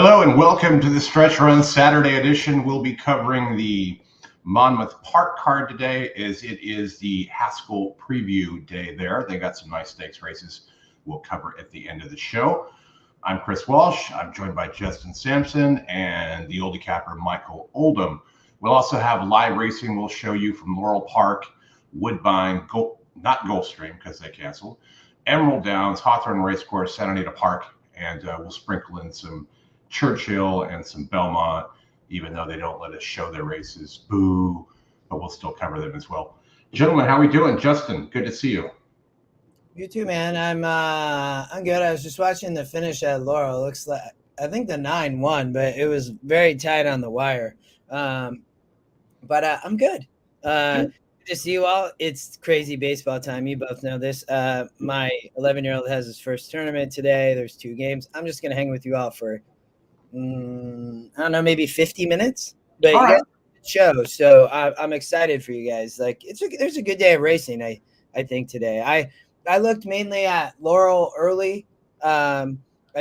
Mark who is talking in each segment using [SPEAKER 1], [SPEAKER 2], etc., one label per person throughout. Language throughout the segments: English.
[SPEAKER 1] Hello and welcome to the Stretch Run Saturday edition. We'll be covering the Monmouth Park card today as it is the Haskell preview day there. They got some nice stakes races we'll cover at the end of the show. I'm Chris Walsh. I'm joined by Justin Sampson and the Oldy capper Michael Oldham. We'll also have live racing we'll show you from Laurel Park, Woodbine, not Gulfstream because they canceled, Emerald Downs, Hawthorne Race Course, Santa Anita Park, and we'll sprinkle in some Churchill and some Belmont, even though they don't let us show their races. Boo, but we'll still cover them as well. Gentlemen, how are we doing? Justin, good to see you.
[SPEAKER 2] You too, man. I'm good. I was just watching the finish at Laurel. It looks like I think the 9 won, but it was very tight on the wire. But I'm good. Good to see you all. It's crazy baseball time. You both know this. My 11-year-old has his first tournament today. There's 2 games. I'm just gonna hang with you all for I don't know, maybe 50 minutes. But you guys show, so I'm excited for you guys. Like there's a good day of racing. I think today. I looked mainly at Laurel early. I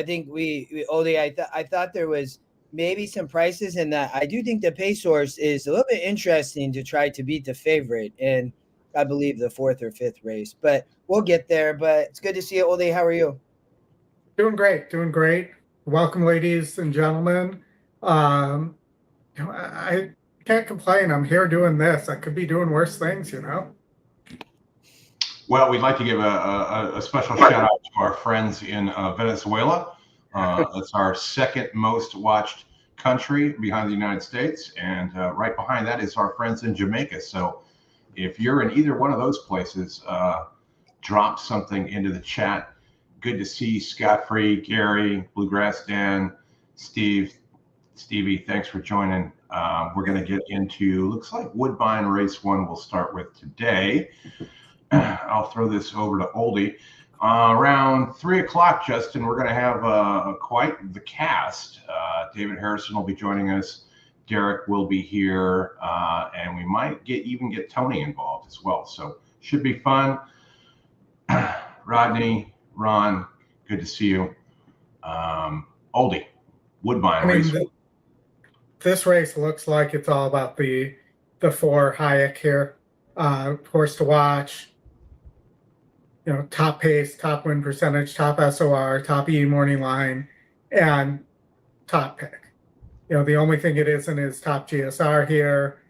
[SPEAKER 2] think Oldy, I thought there was maybe some prices in that. I do think the pace horse is a little bit interesting to try to beat the favorite in, I believe, the 4th or 5th race. But we'll get there. But it's good to see you, Oldy. How are you?
[SPEAKER 3] Doing great. Welcome, ladies and gentlemen. I can't complain. I'm here doing this. I could be doing worse things,
[SPEAKER 1] Well, we'd like to give a special shout out to our friends in Venezuela. It's our second most watched country behind the United States. And right behind that is our friends in Jamaica. So if you're in either one of those places, drop something into the chat. Good to see Scott Free, Gary, Bluegrass Dan, Stevie, thanks for joining. We're going to get into, looks like Woodbine Race 1 we'll start with today. I'll throw this over to Oldy. Around 3 o'clock, Justin, we're going to have quite the cast. David Harrison will be joining us. Derek will be here. And we might even get Tony involved as well. So should be fun. Rodney, Ron, good to see you. Oldy, Woodbine Race.
[SPEAKER 3] This race looks like it's all about the 4 Hayek here. Horse to watch. Top pace, top win percentage, top SOR, top E morning line, and top pick. The only thing it isn't is top GSR here.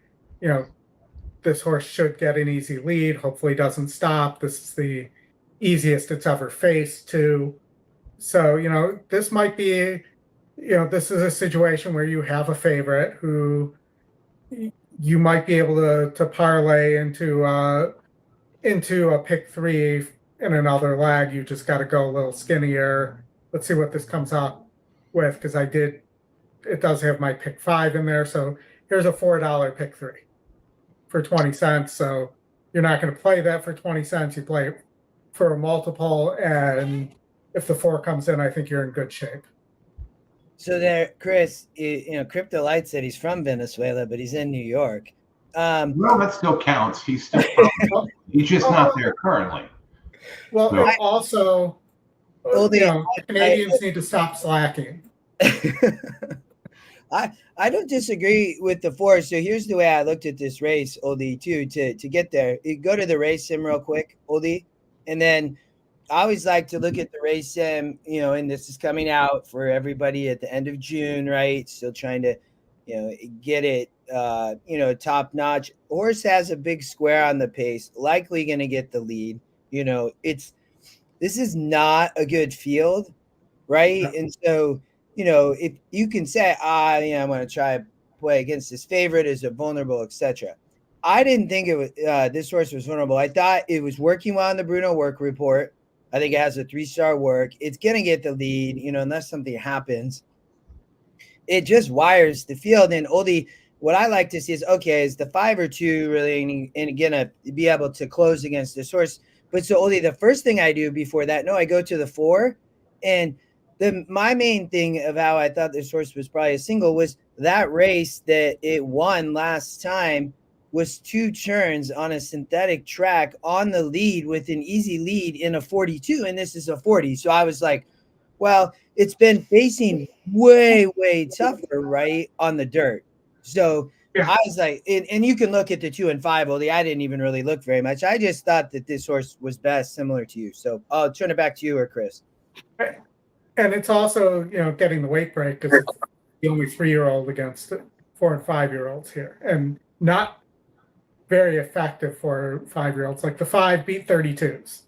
[SPEAKER 3] This horse should get an easy lead. Hopefully doesn't stop. This is the easiest it's ever faced too. So, this might be, this is a situation where you have a favorite who you might be able to parlay into a pick 3 in another leg. You just got to go a little skinnier. Let's see what this comes up with, because it does have my pick 5 in there. So here's a $4 pick 3 for 20 cents. So you're not going to play that for 20 cents. You play it for a multiple, and if the 4 comes in, I think you're in good shape.
[SPEAKER 2] So there, Chris, Crypto Light said he's from Venezuela, but he's in New York.
[SPEAKER 1] Well, that still counts. He's still he's just not there currently.
[SPEAKER 3] Well, so. Also, Canadians need to stop slacking.
[SPEAKER 2] I don't disagree with the 4. So here's the way I looked at this race, Oldy, too, to get there. You go to the race sim real quick, Oldy, and then I always like to look at the race sim, and this is coming out for everybody at the end of June, right? Still trying to, get it, top notch. Horse has a big square on the pace, likely going to get the lead. This is not a good field, right? No. And so, if you can say, I'm going to try to play against this favorite as a vulnerable, etc. I didn't think it was this horse was vulnerable. I thought it was working well on the Bruno work report. I think it has a 3-star work. It's going to get the lead, unless something happens. It just wires the field. And Oldy, what I like to see is the 5 or 2 really and going to be able to close against this horse. But so Oldy, the first thing I do before that, I go to the 4. And my main thing of how I thought this horse was probably a single was that race that it won last time was 2 turns on a synthetic track on the lead with an easy lead in a 42, and this is a 40. So I was like, well, it's been facing way tougher, right, on the dirt. So
[SPEAKER 3] Yeah.
[SPEAKER 2] I was like, and you can look at the 2 and 5, Oldy. I didn't even really look very much. I just thought that this horse was best, similar to you. So I'll turn it back to you or Chris.
[SPEAKER 3] And it's also, getting the weight break because it's the only 3-year-old against 4 and 5-year-olds here, and not very effective for 5-year-olds. Like the 5 beat 32s.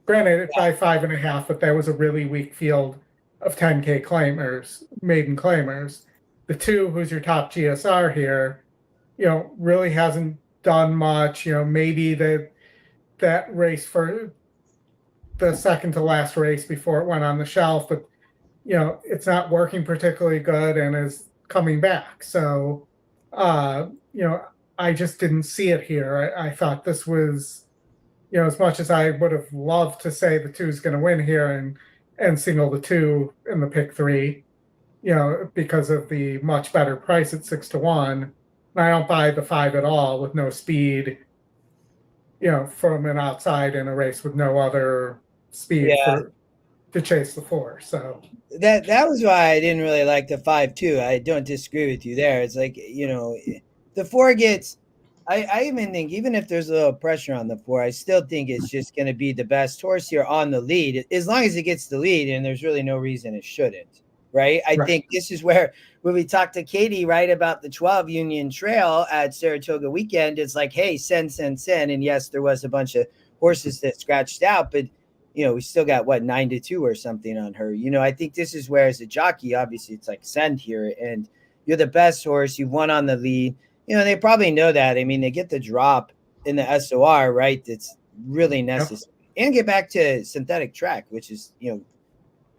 [SPEAKER 3] Granted, by 5.5, but that was a really weak field of 10K claimers, maiden claimers. The 2, who's your top GSR here, really hasn't done much. Maybe that race for the second to last race before it went on the shelf, but it's not working particularly good and is coming back. So, I just didn't see it here. I thought this was, as much as I would have loved to say the 2 is going to win here and single the 2 in the pick 3, because of the much better price at 6-1. I don't buy the 5 at all with no speed, from an outside in a race with no other speed to chase the 4. So
[SPEAKER 2] that was why I didn't really like the 5 too. I don't disagree with you there. It's like, the 4 gets, I even think, even if there's a little pressure on the 4, I still think it's just going to be the best horse here on the lead, as long as it gets the lead, and there's really no reason it shouldn't, right? I think this is where, when we talked to Katie, right, about the 12 Union Trail at Saratoga weekend, it's like, hey, send. And yes, there was a bunch of horses that scratched out, but, we still got, 9-2 or something on her. I think this is where, as a jockey, obviously it's like send here, and you're the best horse. You won on the lead. They probably know that. I mean, they get the drop in the SOR, right? That's really necessary. Yep. And get back to synthetic track, which is,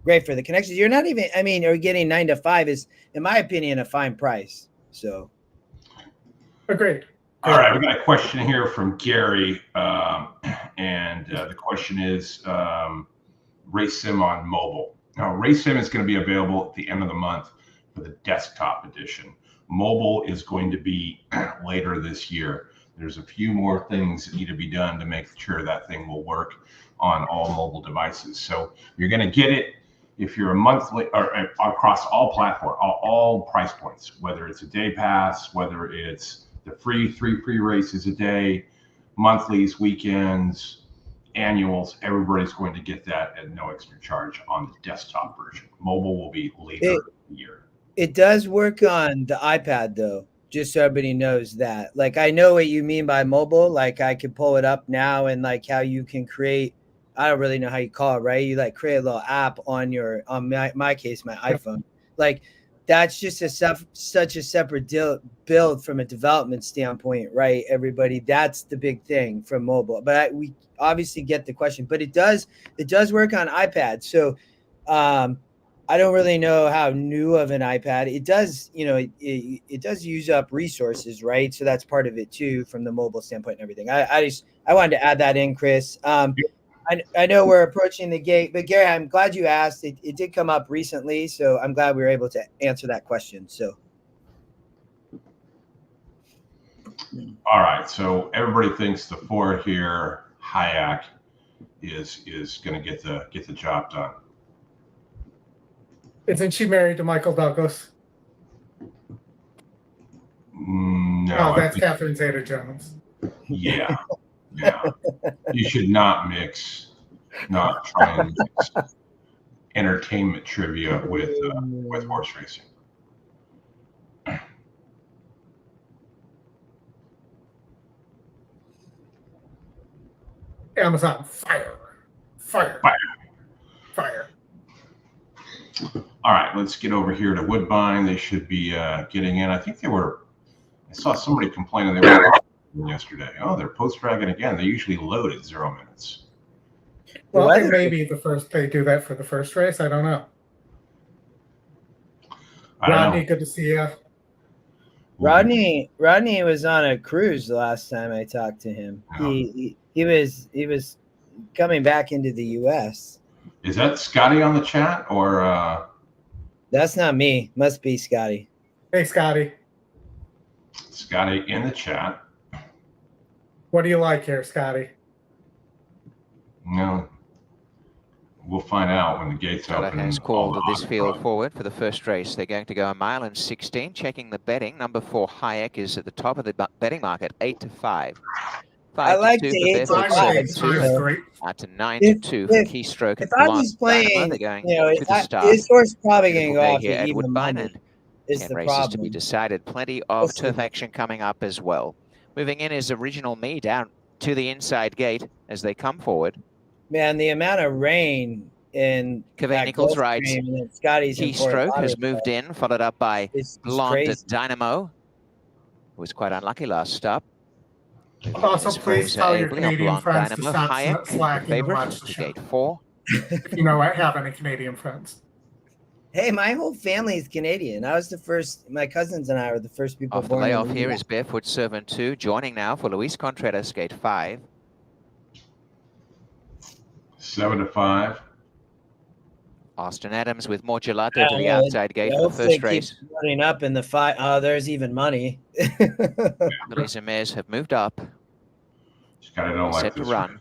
[SPEAKER 2] great for the connections. You're not even, or getting 9-5 is, in my opinion, a fine price. So.
[SPEAKER 3] Agreed.
[SPEAKER 1] All right, we got a question here from Gary, and the question is Race Sim on mobile. Now, Race Sim is going to be available at the end of the month for the desktop edition. Mobile is going to be later this year. There's a few more things that need to be done to make sure that thing will work on all mobile devices. So you're going to get it if you're a monthly or across all platforms, all price points, whether it's a day pass, whether it's the free 3 pre-races a day, monthlies, weekends, annuals. Everybody's going to get that at no extra charge on the desktop version. Mobile will be later in the year.
[SPEAKER 2] It does work on the iPad, though, just so everybody knows that. Like, I know what you mean by mobile. Like, I could pull it up now, and like how you can create, I don't really know how you call it, right? You like create a little app on my case, my iPhone. Like, that's just such a separate build from a development standpoint, right? Everybody, that's the big thing from mobile. But we obviously get the question, but it does work on iPad. So I don't really know how new of an iPad it does. It does use up resources, right? So that's part of it too, from the mobile standpoint and everything. I wanted to add that in, Chris. I know we're approaching the gate, but Gary, I'm glad you asked. It did come up recently, so I'm glad we were able to answer that question. So,
[SPEAKER 1] all right. So everybody thinks the 4 here, Hayek, is going to get the job done.
[SPEAKER 3] Isn't she married to Michael Douglas?
[SPEAKER 1] No,
[SPEAKER 3] that's Catherine Zeta-Jones.
[SPEAKER 1] Yeah. You should not try and mix entertainment trivia with horse racing.
[SPEAKER 3] Amazon, fire.
[SPEAKER 1] All right, let's get over here to Woodbine. They should be getting in. I think I saw somebody complaining they were yesterday. Oh, they're post-dragon again. They usually load at 0 minutes.
[SPEAKER 3] Well, it may be they do that for the first race. I don't know. Rodney, good to see you.
[SPEAKER 2] Rodney was on a cruise the last time I talked to him. He was coming back into the U.S.
[SPEAKER 1] Is that Scotty on the chat or?
[SPEAKER 2] That's not me. Must be Scotty.
[SPEAKER 3] Hey, Scotty.
[SPEAKER 1] Scotty in the chat.
[SPEAKER 3] What do you like here, Scotty?
[SPEAKER 1] No. we'll find out when the gates
[SPEAKER 4] Tyler
[SPEAKER 1] open.
[SPEAKER 4] has
[SPEAKER 1] and all
[SPEAKER 4] called
[SPEAKER 1] the
[SPEAKER 4] this
[SPEAKER 1] odds
[SPEAKER 4] field
[SPEAKER 1] run.
[SPEAKER 4] forward for the first race. They're going to go 1 mile and 16. Checking the betting. Number 4, Hayek, is at the top of the betting market, 8 to 5. 5
[SPEAKER 2] I
[SPEAKER 4] to
[SPEAKER 2] like
[SPEAKER 4] 2
[SPEAKER 2] the
[SPEAKER 4] for
[SPEAKER 2] 8 to
[SPEAKER 4] Barefoot
[SPEAKER 3] 5
[SPEAKER 2] 5.
[SPEAKER 4] 7
[SPEAKER 3] is
[SPEAKER 4] 2.
[SPEAKER 3] great.
[SPEAKER 4] To 9 to 2 for
[SPEAKER 2] If
[SPEAKER 4] Keystroke
[SPEAKER 2] if
[SPEAKER 4] and
[SPEAKER 2] I
[SPEAKER 4] Belmont
[SPEAKER 2] was playing,
[SPEAKER 4] Dynamo. They're going
[SPEAKER 2] you know,
[SPEAKER 4] to the start.
[SPEAKER 2] his horse probably going to
[SPEAKER 4] Beautiful
[SPEAKER 2] go
[SPEAKER 4] day
[SPEAKER 2] off
[SPEAKER 4] here
[SPEAKER 2] for
[SPEAKER 4] at
[SPEAKER 2] even
[SPEAKER 4] Woodbine,
[SPEAKER 2] money.
[SPEAKER 4] and
[SPEAKER 2] Is
[SPEAKER 4] 10
[SPEAKER 2] the
[SPEAKER 4] races to be
[SPEAKER 2] problem?
[SPEAKER 4] decided. Plenty
[SPEAKER 2] We'll
[SPEAKER 4] of
[SPEAKER 2] see.
[SPEAKER 4] turf action coming up as well. Moving in is Original Me down to the inside gate as they come forward.
[SPEAKER 2] Man, the amount of rain in
[SPEAKER 4] Cavay
[SPEAKER 2] that
[SPEAKER 4] Nichols
[SPEAKER 2] Gulf
[SPEAKER 4] rides.
[SPEAKER 2] Stream and then Scotty's in Fort
[SPEAKER 4] Keystroke has
[SPEAKER 2] Lauderdale
[SPEAKER 4] moved in, followed up by
[SPEAKER 2] is
[SPEAKER 4] Blonde
[SPEAKER 2] crazy.
[SPEAKER 4] Dynamo, who was quite unlucky last stop.
[SPEAKER 3] Also, please tell your
[SPEAKER 4] Ably on
[SPEAKER 3] Canadian
[SPEAKER 4] Blonde
[SPEAKER 3] friends to
[SPEAKER 4] Dynamo.
[SPEAKER 3] stop
[SPEAKER 4] Hayek, the
[SPEAKER 3] slacking and
[SPEAKER 4] favorite,
[SPEAKER 3] watch the
[SPEAKER 4] to
[SPEAKER 3] show.
[SPEAKER 4] gate 4.
[SPEAKER 3] If you know I have any Canadian friends.
[SPEAKER 2] Hey, my whole family is Canadian. I was the first. My cousins and I were the first people
[SPEAKER 4] Off the
[SPEAKER 2] born
[SPEAKER 4] layoff
[SPEAKER 2] in the
[SPEAKER 4] here
[SPEAKER 2] US.
[SPEAKER 4] is Barefoot Servant 2, joining now for Luis Contreras, gate 5.
[SPEAKER 1] 7 to 5.
[SPEAKER 4] Austin Adams with more gelato to the
[SPEAKER 2] Yeah,
[SPEAKER 4] outside gate for the
[SPEAKER 2] hopefully
[SPEAKER 4] first
[SPEAKER 2] it keeps
[SPEAKER 4] race.
[SPEAKER 2] running up in the 5. Oh, there's even money.
[SPEAKER 4] Fillies and mares have moved up.
[SPEAKER 1] Scotty don't like
[SPEAKER 4] Set to
[SPEAKER 1] this
[SPEAKER 4] run.
[SPEAKER 1] race.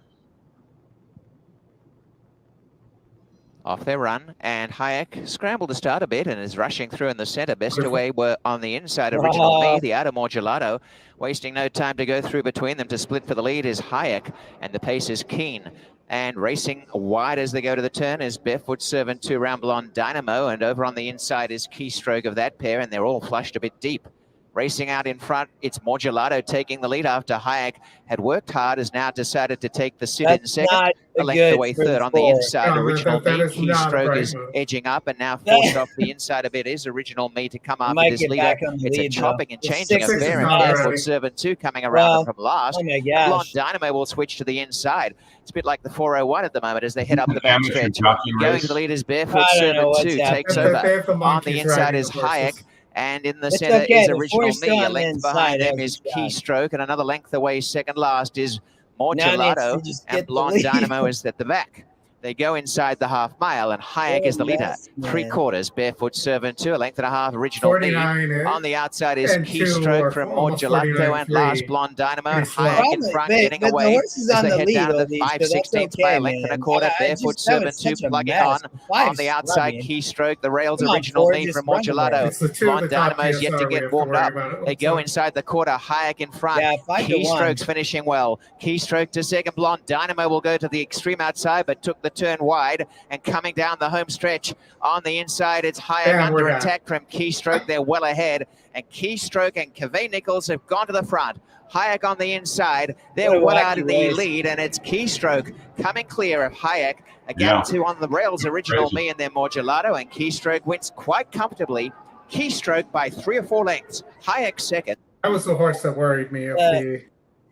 [SPEAKER 4] Off their run, and Hayek scrambled to start a bit and is rushing through in the center. Best away were on the inside, Original Me, the outer more gelato. Wasting no time to go through between them to split for the lead is Hayek, and the pace is keen. And racing wide as they go to the turn is Barefoot Servant 2 round Blonde Dynamo, and over on the inside is Keystroke of that pair, and they're all flushed a bit deep. Racing out in front, it's more gelato taking the lead after Hayek had worked hard, has now decided to take the sit in
[SPEAKER 2] That's
[SPEAKER 4] second.
[SPEAKER 2] not
[SPEAKER 4] A length
[SPEAKER 2] good
[SPEAKER 4] away
[SPEAKER 2] for
[SPEAKER 4] third
[SPEAKER 2] the
[SPEAKER 4] on the
[SPEAKER 2] four.
[SPEAKER 4] inside.
[SPEAKER 3] No,
[SPEAKER 4] Original
[SPEAKER 3] that
[SPEAKER 4] Me,
[SPEAKER 3] is not a
[SPEAKER 4] Keystroke
[SPEAKER 3] bright
[SPEAKER 4] is
[SPEAKER 3] move.
[SPEAKER 4] edging up, and now forced off the inside a bit is Original Me to come after
[SPEAKER 2] Might
[SPEAKER 4] this
[SPEAKER 2] get
[SPEAKER 4] leader.
[SPEAKER 2] back on the
[SPEAKER 4] It's
[SPEAKER 2] lead,
[SPEAKER 4] a chopping
[SPEAKER 2] though.
[SPEAKER 4] and
[SPEAKER 2] The
[SPEAKER 4] changing
[SPEAKER 2] six is
[SPEAKER 4] affair, and
[SPEAKER 3] not
[SPEAKER 4] Barefoot
[SPEAKER 3] ready.
[SPEAKER 4] Servant 2 coming around
[SPEAKER 2] Well,
[SPEAKER 4] them from last.
[SPEAKER 2] oh my
[SPEAKER 4] Blonde
[SPEAKER 2] gosh.
[SPEAKER 4] Dynamo will switch to the inside. It's a bit like the 401 at the moment as they head up the
[SPEAKER 1] Amateur
[SPEAKER 4] backstretch.
[SPEAKER 1] jockey
[SPEAKER 4] Going
[SPEAKER 1] race.
[SPEAKER 4] to the lead is Barefoot
[SPEAKER 2] I don't know
[SPEAKER 4] Servant
[SPEAKER 2] what's
[SPEAKER 4] 2 takes
[SPEAKER 2] happening.
[SPEAKER 4] over.
[SPEAKER 3] They have the
[SPEAKER 4] On the
[SPEAKER 3] monkeys
[SPEAKER 4] inside
[SPEAKER 3] riding
[SPEAKER 4] is
[SPEAKER 3] the horses.
[SPEAKER 4] Hayek. And in the
[SPEAKER 2] It's
[SPEAKER 4] center
[SPEAKER 2] okay.
[SPEAKER 4] is
[SPEAKER 2] The
[SPEAKER 4] Original
[SPEAKER 2] four's still
[SPEAKER 4] Me. A
[SPEAKER 2] on the
[SPEAKER 4] length behind
[SPEAKER 2] inside,
[SPEAKER 4] them
[SPEAKER 2] has
[SPEAKER 4] is
[SPEAKER 2] a shot.
[SPEAKER 4] Keystroke, and another length away, second last, is more
[SPEAKER 2] Now needs
[SPEAKER 4] gelato,
[SPEAKER 2] to just
[SPEAKER 4] and
[SPEAKER 2] get the
[SPEAKER 4] Blonde
[SPEAKER 2] lead.
[SPEAKER 4] Dynamo is at the back. They go inside the half mile, and Hayek
[SPEAKER 2] What a
[SPEAKER 4] is the leader.
[SPEAKER 2] mess, man.
[SPEAKER 4] 3/4, Barefoot Servant 2, a length and a half, Original Me.
[SPEAKER 3] 49
[SPEAKER 4] On the outside is
[SPEAKER 3] and 2
[SPEAKER 4] Keystroke
[SPEAKER 3] or
[SPEAKER 4] from more
[SPEAKER 3] almost 49
[SPEAKER 4] gelato, and last
[SPEAKER 3] 3.
[SPEAKER 4] Blonde Dynamo,
[SPEAKER 3] Pretty
[SPEAKER 4] and
[SPEAKER 3] slow.
[SPEAKER 4] Hayek in
[SPEAKER 2] Probably,
[SPEAKER 4] front,
[SPEAKER 2] but
[SPEAKER 4] getting
[SPEAKER 2] the
[SPEAKER 4] away
[SPEAKER 2] horse is
[SPEAKER 4] as
[SPEAKER 2] on
[SPEAKER 4] they
[SPEAKER 2] the
[SPEAKER 4] head
[SPEAKER 2] lead,
[SPEAKER 4] down to the
[SPEAKER 2] Oldy, so
[SPEAKER 4] 5/16
[SPEAKER 2] that's
[SPEAKER 4] by a
[SPEAKER 2] okay,
[SPEAKER 4] length and a
[SPEAKER 2] man.
[SPEAKER 4] quarter.
[SPEAKER 2] I
[SPEAKER 4] Barefoot
[SPEAKER 2] just, that
[SPEAKER 4] Servant
[SPEAKER 2] was
[SPEAKER 4] 2
[SPEAKER 2] such a
[SPEAKER 4] plugging
[SPEAKER 2] mess.
[SPEAKER 4] on.
[SPEAKER 2] The
[SPEAKER 4] On
[SPEAKER 2] five's
[SPEAKER 4] the outside,
[SPEAKER 2] running.
[SPEAKER 4] Keystroke, the rails,
[SPEAKER 2] Come on,
[SPEAKER 4] Original
[SPEAKER 2] Ford,
[SPEAKER 4] Me
[SPEAKER 2] just
[SPEAKER 4] from more
[SPEAKER 2] run the
[SPEAKER 4] gelato.
[SPEAKER 2] race.
[SPEAKER 3] It's the two
[SPEAKER 4] Blonde
[SPEAKER 3] of the top
[SPEAKER 4] Dynamo's yet to
[SPEAKER 3] GSR we
[SPEAKER 4] get
[SPEAKER 3] have to
[SPEAKER 4] warmed
[SPEAKER 3] worry
[SPEAKER 4] up.
[SPEAKER 3] about.
[SPEAKER 4] They go inside the quarter, Hayek in front.
[SPEAKER 2] Yeah, 5-1.
[SPEAKER 4] Keystroke's finishing well. Keystroke to second. Blonde Dynamo will go to the extreme outside, but took the turn wide. And coming down the home stretch on the inside, it's Hayek
[SPEAKER 3] And
[SPEAKER 4] under
[SPEAKER 3] we're
[SPEAKER 4] attack from Keystroke. They're well ahead. And Keystroke and Cavay Nichols have gone to the front. Hayek on the inside. They're
[SPEAKER 2] What a
[SPEAKER 4] well out
[SPEAKER 2] wacky
[SPEAKER 4] in the
[SPEAKER 2] race.
[SPEAKER 4] lead, and it's Keystroke coming clear of Hayek. A
[SPEAKER 1] Yeah.
[SPEAKER 4] gap two on the rails, Original
[SPEAKER 1] Crazy.
[SPEAKER 4] Me and their more gelato, and Keystroke wins quite comfortably. Keystroke by 3 or 4 lengths. Hayek second.
[SPEAKER 3] That was the horse that worried me.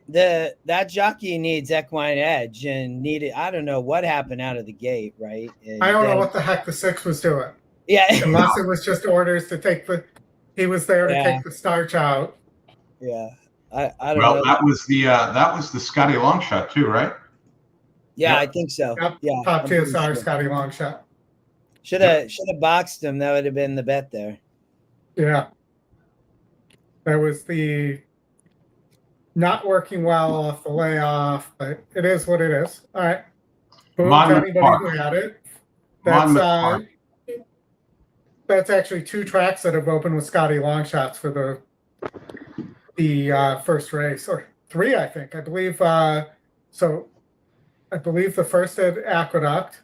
[SPEAKER 2] That jockey needs equine edge and needed. I don't know what happened out of the gate, right? And
[SPEAKER 3] I don't know
[SPEAKER 2] then-
[SPEAKER 3] what the heck the 6 was doing.
[SPEAKER 2] Yeah,
[SPEAKER 3] Unless it was just orders to take the. He was there to
[SPEAKER 2] Yeah.
[SPEAKER 3] take the starch out.
[SPEAKER 2] yeah. I don't
[SPEAKER 1] Well,
[SPEAKER 2] know.
[SPEAKER 1] that was the Scotty long shot too, right?
[SPEAKER 2] Yeah,
[SPEAKER 3] Yep.
[SPEAKER 2] I think so.
[SPEAKER 3] Yep.
[SPEAKER 2] Yeah,
[SPEAKER 3] Top
[SPEAKER 2] I'm pretty
[SPEAKER 3] GSR,
[SPEAKER 2] sure.
[SPEAKER 3] Scotty Longshot.
[SPEAKER 2] Should have boxed him. That would have been the bet there.
[SPEAKER 3] Yeah. That was the not working well off the layoff, but it is what it is. All right. Boom to
[SPEAKER 1] Monmouth
[SPEAKER 3] anybody
[SPEAKER 1] Park.
[SPEAKER 3] who had it. That's
[SPEAKER 1] Monmouth Park.
[SPEAKER 3] that's actually 2 tracks that have opened with Scotty Longshots for the first race, or 3, I think. I believe so. I believe the first at Aqueduct.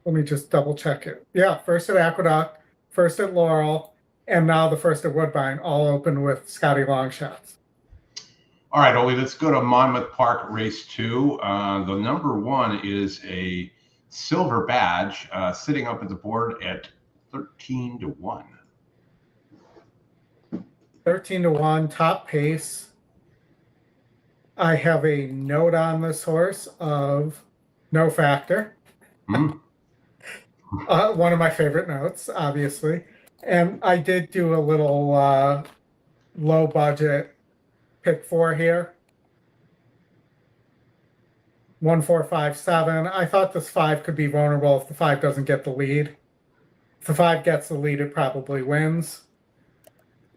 [SPEAKER 3] Let me just double check it. Yeah, first at Aqueduct, first at Laurel, and now the first at Woodbine, all open with Scotty Longshots.
[SPEAKER 1] All right, Ollie, let's go to Monmouth Park Race 2. The number 1 is a silver badge sitting up at the board at 13 to 1.
[SPEAKER 3] 13 to 1, top pace. I have a note on this horse of no factor.
[SPEAKER 1] Hmm.
[SPEAKER 3] One of my favorite notes, obviously. And I did do a little low budget pick 4 here. 1457. I thought this 5 could be vulnerable if the 5 doesn't get the lead. If the 5 gets the lead, it probably wins.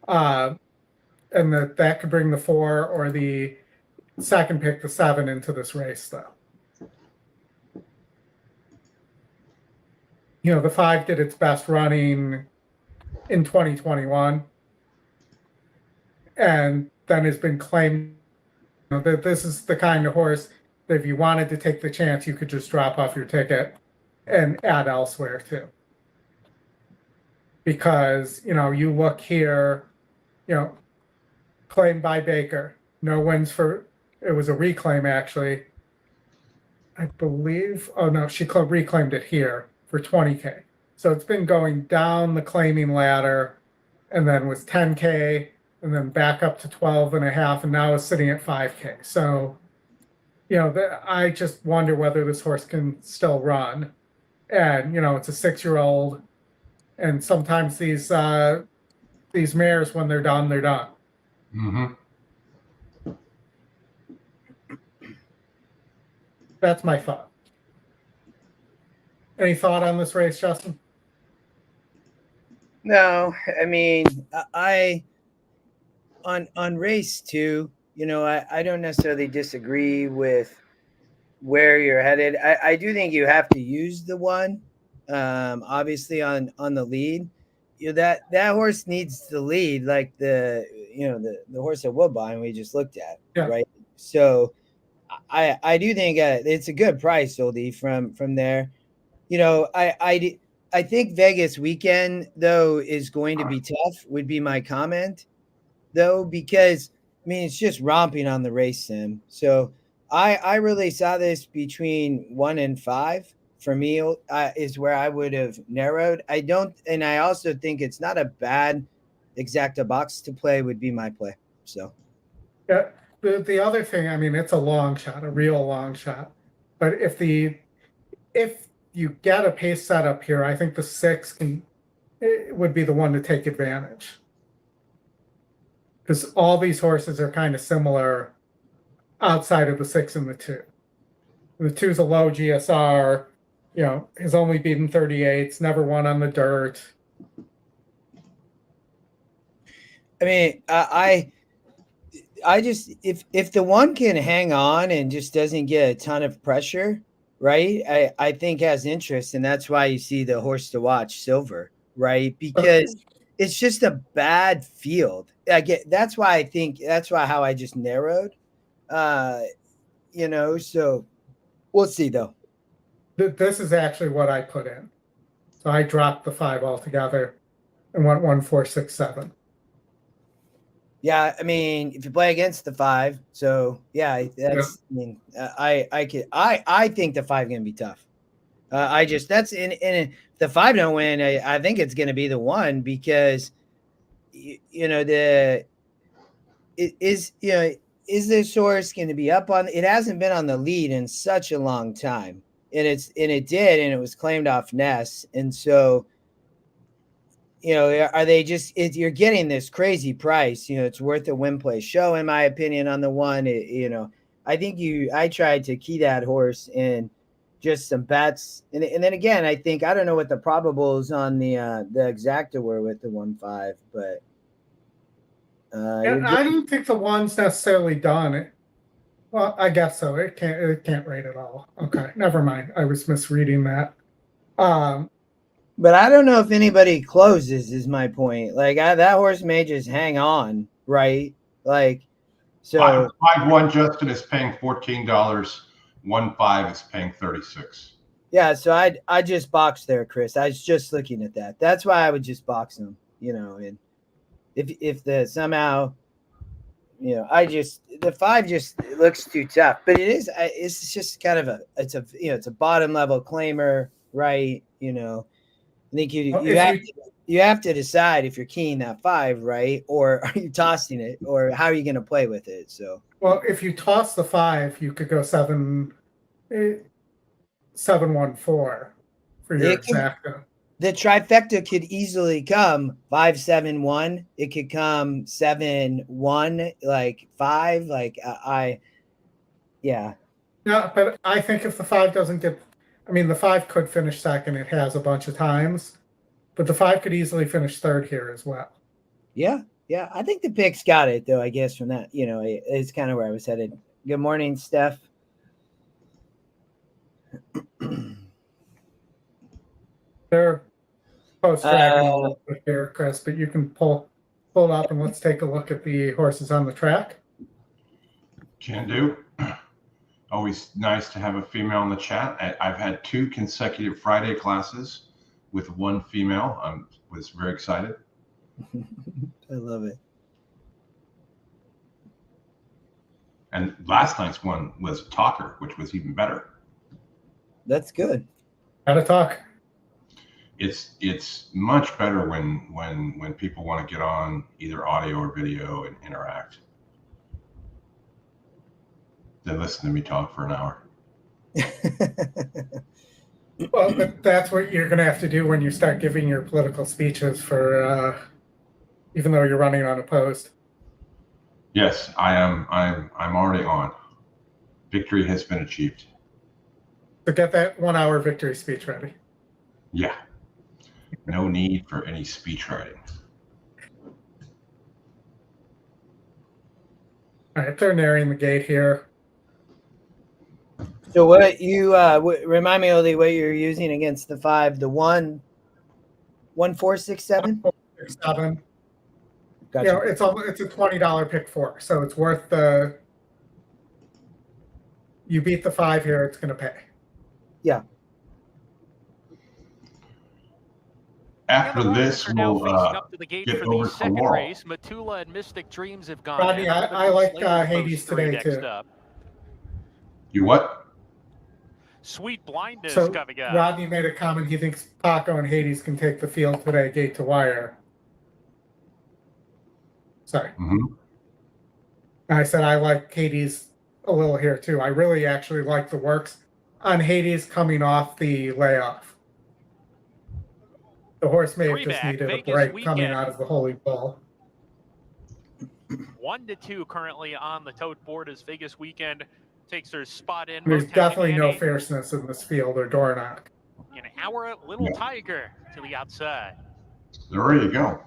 [SPEAKER 3] And that could bring the 4 or the second pick, the 7, into this race, though. the 5 did its best running in 2021, and then has been claimed that this is the kind of horse that if you wanted to take the chance, you could just drop off your ticket and add elsewhere too. Because, you look here, claimed by Baker, no wins it was a reclaim actually. I believe, oh no, she reclaimed it here for 20K. So it's been going down the claiming ladder, and then was 10K, and then back up to 12.5, and now is sitting at 5K. So, I just wonder whether this horse can still run. And, it's a 6-year-old, and sometimes these mares, when they're done, they're done.
[SPEAKER 1] Mm-hmm.
[SPEAKER 3] That's my thought. Any thought on this race, Justin?
[SPEAKER 2] No, I mean, on race 2, I don't necessarily disagree with where you're headed. I do think you have to use the 1, obviously on the lead. That horse needs the lead, like the horse at Woodbine we just looked at, right? So I do think it's a good price, Oldy, from there. I think Vegas weekend though is going to be tough. Would be my comment, though, because it's just romping on the race sim. So I really saw this between 1 and 5. For me, is where I would have narrowed. I also think it's not a bad exacta box to play. Would be my play. So
[SPEAKER 3] yeah. The other thing, it's a long shot, a real long shot. But if you get a pace setup here, I think the 6 would be the one to take advantage. Because all these horses are kind of similar outside of the 6 and the 2. The 2's a low GSR, has only beaten 38s, never won on the dirt.
[SPEAKER 2] I just if the 1 can hang on and just doesn't get a ton of pressure, right? I think has interest, and that's why you see the horse to watch, Silver, right? Because it's just a bad field. That's why how I just narrowed. So we'll see though.
[SPEAKER 3] This is actually what I put in. So I dropped the 5 altogether and went 1, 4, 6, 7.
[SPEAKER 2] Yeah, if you play against the 5, so yeah, that's. I think the 5 gonna be tough. That's in the 5 don't win. I think it's gonna be the 1 because is this horse going to be up on? It hasn't been on the lead in such a long time, and it was claimed off Ness, and so. Are they just? You're getting this crazy price. It's worth a win play show, in my opinion, on the 1. I think I tried to key that horse in just some bets, and then again, I don't know what the probables on the exacta were with the 1-5, but
[SPEAKER 3] I don't think the 1's necessarily done. Well, I guess so. It can't rate at all. Okay, never mind. I was misreading that.
[SPEAKER 2] But I don't know if anybody closes, is my point. That horse may just hang on, right? So
[SPEAKER 1] 5-1 Justin is paying $14. 1-5 is paying 36.
[SPEAKER 2] Yeah, so I just boxed there, Chris. I was just looking at that. That's why I would just box them, and if the somehow, the 5 just looks too tough. But it's just kind of it's a bottom level claimer, right? I think you have to decide if you're keying that 5, right? Or are you tossing it, or how are you going to play with it? So,
[SPEAKER 3] well, if you toss the 5, you could go 7, 1, 4 for your exacta.
[SPEAKER 2] The trifecta could easily come 5, 7, 1. It could come 7, 1, 5. Yeah.
[SPEAKER 3] Yeah, but I think if the 5 doesn't get. The 5 could finish second. It has a bunch of times, but the 5 could easily finish third here as well.
[SPEAKER 2] Yeah. I think the picks got it, though, I guess, from that. It's kind of where I was headed. Good morning, Steph.
[SPEAKER 3] They're post-dragon a little bit here, Chris, but you can pull it up and let's take a look at the horses on the track.
[SPEAKER 1] Can do. Always nice to have a female in the chat. I've had 2 consecutive Friday classes with 1 female. I was very excited.
[SPEAKER 2] I love it.
[SPEAKER 1] And last night's one was a talker, which was even better.
[SPEAKER 2] That's good.
[SPEAKER 3] How to talk.
[SPEAKER 1] It's much better when people want to get on either audio or video and interact than listen to me talk for an hour.
[SPEAKER 3] Well, but that's what you're going to have to do when you start giving your political speeches for, even though you're running unopposed.
[SPEAKER 1] Yes, I am. I'm already on. Victory has been achieved.
[SPEAKER 3] So get that 1 hour victory speech ready.
[SPEAKER 1] Yeah. No need for any speech writing.
[SPEAKER 3] All right, they're nearing the gate here.
[SPEAKER 2] So what you remind me, Oldy, what you're using against the 5, the 1, 4, 6, 7?
[SPEAKER 3] 7.
[SPEAKER 2] Gotcha.
[SPEAKER 3] You know, it's a $20 pick 4, so it's worth the. You beat the 5 here, it's going to pay.
[SPEAKER 2] Yeah.
[SPEAKER 1] After this, we'll get over to Laurel.
[SPEAKER 5] Race. Matula and Mystic Dreams have gone.
[SPEAKER 3] Rodney, I like Hades today too.
[SPEAKER 5] Up.
[SPEAKER 1] You what?
[SPEAKER 5] Sweet Blindness
[SPEAKER 3] So
[SPEAKER 5] coming up.
[SPEAKER 3] Rodney made a comment. He thinks Paco and Hades can take the field today, gate to wire. Sorry.
[SPEAKER 1] Mm-hmm.
[SPEAKER 3] I said I like Hades a little here too. I really actually like the works on Hades coming off the layoff. The horse may have just needed a break coming out of the Holy Bull.
[SPEAKER 5] 1-2 currently on the tote board as Vegas Weekend takes her spot in.
[SPEAKER 3] There's definitely no fierceness in this field or door knock.
[SPEAKER 5] An Our Little Tiger to the outside.
[SPEAKER 1] They're ready to go.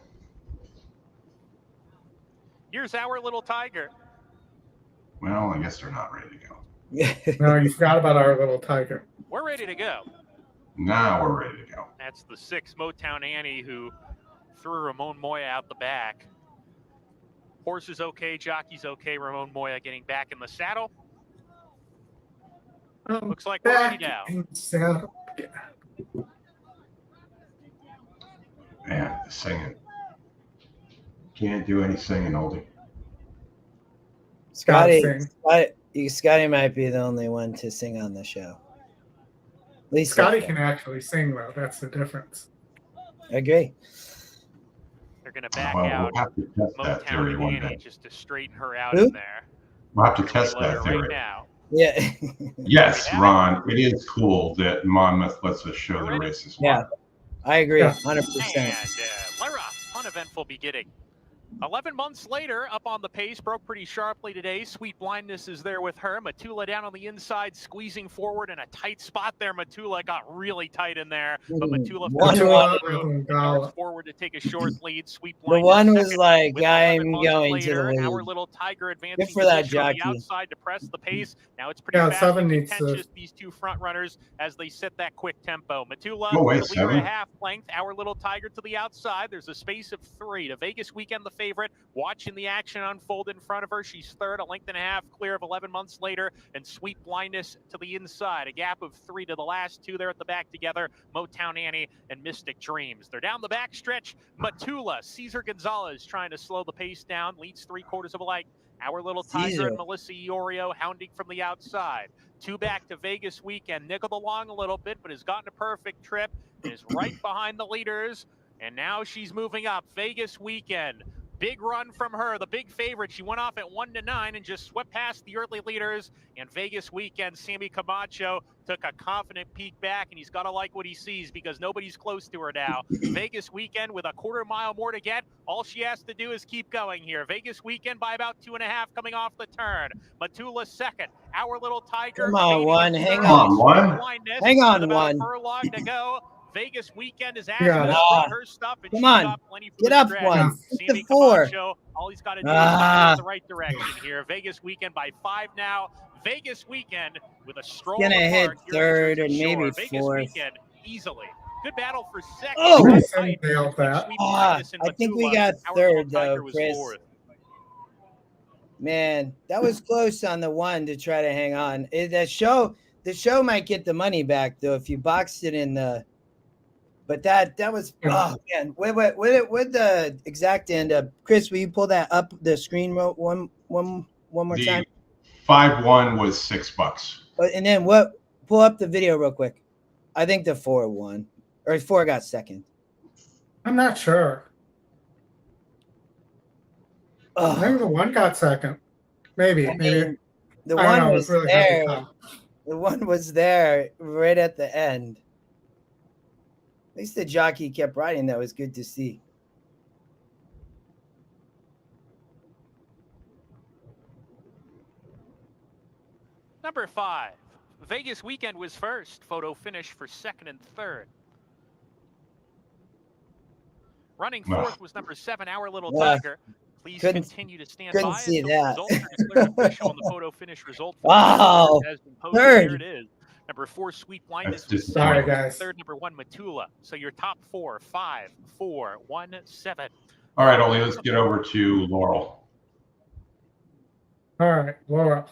[SPEAKER 5] Here's Our Little Tiger.
[SPEAKER 1] Well, I guess they're not ready to go.
[SPEAKER 3] No, you forgot about Our Little Tiger.
[SPEAKER 5] We're ready to go.
[SPEAKER 1] Now we're ready to go.
[SPEAKER 5] That's the 6 Motown Annie who threw Ramon Moya out the back. Horse is okay, jockey's okay. Ramon Moya getting back in the saddle. Looks like we're ready now.
[SPEAKER 1] Man, the singing. Can't do any singing, Oldie.
[SPEAKER 2] Scotty might be the only one to sing on the show. At least
[SPEAKER 3] Scotty can actually sing, though. That's the difference.
[SPEAKER 2] I agree.
[SPEAKER 5] They're going to back out
[SPEAKER 1] we'll have to test that theory one day.
[SPEAKER 5] Just to straighten her out in there.
[SPEAKER 1] We'll have to test that theory.
[SPEAKER 5] Right now.
[SPEAKER 2] Yeah.
[SPEAKER 1] Yes, Ron, it is cool that Monmouth lets us show the races.
[SPEAKER 2] Yeah, I agree, 100%.
[SPEAKER 5] And Lara, uneventful beginning. 11 months later, up on the pace, broke pretty sharply today. Sweet Blindness is there with her. Matula down on the inside, squeezing forward in a tight spot there. Matula got really tight in there, but Matula forward to take a short lead. Sweet Blindness.
[SPEAKER 2] The one was like, I'm going to the lead.
[SPEAKER 5] Our Little Tiger advancing
[SPEAKER 2] good for that
[SPEAKER 5] jockey.
[SPEAKER 2] jockey.
[SPEAKER 5] Outside to press the pace. Now it's pretty fast and contentious, these 2 front runners as they set that quick tempo. Matula, the leader a half length. Our Little Tiger to the outside. There's a space of 3 to Vegas Weekend, the favorite, watching the action unfold in front of her. She's third, a length and a half clear of 11 months later, and Sweet Blindness to the inside. A gap of 3 to the last 2 there at the back together, Motown Annie and Mystic Dreams. They're down the back stretch. Matula, Cesar Gonzalez trying to slow the pace down, leads 3/4 of a length. Our Little Tiger and Melissa Iorio hounding from the outside. 2 back to Vegas Weekend, nickeled along a little bit, but has gotten a perfect trip, is right behind the leaders, and now she's moving up. Vegas Weekend, big run from her, the big favorite. She went off at 1-9 and just swept past the early leaders. And Vegas Weekend, Sammy Camacho took a confident peek back, and he's got to like what he sees because nobody's close to her now. Vegas Weekend with a 1/4 mile more to get. All she has to do is keep going here. Vegas Weekend by about 2.5 coming off the turn. Matula second. Our Little Tiger.
[SPEAKER 2] Come on, one.
[SPEAKER 1] Hang on, one.
[SPEAKER 2] Hang on, one.
[SPEAKER 5] Furlong to go. Vegas Weekend is at her stuff, and
[SPEAKER 2] come on, get up one.
[SPEAKER 5] Sammy
[SPEAKER 2] 4.
[SPEAKER 5] Camacho, all he's got to do is go in the right direction here. Vegas Weekend by 5 now. Vegas Weekend with a stroll.
[SPEAKER 2] Gonna hit third and maybe
[SPEAKER 5] Vegas
[SPEAKER 2] fourth.
[SPEAKER 5] Weekend easily. Good battle for second.
[SPEAKER 2] Oh!
[SPEAKER 3] Nailed that.
[SPEAKER 2] I think we got third, though, Chris. Man, that was close on the one to try to hang on. The show might get the money back, though, if you boxed it in the... But that was... Oh, man. What the exact end up? Chris, will you pull that up the screen one more time?
[SPEAKER 1] 5-1 was $6.
[SPEAKER 2] And then what? Pull up the video real quick. I think the 4 won. Or 4 got second.
[SPEAKER 3] I'm not sure. Maybe the 1 got second. Maybe.
[SPEAKER 2] The one was really there. The one was there right at the end. At least the jockey kept riding. That was good to see.
[SPEAKER 5] Number 5. Vegas Weekend was first. Photo finish for second and third. Running fourth was number 7, Our Little Tiger. Please continue to stand by
[SPEAKER 2] see
[SPEAKER 5] until
[SPEAKER 2] that.
[SPEAKER 5] the results are declared official on the photo finish result.
[SPEAKER 2] Wow.
[SPEAKER 5] Has been posted. There it is. Number 4, Sweet Blindness.
[SPEAKER 3] Sorry, guys.
[SPEAKER 5] Third, number 1, Matula. So your top 4, 5, 4, 1, 7.
[SPEAKER 1] All right, Ollie, let's get over to Laurel.
[SPEAKER 3] All right, Laurel.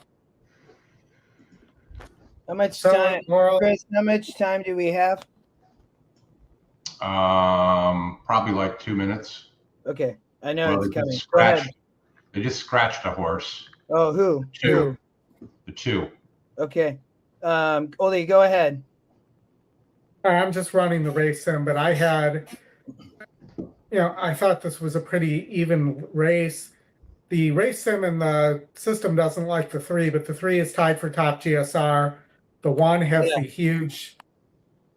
[SPEAKER 2] How much time,
[SPEAKER 3] Laurel,
[SPEAKER 2] Chris? How much time do we have?
[SPEAKER 1] Probably like 2 minutes.
[SPEAKER 2] Okay, I know it's coming. Go ahead.
[SPEAKER 1] They just scratched a horse.
[SPEAKER 2] Oh, who?
[SPEAKER 1] The 2.
[SPEAKER 2] Okay. Oldy, go ahead.
[SPEAKER 3] I'm just running the race sim, but I had, I thought this was a pretty even race. The race sim and the system doesn't like the 3, but the 3 is tied for top GSR. The 1 has the huge,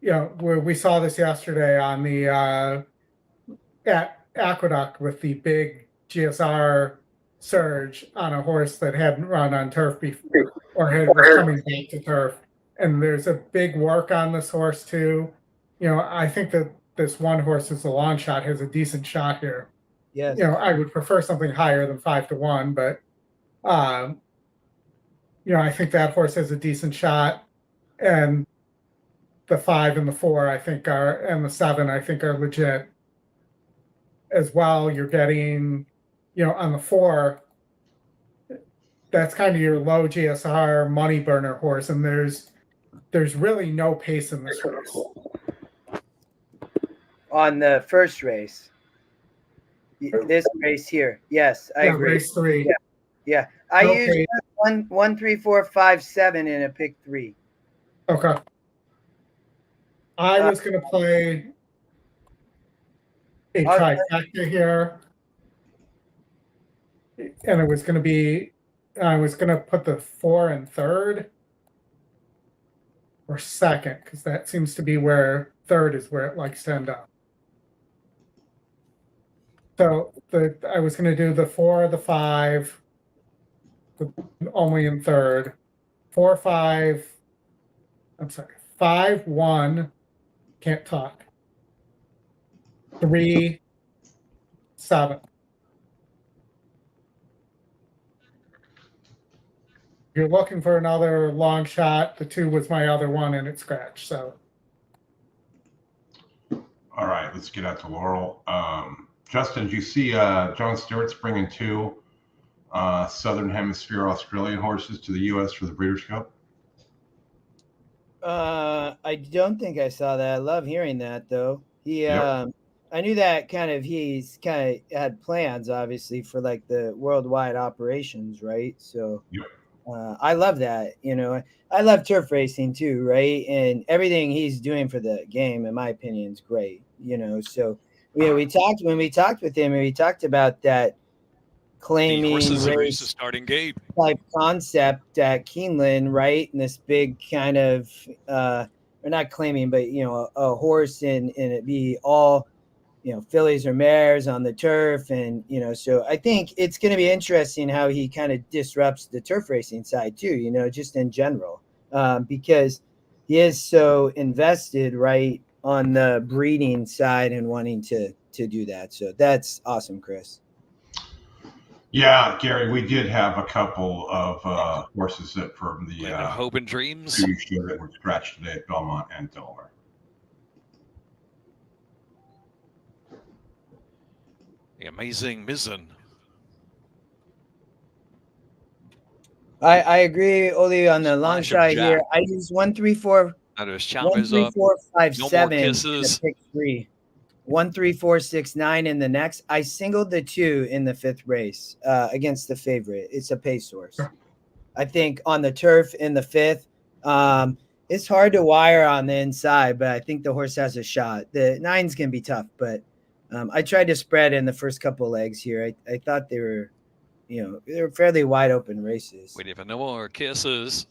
[SPEAKER 3] where we saw this yesterday on the at Aqueduct with the big GSR surge on a horse that hadn't run on turf before or was coming back to turf. And there's a big work on this horse too. I think that this 1 horse is a long shot, has a decent shot here.
[SPEAKER 2] Yes.
[SPEAKER 3] I would prefer something higher than 5-1, but I think that horse has a decent shot, and the 5 and the 4 I think and the 7 I think are legit as well. You're getting, on the 4, that's kind of your low GSR money burner horse, and there's really no pace in this race.
[SPEAKER 2] On the first race. This race here. Yes, I agree.
[SPEAKER 3] Race 3.
[SPEAKER 2] Yeah. I used 1, 3, 4, 5, 7 in a pick 3.
[SPEAKER 3] Okay. I was going to play a trifecta here. And it was going to be, I was going to put the 4 in third or second, because that seems to be where third is where it likes to end up. So I was going to do the 4, the 5, only in third. 4, 5. I'm sorry. 5, 1. Can't talk. 3, 7. If you're looking for another long shot, the 2 was my other one, and it scratched. So.
[SPEAKER 1] All right, let's get out to Laurel. Justin, did you see John Stewart's bringing 2 Southern Hemisphere Australian horses to the U.S. for the Breeders' Cup?
[SPEAKER 2] I don't think I saw that. I love hearing that, though. I knew that he's had plans, obviously, for like the worldwide operations, right? So I love that. I love turf racing too, right? And everything he's doing for the game, in my opinion, is great. So. We talked when we talked with him, and we talked about that claiming race
[SPEAKER 6] starting gate
[SPEAKER 2] type concept at Keeneland, right? And this big kind of, or not claiming, but a horse and it be all, fillies or mares on the turf, and so I think it's going to be interesting how he kind of disrupts the turf racing side too, just in general, because he is so invested, right, on the breeding side and wanting to do that. So that's awesome, Chris.
[SPEAKER 1] Yeah, Gary, we did have a couple of horses that from the
[SPEAKER 6] Hope and Dreams
[SPEAKER 1] show that were scratched today at Belmont and Delaware.
[SPEAKER 6] The Amazing Mizzen.
[SPEAKER 2] I agree, Ollie, on the long
[SPEAKER 6] Splash of
[SPEAKER 2] shot here.
[SPEAKER 6] Jack.
[SPEAKER 2] I use 1, 3, 4,
[SPEAKER 6] Now there's
[SPEAKER 2] 1,
[SPEAKER 6] Chalmers
[SPEAKER 2] 3,
[SPEAKER 6] up.
[SPEAKER 2] 4, 5,
[SPEAKER 6] No more
[SPEAKER 2] 7.
[SPEAKER 6] kisses.
[SPEAKER 2] Pick 3. 1, 3, 4, 6, 9 in the next. I singled the 2 in the 5th race against the favorite. It's a pace horse. I think on the turf in the 5th, it's hard to wire on the inside, but I think the horse has a shot. The 9's can be tough, but I tried to spread in the first couple legs here. I thought they were, they were fairly wide open races.
[SPEAKER 6] Waiting for no more kisses.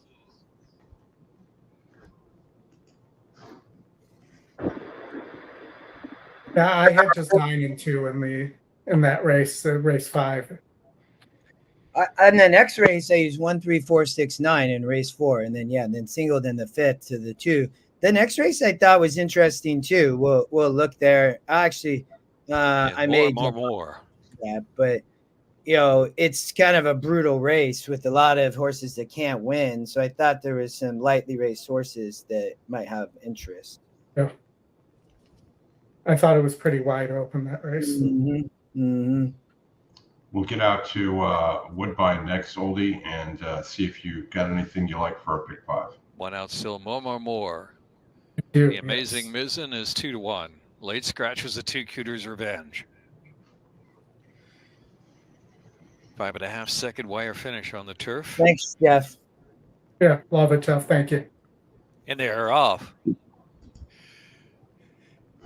[SPEAKER 3] Yeah, I had just 9 and 2 in that race, race 5.
[SPEAKER 2] On the next race, I used 1, 3, 4, 6, 9 in race 4, and then singled in the 5th to the 2. The next race I thought was interesting too. We'll look there. Actually, I made
[SPEAKER 6] more.
[SPEAKER 2] Yeah, but it's kind of a brutal race with a lot of horses that can't win. So I thought there was some lightly raced horses that might have interest.
[SPEAKER 3] Yeah, I thought it was pretty wide open, that race.
[SPEAKER 1] We'll get out to Woodbine next, Oldy, and see if you got anything you like for a pick 5.
[SPEAKER 6] One out still. More.
[SPEAKER 3] Dude,
[SPEAKER 6] The Amazing Mizzen is 2-1. Late scratch was the 2 Cooters Revenge. 5.5 second wire finish on the turf.
[SPEAKER 2] Thanks, Jeff.
[SPEAKER 3] Yeah, love it, Jeff. Thank you.
[SPEAKER 6] And they are off.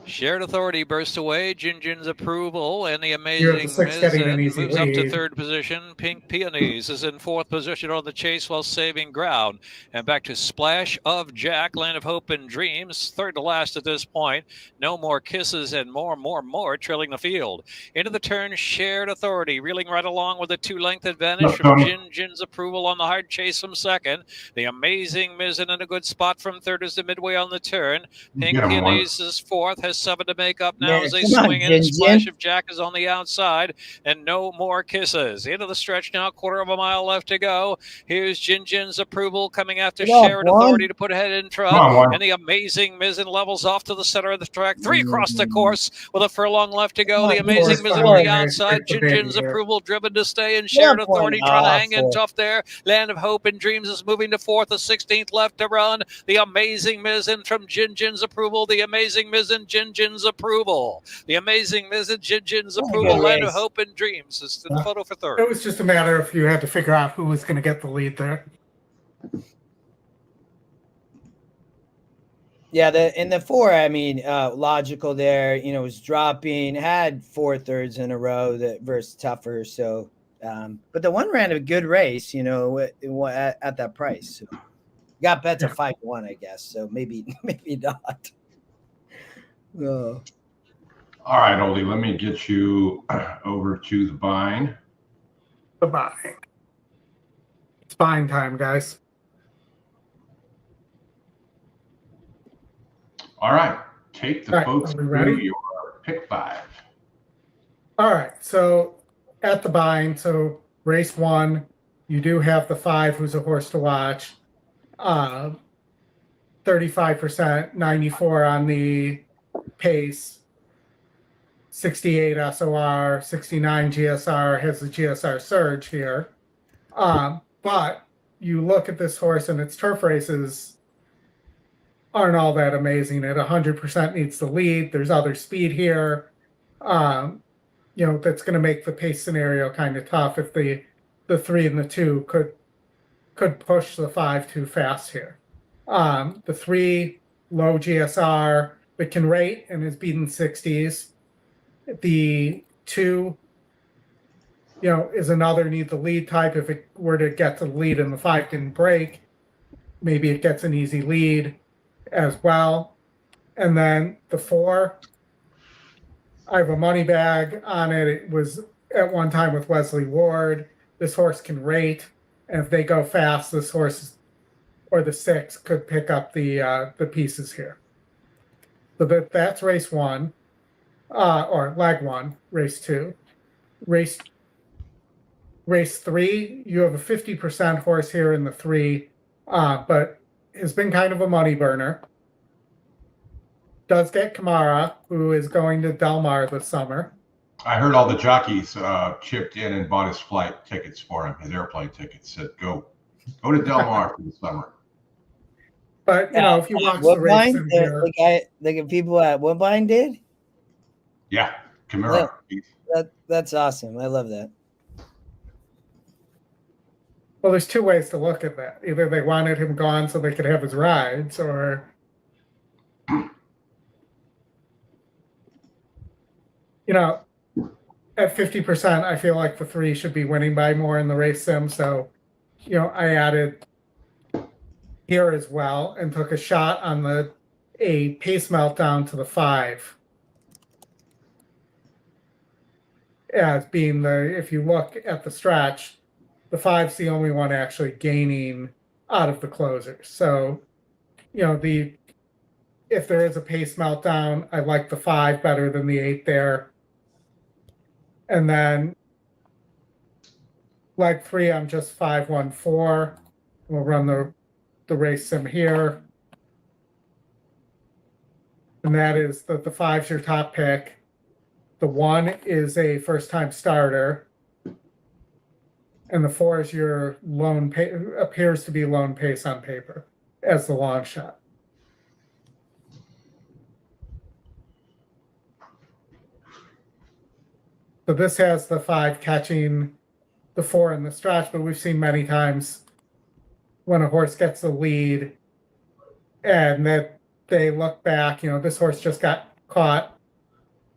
[SPEAKER 6] Shared Authority bursts away. Jinjin's Approval and the Amazing Mizzen moves up to 3rd position. Pink Peonies is in 4th position on the chase while saving ground. And back to Splash of Jack, Land of Hope and Dreams, 3rd to last at this point. No More Kisses and more trailing the field. Into the turn, Shared Authority, reeling right along with a 2-length advantage from Jinjin's Approval on the hard chase from 2nd. The Amazing Mizzen in a good spot from 3rd as the midway on the turn. Pink Peonies is 4th, has 7 to make up now as they swing in. Splash of Jack is on the outside, and No More Kisses. Into the stretch now, 1/4 of a mile left to go. Here's Jinjin's Approval coming after Shared Authority to put ahead in front, and the Amazing Mizzen levels off to the center of the track. 3 across the course with a furlong left to go. The Amazing Mizzen on the outside. Jinjin's Approval driven to stay, and Shared Authority trying to hang in tough there. Land of Hope and Dreams is moving to 4th, the 16th left to run. The Amazing Mizzen from Jinjin's Approval. The Amazing Mizzen, Jinjin's Approval. The Amazing Mizzen, Jinjin's Approval. Land of Hope and Dreams is the photo for 3rd.
[SPEAKER 3] It was just a matter if you had to figure out who was going to get the lead there.
[SPEAKER 2] Yeah, in the 4, I mean, logical there. Was dropping, had 4 thirds in a row that versus tougher. So, but the 1 ran a good race, at that price. So got bet to 5-1, I guess. So maybe not.
[SPEAKER 1] All right, Oldie, let me get you over to the Bine.
[SPEAKER 3] The Bine. It's Bine time, guys.
[SPEAKER 1] All right, take the folks through your pick 5.
[SPEAKER 3] All right, so at the Bine, so race 1, you do have the 5, who's a horse to watch. 35%, 94 on the pace, 68 SOR, 69 GSR, has the GSR surge here. But you look at this horse and its turf races aren't all that amazing. At 100% needs the lead. There's other speed here. That's going to make the pace scenario kind of tough if the 3 and the 2 could push the 5 too fast here. The 3, low GSR, but can rate and is beaten 60s. The 2, is another need the lead type. If it were to get to the lead and the 5 didn't break, maybe it gets an easy lead as well. And then the 4, I have a money bag on it. It was at one time with Wesley Ward. This horse can rate, and if they go fast, this horse or the 6 could pick up the pieces here. So that's race 1, or leg 1, race 2. Race 3, you have a 50% horse here in the 3, but has been kind of a money burner. Does get Kamara, who is going to Del Mar this summer.
[SPEAKER 1] I heard all the jockeys chipped in and bought his flight tickets for him, his airplane tickets. Said, go to Del Mar for the summer.
[SPEAKER 3] But if you watch the race in here,
[SPEAKER 2] the people at Woodbine did.
[SPEAKER 1] Yeah, Camaro.
[SPEAKER 2] That's awesome. I love that.
[SPEAKER 3] Well, there's two ways to look at that. Either they wanted him gone so they could have his rides, or at 50%, I feel like the 3 should be winning by more in the race sim. So, I added here as well and took a shot on a pace meltdown to the 5 as being if you look at the stretch, the 5's the only one actually gaining out of the closers. So, if there is a pace meltdown, I like the 5 better than the 8 there. And then leg 3, I'm just 5-1-4. We'll run the race sim here. And that is the 5's your top pick. The 1 is a first-time starter. And the 4 is your appears to be lone pace on paper as the long shot. So this has the 5 catching the 4 in the stretch, but we've seen many times when a horse gets the lead and that they look back, this horse just got caught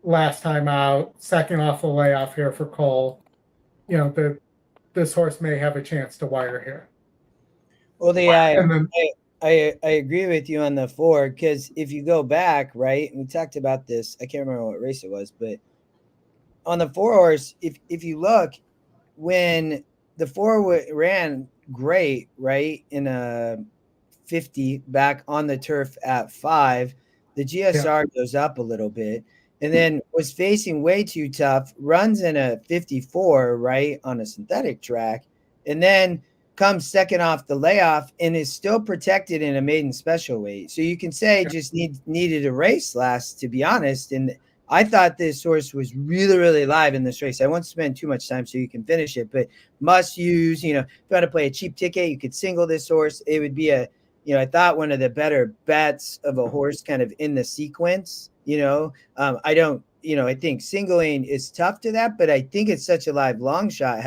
[SPEAKER 3] last time out, second off the layoff here for Cole. This horse may have a chance to wire here.
[SPEAKER 2] Well, I agree with you on the 4, because if you go back, right, and we talked about this, I can't remember what race it was, but on the 4 horse, if you look, when the 4 ran great, right, in a 50 back on the turf at 5, the GSR goes up a little bit, and then was facing way too tough, runs in a 54, right, on a synthetic track, and then comes second off the layoff and is still protected in a maiden special weight. So you can say just needed a race last, to be honest. And I thought this horse was really, really live in this race. I won't spend too much time so you can finish it, but must use, if you want to play a cheap ticket, you could single this horse. It would be I thought one of the better bets of a horse kind of in the sequence. I don't, I think singling is tough to that, but I think it's such a live long shot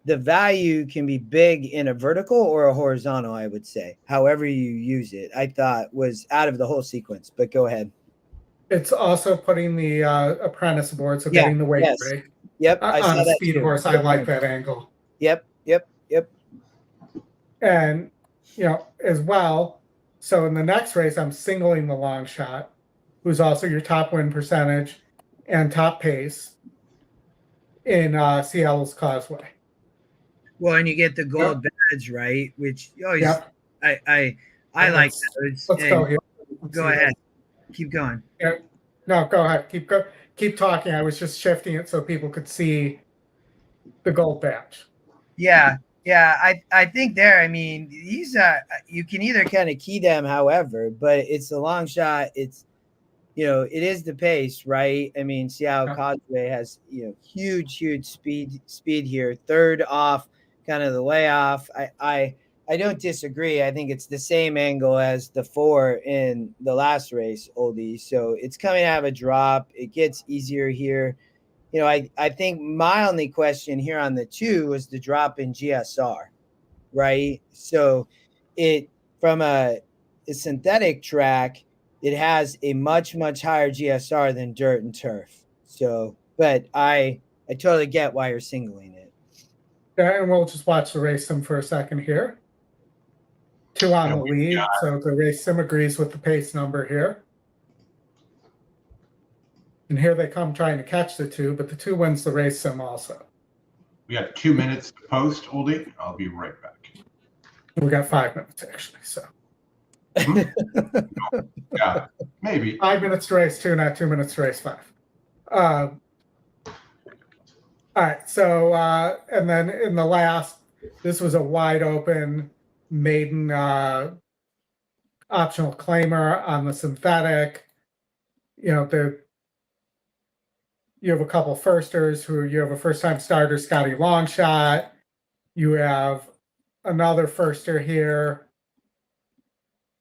[SPEAKER 2] the value can be big in a vertical or a horizontal, I would say, however you use it, I thought was out of the whole sequence, but go ahead.
[SPEAKER 3] It's also putting the apprentice aboard, so getting the weight break.
[SPEAKER 2] Yep. I
[SPEAKER 3] on
[SPEAKER 2] saw
[SPEAKER 3] a
[SPEAKER 2] that
[SPEAKER 3] speed
[SPEAKER 2] too.
[SPEAKER 3] horse. I like that angle.
[SPEAKER 2] Yep.
[SPEAKER 3] And, as well, so in the next race, I'm singling the long shot, who's also your top win percentage and top pace in Seattle's Causeway.
[SPEAKER 2] Well, and you get the gold badge, right? Which you always, I like those.
[SPEAKER 3] Let's go here.
[SPEAKER 2] Go ahead. Keep going.
[SPEAKER 3] No, go ahead. Keep talking. I was just shifting it so people could see the gold badge.
[SPEAKER 2] Yeah. I think these you can either kind of key them, however, but it's the long shot. It's, it is the pace, right? I mean, Seattle Causeway has, huge speed here. Third off, kind of the layoff. I don't disagree. I think it's the same angle as the 4 in the last race, Oldy. So it's coming out of a drop. It gets easier here. I think my only question here on the 2 was the drop in GSR, right? So it, from a synthetic track, it has a much, much higher GSR than dirt and turf. So, but I totally get why you're singling it.
[SPEAKER 3] Yeah, and we'll just watch the race sim for a second here. 2 on the lead, so the race sim agrees with the pace number here. And here they come trying to catch the 2, but the 2 wins the race sim also.
[SPEAKER 1] We got 2 minutes to post, Oldy. I'll be right back.
[SPEAKER 3] We got 5 minutes, actually, so.
[SPEAKER 1] Yeah, maybe.
[SPEAKER 3] 5 minutes to race 2, not 2 minutes to race 5. All right, so, and then in the last, this was a wide open maiden optional claimer on the synthetic. you have a couple firsters who you have a first-time starter, Scotty Longshot. You have another firster here.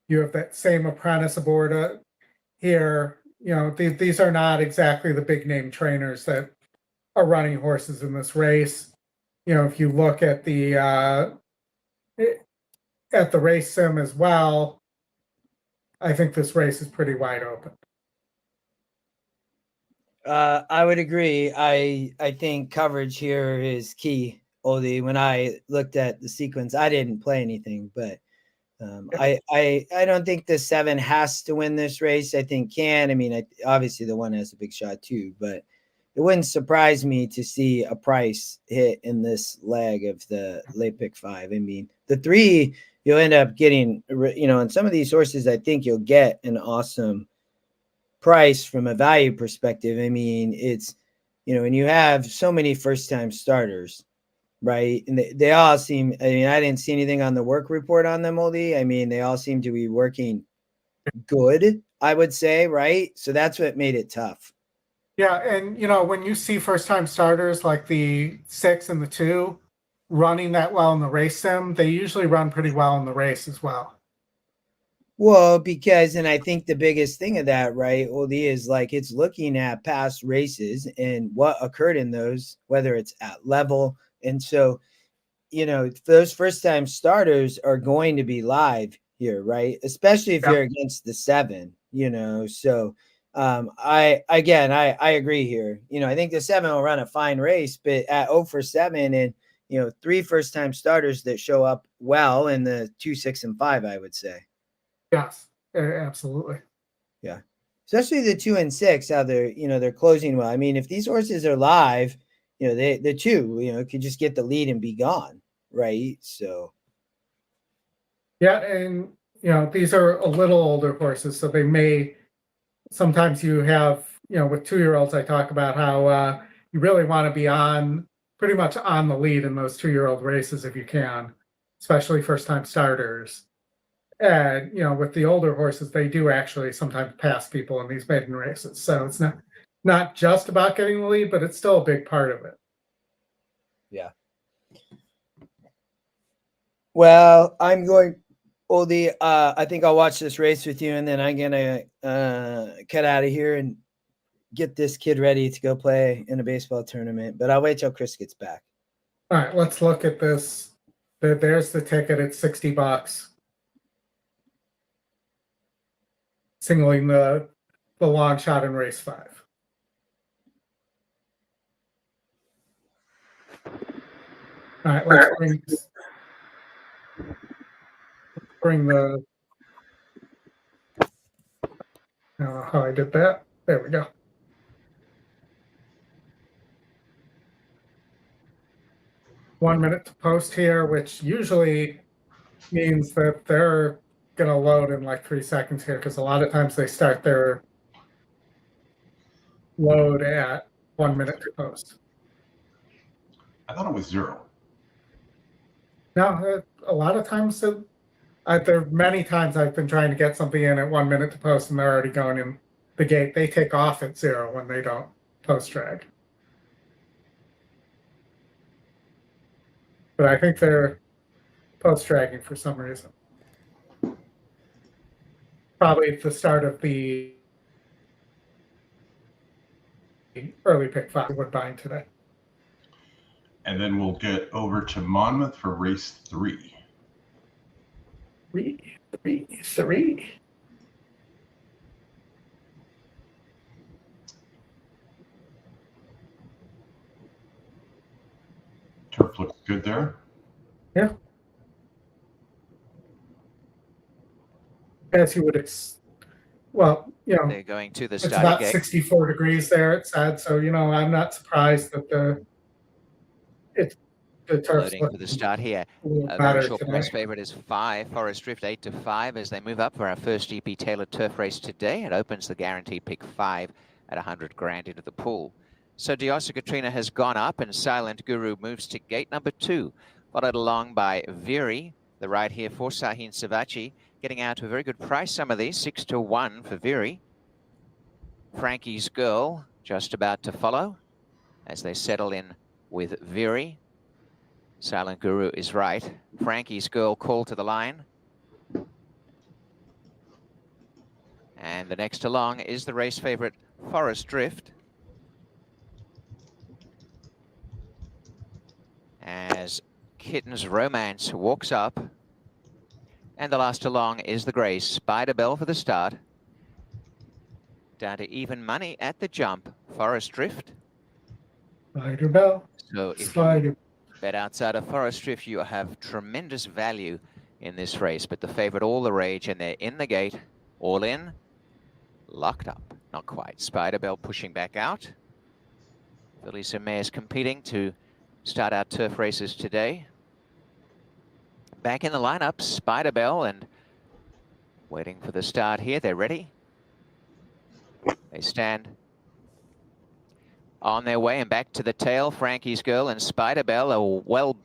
[SPEAKER 3] You have that same apprentice aboard here. You know, these are not exactly the big name trainers that are running horses in this race. You know, if you look at the race sim as well, I think this race is pretty wide open.
[SPEAKER 2] I would agree. I think coverage here is key, Oldy. When I looked at the sequence, I didn't play anything, but I don't think the 7 has to win this race. I think can. I mean, obviously the 1 has a big shot too, but it wouldn't surprise me to see a price hit in this leg of the late pick 5. I mean, the 3 you'll end up getting, you know, in some of these horses, I think you'll get an awesome price from a value perspective. I mean, it's, you know, when you have so many first-time starters, right? And they all seem, I mean, I didn't see anything on the work report on them, Oldy. I mean, they all seem to be working good, I would say, right? So that's what made it tough.
[SPEAKER 3] Yeah, and, you know, when you see first-time starters like the 6 and the 2 running that well in the race sim, they usually run pretty well in the race as well.
[SPEAKER 2] Well, because, and I think the biggest thing of that, right, Oldy, is like it's looking at past races and what occurred in those, whether it's at level. And so, you know, those first-time starters are going to be live here, right? Especially if you're against the 7, you know. So I agree here. You know, I think the 7 will run a fine race, but at 0 for 7 and, you know, 3 first-time starters that show up well in the 2, 6, and 5, I would say.
[SPEAKER 3] Yes, absolutely.
[SPEAKER 2] Yeah. Especially the 2 and 6, how they're, you know, they're closing well. I mean, if these horses are live, you know, the 2, you know, could just get the lead and be gone, right? So.
[SPEAKER 3] Yeah, and, you know, these are a little older horses, so they may, sometimes you have, you know, with 2-year-olds, I talk about how you really want to be pretty much on the lead in those 2-year-old races if you can, especially first-time starters. And, you know, with the older horses, they do actually sometimes pass people in these maiden races. So it's not just about getting the lead, but it's still a big part of it.
[SPEAKER 2] Yeah. Well, I'm going, Oldy, I think I'll watch this race with you, and then I'm going to cut out of here and get this kid ready to go play in a baseball tournament. But I'll wait till Chris gets back.
[SPEAKER 3] All right, let's look at this. There's the ticket. It's $60. Singling the long shot in race 5. All right, let's bring the. I don't know how I did that. There we go. One minute to post here, which usually means that they're going to load in like 3 seconds here, because a lot of times they start their load at 1 minute to post.
[SPEAKER 1] I thought it was 0.
[SPEAKER 3] No, a lot of times, there are many times I've been trying to get something in at 1 minute to post, and they're already going in the gate. They take off at 0 when they don't post drag. But I think they're post dragging for some reason. Probably at the start of the early pick 5 Woodbine today.
[SPEAKER 1] And then we'll get over to Monmouth for race 3.
[SPEAKER 3] 3.
[SPEAKER 1] Turf looks good there.
[SPEAKER 3] Yeah. As you would well, you know,
[SPEAKER 4] they're going to the
[SPEAKER 3] it's
[SPEAKER 4] starting
[SPEAKER 3] about
[SPEAKER 4] gate.
[SPEAKER 3] 64 degrees there, it said. So, you know, I'm not surprised that the turf's
[SPEAKER 4] Loading for the start here. A very short price favorite is 5. Forest Drift 8 to 5 as they move up for our first GP tailored turf race today. It opens the guaranteed pick 5 at 100 grand into the pool. So Diosa Katrina has gone up and Silent Guru moves to gate number 2, followed along by Viri, the ride here for Sahin Savachi, getting out to a very good price. Some of these 6 to 1 for Viri. Frankie's Girl just about to follow as they settle in with Veery. Silent Guru is right. Frankie's Girl called to the line. And the next along is the race favorite, Forest Drift. As Kitten's Romance walks up. And the last along is the Grace. Spider Bell for the start. Down to even money at the jump. Forest Drift.
[SPEAKER 3] Spider Bell.
[SPEAKER 4] So if
[SPEAKER 3] Spider.
[SPEAKER 4] you bet outside of Forest Drift, you have tremendous value in this race. But the favorite, all the rage, and they're in the gate. All in. Locked up. Not quite. Spider Bell pushing back out. Fillies and mares competing to start our turf races today. Back in the lineup, Spider Bell, and waiting for the start here. They're ready. They stand on their way and back to the tail. Frankie's Girl and Spider Bell are well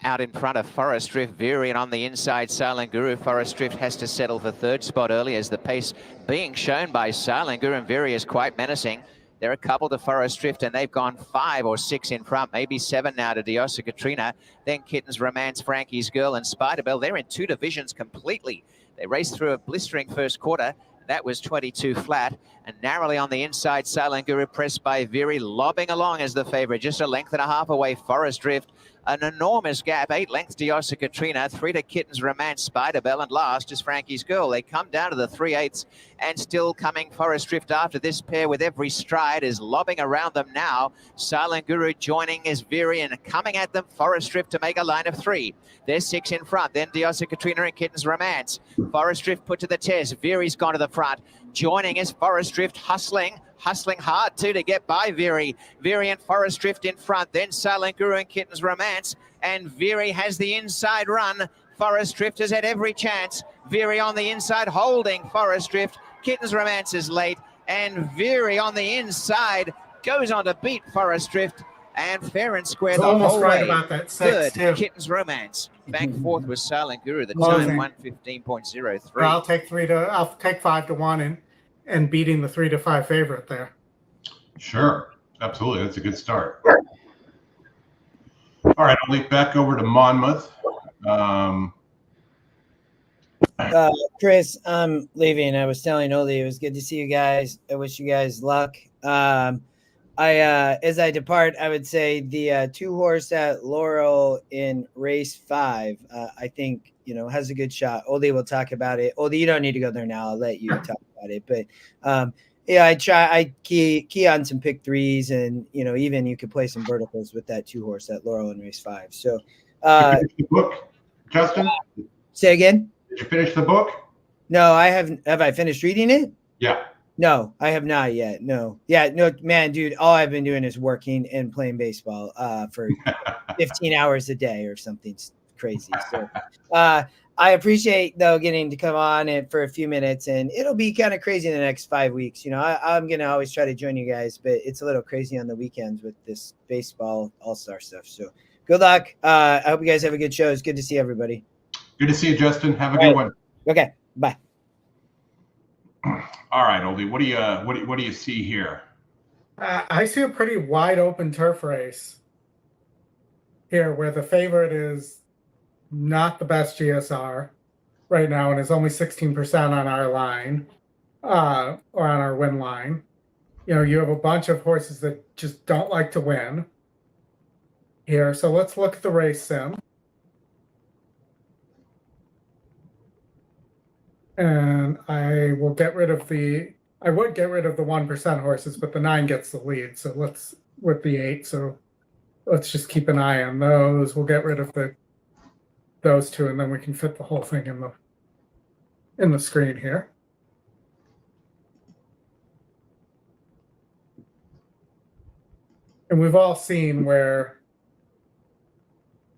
[SPEAKER 4] out in front of Forest Drift. Veery, and on the inside, Silent Guru. Forest Drift has to settle for third spot early as the pace being shown by Silent Guru, and Veery is quite menacing. They're a couple to Forest Drift, and they've gone 5 or 6 in front, maybe 7 now to Diosa Katrina. Then Kitten's Romance, Frankie's Girl, and Spider Bell. They're in 2 divisions completely. They raced through a blistering first quarter. That was 22 flat, and narrowly on the inside, Silent Guru pressed by Veery, lobbing along as the favorite, just a length and a half away, Forest Drift. An enormous gap, 8 lengths to Diosa Katrina, 3 to Kitten's Romance, Spider Bell, and last is Frankie's Girl. They come down to the 3/8 and still coming Forest Drift after this pair with every stride is lobbing around them now. Silent Guru joining as Veery and coming at them, Forest Drift to make a line of 3. There's 6 in front, then Diosa Katrina and Kitten's Romance. Forest Drift put to the test, Veery's gone to the front. Joining is Forest Drift, hustling hard too to get by Veery. Veery and Forest Drift in front, then Silent Guru and Kitten's Romance, and Veery has the inside run. Forest Drift has had every chance. Veery on the inside holding Forest Drift. Kitten's Romance is late, and Veery on the inside goes on to beat Forest Drift, and fair and square the
[SPEAKER 3] almost
[SPEAKER 4] whole
[SPEAKER 3] right
[SPEAKER 4] way.
[SPEAKER 3] about that 6
[SPEAKER 4] Third,
[SPEAKER 3] too.
[SPEAKER 4] Kitten's Romance. Back fourth was Silent Guru. The time 1:15.03.
[SPEAKER 3] I'll take 5 to 1 and beating the 3 to 5 favorite there.
[SPEAKER 1] Sure, absolutely. That's a good start. All right, I'll leap back over to Monmouth.
[SPEAKER 2] Chris, I'm leaving. I was telling Oldy it was good to see you guys. I wish you guys luck. As I depart, I would say the 2 horse at Laurel in race 5, I think, has a good shot. Oldy will talk about it. Oldy, you don't need to go there now. I'll let you talk about it. But I key on some pick 3s, and even you could play some verticals with that 2 horse at Laurel in race 5. So,
[SPEAKER 1] did you finish the book, Justin?
[SPEAKER 2] Say again.
[SPEAKER 1] Did you finish the book?
[SPEAKER 2] No, I haven't. Have I finished reading it?
[SPEAKER 1] Yeah.
[SPEAKER 2] No, I have not yet. No. Yeah, no, man, dude, all I've been doing is working and playing baseball for 15 hours a day or something crazy. So I appreciate, though, getting to come on for a few minutes, and it'll be kind of crazy in the next 5 weeks. I'm going to always try to join you guys, but it's a little crazy on the weekends with this baseball all-star stuff. So good luck. I hope you guys have a good show. It's good to see everybody.
[SPEAKER 1] Good to see you, Justin. Have a good one.
[SPEAKER 2] Okay, bye.
[SPEAKER 1] All right, Oldy, what do you see here?
[SPEAKER 3] I see a pretty wide open turf race here, where the favorite is not the best GSR right now and is only 16% on our line, or on our win line. You have a bunch of horses that just don't like to win here. So let's look at the race sim. And I would get rid of the 1% horses, but the 9 gets the lead. So let's with the 8. So let's just keep an eye on those. We'll get rid of those 2, and then we can fit the whole thing in the screen here. And we've all seen where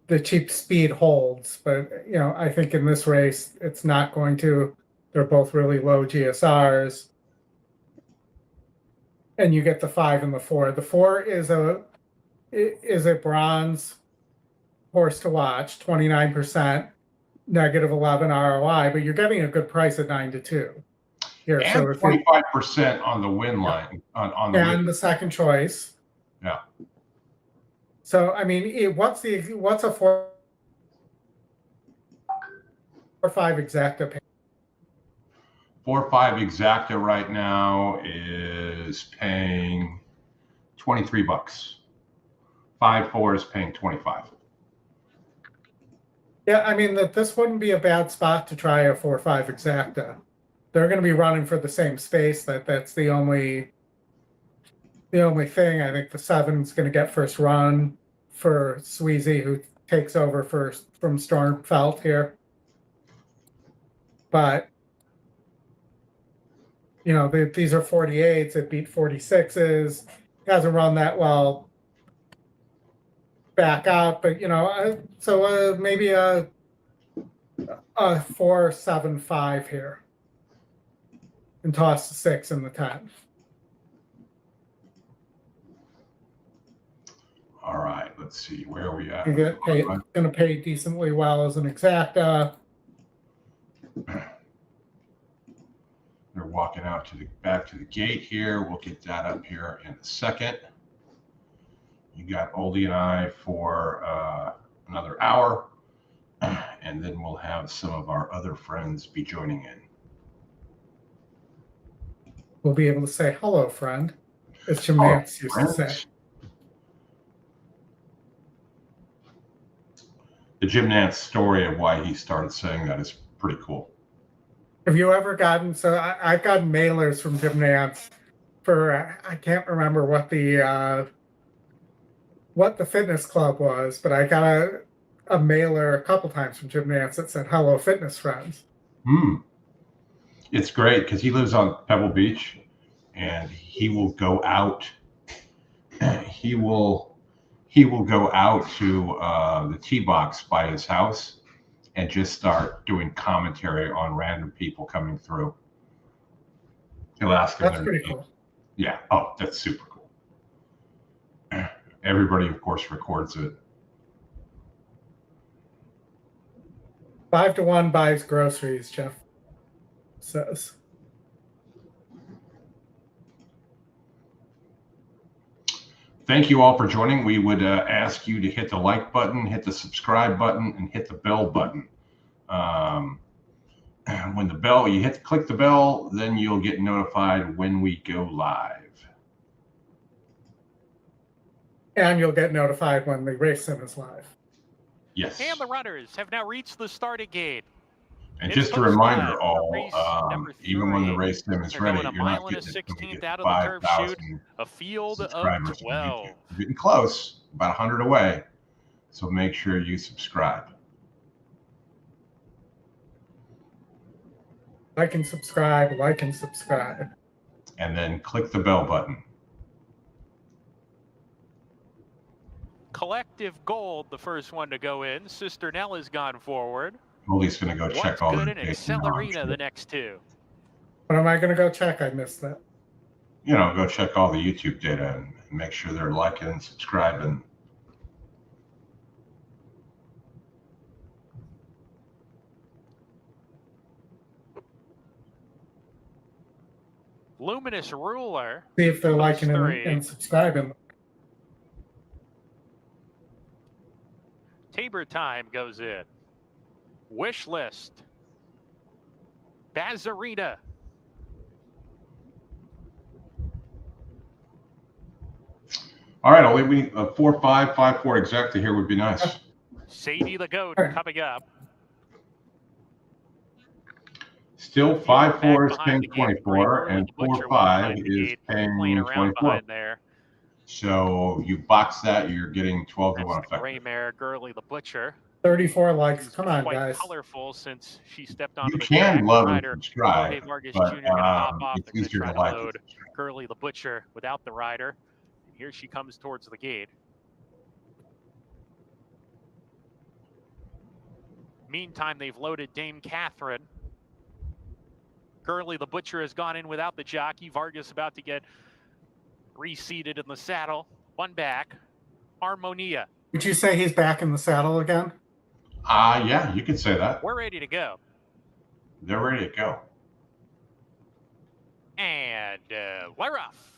[SPEAKER 3] the cheap speed holds, but I think in this race it's not going to. They're both really low GSRs, and you get the 5 and the 4. The 4 is a bronze horse to watch, 29%, -11 ROI, but you're getting a good price at 9 to 2. here.
[SPEAKER 1] And
[SPEAKER 3] So if
[SPEAKER 1] 25% on the win line on the
[SPEAKER 3] and
[SPEAKER 1] win.
[SPEAKER 3] the second choice.
[SPEAKER 1] Yeah.
[SPEAKER 3] So I mean, what's a 4 or 5 exacta pay?
[SPEAKER 1] 4 or 5 exacta right now is paying $23. 5-4 is paying 25.
[SPEAKER 3] Yeah, I mean this wouldn't be a bad spot to try a 4 or 5 exacta. They're going to be running for the same space. That's the only thing. I think the 7's going to get first run for Sweezy, who takes over first from Stormfelt here. But you know, these are 48s. It beat 46s. Hasn't run that well back out, but you know, so maybe a 4-7-5 here, and toss the 6 and the 10.
[SPEAKER 1] All right, let's see, where are we at?
[SPEAKER 3] You're going to pay decently well as an exacta.
[SPEAKER 1] They're walking out to back to the gate here. We'll get that up here in a second. You got Oldy and I for another hour, and then we'll have some of our other friends be joining in.
[SPEAKER 3] We'll be able to say hello, friend, as Jim Nance used to say.
[SPEAKER 1] The Jim Nance story of why he started saying that is pretty cool.
[SPEAKER 3] Have you ever gotten, so I've gotten mailers from Jim Nance for, I can't remember what the fitness club was, but I got a mailer a couple times from Jim Nance that said, hello, fitness friends.
[SPEAKER 1] It's great because he lives on Pebble Beach, and he will go out. He will go out to the tee box by his house and just start doing commentary on random people coming through. He'll ask them.
[SPEAKER 3] That's pretty cool.
[SPEAKER 1] Yeah. Oh, that's super cool. Everybody, of course, records it.
[SPEAKER 3] 5-1 buys groceries, Jeff says.
[SPEAKER 1] Thank you all for joining. We would ask you to hit the like button, hit the subscribe button, and hit the bell button. When the bell, click the bell, then you'll get notified when we go live.
[SPEAKER 3] And you'll get notified when the race sim is live.
[SPEAKER 1] Yes.
[SPEAKER 5] And the runners have now reached the starting gate.
[SPEAKER 1] And just a reminder, all, even when the race sim is ready, you're not getting
[SPEAKER 5] 16th out of the curve shoot, a field of 12.
[SPEAKER 1] You're getting close, about 100 away. So make sure you subscribe.
[SPEAKER 3] Like and subscribe, like and subscribe.
[SPEAKER 1] And then click the bell button.
[SPEAKER 5] Collective Gold, the first one to go in. Sister Nella's gone forward.
[SPEAKER 1] Oldy's going to go check all the
[SPEAKER 5] Accelerina, the next two.
[SPEAKER 3] What am I going to go check? I missed that.
[SPEAKER 1] You know, go check all the YouTube data and make sure they're liking and subscribing.
[SPEAKER 5] Luminous Ruler.
[SPEAKER 3] See if they're liking and subscribing.
[SPEAKER 5] Tabor Time goes in. Wish List. Bazarita.
[SPEAKER 1] All right, Ollie, we 4-5, 5-4 exactly here would be nice.
[SPEAKER 5] Sadie the Goat coming up.
[SPEAKER 1] Still 5-4 is paying 24, and 4-5 is paying 24.
[SPEAKER 5] There.
[SPEAKER 1] So you box that, you're getting 12 to 1 effect.
[SPEAKER 5] Gray mare Gurley the Butcher.
[SPEAKER 3] 34 likes. Come on,
[SPEAKER 5] quite
[SPEAKER 3] guys.
[SPEAKER 5] Colorful since she stepped onto
[SPEAKER 1] you
[SPEAKER 5] the
[SPEAKER 1] can
[SPEAKER 5] track.
[SPEAKER 1] love and subscribe,
[SPEAKER 5] Vargas
[SPEAKER 1] but
[SPEAKER 5] Jr. gonna hop off.
[SPEAKER 1] it's easier to like it.
[SPEAKER 5] Gurley the Butcher without the rider. Here she comes towards the gate. Meantime, they've loaded Dame Catherine. Gurley the Butcher has gone in without the jockey. Vargas about to get reseated in the saddle. One back. Harmonia.
[SPEAKER 3] Would you say he's back in the saddle again?
[SPEAKER 1] Yeah, you could say that.
[SPEAKER 5] We're ready to go.
[SPEAKER 1] They're ready to go.
[SPEAKER 5] And we're off.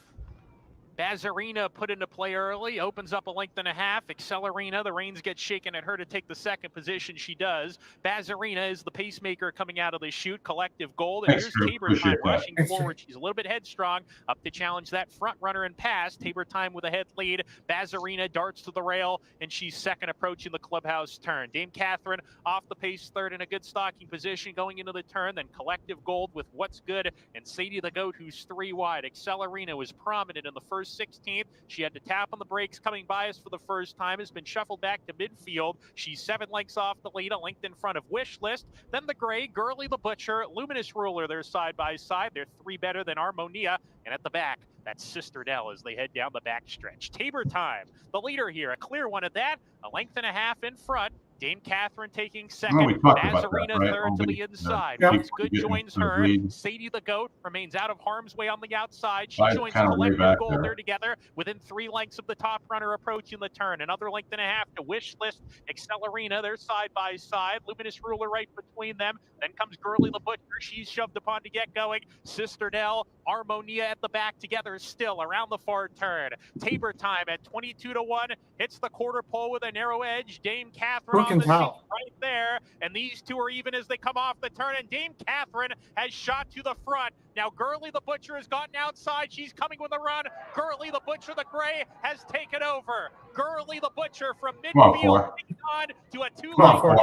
[SPEAKER 5] Bazarina put into play early, opens up a length and a half. Accelerina, the reins get shaken at her to take the second position. She does. Bazarina is the pacemaker coming out of the chute. Collective Gold. And here's Tabor Time rushing forward. She's a little bit headstrong, up to challenge that front runner and pass. Tabor Time with a head lead. Bazarina darts to the rail, and she's second approaching the clubhouse turn. Dame Catherine off the pace third in a good stalking position going into the turn. Then Collective Gold with What's Good, and Sadie the Goat, who's 3 wide. Accelerina was prominent in the first 16th. She had to tap on the brakes coming by us for the first time, has been shuffled back to midfield. She's 7 lengths off the lead, a length in front of Wish List. Then the gray, Girly the Butcher, Luminous Ruler, they're side by side. They're 3 better than Harmonia. And at the back, that's Sister Dell as they head down the back stretch. Tabor Time, the leader here, a clear one at that, a length and a half in front. Dame Catherine taking second. Bazarina third to the inside. What's Good joins her. Sadie the Goat remains out of harm's way on the outside. She joins Collective Gold. They're together within 3 lengths of the top runner approaching the turn. Another length and a half to Wish List. Accelerina, they're side by side. Luminous Ruler right between them. Then comes Girly the Butcher. She's shoved upon to get going. Sister Nell, Harmonia at the back together still around the far turn. Tabor Time at 22-1. Hits the quarter pole with a narrow edge. Dame Catherine on the seat right there. And these two are even as they come off the turn. And Dame Catherine has shot to the front. Now Girly the Butcher has gotten outside. She's coming with a run. Girly the Butcher, the gray, has taken over. Girly the Butcher from midfield on to a 2-length.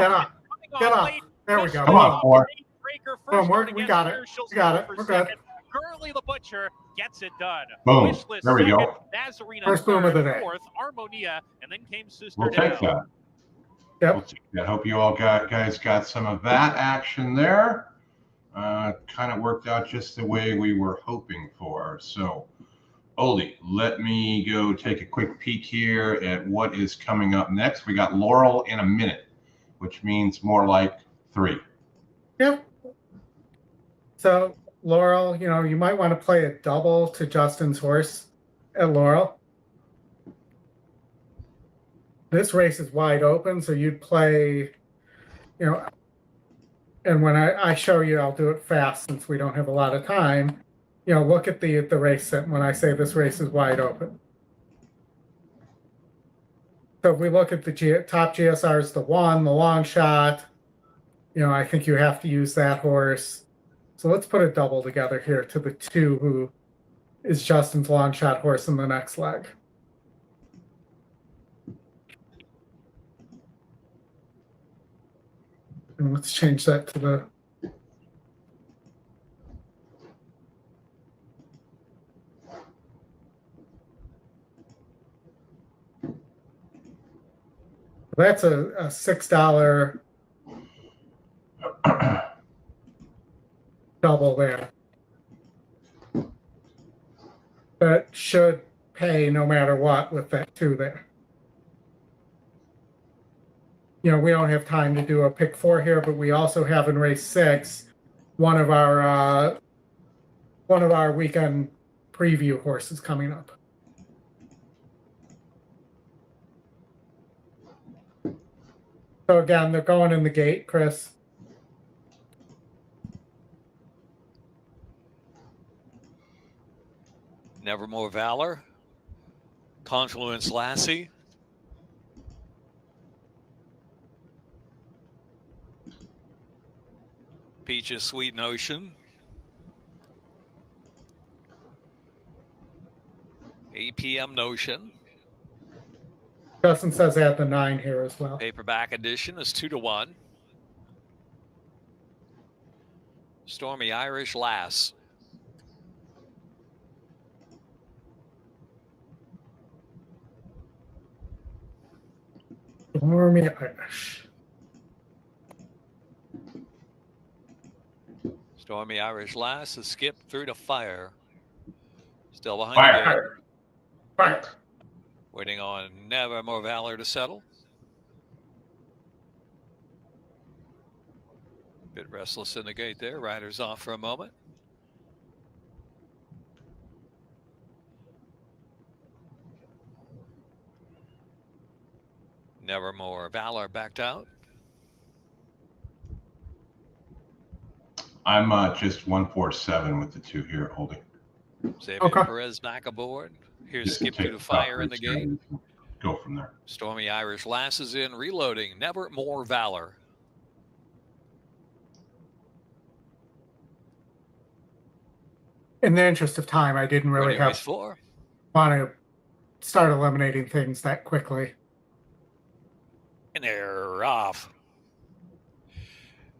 [SPEAKER 3] Get on. There we go.
[SPEAKER 1] Come on, Four.
[SPEAKER 3] We got it. We got it. We're good.
[SPEAKER 5] Girly the Butcher gets it done.
[SPEAKER 1] Boom. There we go.
[SPEAKER 5] Bazarina
[SPEAKER 3] First boom of the day.
[SPEAKER 5] Fourth, Harmonia, and then came Sister
[SPEAKER 1] We'll take that.
[SPEAKER 3] Yep.
[SPEAKER 1] We'll take that. Hope you all guys got some of that action there. Kind of worked out just the way we were hoping for. So, Oldy, let me go take a quick peek here at what is coming up next. We got Laurel in a minute, which means more like 3.
[SPEAKER 3] Yep. So, Laurel, you know, you might want to play a double to Justin's horse at Laurel. This race is wide open, so you'd play, you know, and when I show you, I'll do it fast since we don't have a lot of time. You know, look at the race set when I say this race is wide open. So if we look at the top GSRs, the 1, the long shot, you know, I think you have to use that horse. So let's put a double together here to the 2, who is Justin's long shot horse in the next leg. And let's change that to the that's a $6 double there. That should pay no matter what with that 2 there. You know, we don't have time to do a pick 4 here, but we also have in race 6 one of our weekend preview horses coming up. So again, they're going in the gate, Chris.
[SPEAKER 6] Nevermore Valor, Confluence Lassie, Peach's Sweet Notion, APM Notion.
[SPEAKER 3] Justin says add the 9 here as well.
[SPEAKER 6] Paperback edition is 2-1. Stormy Irish Lass.
[SPEAKER 3] Stormy Irish.
[SPEAKER 6] Stormy Irish Lass has skipped through to Fire. Still behind the gate.
[SPEAKER 3] Fire.
[SPEAKER 6] Waiting on Nevermore Valor to settle. Bit restless in the gate there. Riders off for a moment. Nevermore Valor backed out.
[SPEAKER 1] I'm just 147 with the 2 here, Oldy.
[SPEAKER 6] Xavier Perez back aboard. Here's Skip Through the Fire in the gate.
[SPEAKER 1] Go from there.
[SPEAKER 6] Stormy Irish Lass is in, reloading. Never More Valor.
[SPEAKER 3] In the interest of time, I didn't really want to start eliminating things that quickly.
[SPEAKER 6] And they're off.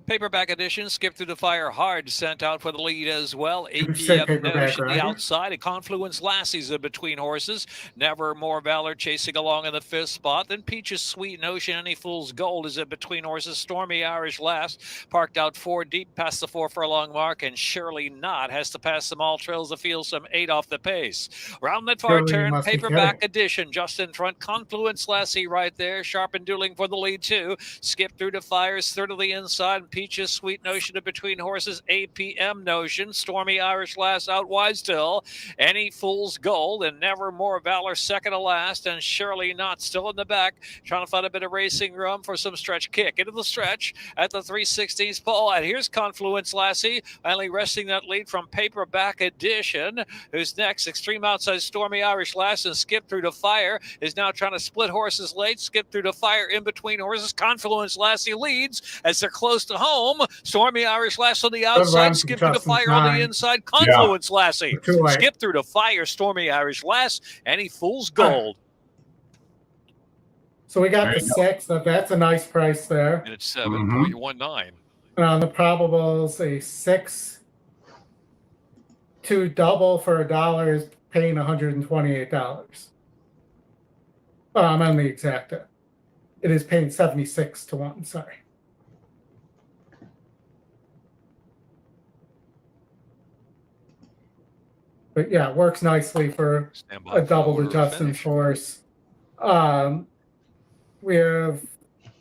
[SPEAKER 6] Paperback edition, Skip Through the Fire, hard sent out for the lead as well. APM Notion, the outside. A Confluence Lassie's in between horses. Never More Valor chasing along in the 5th spot. Then Peach's Sweet Notion, Any Fool's Gold is in between horses. Stormy Irish Lass parked out 4 deep past the 4 furlong mark, and Surely Not has to pass them all. Trails the field some 8 off the pace. Round that far turn, paperback edition just in front. Confluence Lassie right there. Sharp and Dueling for the lead too. Skip Through the Fire's third of the inside. Peaches Sweet Notion in between horses. APM Notion. Stormy Irish Lass out wide still. Any Fool's Gold and Never More Valor second to last, and Surely Not still in the back, trying to find a bit of racing room for some stretch kick. Into the stretch at the 3/16 pole, and here's Confluence Lassie finally wresting that lead from Paperback Edition. Who's next? Extreme Outside Stormy Irish Lass, and Skip Through the Fire is now trying to split horses late. Skip Through the Fire in between horses. Confluence Lassie leads as they're close to home. Stormy Irish Lass on the outside. Skip Through the Fire on the inside. Confluence Lassie. Skip Through the Fire. Stormy Irish Lass. Any Fool's Gold.
[SPEAKER 3] So we got the 6. That's a nice price there.
[SPEAKER 6] And it's 7.19.
[SPEAKER 3] And on the probables, a 6 to double for $1 is paying $128. I'm on the exacta. It is paying 76 to 1. Sorry. But yeah, it works nicely for a double to Justin's horse. We have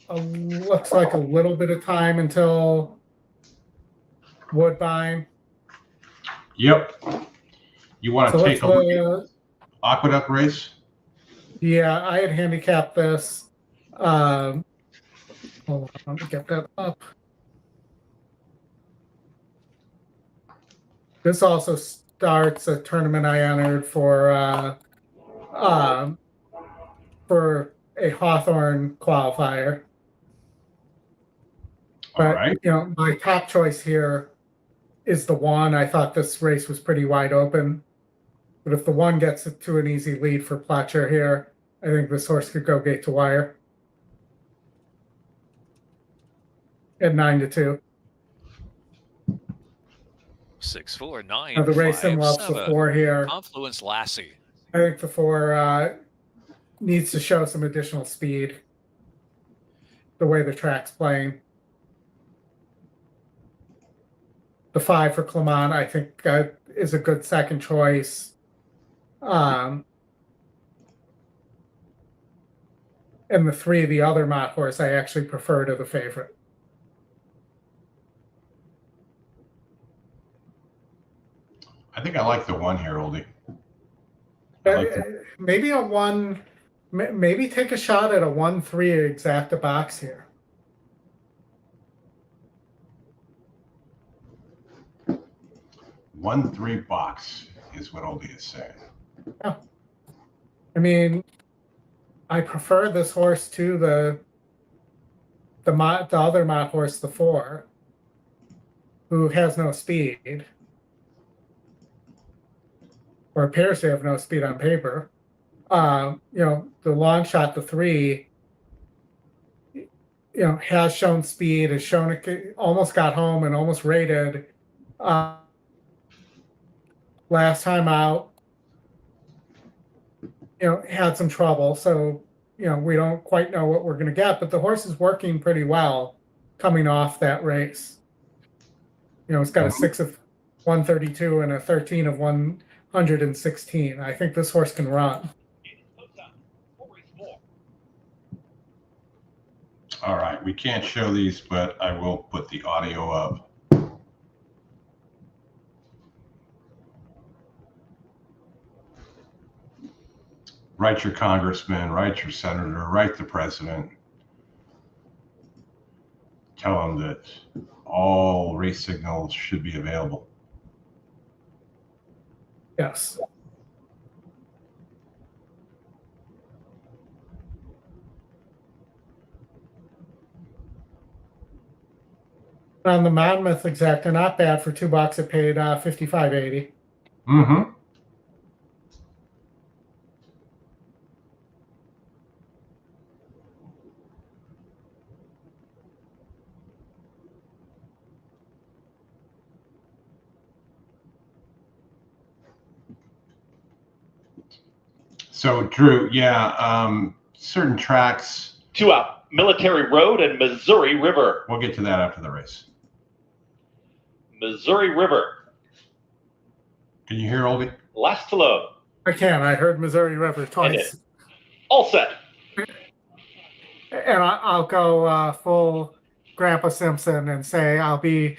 [SPEAKER 3] looks like a little bit of time until Woodbine.
[SPEAKER 1] Yep. You want to take a look at Aqueduct Race?
[SPEAKER 3] Yeah, I had handicapped this. Hold on, let me get that up. This also starts a tournament I entered for a Hawthorne qualifier. But, you know, my top choice here is the 1. I thought this race was pretty wide open. But if the 1 gets it to an easy lead for Pletcher here, I think this horse could go gate to wire. At 9-2.
[SPEAKER 6] 6-4, 9.
[SPEAKER 3] Now the racing loves the 4 here.
[SPEAKER 6] Confluence Lassie.
[SPEAKER 3] I think the 4 needs to show some additional speed. The way the track's playing. The 5 for Clement, I think, is a good second choice. And the 3, the other Mott horse, I actually prefer to the favorite.
[SPEAKER 1] I think I like the 1 here, Oldy.
[SPEAKER 3] Maybe a 1. Maybe take a shot at a 1-3 exacta box here.
[SPEAKER 1] $1-3 box is what Oldy is saying.
[SPEAKER 3] Yeah. I mean, I prefer this horse to the other Mott horse, the 4, who has no speed, or appears to have no speed on paper. You know, the long shot, the 3, you know, has shown speed, has shown it, almost got home and almost rated. Last time out, you know, had some trouble. So, you know, we don't quite know what we're going to get, but the horse is working pretty well coming off that race. You know, it's got a 6 of 132 and a 13 of 116. I think this horse can run.
[SPEAKER 1] All right, we can't show these, but I will put the audio up. Write your congressman, write your senator, write the president. Tell them that all race signals should be available.
[SPEAKER 3] Yes. On the Monmouth exacta, not bad for $2. It paid $55.80.
[SPEAKER 1] Mm-hmm. So Drew, yeah, certain tracks.
[SPEAKER 7] 2 out, Military Road and Missouri River.
[SPEAKER 1] We'll get to that after the race.
[SPEAKER 7] Missouri River.
[SPEAKER 1] Can you hear Oldy?
[SPEAKER 7] Last to load.
[SPEAKER 3] I can. I heard Missouri River twice.
[SPEAKER 7] All set.
[SPEAKER 3] And I'll go full Grandpa Simpson and say I'll be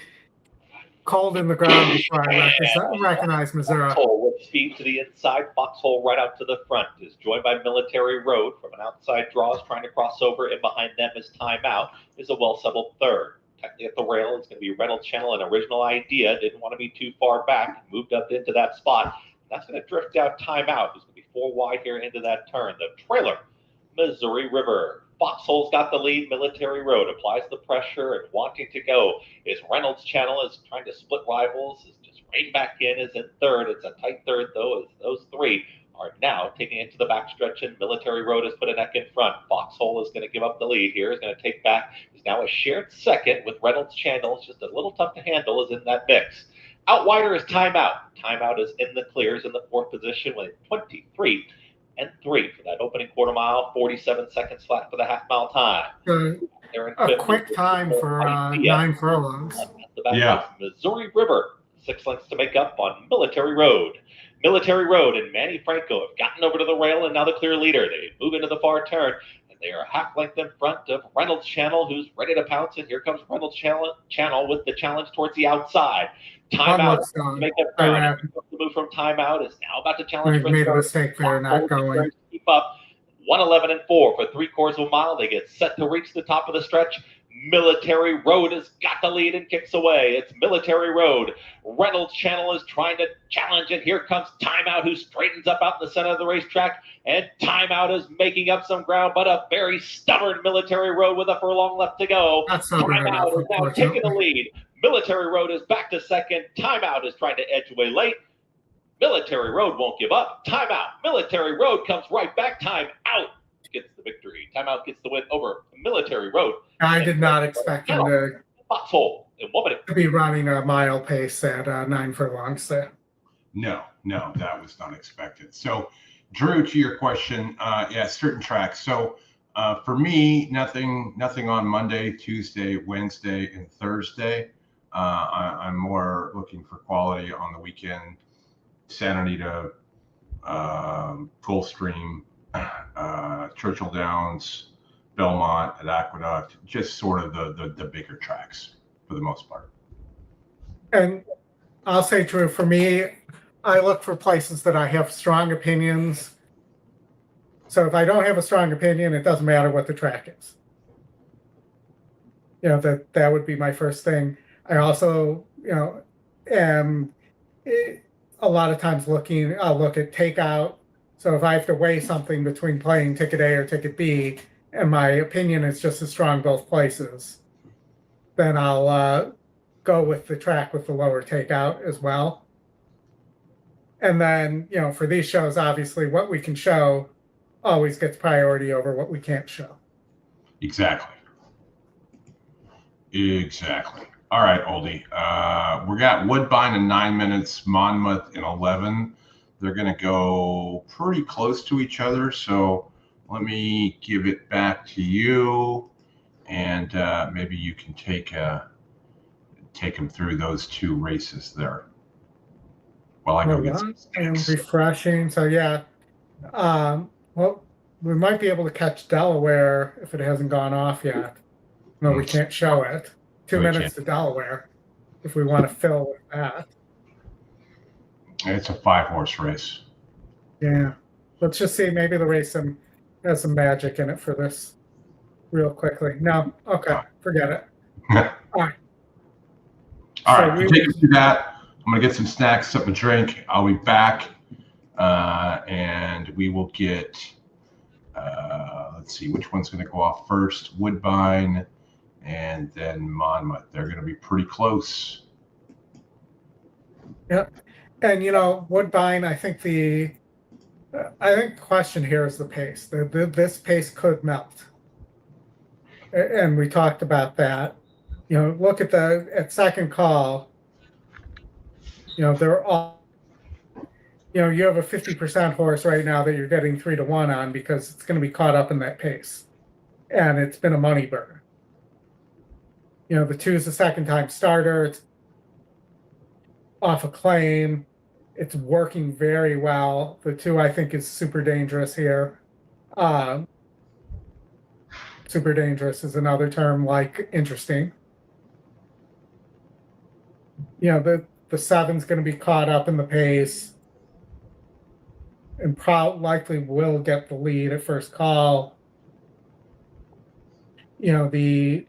[SPEAKER 3] cold in the ground before I recognize Missouri.
[SPEAKER 7] Foxhole with speed to the inside. Foxhole right out to the front is joined by Military Road from an outside draw is trying to cross over, and behind them is Timeout is a well-settled third. Technically at the rail is going to be Reynolds Channel, an original idea. Didn't want to be too far back. Moved up into that spot. That's going to drift out Timeout. Who's going to be 4 wide here into that turn. The trailer, Missouri River. Foxhole's got the lead. Military Road applies the pressure and wanting to go. Is Reynolds Channel is trying to split rivals. Is just right back in. Is in third. It's a tight third though. As those 3 are now taking it to the backstretch, and Military Road has put a neck in front. Foxhole is going to give up the lead here. Is going to take back. Is now a shared second with Reynolds Channel. It's just a little tough to handle. Is in that mix. Out wider is Timeout. Timeout is in the clears in the 4th position with 23-3 for that opening quarter mile. 47 seconds flat for the half-mile time.
[SPEAKER 3] A quick time for 9 furlongs.
[SPEAKER 1] Yeah.
[SPEAKER 7] Missouri River, 6 lengths to make up on Military Road. Military Road and Manny Franco have gotten over to the rail and now the clear leader. They move into the far turn, and they are a half length in front of Reynolds Channel, who's ready to pounce it. Here comes Reynolds Channel with the challenge towards the outside. Timeout to make that ground. The move from Timeout is now about to challenge.
[SPEAKER 3] We made a mistake there, not going.
[SPEAKER 7] Keep up. 1:11 4 for 3/4 of a mile. They get set to reach the top of the stretch. Military Road has got the lead and kicks away. It's Military Road. Reynolds Channel is trying to challenge it. Here comes Timeout, who straightens up out in the center of the racetrack. And Timeout is making up some ground, but a very stubborn Military Road with a furlong left to go. Timeout is now taking the lead. Military Road is back to second. Timeout is trying to edge away late. Military Road won't give up. Timeout. Military Road comes right back. Timeout gets the victory. Timeout gets the win over Military Road.
[SPEAKER 3] I did not expect him to
[SPEAKER 7] Foxhole in 1 minute.
[SPEAKER 3] be running a mile pace at 9 furlongs there.
[SPEAKER 1] No, that was not expected. So, Drew, to your question, yeah, certain tracks. So, for me, nothing on Monday, Tuesday, Wednesday, and Thursday. I'm more looking for quality on the weekend. Santa Anita, Gulfstream, Churchill Downs, Belmont, at Aqueduct, just sort of the bigger tracks for the most part.
[SPEAKER 3] And I'll say, Drew, for me, I look for places that I have strong opinions. So if I don't have a strong opinion, it doesn't matter what the track is. You know, that would be my first thing. I also, am a lot of times I'll look at takeout. So if I have to weigh something between playing ticket A or ticket B, and my opinion is just as strong both places, then I'll go with the track with the lower takeout as well. And then, for these shows, obviously what we can show always gets priority over what we can't show.
[SPEAKER 1] Exactly. All right, Oldy. We got Woodbine in 9 minutes, Monmouth in 11. They're going to go pretty close to each other. So let me give it back to you, and maybe you can take them through those 2 races there. Well, I go get some snacks.
[SPEAKER 3] Refreshing. So yeah, well, we might be able to catch Delaware if it hasn't gone off yet. No, we can't show it. 2 minutes to Delaware if we want to fill with that.
[SPEAKER 1] It's a 5-horse race.
[SPEAKER 3] Yeah. Let's just see. Maybe the race has some magic in it for this real quickly. No. Okay. Forget it. All right.
[SPEAKER 1] All right. You take us through that. I'm going to get some snacks, something to drink. I'll be back, and we will get, let's see, which one's going to go off first? Woodbine and then Monmouth. They're going to be pretty close.
[SPEAKER 3] Yeah. And, Woodbine, I think the question here is the pace. This pace could melt. And we talked about that. Look at second call. They're all, you have a 50% horse right now that you're getting 3-1 on because it's going to be caught up in that pace. And it's been a money burner. The 2 is the second time starter. It's off a claim. It's working very well. The 2, I think, is super dangerous here. Super dangerous is another term, like interesting. The 7's going to be caught up in the pace and likely will get the lead at first call. The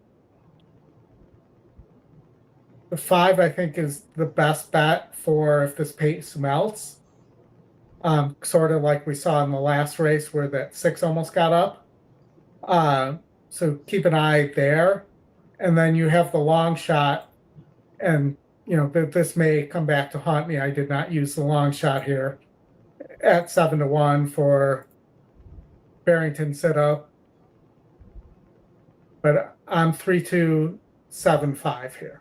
[SPEAKER 3] 5, I think, is the best bet for if this pace melts. Sort of like we saw in the last race where that 6 almost got up. So keep an eye there. And then you have the long shot. And, this may come back to haunt me. I did not use the long shot here at 7-1 for Barrington sit-up. But I'm 3-2-7-5 here.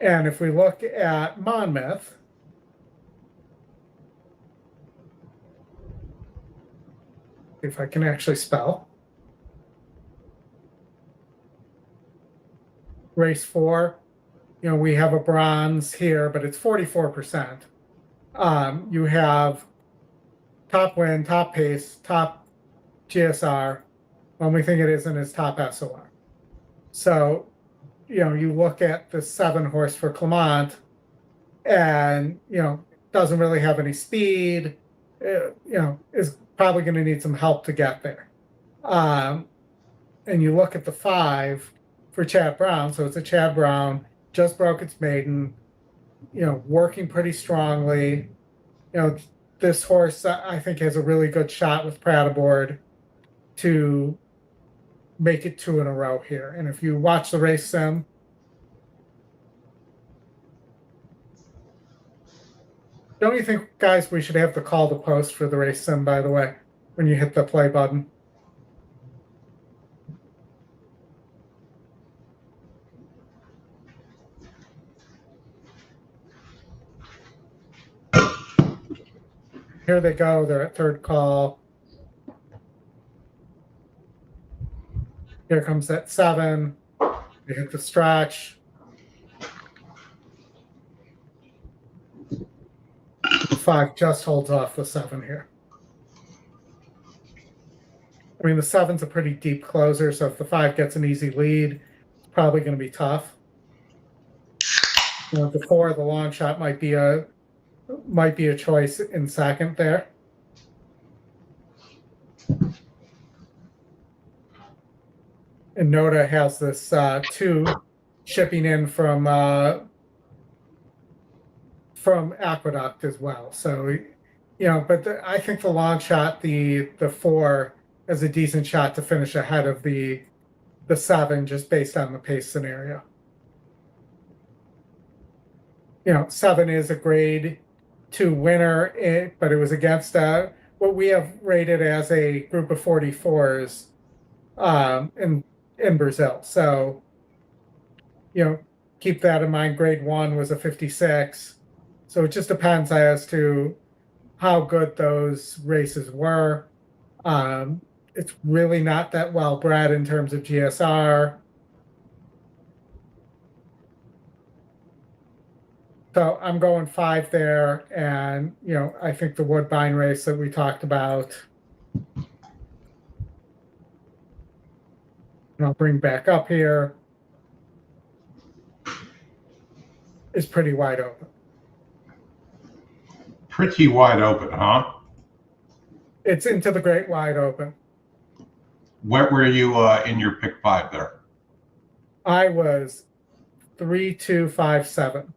[SPEAKER 3] And if we look at Monmouth, if I can actually spell. Race 4, we have a bronze here, but it's 44%. You have top win, top pace, top GSR. Only thing it isn't is top SOR. So, you look at the 7 horse for Clement and, doesn't really have any speed, is probably going to need some help to get there. And you look at the 5 for Chad Brown. So it's a Chad Brown, just broke its maiden, working pretty strongly. This horse, I think, has a really good shot with Pratt aboard to make it 2 in a row here. And if you watch the race sim, don't you think, guys, we should have the call to post for the race sim, by the way, when you hit the play button? Here they go. They're at third call. Here comes that 7. They hit the stretch. The 5 just holds off the 7 here. I mean, the 7's a pretty deep closer, so if the 5 gets an easy lead, it's probably going to be tough. The 4, the long shot might be a choice in second there. And Noda has this 2 shipping in from Aqueduct as well. So, but I think the long shot, the 4 has a decent shot to finish ahead of the 7 just based on the pace scenario. 7 is a grade 2 winner, but it was against what we have rated as a group of 44s in Brazil. So, keep that in mind. Grade 1 was a 56. So it just depends as to how good those races were. It's really not that well bred in terms of GSR. So I'm going 5 there, and I think the Woodbine race that we talked about, and I'll bring back up here, is pretty wide open.
[SPEAKER 1] Pretty wide open, huh?
[SPEAKER 3] It's into the great wide open.
[SPEAKER 1] Where were you in your pick 5 there?
[SPEAKER 3] I was 3-2-5-7.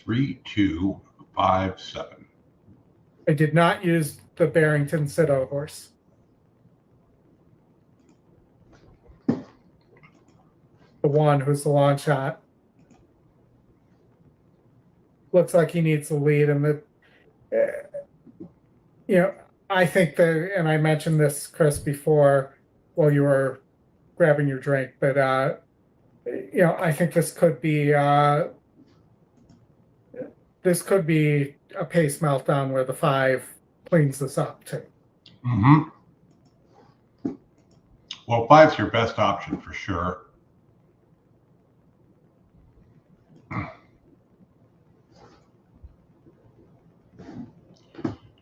[SPEAKER 1] 3, 2, 5, 7.
[SPEAKER 3] I did not use the Barrington Citto horse. The one who's the long shot. Looks like he needs the lead, and I think and I mentioned this, Chris, before while you were grabbing your drink, but I think this could be a pace meltdown where the 5 cleans this up too.
[SPEAKER 1] Mm-hmm. Well, 5's your best option for sure.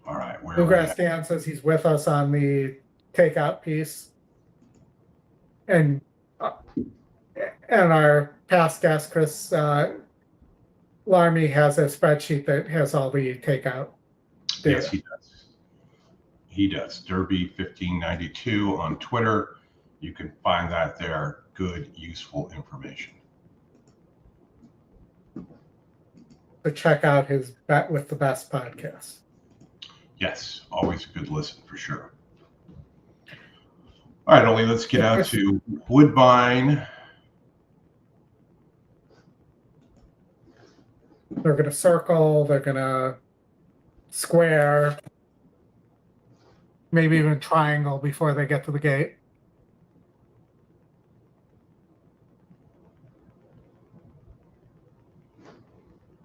[SPEAKER 1] All right.
[SPEAKER 3] Bluegrass Dan says he's with us on the takeout piece. And our past guest, Chris Larmy, has a spreadsheet that has all the takeout data.
[SPEAKER 1] Yes, he does. He does. Derby 1592 on Twitter. You can find that there. Good, useful information.
[SPEAKER 3] So check out his Bet with the Best podcast.
[SPEAKER 1] Yes, always a good listen for sure. All right, Ollie, let's get out to Woodbine.
[SPEAKER 3] They're going to circle. They're going to square. Maybe even triangle before they get to the gate.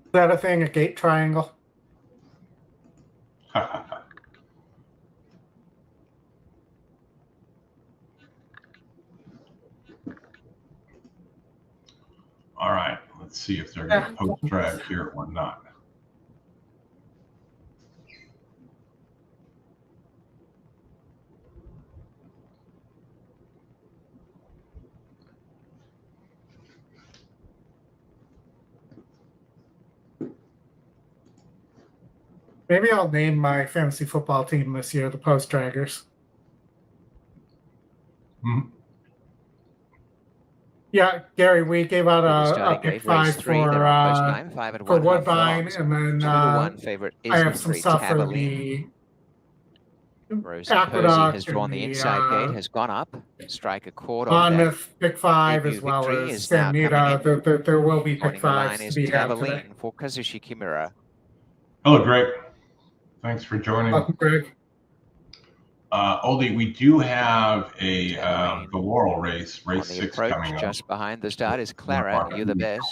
[SPEAKER 3] Is that a thing, a gate triangle?
[SPEAKER 1] All right, let's see if they're going to post drag here or not.
[SPEAKER 3] Maybe I'll name my fantasy football team this year the Post Draggers.
[SPEAKER 1] Mm-hmm.
[SPEAKER 3] Yeah, Gary, we gave out a pick 5 for Woodbine, and then I have some stuff for the
[SPEAKER 4] Rosie Posey has drawn the inside gate, has gone up. Strike a chord on
[SPEAKER 3] Monmouth pick 5 as well as San Nita. There will be pick 5s to be had today.
[SPEAKER 4] For Kazushi Kimura.
[SPEAKER 1] Hello, Greg. Thanks for joining.
[SPEAKER 3] Welcome, Greg.
[SPEAKER 1] Oldy, we do have the Laurel Race, race 6 coming up.
[SPEAKER 4] Just behind the start is Clara. You're the best.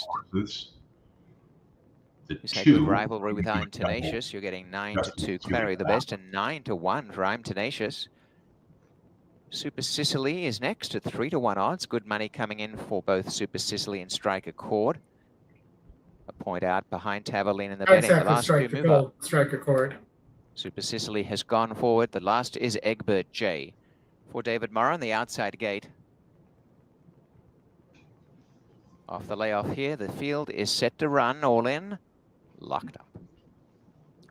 [SPEAKER 1] The
[SPEAKER 4] You say good rivalry with I'm Tenacious. You're getting 9-2 Clary the best and 9-1 for I'm Tenacious. Super Sicily is next at 3-1 odds. Good money coming in for both Super Sicily and Strike a Chord. A point out behind Taverlin in the betting. The last two move up.
[SPEAKER 3] Strike a Chord.
[SPEAKER 4] Super Sicily has gone forward. The last is Egbert J. For David Morrow on the outside gate. Off the layoff here, the field is set to run, all in, locked up.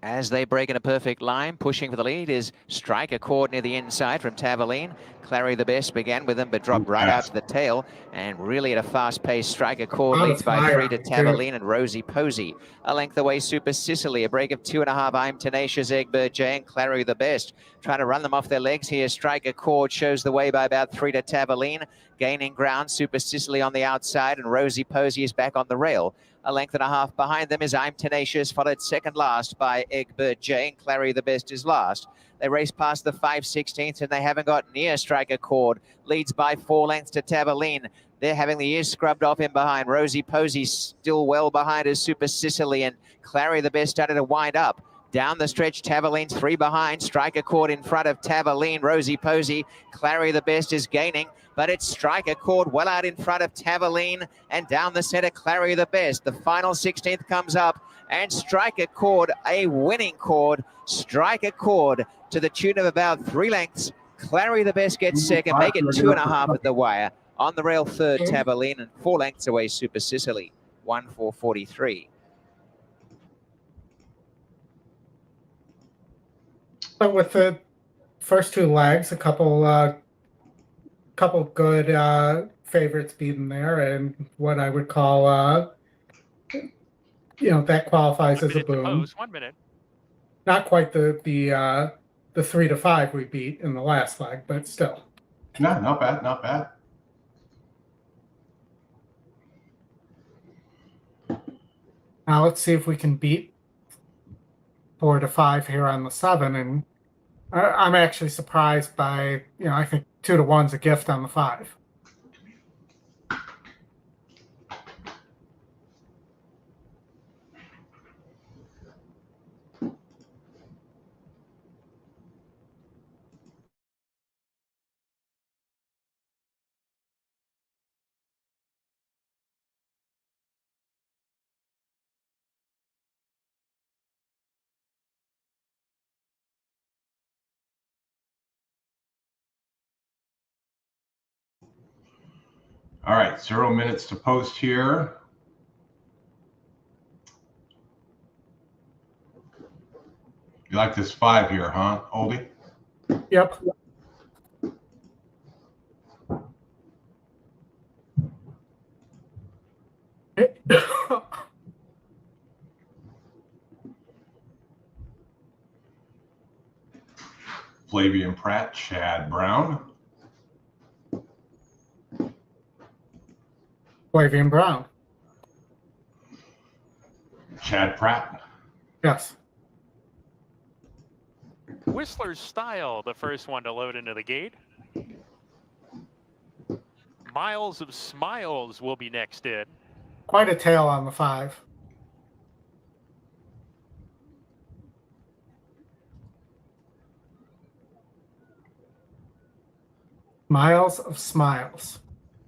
[SPEAKER 4] As they break in a perfect line, pushing for the lead is Strike a Chord near the inside from Taverlin. Clary the best began with them, but dropped right out to the tail. And really at a fast pace, Strike a Chord leads by 3 to Taverlin and Rosie Posey. A length away, Super Sicily. A break of 2.5, I'm Tenacious, Egbert J, and Clary the best. Trying to run them off their legs here. Strike a Chord shows the way by about 3 to Taverlin. Gaining ground, Super Sicily on the outside, and Rosie Posey is back on the rail. A length and a half behind them is I'm Tenacious, followed second last by Egbert J, and Clary the best is last. They race past the 5/16th, and they haven't got near Strike a Chord. Leads by 4 lengths to Taverlin. They're having the ears scrubbed off in behind. Rosie Posey still well behind as Super Sicily, and Clary the best started to wind up. Down the stretch, Taverlin's 3 behind. Strike a Chord in front of Taverlin. Rosie Posey. Clary the best is gaining, but it's Strike a Chord well out in front of Taverlin, and down the center, Clary the best. The final 16th comes up, and Strike a Chord, a winning chord. Strike a Chord to the tune of about 3 lengths. Clary the best gets second, make it 2.5 at the wire. On the rail, third, Taverlin, and 4 lengths away, Super Sicily. 1-4-43.
[SPEAKER 3] But with the first 2 legs, a couple good favorites beaten there, and what I would call that qualifies as a boom.
[SPEAKER 5] Post, 1 minute.
[SPEAKER 3] Not quite the 3 to 5 we beat in the last leg, but still.
[SPEAKER 1] No, not bad, not bad.
[SPEAKER 3] Now let's see if we can beat 4 to 5 here on the 7. And I'm actually surprised by, I think 2 to 1's a gift on the 5.
[SPEAKER 1] All right, 0 minutes to post here. You like this 5 here, huh, Oldy?
[SPEAKER 3] Yep.
[SPEAKER 1] Flavian Pratt, Chad Brown.
[SPEAKER 3] Flavian Brown.
[SPEAKER 1] Chad Pratt.
[SPEAKER 3] Yes.
[SPEAKER 5] Whistler's Style, the first one to load into the gate. Miles of Smiles will be next in.
[SPEAKER 3] Quite a tail on the 5. Miles of Smiles.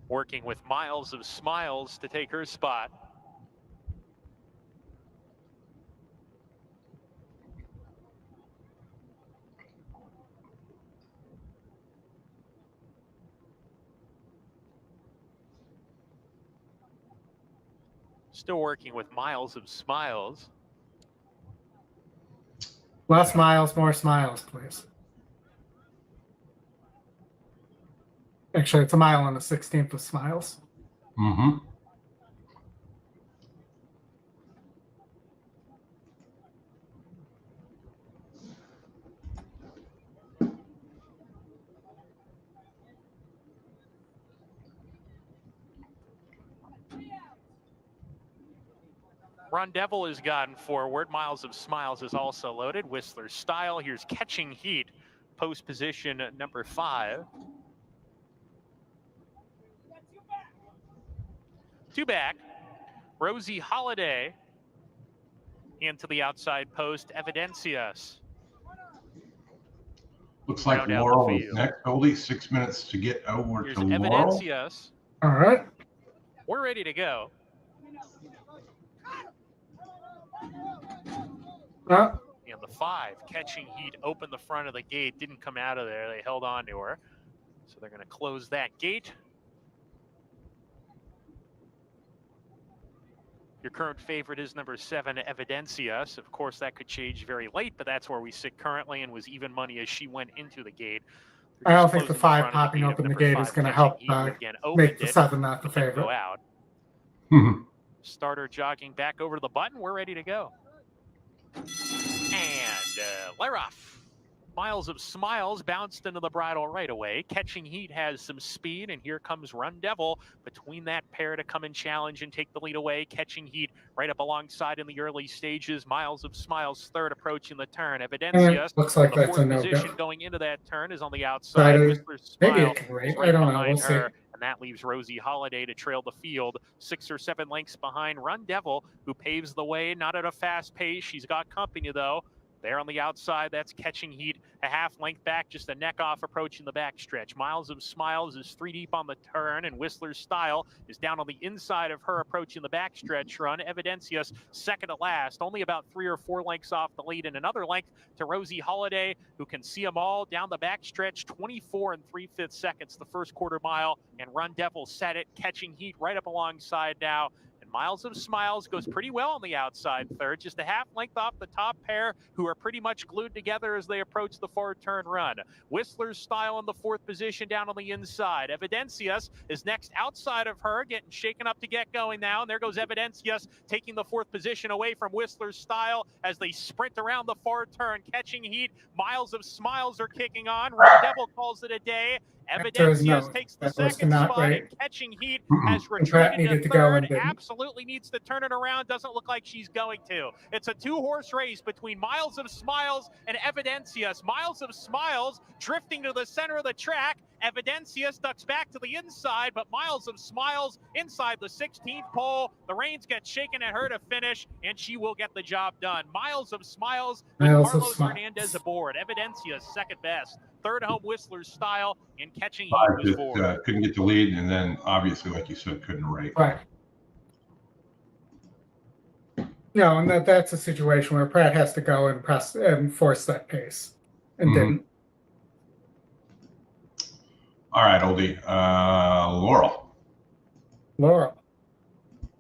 [SPEAKER 5] Working with Miles of Smiles to take her spot. Still working with Miles of Smiles.
[SPEAKER 3] Less miles, more smiles, please. Actually, it's a mile and a 16th of smiles.
[SPEAKER 1] Mm-hmm.
[SPEAKER 5] Run Devil has gotten forward. Miles of Smiles is also loaded. Whistler's Style. Here's Catching Heat. Post position number 5. 2 back. Rosie Holiday into the outside post. Evidencias.
[SPEAKER 1] Looks like Laurel is next. Oldy, 6 minutes to get over
[SPEAKER 5] Here's
[SPEAKER 1] to Laurel.
[SPEAKER 5] Evidencias.
[SPEAKER 3] All right.
[SPEAKER 5] We're ready to go. And the 5, Catching Heat, opened the front of the gate, didn't come out of there. They held on to her. So they're going to close that gate. Your current favorite is number 7, Evidencias. Of course, that could change very late, but that's where we sit currently and was even money as she went into the gate.
[SPEAKER 3] I don't think the 5 popping open the gate is going to help make the 7 not the favorite.
[SPEAKER 5] Go out. Starter jogging back over to the button. We're ready to go. And Laroff. Miles of Smiles bounced into the bridle right away. Catching Heat has some speed, and here comes Run Devil between that pair to come and challenge and take the lead away. Catching Heat right up alongside in the early stages. Miles of Smiles third approaching the turn. Evidencias,
[SPEAKER 3] looks like
[SPEAKER 5] the
[SPEAKER 3] that's a
[SPEAKER 5] fourth position
[SPEAKER 3] no-go.
[SPEAKER 5] going into that turn is on the outside.
[SPEAKER 3] Maybe it can rate. I don't know. We'll see.
[SPEAKER 5] And that leaves Rosie Holiday to trail the field 6 or 7 lengths behind Run Devil, who paves the way, not at a fast pace. She's got company, though. There on the outside, that's Catching Heat, a half length back, just a neck off approaching the backstretch. Miles of Smiles is 3 deep on the turn, and Whistler's Style is down on the inside of her approaching the backstretch run. Evidencias second to last, only about 3 or 4 lengths off the lead, and another length to Rosie Holiday, who can see them all down the backstretch. 24 3/5 seconds the first quarter mile, and Run Devil set it. Catching Heat right up alongside now. And And Miles of Smiles goes pretty well on the outside third, just a half length off the top pair, who are pretty much glued together as they approach the 4-turn run. Whistler's Style in the 4th position down on the inside. Evidencias is next outside of her, getting shaken up to get going now. And there goes Evidencias taking the 4th position away from Whistler's Style as they sprint around the 4th turn, catching heat. Miles of Smiles are kicking on. Red Devil calls it a day. Evidencias takes the 2nd spot, and catching heat has retreated to 3rd. Absolutely needs to turn it around. Doesn't look like she's going to. It's a 2-horse race between Miles of Smiles and Evidencias. Miles of Smiles drifting to the center of the track. Evidencias ducks back to the inside, but Miles of Smiles inside the 16th pole. The reins get shaken at her to finish, and she will get the job done. Miles of Smiles with Carlos Hernandez aboard. Evidencias second best. 3rd home Whistler's Style, and catching heat was forward.
[SPEAKER 1] Couldn't get the lead, and then obviously, like you said, couldn't rate.
[SPEAKER 3] Right. No, and that's a situation where Pratt has to go and press and force that pace, and didn't.
[SPEAKER 1] All right, Oldie. Laurel.
[SPEAKER 3] Laurel.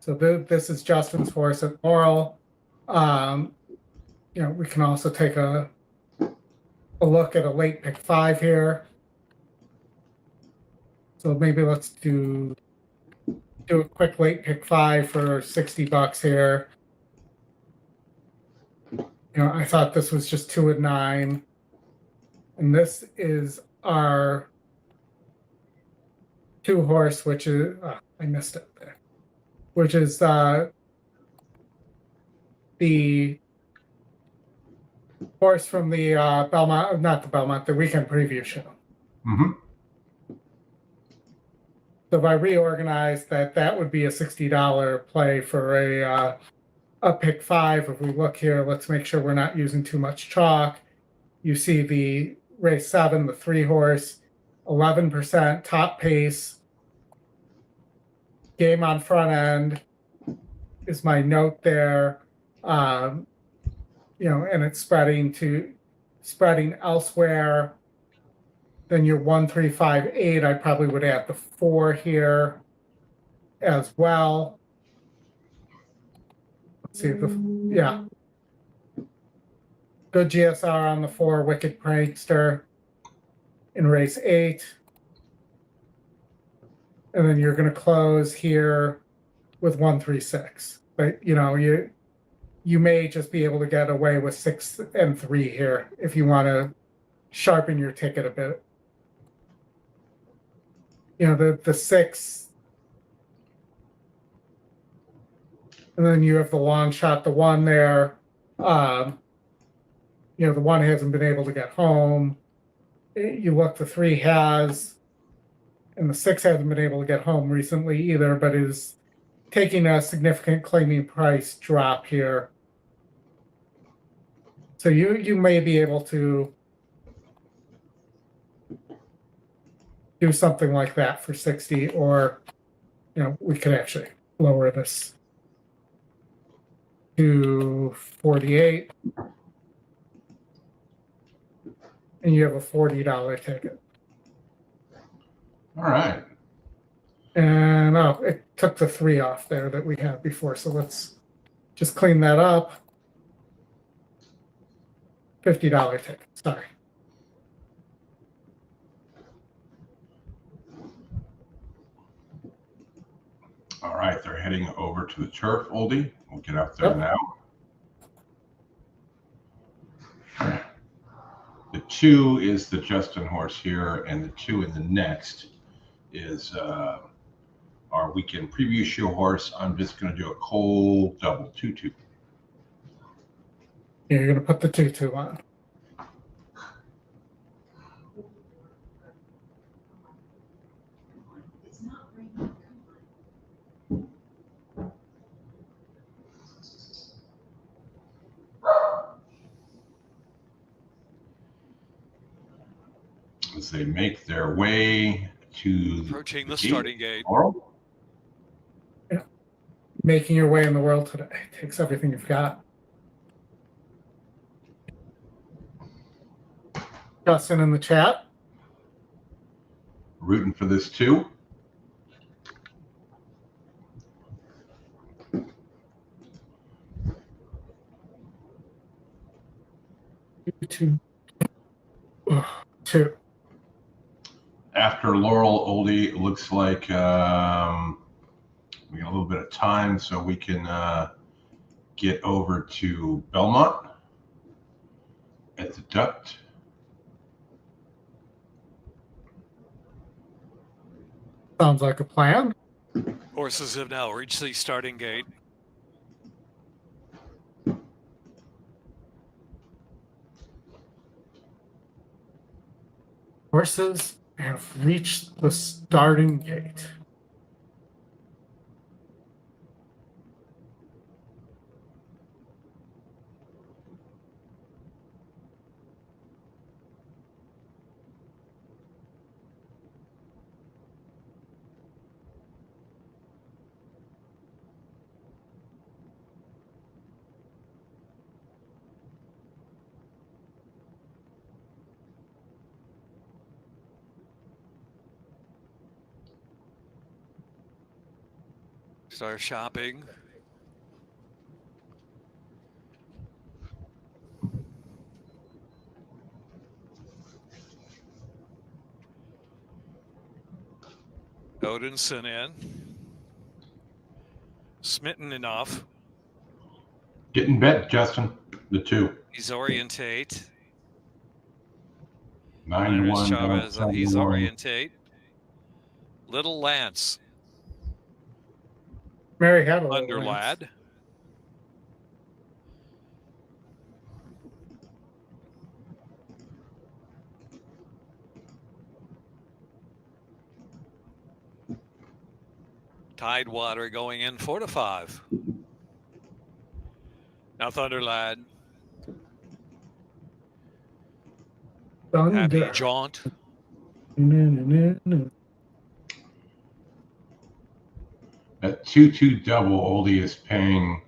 [SPEAKER 3] So this is Justin's horse at Laurel. We can also take a look at a late pick 5 here. So maybe let's do a quick late pick 5 for $60 here. I thought this was just 2 and 9, and this is our 2-horse, which is I missed it there, which is the horse from the the weekend preview show. So if I reorganize that would be a $60 play for a pick 5. If we look here, let's make sure we're not using too much chalk. You see the race 7, the 3-horse, 11% top pace. Game on front end is my note there. And it's spreading elsewhere. Then your 1, 3, 5, 8. I probably would add the 4 here as well. Let's see good GSR on the 4, Wicked Prankster in race 8. And then you're going to close here with 1, 3, 6. But you may just be able to get away with 6 and 3 here if you want to sharpen your ticket a bit. The 6. And then you have the long shot, the 1 there. The 1 hasn't been able to get home. You look, the 3 has. And the 6 hasn't been able to get home recently either, but is taking a significant claiming price drop here. So you may be able to do something like that for 60, or we could actually lower this to 48, and you have a $40 ticket.
[SPEAKER 1] All right.
[SPEAKER 3] And it took the 3 off there that we had before, so let's just clean that up. $50 ticket. Sorry.
[SPEAKER 1] All right, they're heading over to the turf, Oldie. We'll get up there now. The 2 is the Justin horse here, and the 2 in the next is our weekend preview show horse. I'm just going to do a cold double 2-2.
[SPEAKER 3] Yeah, you're going to put the 2-2 on.
[SPEAKER 1] As they make their way to
[SPEAKER 6] approaching the starting gate.
[SPEAKER 3] Yeah. Making your way in the world today takes everything you've got. Justin in the chat.
[SPEAKER 1] Rooting for this 2.
[SPEAKER 3] 2.
[SPEAKER 1] After Laurel, Oldy, it looks like we got a little bit of time, so we can get over to Belmont at the Duct.
[SPEAKER 3] Sounds like a plan.
[SPEAKER 6] Horses have now reached the starting gate.
[SPEAKER 3] Horses have reached the starting gate.
[SPEAKER 6] Start shopping. Odinson in. Smitten enough.
[SPEAKER 1] Getting bet, Justin. The 2.
[SPEAKER 6] He's orientate.
[SPEAKER 1] 9 to 1.
[SPEAKER 6] Chavez, he's orientate. Little Lance.
[SPEAKER 3] Mary had a
[SPEAKER 6] Underlad. Tidewater going in 4 to 5. Now Thunderlad. Happy Jaunt.
[SPEAKER 1] That 2-2 double, Oldie is paying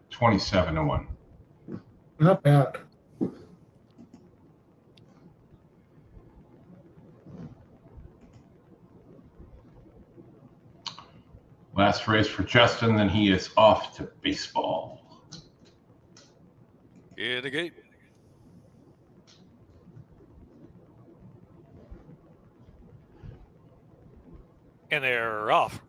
[SPEAKER 1] 27 to 1.
[SPEAKER 3] Not bad.
[SPEAKER 1] Last race for Justin, then he is off to baseball.
[SPEAKER 6] Yeah, the gate. And they're off.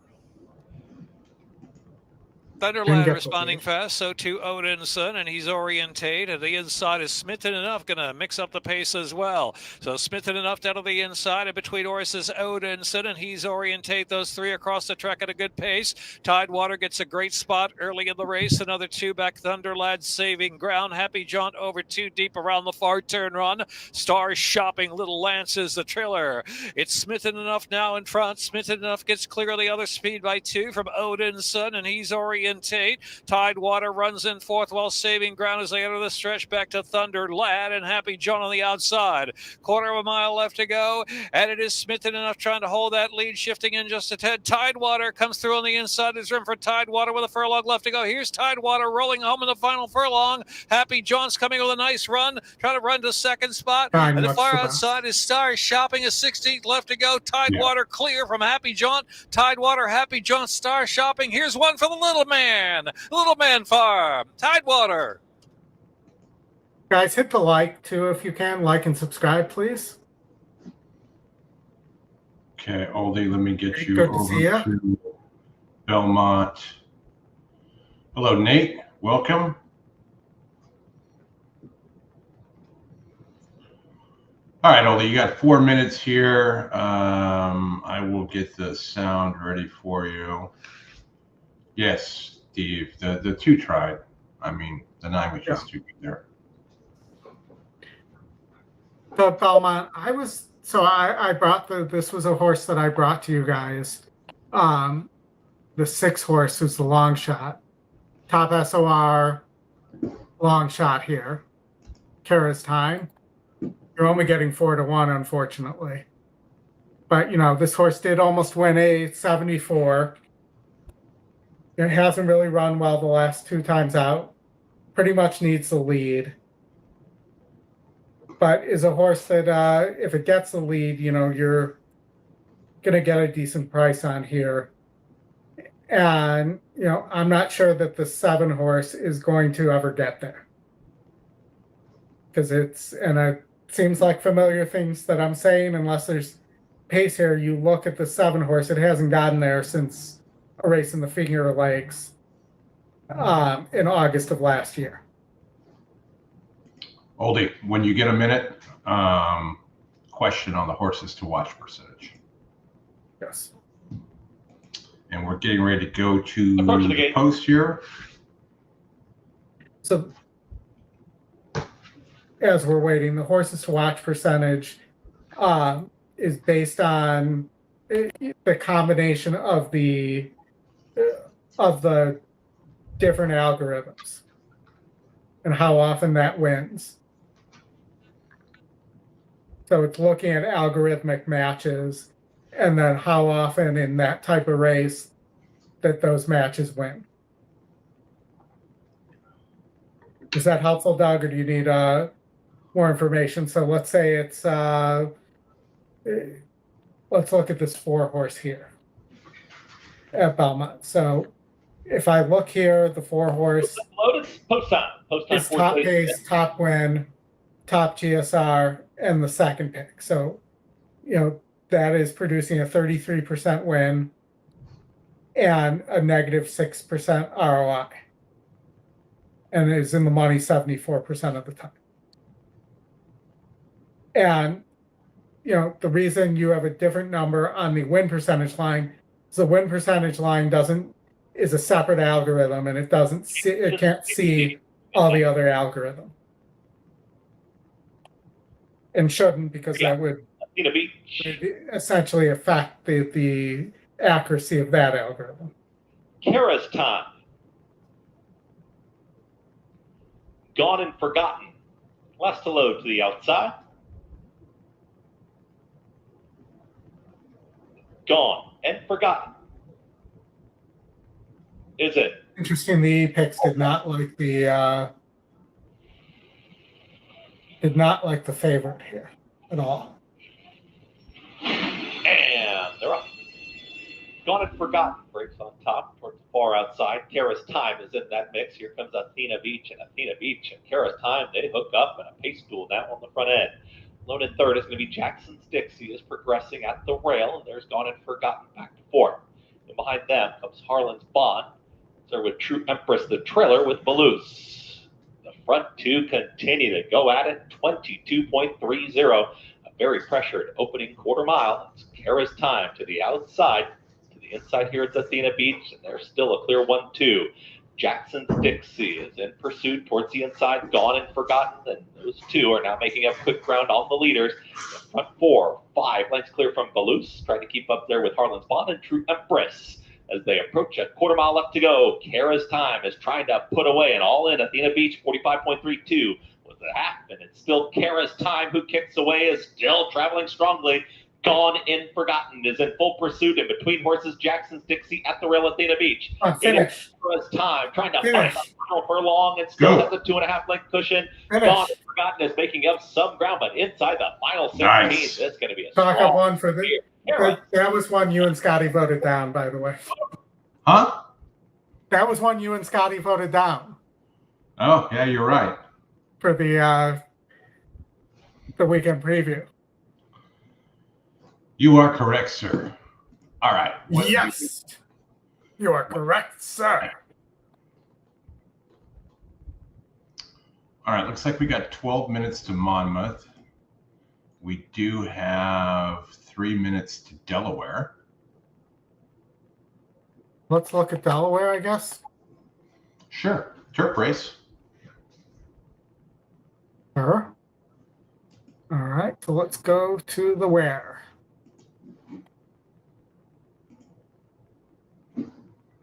[SPEAKER 6] Thunderlad responding fast, so too Odinson, and he's orientate. The inside is Smitten enough, going to mix up the pace as well. So Smitten enough down to the inside, and between horses Odinson, and he's orientate. Those 3 across the track at a good pace. Tidewater gets a great spot early in the race. Another 2 back. Thunderlad saving ground. Happy Jaunt over 2 deep around the far turn run. Star Shopping, Little Lance is the trailer. It's Smitten enough now in front. Smitten enough gets clear of the other speed by 2 from Odinson, and he's orientate. Tidewater runs in 4th while saving ground as they enter the stretch back to Thunderlad and Happy John on the outside. Quarter of a mile left to go, and it is Smitten enough trying to hold that lead, shifting in just a tad. Tidewater comes through on the inside. There's room for Tidewater with a furlong left to go. Here's Tidewater rolling home in the final furlong. Happy John's coming with a nice run, trying to run to 2nd spot. And the far outside is Star Shopping, a 16th left to go. Tidewater clear from Happy John. Tidewater, Happy John, Star Shopping. Here's one for the Little Man Farm. Tidewater.
[SPEAKER 3] Guys, hit the like too if you can. Like and subscribe, please.
[SPEAKER 1] Okay, Oldie, let me get you over to Belmont. Hello, Nate. Welcome. All right, Oldie, you got 4 minutes here. I will get the sound ready for you. Yes, Steve. The 2 tried. I mean, the 9 was just too good there.
[SPEAKER 3] So Belmont, I brought this was a horse that I brought to you guys. The 6 horse who's the long shot. Top SOR, long shot here. Kara's Time. You're only getting 4 to 1, unfortunately. But, this horse did almost win a 74. It hasn't really run well the last 2 times out. Pretty much needs the lead. But is a horse that if it gets the lead, you're going to get a decent price on here. And, I'm not sure that the 7 horse is going to ever get there. because it seems like familiar things that I'm saying, unless there's pace here. You look at the 7 horse, it hasn't gotten there since a race in the Finger Lakes in August of last year.
[SPEAKER 1] Oldy, when you get a minute, question on the horses to watch percentage.
[SPEAKER 3] Yes.
[SPEAKER 1] And we're getting ready to go to the post here.
[SPEAKER 3] So as we're waiting, the horses to watch percentage is based on the combination of the different algorithms and how often that wins. So it's looking at algorithmic matches and then how often in that type of race that those matches win. Is that helpful, Doug, or do you need more information? So let's say it's let's look at this 4 horse here at Belmont. So if I look here, the 4 horse
[SPEAKER 7] post time
[SPEAKER 3] is top pace, top win, top GSR, and the second pick. So, that is producing a 33% win and a negative 6% ROI. And is in the money 74% of the time. And, the reason you have a different number on the win percentage line is the win percentage line is a separate algorithm, and it can't see all the other algorithm. And shouldn't, because that would essentially affect the accuracy of that algorithm.
[SPEAKER 7] Kara's time. Gone and Forgotten. Less to load to the outside. Gone and Forgotten. Is it?
[SPEAKER 3] Interesting, the picks did not like the favorite here at all.
[SPEAKER 7] And they're up. Gone and Forgotten breaks on top towards the far outside. Kara's Time is in that mix. Here comes Athena Beach and Kara's Time. They hook up and a pace duel now on the front end. Lone in third is going to be Jackson's Dixie, is progressing at the rail. There's Gone and Forgotten back to fourth. And behind them comes Harlan's Bond. So with True Empress, the trailer with Malouse. The front 2 continue to go at it. 22.30. A very pressured opening quarter mile. It's Kara's Time to the outside. To the inside here, it's Athena Beach. And there's still a clear 1-2. Jackson's Dixie is in pursuit towards the inside. Gone and Forgotten. And those 2 are now making up quick ground on the leaders. The front 4, 5 lengths clear from Malouse. Trying to keep up there with Harlan's Bond and True Empress. As they approach a quarter mile left to go, Kara's Time is trying to put away an all-in Athena Beach, 45.32 was the half, and it's still Kara's Time who kicks away, is still traveling strongly. Gone and Forgotten is in full pursuit, and between horses, Jackson's Dixie at the rail, Athena Beach.
[SPEAKER 3] Finish.
[SPEAKER 7] Kara's Time trying to find a final furlong and still has a 2.5 length cushion.
[SPEAKER 3] Finish.
[SPEAKER 7] Gone and Forgotten is making up some ground, but inside the final 16,
[SPEAKER 1] Nice.
[SPEAKER 7] It's going to be a
[SPEAKER 3] Talk
[SPEAKER 7] strong
[SPEAKER 3] up one for the. That was one you and Scotty voted down, by the way.
[SPEAKER 1] Huh?
[SPEAKER 3] That was one you and Scotty voted down.
[SPEAKER 1] Oh, yeah, you're right.
[SPEAKER 3] For the weekend preview.
[SPEAKER 1] You are correct, sir. All right.
[SPEAKER 3] Yes. You are correct, sir.
[SPEAKER 1] All right, looks like we got 12 minutes to Monmouth. We do have 3 minutes to Delaware.
[SPEAKER 3] Let's look at Delaware, I guess.
[SPEAKER 1] Sure. Turf race.
[SPEAKER 3] Sure. All right, so let's go to the where.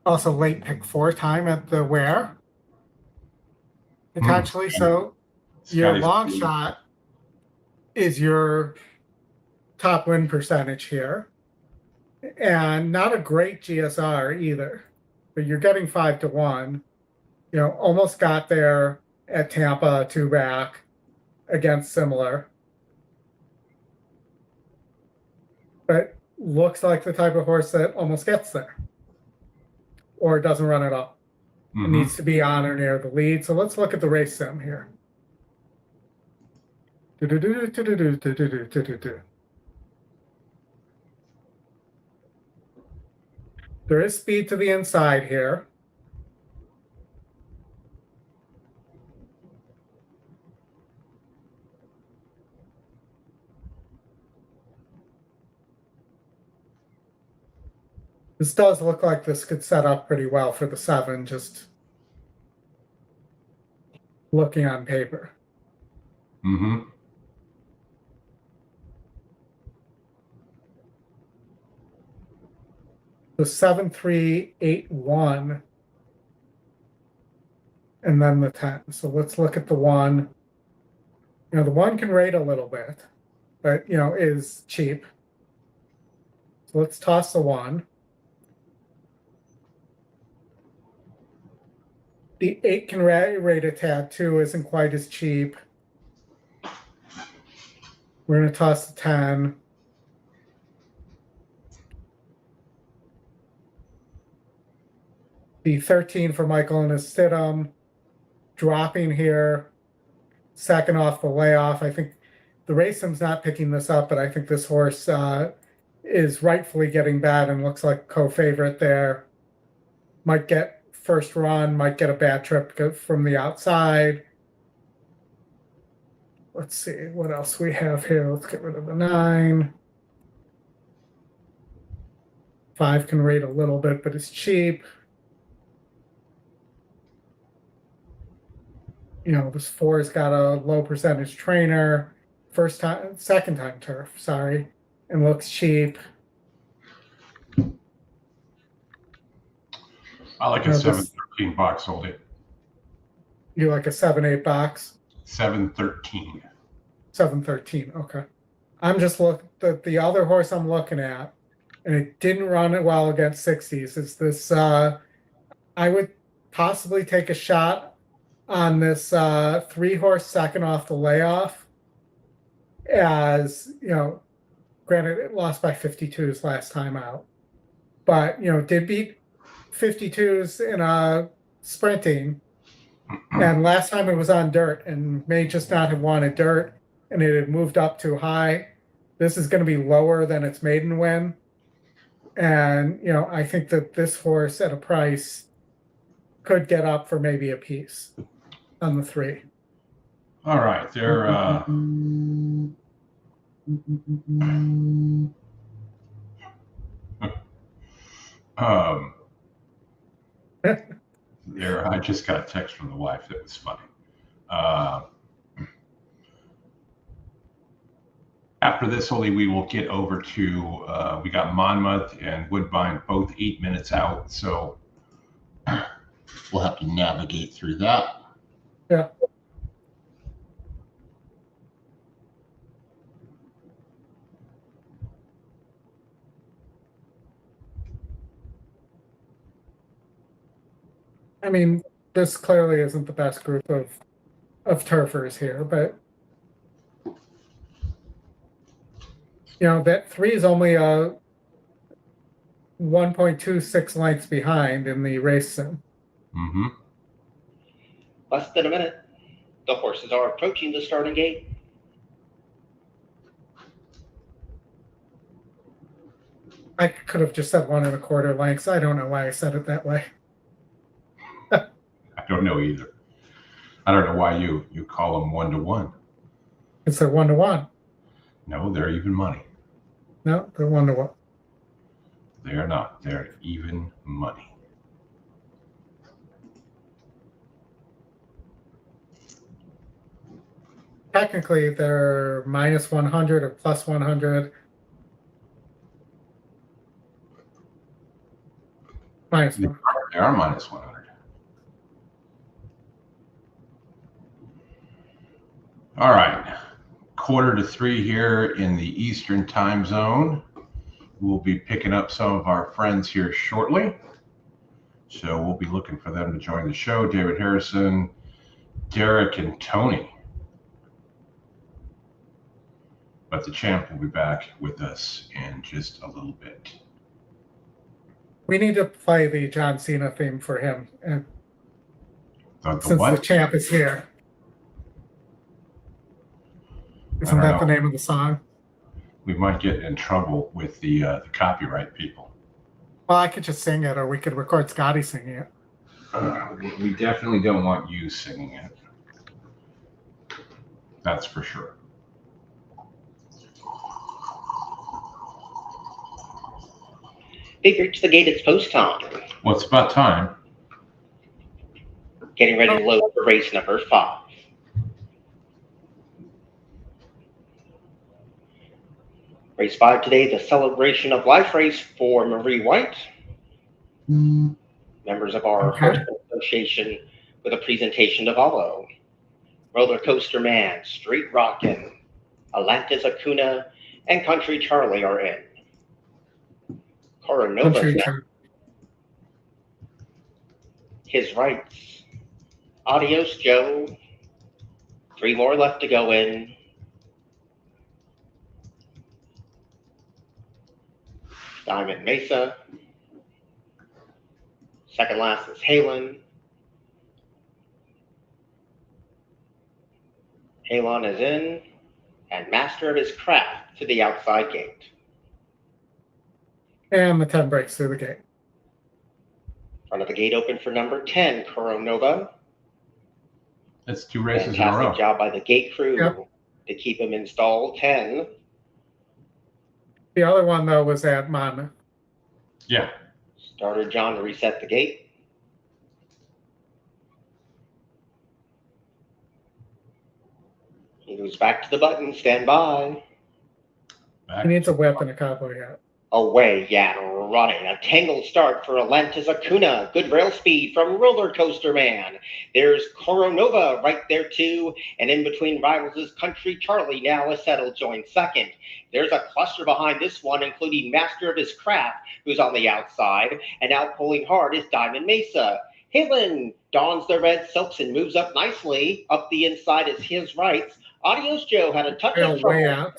[SPEAKER 3] Also late pick 4 time at the where. Potentially, so your long shot is your top win percentage here. And not a great GSR either, but you're getting 5-1. Almost got there at Tampa 2 back against similar. But looks like the type of horse that almost gets there. Or doesn't run at all. It needs to be on or near the lead. So let's look at the race sim here. There is speed to the inside here. This does look like this could set up pretty well for the 7, just looking on paper.
[SPEAKER 1] Mm-hmm.
[SPEAKER 3] The 7-3-8-1, and then the 10. So let's look at the 1. You know, the 1 can rate a little bit, but you know, is cheap. So let's toss the 1. The 8 can rate a tad too, isn't quite as cheap. We're going to toss the 10. The 13 for Michael and his Stidham, dropping here, second off the layoff. I think the Racem's not picking this up, but I think this horse is rightfully getting bad and looks like co-favorite there. Might get first run, might get a bad trip from the outside. Let's see what else we have here. Let's get rid of the 9. 5 can rate a little bit, but it's cheap. You know, this 4's got a low percentage trainer, second time turf, sorry, and looks cheap.
[SPEAKER 1] I like a 7-13 box, Oldy.
[SPEAKER 3] You like a 7-8 box?
[SPEAKER 1] 7-13.
[SPEAKER 3] 7-13, okay. I'm just looking at the other horse I'm looking at, and it didn't run it well against 60s. It's this, I would possibly take a shot on this 3-horse second off the layoff, as you know, granted it lost by 52s last time out, but you know, did beat 52s in a sprinting, and last time it was on dirt and may just not have wanted dirt, and it had moved up too high. This is going to be lower than its maiden win, and you know, I think that this horse at a price could get up for maybe a piece on the 3.
[SPEAKER 1] All right, they're there. I just got a text from the wife that was funny. After this, Ollie, we will get over to we got Monmouth and Woodbine both 8 minutes out, so we'll have to navigate through that.
[SPEAKER 3] Yeah. I mean, this clearly isn't the best group of turfers here, but you know, that 3 is only a 1.26 lengths behind in the race sim.
[SPEAKER 1] Mm-hmm.
[SPEAKER 7] Less than a minute. The horses are approaching the starting gate.
[SPEAKER 3] I could have just said 1 1/4 lengths. I don't know why I said it that way.
[SPEAKER 1] I don't know either. I don't know why you call them 1-to-1.
[SPEAKER 3] It's a 1-to-1.
[SPEAKER 1] No, they're even money.
[SPEAKER 3] No, they're 1-to-1.
[SPEAKER 1] They're not. They're even money.
[SPEAKER 3] Technically, they're minus 100 or plus 100. Minus 100.
[SPEAKER 1] They are minus 100. All right. 2:45 here in the Eastern time zone. We'll be picking up some of our friends here shortly. So we'll be looking for them to join the show. David Harrison, Derek, and Tony. But the champ will be back with us in just a little bit.
[SPEAKER 3] We need to play the John Cena theme for him, and since
[SPEAKER 1] what?
[SPEAKER 3] the champ is here. Isn't that the name of the song?
[SPEAKER 1] We might get in trouble with the copyright people.
[SPEAKER 3] Well, I could just sing it, or we could record Scotty singing it.
[SPEAKER 1] We definitely don't want you singing it. That's for sure.
[SPEAKER 8] They've reached the gate. It's post time.
[SPEAKER 1] Well, it's about time.
[SPEAKER 8] Getting ready to load for race number 5. Race 5 today, the Celebration of Life race for Marie White. Members of our Horseman Association with a presentation to follow. Roller Coaster Man, Street Rockin', Atlantis Acuna, and Country Charlie are in. Coronova's next. His Rights. Adios, Joe. 3 more left to go in. Diamond Mesa. Second last is Halon. Halon is in, and Master of his Craft to the outside gate.
[SPEAKER 3] And the 10 breaks through the gate.
[SPEAKER 8] Front of the gate open for number 10, Coronova.
[SPEAKER 1] That's 2 races in a row.
[SPEAKER 8] Fantastic job by the gate crew to keep him installed. 10.
[SPEAKER 3] The other one, though, was at Monmouth.
[SPEAKER 1] Yeah.
[SPEAKER 8] Starter John to reset the gate. He goes back to the button. Stand by.
[SPEAKER 3] He needs a whip and a cowboy hat.
[SPEAKER 8] Away, Yan running. A tangled start for Atlantis Acuna. Good rail speed from Roller Coaster Man. There's Coronova right there too. And in between rivals is Country Charlie. Now is settled, joins second. There's a cluster behind this one, including Master of his Craft, who's on the outside. And out pulling hard is Diamond Mesa. Halen dons the red silks and moves up nicely. Up the inside is His Rights. Adios Joe had a touch of trouble.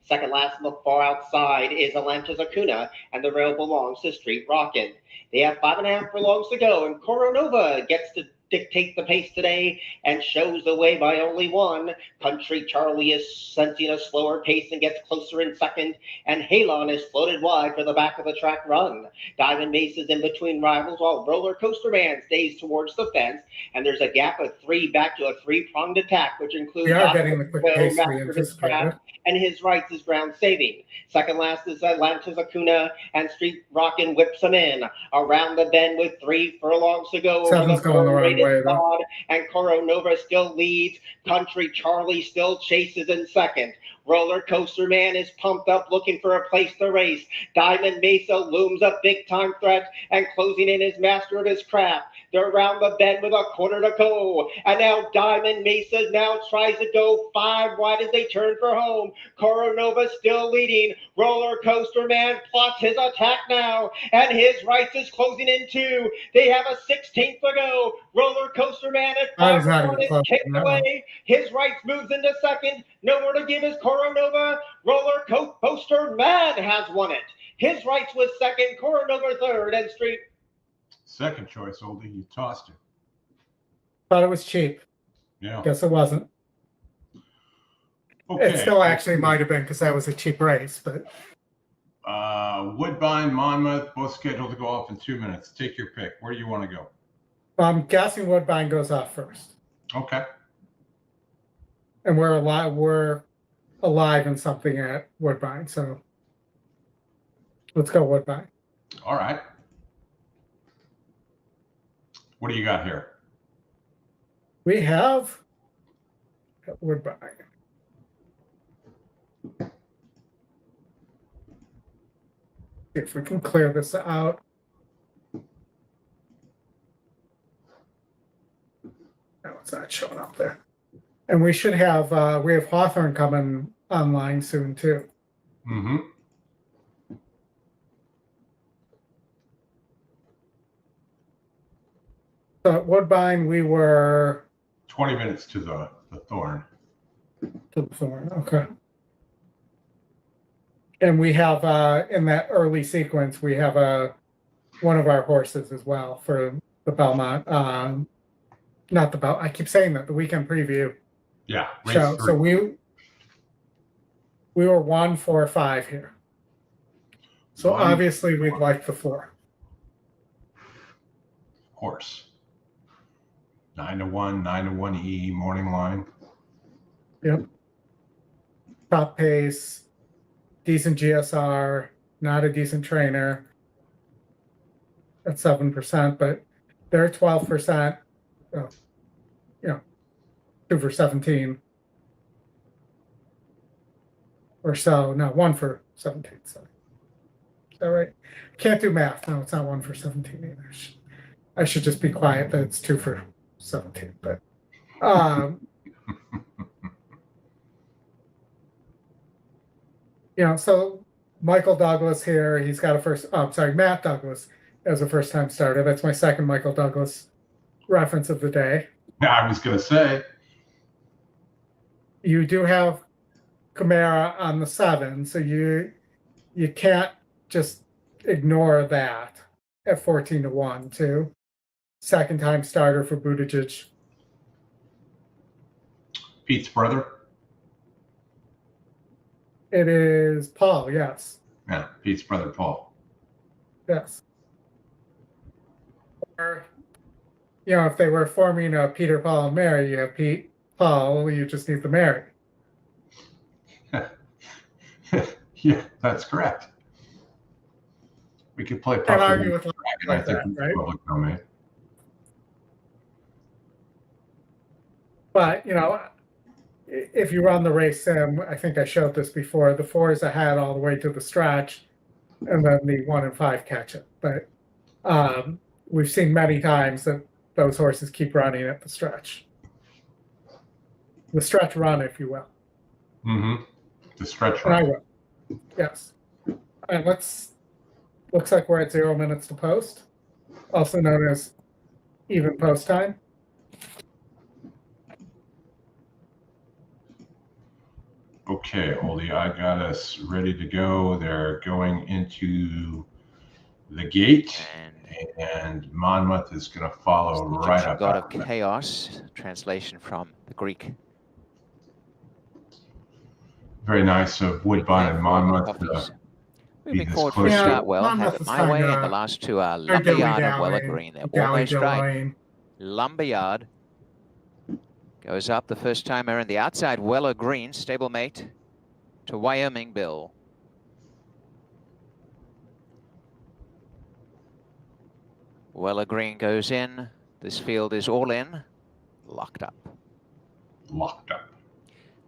[SPEAKER 8] Second last on the far outside is Atlantis Acuna, and the rail belongs to Street Rockin'. They have 5.5 furlongs to go, and Coronova gets to dictate the pace today and shows the way by only 1. Country Charlie is sensing a slower pace and gets closer in second, and Halon is floated wide for the back of the track run. Diamond Mace is in between rivals while Roller Coaster Man stays towards the fence, and there's a gap of 3 back to a 3-pronged attack, which includes
[SPEAKER 3] we are getting the quick pace we anticipated.
[SPEAKER 8] And His Rights is ground saving. Second last is Atlantis Acuna, and Street Rockin' whips him in. Around the bend with 3 furlongs to go.
[SPEAKER 3] 7's going the wrong way, though.
[SPEAKER 8] And Coronova still leads. Country Charlie still chases in second. Roller Coaster Man is pumped up looking for a place to race. Diamond Mesa looms a big-time threat, and closing in is Master of his Craft. They're around the bend with a quarter to go. And now Diamond Mesa now tries to go 5 wide as they turn for home. Coronova still leading. Roller Coaster Man plots his attack now, and His Rights is closing in 2. They have a 16th to go. Roller Coaster Man at 5 is kicked away. His Rights moves into second. No more to give is Coronova. Roller Coaster Man has won it. His Rights was second, Coronova third, and Street.
[SPEAKER 1] Second choice, Oldy. You tossed it.
[SPEAKER 3] Thought it was cheap.
[SPEAKER 1] Yeah.
[SPEAKER 3] Guess it wasn't.
[SPEAKER 1] Okay.
[SPEAKER 3] It still actually might have been because that was a cheap race, but.
[SPEAKER 1] Woodbine, Monmouth, both scheduled to go off in 2 minutes. Take your pick. Where do you want to go?
[SPEAKER 3] I'm guessing Woodbine goes off first.
[SPEAKER 1] Okay.
[SPEAKER 3] And we're alive in something at Woodbine, so let's go Woodbine.
[SPEAKER 1] All right. What do you got here?
[SPEAKER 3] We have Woodbine. If we can clear this out. No, it's not showing up there. And we should have we have Hawthorne coming online soon too.
[SPEAKER 1] Mm-hmm.
[SPEAKER 3] So at Woodbine we were
[SPEAKER 1] 20 minutes to the Thorn.
[SPEAKER 3] To the Thorn, okay. And we have in that early sequence we have one of our horses as well for the Belmont. Not the I keep saying that, the weekend preview.
[SPEAKER 1] Yeah.
[SPEAKER 3] So We were 1, 4, 5 here. So
[SPEAKER 1] 1,
[SPEAKER 3] obviously we'd like the 4.
[SPEAKER 1] Of course. 9-1, 9-1E, morning line.
[SPEAKER 3] Yep. Top pace, decent GSR, not a decent trainer. At 7%, but they're 12%. Oh, 2 for 17. Or so. No, 1 for 17. Sorry. Is that right? Can't do math. No, it's not 1 for 17 either. I should just be quiet that it's 2 for 17. But so Michael Douglas here, he's got Matt Douglas as a first-time starter. That's my second Michael Douglas reference of the day.
[SPEAKER 1] Yeah, I was going to say.
[SPEAKER 3] You do have Camara on the 7, so you can't just ignore that at 14-1 too. Second-time starter for Buttigieg.
[SPEAKER 1] Pete's brother?
[SPEAKER 3] It is Paul, yes.
[SPEAKER 1] Yeah, Pete's brother, Paul.
[SPEAKER 3] Yes. Or, if they were forming a Peter, Paul, and Mary, you have Pete, Paul, you just need the Mary.
[SPEAKER 1] Yeah, that's correct. We could play
[SPEAKER 3] Can't argue with
[SPEAKER 1] like that,
[SPEAKER 3] right?
[SPEAKER 1] Public domain.
[SPEAKER 3] But, if you run the race sim, I think I showed this before, the 4 is ahead all the way to the stretch, and then the 1 and 5 catch it. But we've seen many times that those horses keep running at the stretch. The stretch run, if you will.
[SPEAKER 1] Mm-hmm. The stretch
[SPEAKER 3] run.
[SPEAKER 1] run.
[SPEAKER 3] I will. Yes. And looks like we're at 0 minutes to post, also known as even post time.
[SPEAKER 1] Okay, Oldy, I got us ready to go. They're going into the gate, and Monmouth is going to follow right up.
[SPEAKER 4] God of Chaos, translation from the Greek.
[SPEAKER 1] Very nice of Woodbine and Monmouth.
[SPEAKER 4] Moving forward for a start well, have it my way, and the last 2 are Lumberyard and Weller Green. They're almost right. Lumberyard goes up the first timer, and the outside Weller Green, stablemate to Wyoming Bill. Weller Green goes in. This field is all in, locked up.
[SPEAKER 1] Locked up.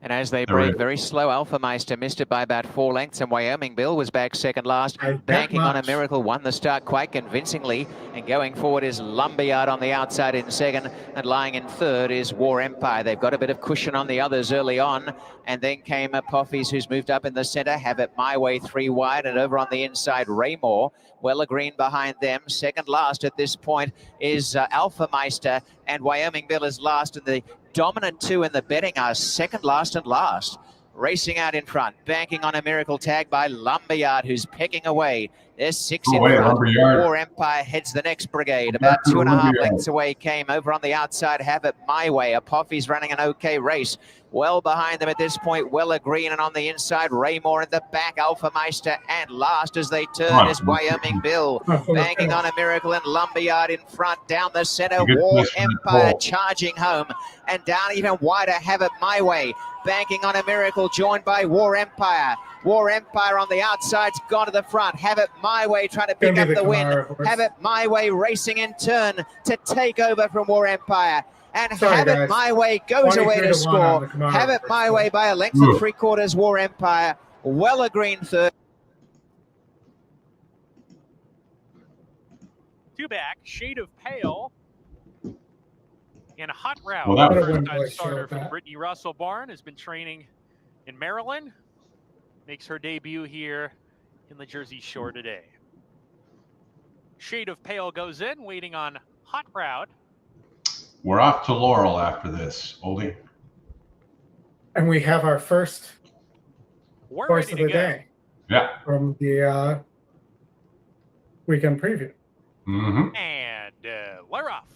[SPEAKER 4] And as they break, very slow, Alpha Meister missed it by about 4 lengths, and Wyoming Bill was back second last. Banking on a miracle, won the start quite convincingly. And going forward is Lumberyard on the outside in second, and lying in third is War Empire. They've got a bit of cushion on the others early on. And then came Apophes, who's moved up in the center. Have it my way 3 wide, and over on the inside, Raymore. Weller Green behind them. Second last at this point is Alpha Meister, and Wyoming Bill is last, and the dominant 2 in the betting are second last and last. Racing out in front, banking on a miracle tag by Lumberyard, who's pecking away. There's 6 in front. War Empire heads the next brigade. About 2.5 lengths away came over on the outside. Have it my way. Apophes running an okay race. Well behind them at this point, Weller Green, and on the inside, Raymore in the back, Alpha Meister, and last as they turn is Wyoming Bill. Banking on a miracle, and Lumberyard in front. Down the center, War Empire charging home, and down even wider, Have it my way. Banking on a miracle, joined by War Empire. War Empire on the outside's gone to the front. Have it my way, trying to pick up the win. Have it my way, racing in turn to take over from War Empire. And Have it my way goes away to score. Have it my way by a length and 3/4, War Empire. Weller Green third.
[SPEAKER 5] 2 back, Shade of Pale. In a hot route,
[SPEAKER 1] well,
[SPEAKER 5] first-time starter from Brittany Russell Barn has been training in Maryland. Makes her debut here in the Jersey Shore today. Shade of Pale goes in, waiting on hot route.
[SPEAKER 1] We're off to Laurel after this, Oldy.
[SPEAKER 3] And we have our first horse of the day.
[SPEAKER 1] Yeah.
[SPEAKER 3] From the weekend preview.
[SPEAKER 1] Mm-hmm.
[SPEAKER 5] And we're off.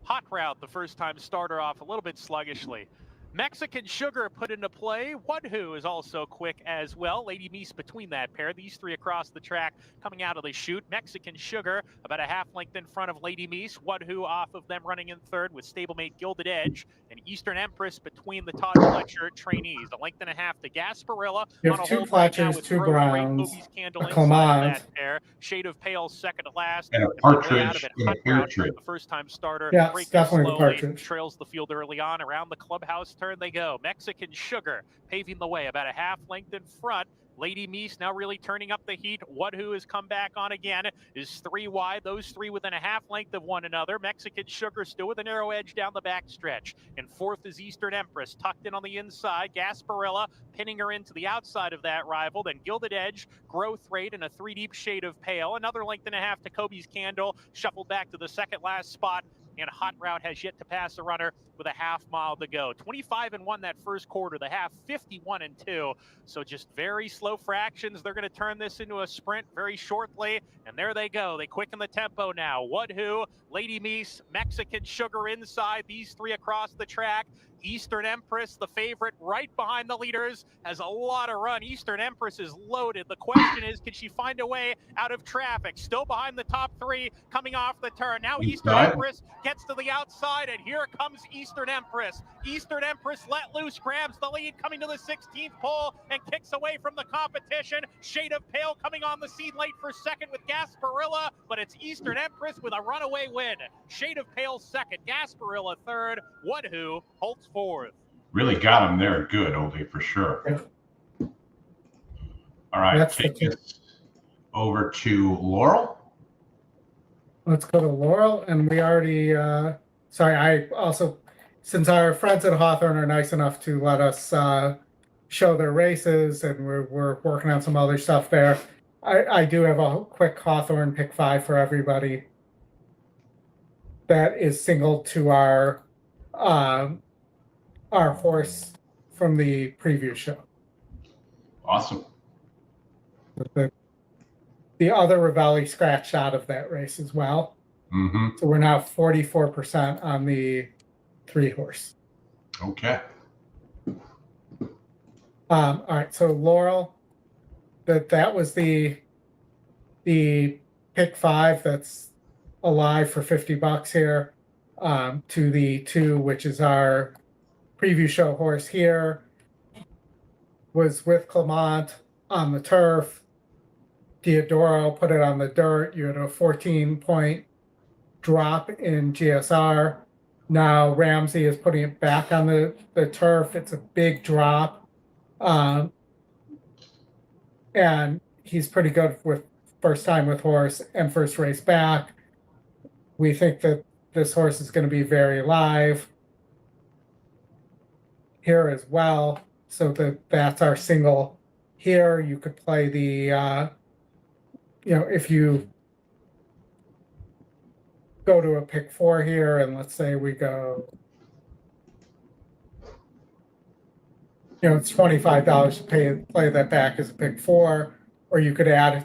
[SPEAKER 5] Hot route, the first time starter off a little bit sluggishly. Mexican Sugar put into play. Wudhu is also quick as well. Lady Meese between that pair. These three across the track coming out of the chute. Mexican Sugar about a half length in front of Lady Meese. Wudhu off of them running in third with stablemate Gilded Edge. And Eastern Empress between the Todd Fletcher trainees. A length and a half to Gasparilla.
[SPEAKER 3] You
[SPEAKER 5] On
[SPEAKER 3] have
[SPEAKER 5] a
[SPEAKER 3] two
[SPEAKER 5] hold right now
[SPEAKER 3] Fletchers,
[SPEAKER 5] with
[SPEAKER 3] two
[SPEAKER 5] Growth Rate,
[SPEAKER 3] Browns,
[SPEAKER 5] Kobe's Candle
[SPEAKER 3] a
[SPEAKER 5] inside of
[SPEAKER 3] Clement,
[SPEAKER 5] that pair. Shade of Pale second to last.
[SPEAKER 1] And a
[SPEAKER 5] And on the way out of
[SPEAKER 1] Partridge
[SPEAKER 5] it,
[SPEAKER 1] and a
[SPEAKER 5] Hot Route,
[SPEAKER 1] Partridge.
[SPEAKER 5] the first time starter.
[SPEAKER 3] Yeah, it's
[SPEAKER 5] Breaking
[SPEAKER 3] definitely the
[SPEAKER 5] slowly,
[SPEAKER 3] Partridge.
[SPEAKER 5] trails the field early on. Around the clubhouse turn they go. Mexican Sugar paving the way about a half length in front. Lady Meese now really turning up the heat. Wudhu has come back on again, is 3 wide. Those three within a half length of one another. Mexican Sugar still with a narrow edge down the backstretch. And fourth is Eastern Empress, tucked in on the inside. Gasparilla pinning her into the outside of that rival. Then Gilded Edge, Growth Rate, and a 3 deep Shade of Pale. Another length and a half to Kobe's Candle, shuffled back to the second last spot. And Hot Route has yet to pass a runner with a half mile to go. 25-1 that first quarter, the half 51-2. So just very slow fractions. They're going to turn this into a sprint very shortly. And there they go. They quicken the tempo now. Wudhu, Lady Meese, Mexican Sugar inside. These three across the track. Eastern Empress, the favorite, right behind the leaders, has a lot of run. Eastern Empress is loaded. The question is, can she find a way out of traffic? Still behind the top three, coming off the turn. Now Eastern Empress gets to the outside, and here comes Eastern Empress. Eastern Empress let loose, grabs the lead, coming to the 16th pole, and kicks away from the competition. Shade of Pale coming on the scene late for second with Gasparilla, but it's Eastern Empress with a runaway win. Shade of Pale second, Gasparilla third, Wudhu holds fourth.
[SPEAKER 1] Really got him there good, Oldy, for sure.
[SPEAKER 3] Yeah.
[SPEAKER 1] All right, take us over to Laurel.
[SPEAKER 3] Let's go to Laurel, and we already, sorry, I also, since our friends at Hawthorne are nice enough to let us show their races, and we're working on some other stuff there, I do have a quick Hawthorne pick 5 for everybody that is single to our horse from the preview show.
[SPEAKER 1] Awesome.
[SPEAKER 3] The other Ravelli scratched out of that race as well.
[SPEAKER 1] Mm-hmm.
[SPEAKER 3] So we're now 44% on the 3 horse.
[SPEAKER 1] Okay.
[SPEAKER 3] All right. So Laurel, that was the pick 5 that's alive for $50 here. To the 2, which is our preview show horse here, was with Clement on the turf. Diodoro put it on the dirt. You had a 14-point drop in GSR. Now Ramsey is putting it back on the turf. It's a big drop. And he's pretty good with first time with horse and first race back. We think that this horse is going to be very live here as well. So that's our single here. You could play the, if you go to a pick 4 here, and let's say we go, it's $25 to play that back as a pick 4, or you could add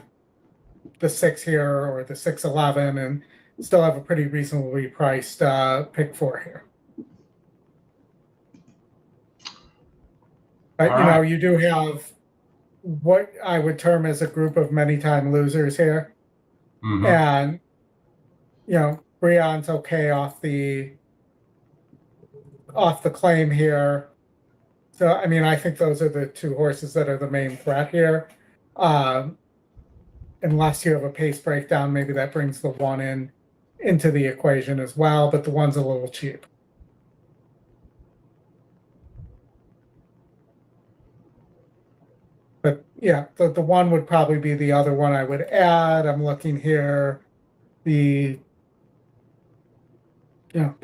[SPEAKER 3] the 6 here or the 6-11 and still have a pretty reasonably priced pick 4 here. But, you do have what I would term as a group of many-time losers here.
[SPEAKER 1] Mm-hmm.
[SPEAKER 3] And, Breon's okay off the claim here. So, I think those are the 2 horses that are the main threat here. Unless you have a pace breakdown, maybe that brings the 1 into the equation as well, but the 1's a little cheap. But yeah, the 1 would probably be the other one I would add. I'm looking here. The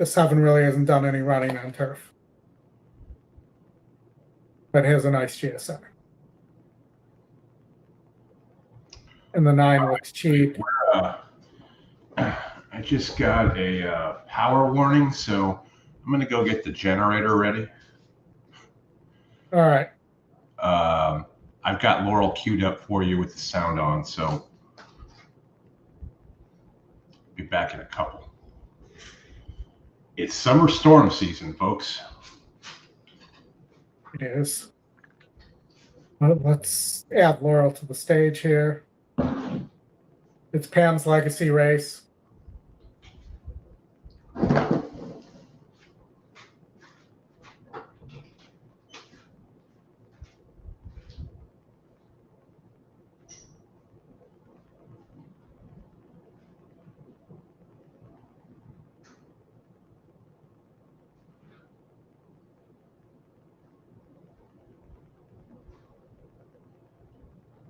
[SPEAKER 3] 7 really hasn't done any running on turf, but has a nice GSR. And the 9 looks cheap.
[SPEAKER 1] I just got a power warning, so I'm going to go get the generator ready.
[SPEAKER 3] All right.
[SPEAKER 1] I've got Laurel queued up for you with the sound on, so be back in a couple. It's summer storm season, folks.
[SPEAKER 3] It is. Well, let's add Laurel to the stage here. It's Pam's Legacy race.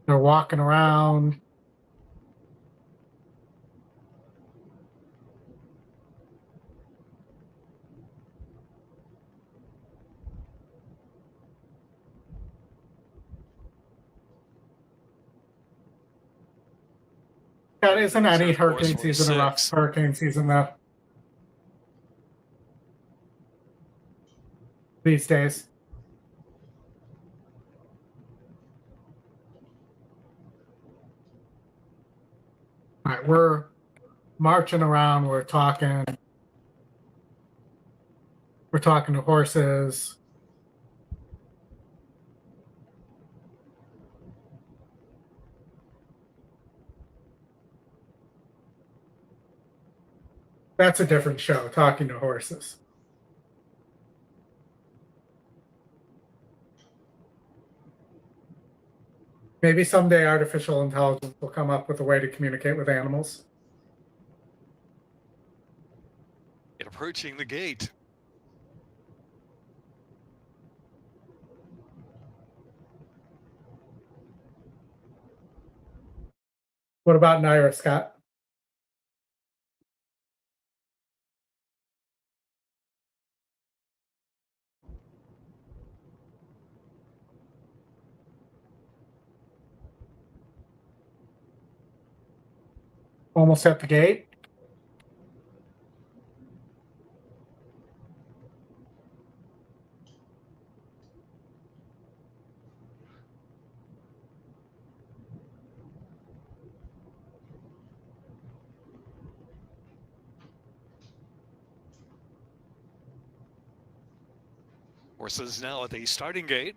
[SPEAKER 3] They're walking around. That isn't any hurricane season, a rough hurricane season, though. These days. All right, we're marching around. We're talking to horses. That's a different show, talking to horses. Maybe someday artificial intelligence will come up with a way to communicate with animals.
[SPEAKER 6] Approaching the gate.
[SPEAKER 3] What about Naira, Scott? Almost at the gate.
[SPEAKER 6] Horses now at the starting gate.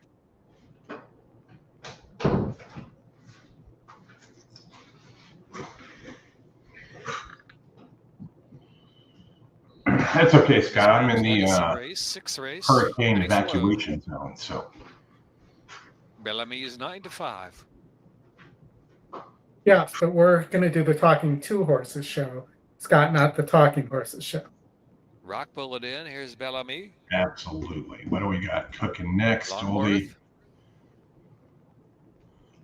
[SPEAKER 1] That's okay, Scott. I'm in the
[SPEAKER 6] sixth race,
[SPEAKER 1] hurricane evacuation zone, so.
[SPEAKER 6] Bellamy is 9-5.
[SPEAKER 3] Yeah, but we're going to do the Talking to Horses show, Scott, not the Talking Horses show.
[SPEAKER 6] Rock bullet in. Here's Bellamy.
[SPEAKER 1] Absolutely. What do we got cooking next? Oldy.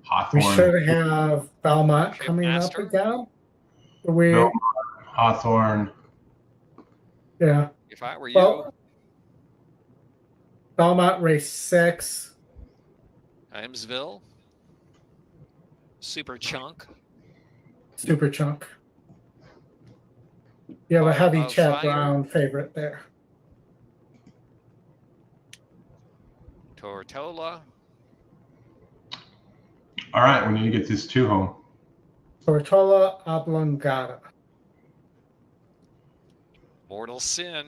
[SPEAKER 1] Hawthorne.
[SPEAKER 3] We should have Belmont coming up again.
[SPEAKER 1] Belmont, Hawthorne.
[SPEAKER 3] Yeah.
[SPEAKER 6] If I were you.
[SPEAKER 3] Belmont Race 6.
[SPEAKER 6] Amesville. Super Chunk.
[SPEAKER 3] Super Chunk. You have a heavy Chad Brown favorite there.
[SPEAKER 6] Tortola.
[SPEAKER 1] All right, we need to get this 2 home.
[SPEAKER 3] Tortola Oblongata.
[SPEAKER 6] Mortal Sin.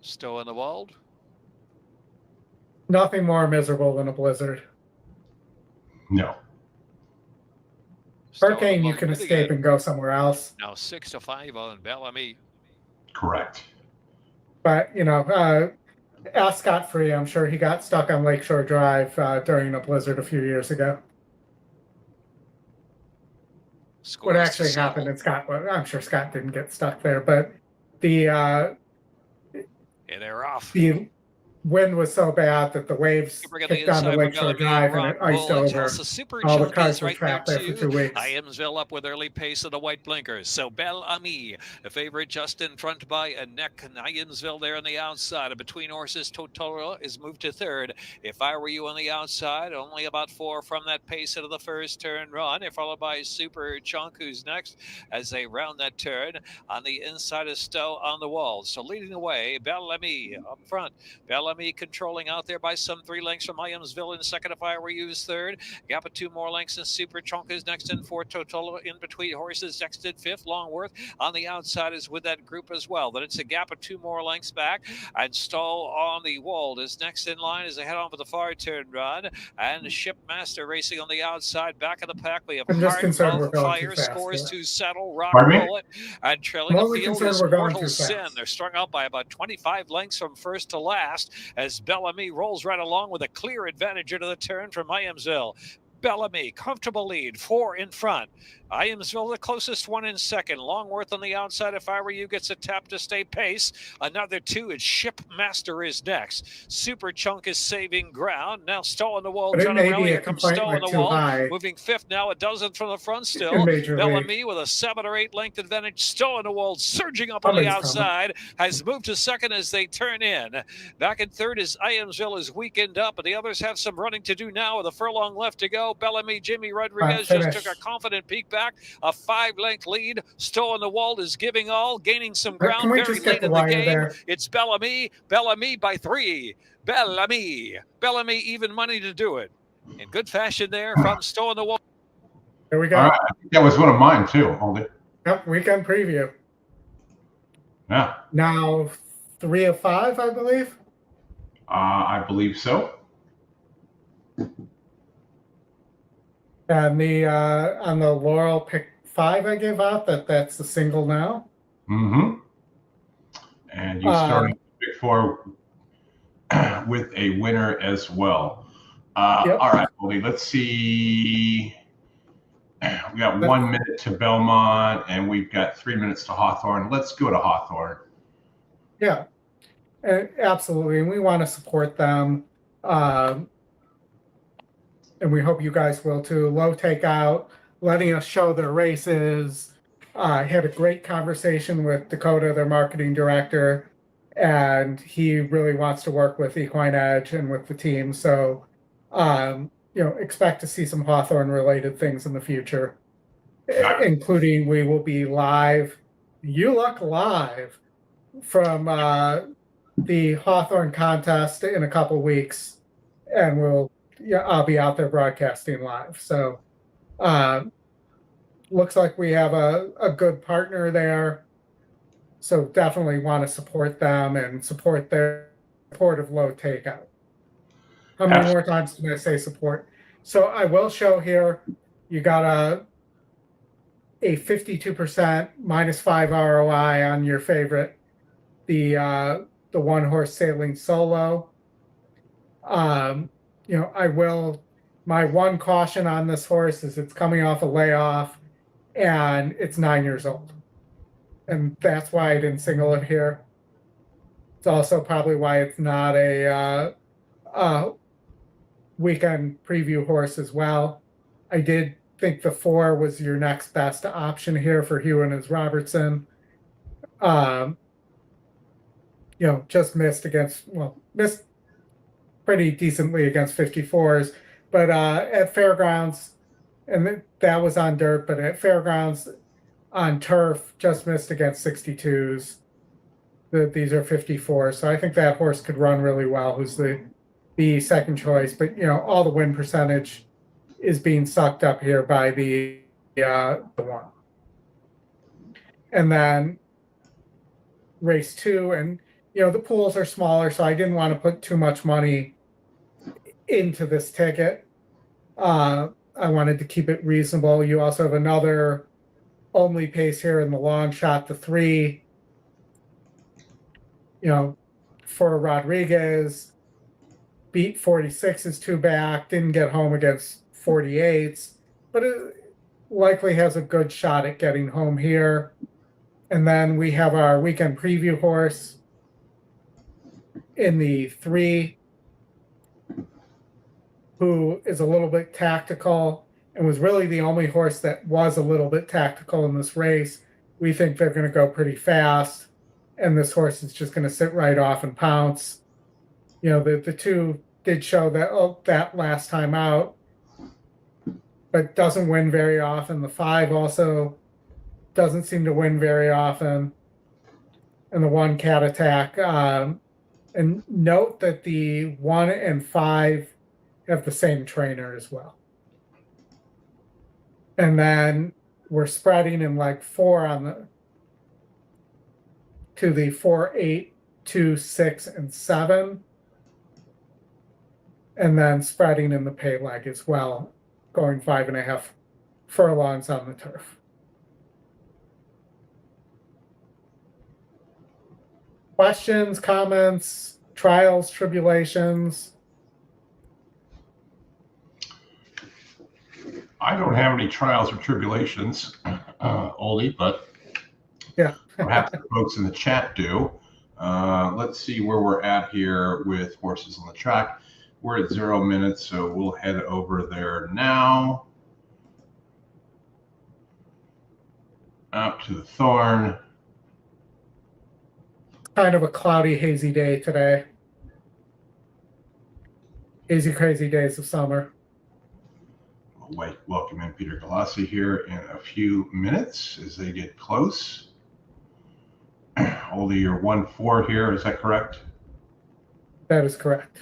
[SPEAKER 6] Stow in the Wald.
[SPEAKER 3] Nothing more miserable than a blizzard.
[SPEAKER 1] No.
[SPEAKER 3] Hurricane, you can escape and go somewhere else.
[SPEAKER 6] Now 6-5 on Bellamy.
[SPEAKER 1] Correct.
[SPEAKER 3] But, you know, ask Scott Free. I'm sure he got stuck on Lakeshore Drive during a blizzard a few years ago. What actually happened in Scott? Well, I'm sure Scott didn't get stuck there, but the
[SPEAKER 6] and they're off.
[SPEAKER 3] The wind was so bad that the waves kicked down the Lakeshore Drive and it iced over. All the cars were trapped there for 2 weeks.
[SPEAKER 6] Iamsville up with early pace of the white blinkers. So Bellamy, the favorite, just in front by a neck. And Iamsville there on the outside. And between horses, Totoro is moved to third. If I were you on the outside, only about 4 from that pace into the first turn run. They're followed by Super Chunk, who's next as they round that turn. On the inside of Stowe on the wall. So leading the way, Bellamy up front. Bellamy Bellamy controlling out there by some 3 lengths from Williamsville in second. If I Were You is third. Gap of 2 more lengths, and Super Chunk is next in fourth. Total in between horses next in fifth. Longworth on the outside is with that group as well. Then it's a gap of 2 more lengths back. And Stall on the Wald is next in line as they head on for the far turn run. And Shipmaster racing on the outside, back of the pack. We have Hard Fire scores to settle. Rock Bullet and trailing the field is Mortal Sin. They're strung out by about 25 lengths from first to last as Bellamy rolls right along with a clear advantage into the turn from Williamsville. Bellamy, comfortable lead, 4 in front. Williamsville, the closest one in second. Longworth on the outside. If I Were You gets a tap to stay pace. Another 2 is Shipmaster is next. Super Chunk is saving ground. Now Stoll on the wall. John O'Reilly, here comes Stoll on the wall. Moving fifth now, a dozen from the front still. Bellamy with a 7 or 8 length advantage. Stoll on the wall, surging up on the outside. Has moved to second as they turn in. Back in third is Williamsville is weakened up, but the others have some running to do now with a furlong left to go. Bellamy, Jimmy Rodriguez just took a confident peek back. A 5-length lead. Stoll on the Wall is giving all, gaining some ground very late in the game. There? It's Bellamy. Bellamy by 3. Bellamy even money to do it. In good fashion there from Stoll on the Wall.
[SPEAKER 3] There we go.
[SPEAKER 1] All right. I think that was one of mine too, Oldy.
[SPEAKER 3] Yep, weekend preview.
[SPEAKER 1] Yeah.
[SPEAKER 3] Now 3 of 5, I believe.
[SPEAKER 1] I believe so.
[SPEAKER 3] And the on the Laurel pick 5 I gave out, that's the single now.
[SPEAKER 1] Mm-hmm. And you started pick 4 with a winner as well. Yep. All right, Oldy, let's see. We got 1 minute to Belmont, and we've got 3 minutes to Hawthorne. Let's go to Hawthorne.
[SPEAKER 3] Yeah, absolutely. And we want to support them. And we hope you guys will too. Low Takeout, letting us show their races. I had a great conversation with Dakota, their marketing director, and he really wants to work with EquinEdge and with the team. So, expect to see some Hawthorne related things in the future, including we will be live. You look live from the Hawthorne contest in a couple weeks, and I'll be out there broadcasting live. So looks like we have a good partner there. So definitely want to support them and support their support of Low Takeout. How many more times can I say support? So I will show here, you got a 52% -5 ROI on your favorite, the 1-horse Sailing Solo. My one caution on this horse is it's coming off a layoff and it's 9 years old. And that's why I didn't single it here. It's also probably why it's not a weekend preview horse as well. I did think the 4 was your next best option here for Hugh and his Robertson. Just missed pretty decently against 54s, but at Fairgrounds, and that was on dirt, but at Fairgrounds on turf, just missed against 62s. These are 54s, so I think that horse could run really well, who's the second choice, but all the win percentage is being sucked up here by the 1. And then race 2, and the pools are smaller, so I didn't want to put too much money into this ticket. I wanted to keep it reasonable. You also have another only pace here in the long shot, the 3. For Rodriguez, beat 46s 2 back, didn't get home against 48s, but it likely has a good shot at getting home here. And then we have our weekend preview horse in the 3, who is a little bit tactical and was really the only horse that was a little bit tactical in this race. We think they're going to go pretty fast, and this horse is just going to sit right off and pounce. The 2 did show that last time out, but doesn't win very often. The 5 also doesn't seem to win very often. And the 1 Cat Attack And note that the 1 and 5 have the same trainer as well. And then we're spreading in like 4 on the to the 4, 8, 2, 6, and 7. And then spreading in the pay leg as well, going 5.5 furlongs on the turf. Questions, comments, trials, tribulations?
[SPEAKER 1] I don't have any trials or tribulations, Oldy, but
[SPEAKER 3] yeah,
[SPEAKER 1] perhaps the folks in the chat do. Let's see where we're at here with horses on the track. We're at 0 minutes, so we'll head over there now. Out to the Thorn.
[SPEAKER 3] Kind of a cloudy, hazy day today. Hazy, crazy days of summer.
[SPEAKER 1] We'll welcome in Peter Galassi here in a few minutes as they get close. Oldy, you're 1-4 here, is that correct?
[SPEAKER 3] That is correct.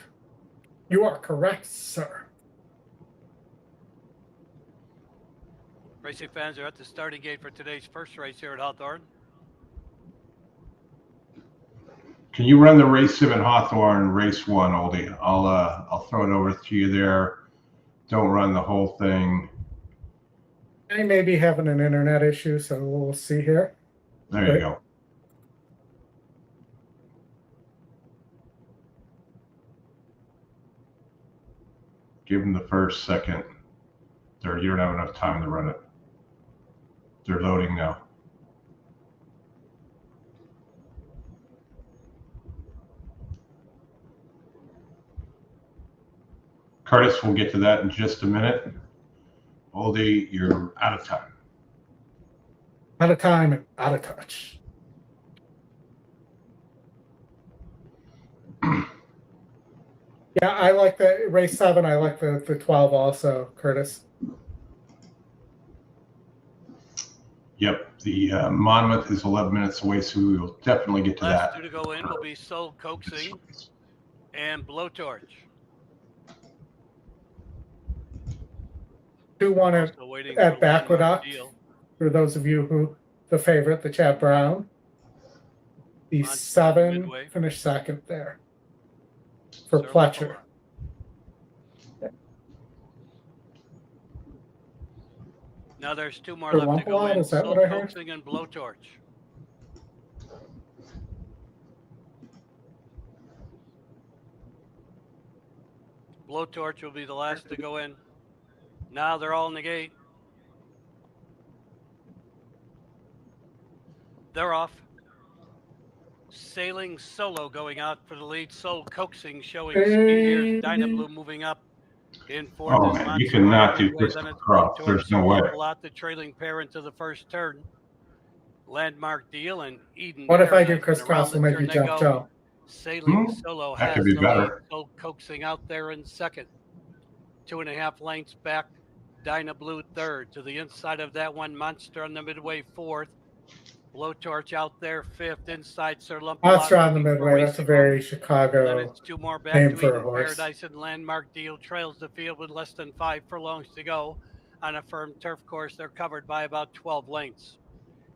[SPEAKER 3] You are correct, sir.
[SPEAKER 9] Racing fans are at the starting gate for today's first race here at Hawthorne.
[SPEAKER 1] Can you run the race sim at Hawthorne, race 1, Oldy? I'll throw it over to you there. Don't run the whole thing.
[SPEAKER 3] I may be having an internet issue, so we'll see here.
[SPEAKER 1] There you go. Give them the first, second, third. You don't have enough time to run it. They're loading now. Curtis, we'll get to that in just a minute. Oldy, you're out of time.
[SPEAKER 3] Out of time and out of touch. Yeah, I like the race 7. I like the 12 also, Curtis.
[SPEAKER 9] Yep, the Monmouth is 11 minutes away, so we will definitely get to
[SPEAKER 6] Last
[SPEAKER 9] that.
[SPEAKER 6] two to go in will be Soul Coaxing and Blowtorch.
[SPEAKER 3] 2-1 at Aqueduct. For those of you who, the favorite, the Chad Brown. The 7 finished second there for Pletcher.
[SPEAKER 6] Now there's 2 more left to go in.
[SPEAKER 3] Is that
[SPEAKER 6] Soul
[SPEAKER 3] what I heard?
[SPEAKER 6] Coaxing and Blowtorch. Blowtorch will be the last to go in. Now they're all in the gate. They're off. Sailing Solo going out for the lead. Soul Coaxing showing speed here. Dynablue moving up in fourth.
[SPEAKER 9] Oh man, you cannot do Crystal Cross. There's no way.
[SPEAKER 6] Out the trailing pair into the first turn. Landmark Deal and Eden.
[SPEAKER 3] What if I do Chris Cross will make you jump, Joe?
[SPEAKER 6] Sailing Solo
[SPEAKER 9] That
[SPEAKER 6] has
[SPEAKER 9] could be
[SPEAKER 6] the
[SPEAKER 9] better.
[SPEAKER 6] lead. Soul Coaxing out there in second. 2.5 lengths back. Dynablue third. To the inside of that one, Monster on the midway fourth. Blowtorch out there fifth. Inside Sir Lump.
[SPEAKER 3] Monster on the midway. That's a very Chicago
[SPEAKER 6] Then it's 2 more back
[SPEAKER 3] name
[SPEAKER 6] to
[SPEAKER 3] for a
[SPEAKER 6] Eden
[SPEAKER 3] horse.
[SPEAKER 6] Paradise and Landmark Deal trails the field with less than 5 furlongs to go. On a firm turf course, they're covered by about 12 lengths.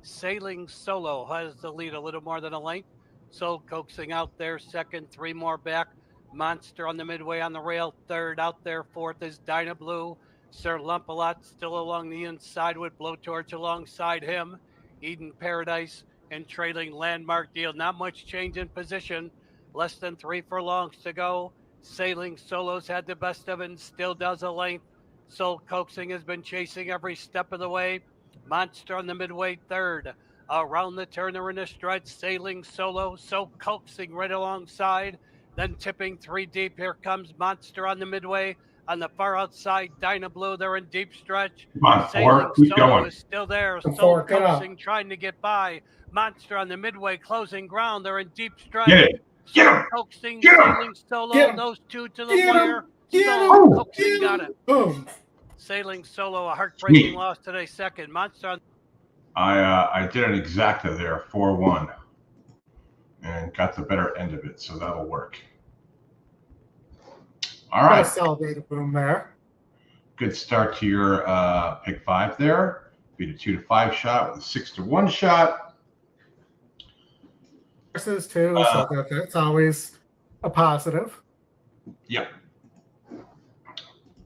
[SPEAKER 6] Sailing Solo has the lead a little more than a length. Soul Coaxing out there second. 3 more back. Monster on the midway on the rail third. Out there fourth is Dynablue. Sir Lump-A-Lot still along the inside with Blowtorch alongside him. Eden Paradise and trailing Landmark Deal. Not much change in position. Less than 3 furlongs to go. Sailing Solo's had the best of it and still does a length. Soul Coaxing has been chasing every step of the way. Monster on the midway third. Around the turn or in a stretch. Sailing Solo. Soul Coaxing right alongside. Then tipping 3 deep. Here comes Monster on the midway. On the far outside, Dynablue, they're in deep stretch.
[SPEAKER 9] Come on,
[SPEAKER 6] Sailing
[SPEAKER 9] Four, keep
[SPEAKER 6] Solo
[SPEAKER 9] going.
[SPEAKER 6] is still there.
[SPEAKER 3] Come
[SPEAKER 6] Soul
[SPEAKER 3] forward, get up.
[SPEAKER 6] Coaxing trying to get by. Monster on the midway, closing ground. They're in deep stretch.
[SPEAKER 9] Get it. Get
[SPEAKER 6] Soul
[SPEAKER 9] him.
[SPEAKER 6] Coaxing,
[SPEAKER 9] Get him.
[SPEAKER 6] Sailing Solo,
[SPEAKER 3] Get him.
[SPEAKER 6] those 2 to the
[SPEAKER 3] Get him.
[SPEAKER 6] wire.
[SPEAKER 3] Get
[SPEAKER 6] Soul
[SPEAKER 3] him.
[SPEAKER 6] Coaxing got it.
[SPEAKER 3] Boom.
[SPEAKER 6] Sailing Solo, a heartbreaking
[SPEAKER 9] Sweet.
[SPEAKER 6] loss today. Second, Monster on
[SPEAKER 9] I did an exacta there, 4-1.
[SPEAKER 1] and got the better end of it, so that'll work. All right.
[SPEAKER 3] Nice elevated boom there.
[SPEAKER 1] Good start to your pick 5 there. Beat a 2-5 shot with a 6-1 shot.
[SPEAKER 3] Horses too, so that's always a positive.
[SPEAKER 1] Yep.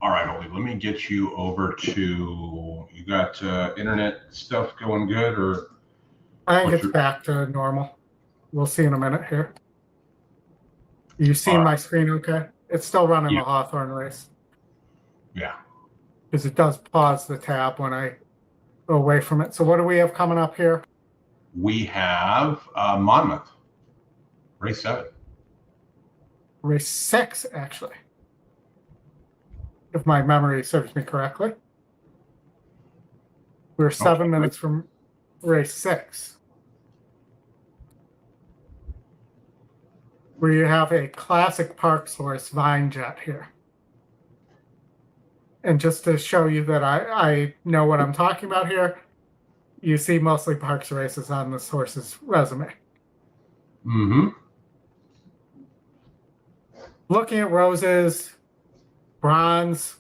[SPEAKER 1] All right, Oldy, let me get you over to, you got internet stuff going good, or?
[SPEAKER 3] I think it's back to normal. We'll see in a minute here. You see my screen okay? It's still running the Hawthorne race.
[SPEAKER 1] Yeah.
[SPEAKER 3] Because it does pause the tab when I go away from it. So what do we have coming up here?
[SPEAKER 1] We have Monmouth, race 7.
[SPEAKER 3] Race 6, actually. If my memory serves me correctly. We're 7 minutes from race 6. Where you have a classic Parks horse, Vine Jet, here. And just to show you that I know what I'm talking about here, you see mostly Parks races on this horse's resume.
[SPEAKER 1] Mm-hmm.
[SPEAKER 3] Looking at roses, bronze,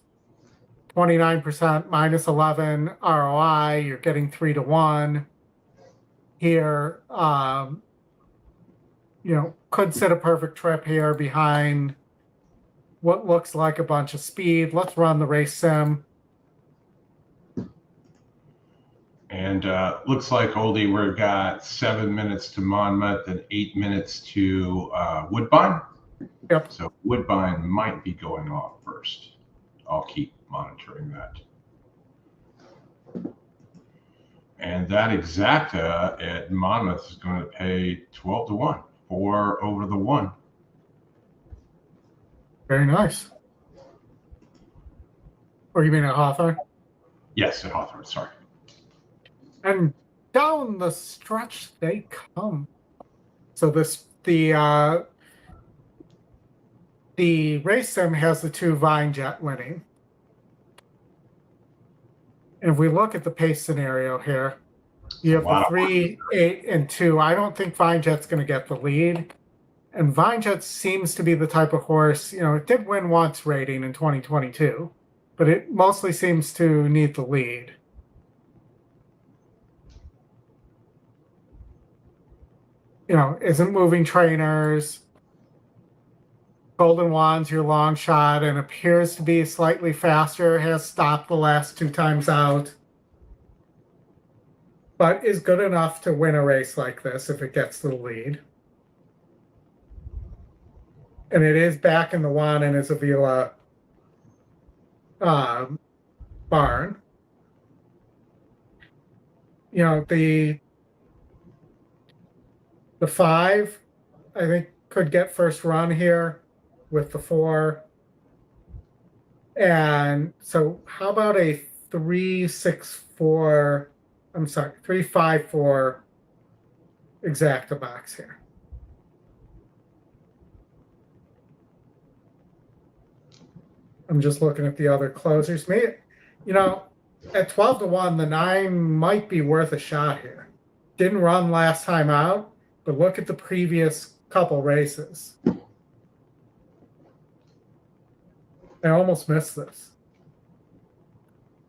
[SPEAKER 3] 29%, minus 11 ROI, you're getting 3-1. Here, you know, could sit a perfect trip here behind what looks like a bunch of speed. Let's run the race sim.
[SPEAKER 1] And looks like, Oldie, we've got 7 minutes to Monmouth and 8 minutes to Woodbine.
[SPEAKER 3] Yep.
[SPEAKER 1] So Woodbine might be going off first. I'll keep monitoring that. And that exacta at Monmouth is going to pay 12-1 for over the 1.
[SPEAKER 3] Very nice. Or you mean at Hawthorne?
[SPEAKER 1] Yes, at Hawthorne, sorry.
[SPEAKER 3] And down the stretch they come. So the race sim has the 2 Vine Jet winning. And if we look at the pace scenario here, you have the 3, 8, and 2. I don't think Vine Jet's going to get the lead. And Vine Jet seems to be the type of horse, you know, it did win once rating in 2022, but it mostly seems to need the lead. You know, isn't moving trainers. Golden Wand's your long shot and appears to be slightly faster, has stopped the last 2 times out, but is good enough to win a race like this if it gets the lead. And it is back in the Juan and Isabella barn. You know, the 5, I think, could get first run here with the 4. And so how about a 3-6-4, I'm sorry, 3-5-4 exacta box here? I'm just looking at the other closers. Maybe, you know, at 12-1, the 9 might be worth a shot here. Didn't run last time out, but look at the previous couple races. I almost missed this.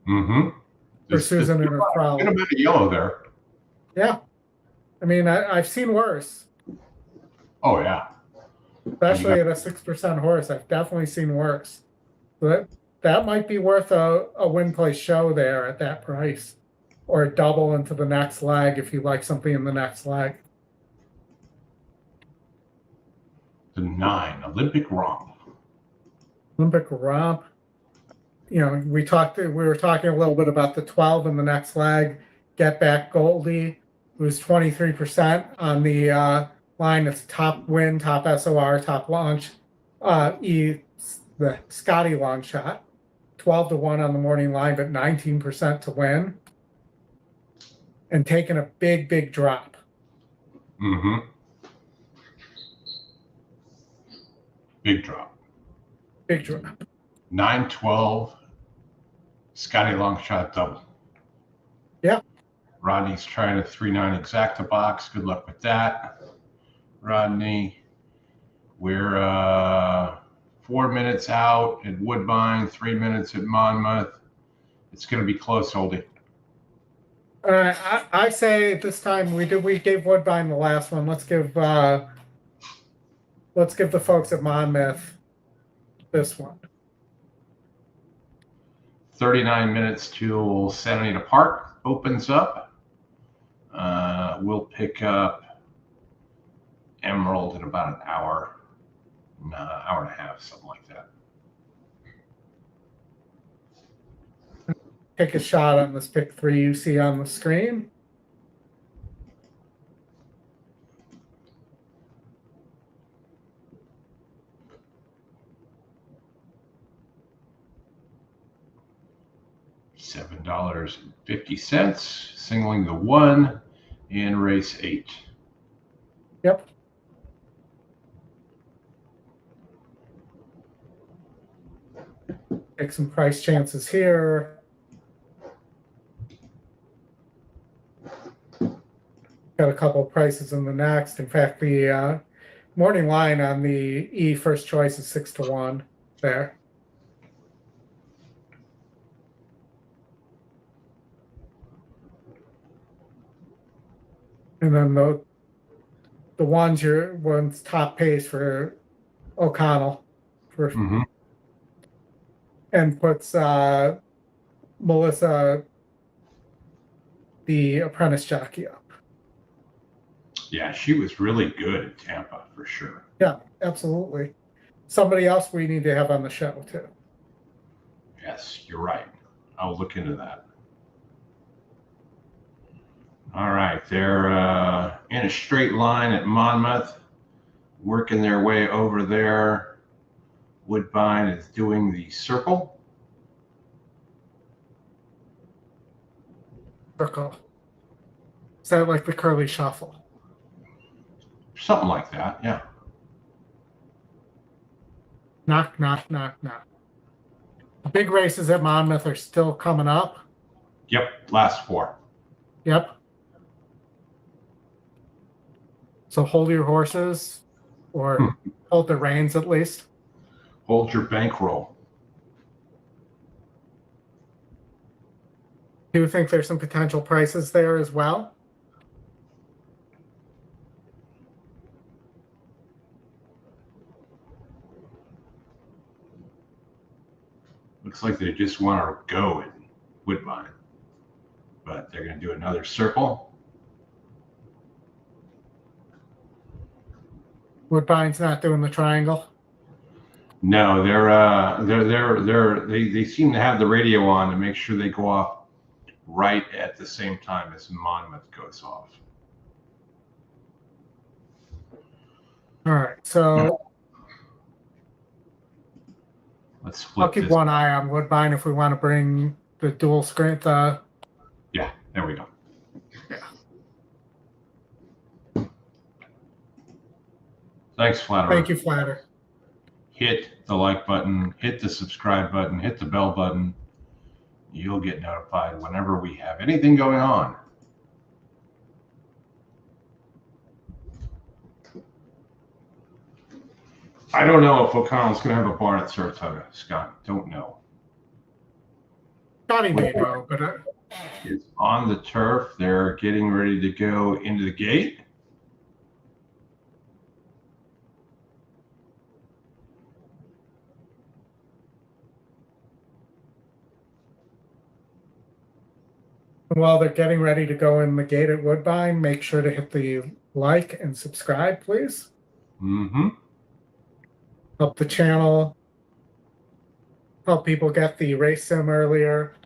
[SPEAKER 1] Mm-hmm.
[SPEAKER 3] For Susan and her crowd.
[SPEAKER 1] A bit of yellow there.
[SPEAKER 3] Yeah. I mean, I've seen worse.
[SPEAKER 1] Oh, yeah.
[SPEAKER 3] Especially at a 6% horse. I've definitely seen worse. So that might be worth a win place show there at that price. Or a double into the next leg if you like something in the next leg.
[SPEAKER 1] The 9, Olympic Romp.
[SPEAKER 3] Olympic Romp. You know, we were talking a little bit about the 12 in the next leg. Get Back Goldie, who's 23% on the line. It's top win, top SOR, top launch. The Scotty long shot, 12-1 on the morning line, but 19% to win. And taking a big, big drop.
[SPEAKER 1] Mm-hmm. Big drop.
[SPEAKER 3] Big drop.
[SPEAKER 1] 9-12, Scotty long shot double.
[SPEAKER 3] Yeah.
[SPEAKER 1] Rodney's trying a 3-9 exacta box. Good luck with that. Rodney. We're 4 minutes out at Woodbine, 3 minutes at Monmouth. It's going to be close, Oldy.
[SPEAKER 3] I say this time we gave Woodbine the last one. Let's give the folks at Monmouth this one.
[SPEAKER 1] 39 minutes till Santa Anita Park opens up. We'll pick up Emerald in about an hour and a half, something like that.
[SPEAKER 3] Take a shot on this pick 3 you see on the screen.
[SPEAKER 1] $7.50, singling the 1 in race 8.
[SPEAKER 3] Yep. Take some price chances here. Got a couple of prices in the next. In fact, the morning line on the E first choice is 6-1 there. And then the one's top pace for O'Connell for and puts Melissa, the apprentice jockey, up.
[SPEAKER 1] Yeah, she was really good at Tampa for sure.
[SPEAKER 3] Yeah, absolutely. Somebody else we need to have on the show too.
[SPEAKER 1] Yes, you're right. I'll look into that. All right, they're in a straight line at Monmouth, working their way over there. Woodbine is doing the circle.
[SPEAKER 3] Circle. Is that like the curly shuffle?
[SPEAKER 1] Something like that, yeah.
[SPEAKER 3] Knock, knock, knock, knock. The big races at Monmouth are still coming up.
[SPEAKER 1] Yep, last 4.
[SPEAKER 3] Yep. So hold your horses, or hold the reins at least.
[SPEAKER 1] Hold your bankroll.
[SPEAKER 3] Do you think there's some potential prices there as well?
[SPEAKER 1] Looks like they just want to go at Woodbine, but they're going to do another circle.
[SPEAKER 3] Woodbine's not doing the triangle.
[SPEAKER 1] No, they seem to have the radio on to make sure they go off right at the same time as Monmouth goes off.
[SPEAKER 3] All right, so
[SPEAKER 1] let's flip.
[SPEAKER 3] I'll keep one eye on Woodbine if we want to bring the dual screen.
[SPEAKER 1] Yeah, there we go.
[SPEAKER 3] Yeah.
[SPEAKER 1] Thanks, Flatter.
[SPEAKER 3] Thank you, Flatter.
[SPEAKER 1] Hit the like button, hit the subscribe button, hit the bell button. You'll get notified whenever we have anything going on. I don't know if O'Connell's going to have a barn at Saratoga, Scott. Don't know.
[SPEAKER 3] Scotty may know, but
[SPEAKER 1] it's on the turf. They're getting ready to go into the gate.
[SPEAKER 3] While they're getting ready to go in the gate at Woodbine, make sure to hit the like and subscribe, please. Help the channel. Help people get the race sim earlier.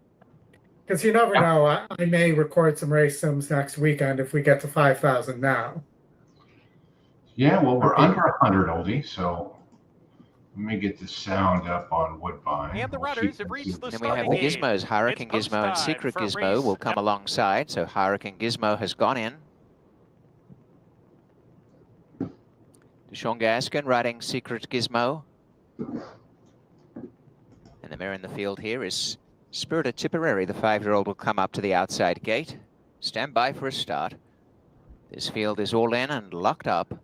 [SPEAKER 3] Because you never know, I may record some race sims next weekend if we get to 5,000 now.
[SPEAKER 1] Yeah, well, we're under 100, Oldie, so let me get the sound up on Woodbine.
[SPEAKER 5] And the runners have reached the
[SPEAKER 4] Then we have the Gizmos. Hurricane Gizmo and Secret Gizmo will come alongside. So Hurricane Gizmo has gone in. Sean Gaskin riding Secret Gizmo. And the mare in the field here is Spirit of Tipperary. The 5-year-old will come up to the outside gate. Stand by for a start. This field is all in and locked up.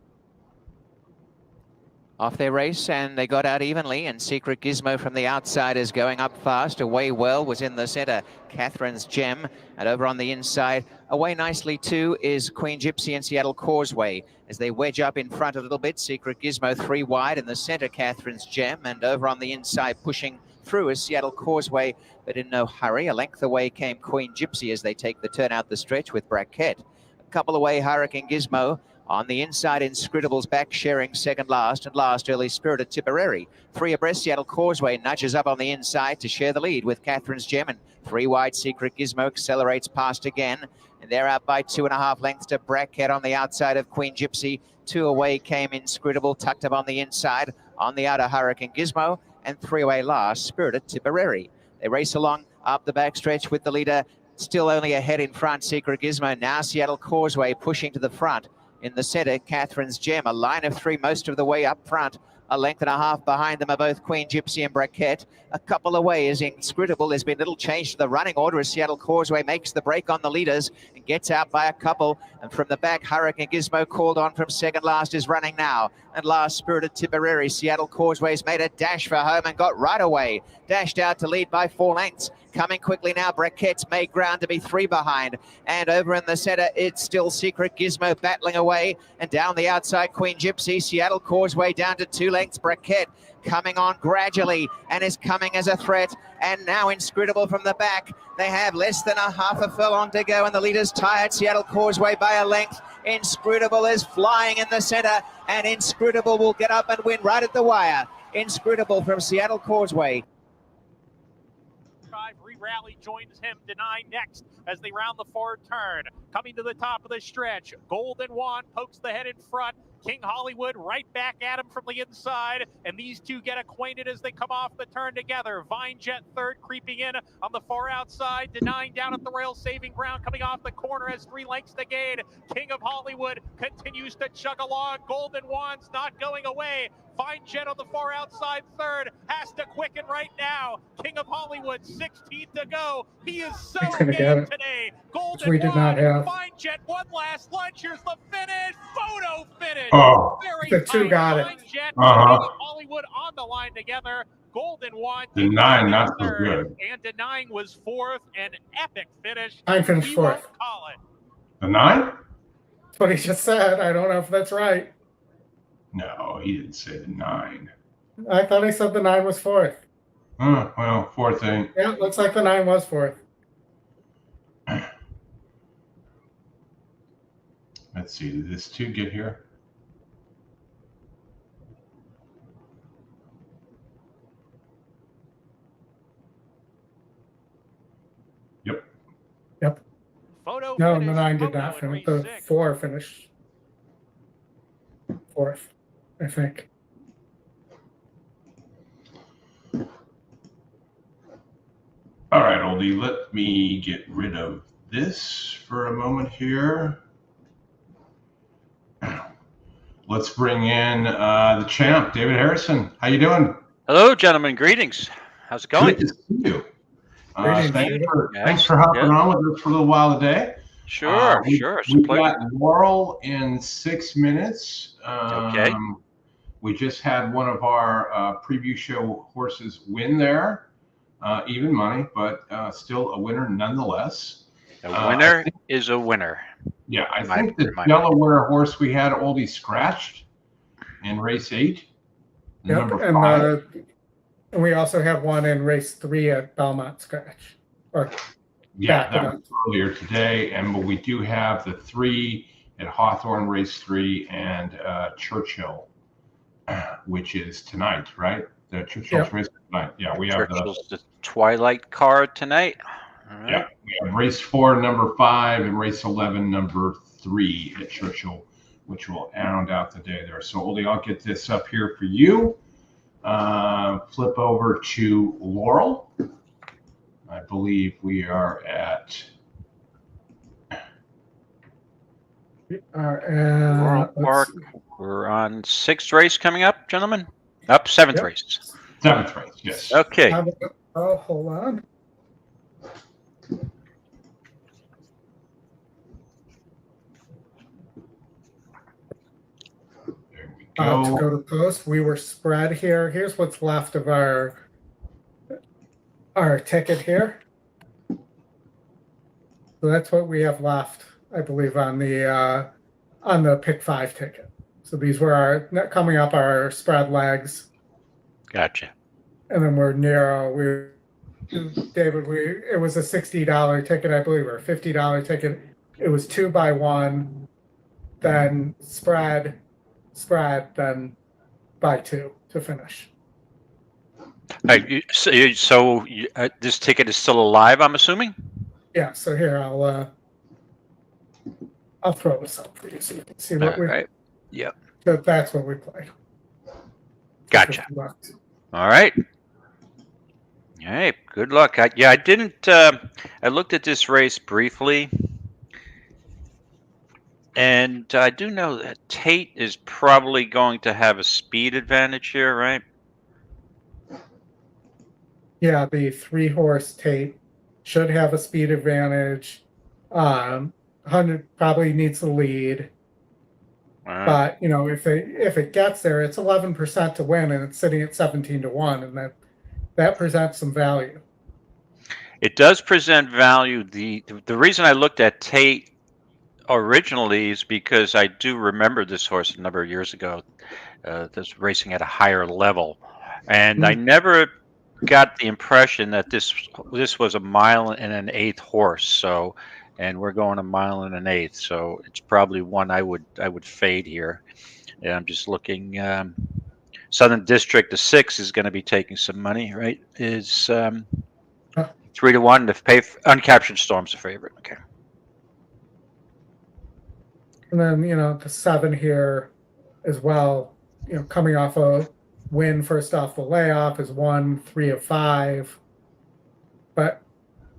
[SPEAKER 4] off their race, and they got out evenly, and Secret Gizmo from the outside is going up fast. Away well was in the center, Catherine's Gem, and over on the inside, away nicely too, is Queen Gypsy and Seattle Causeway. As they wedge up in front a little bit, Secret Gizmo 3 wide, in the center, Catherine's Gem, and over on the inside, pushing through is Seattle Causeway, but in no hurry. A length away came Queen Gypsy as they take the turn out the stretch with Braquette. A couple away, Hurricane Gizmo. On the inside, Inscrutable's back, sharing second last, and last, Early Spirit at Tipperary. 3 abreast, Seattle Causeway nudges up on the inside to share the lead with Catherine's Gem, and 3 wide, Secret Gizmo accelerates past again, and they're out by 2.5 lengths to Braquette on the outside of Queen Gypsy. 2 away came Inscrutable, tucked up on the inside. On the outer, Hurricane Gizmo, and 3 away last, Spirit at Tipperary. They race along up the backstretch with the leader still only ahead in front, Secret Gizmo. Now Seattle Causeway pushing to the front. In the center, Catherine's Gem, a line of 3 most of the way up front. A length and a half behind them are both Queen Gypsy and Braquette. A couple away is Inscrutable. There's been little change to the running order as Seattle Causeway makes the break on the leaders and gets out by a couple. And from the back, Hurricane Gizmo, called on from second last, is running now. And last, Spirit of Tipperary. Seattle Causeway's made a dash for home and got right away. Dashed out to lead by 4 lengths. Coming quickly now, Braquette's made ground to be 3 behind. And over in the center, it's still Secret Gizmo battling away. And down the outside, Queen Gypsy. Seattle Causeway down to 2 lengths. Braquette coming on gradually and is coming as a threat. And now Inscrutable from the back. They have less than a half a furlong to go, and the leader's tired. Seattle Causeway by a length. Inscrutable is flying in the center, and Inscrutable will get up and win right at the wire. Inscrutable from Seattle Causeway.
[SPEAKER 5] Rally joins him, Deny next as they round the forward turn. Coming to the top of the stretch, Golden Wand pokes the head in front. King Hollywood right back at him from the inside, and these two get acquainted as they come off the turn together. Vine Jet third, creeping in on the far outside. Denying down at the rail, saving ground, coming off the corner, has 3 lengths to gain. King of Hollywood continues to chug along. Golden Wand's not going away. Vine Jet on the far outside third, has to quicken right now. King of Hollywood, 16 to go. He is so game today. Golden Wand, Vine Jet, one last lunge. Here's the finish. Photo finish.
[SPEAKER 1] Oh,
[SPEAKER 3] the 2 got it.
[SPEAKER 5] Vine Jet, King of Hollywood on the line together. Golden Wand.
[SPEAKER 1] Denying, not so good.
[SPEAKER 5] And Denying was 4th. An epic finish.
[SPEAKER 3] I finished 4th.
[SPEAKER 5] Call it.
[SPEAKER 1] The 9?
[SPEAKER 3] That's what he just said. I don't know if that's right.
[SPEAKER 1] No, he didn't say the 9.
[SPEAKER 3] I thought he said the 9 was 4th.
[SPEAKER 1] Well, 4th ain't.
[SPEAKER 3] Yeah, looks like the 9 was 4th.
[SPEAKER 1] Let's see, did this 2 get here?
[SPEAKER 3] Yep.
[SPEAKER 5] Photo
[SPEAKER 3] no,
[SPEAKER 5] finish.
[SPEAKER 3] the 9 did not finish. The 4 finished 4th, I think.
[SPEAKER 1] All right, Oldy, let me get rid of this for a moment here. Let's bring in the champ, David Harrison. How you doing?
[SPEAKER 10] Hello, gentlemen. Greetings. How's it going?
[SPEAKER 1] Good to see you. Thanks for hopping on with us for a little while today.
[SPEAKER 10] Sure. It's a pleasure.
[SPEAKER 1] Got Laurel in 6 minutes.
[SPEAKER 10] Okay.
[SPEAKER 1] We just had one of our preview show horses win there. Even money, but still a winner nonetheless.
[SPEAKER 10] A winner is a winner.
[SPEAKER 1] Yeah, I think the Delaware horse we had, Oldy, scratched in race 8.
[SPEAKER 3] Yep, and we also have one in race 3 at Belmont scratch.
[SPEAKER 1] That was earlier today, but we do have the 3 at Hawthorne race 3 and Churchill, which is tonight, right? The Churchill's race tonight. Yeah, we have
[SPEAKER 10] the Twilight card tonight. All right.
[SPEAKER 1] Yeah, we have race 4, number 5, and race 11, number 3 at Churchill, which will round out the day there. So, Oldy, I'll get this up here for you. Flip over to Laurel. I believe we are at.
[SPEAKER 10] Laurel Park. We're on 6th race coming up, gentlemen. Up 7th race.
[SPEAKER 1] 7th race, yes.
[SPEAKER 10] Okay.
[SPEAKER 3] Oh, hold on. To go to post. We were spread here. Here's what's left of our ticket here. So that's what we have left, I believe, on the pick 5 ticket. So these were coming up our spread legs.
[SPEAKER 10] Gotcha.
[SPEAKER 3] And then we're narrow. David, it was a $60 ticket, I believe, or a $50 ticket. It was 2 by 1, then spread, then by 2 to finish.
[SPEAKER 10] So this ticket is still alive, I'm assuming?
[SPEAKER 3] Yeah. So here I'll throw this up for you so you can see what
[SPEAKER 10] Right. Yep.
[SPEAKER 3] That's what we played.
[SPEAKER 10] Gotcha. All right. Hey, good luck. I didn't. I looked at this race briefly, and I do know that Tate is probably going to have a speed advantage here, right?
[SPEAKER 3] Yeah, the 3-horse Tate should have a speed advantage. 100 probably needs the lead, but if it gets there, it's 11% to win, and it's sitting at 17-1, and that presents some value.
[SPEAKER 10] It does present value. The reason I looked at Tate originally is because I do remember this horse a number of years ago, this racing at a higher level, and I never got the impression that this was a 1 1/8 horse. So, and we're going 1 1/8, so it's probably one I would fade here. And I'm just looking. Southern District, the 6 is going to be taking some money, right? Is 3-1 to pay. Uncaptured Storm's a favorite. Okay.
[SPEAKER 3] And then the 7 here as well. Coming off a win first off the layoff is 1 3 of 5, but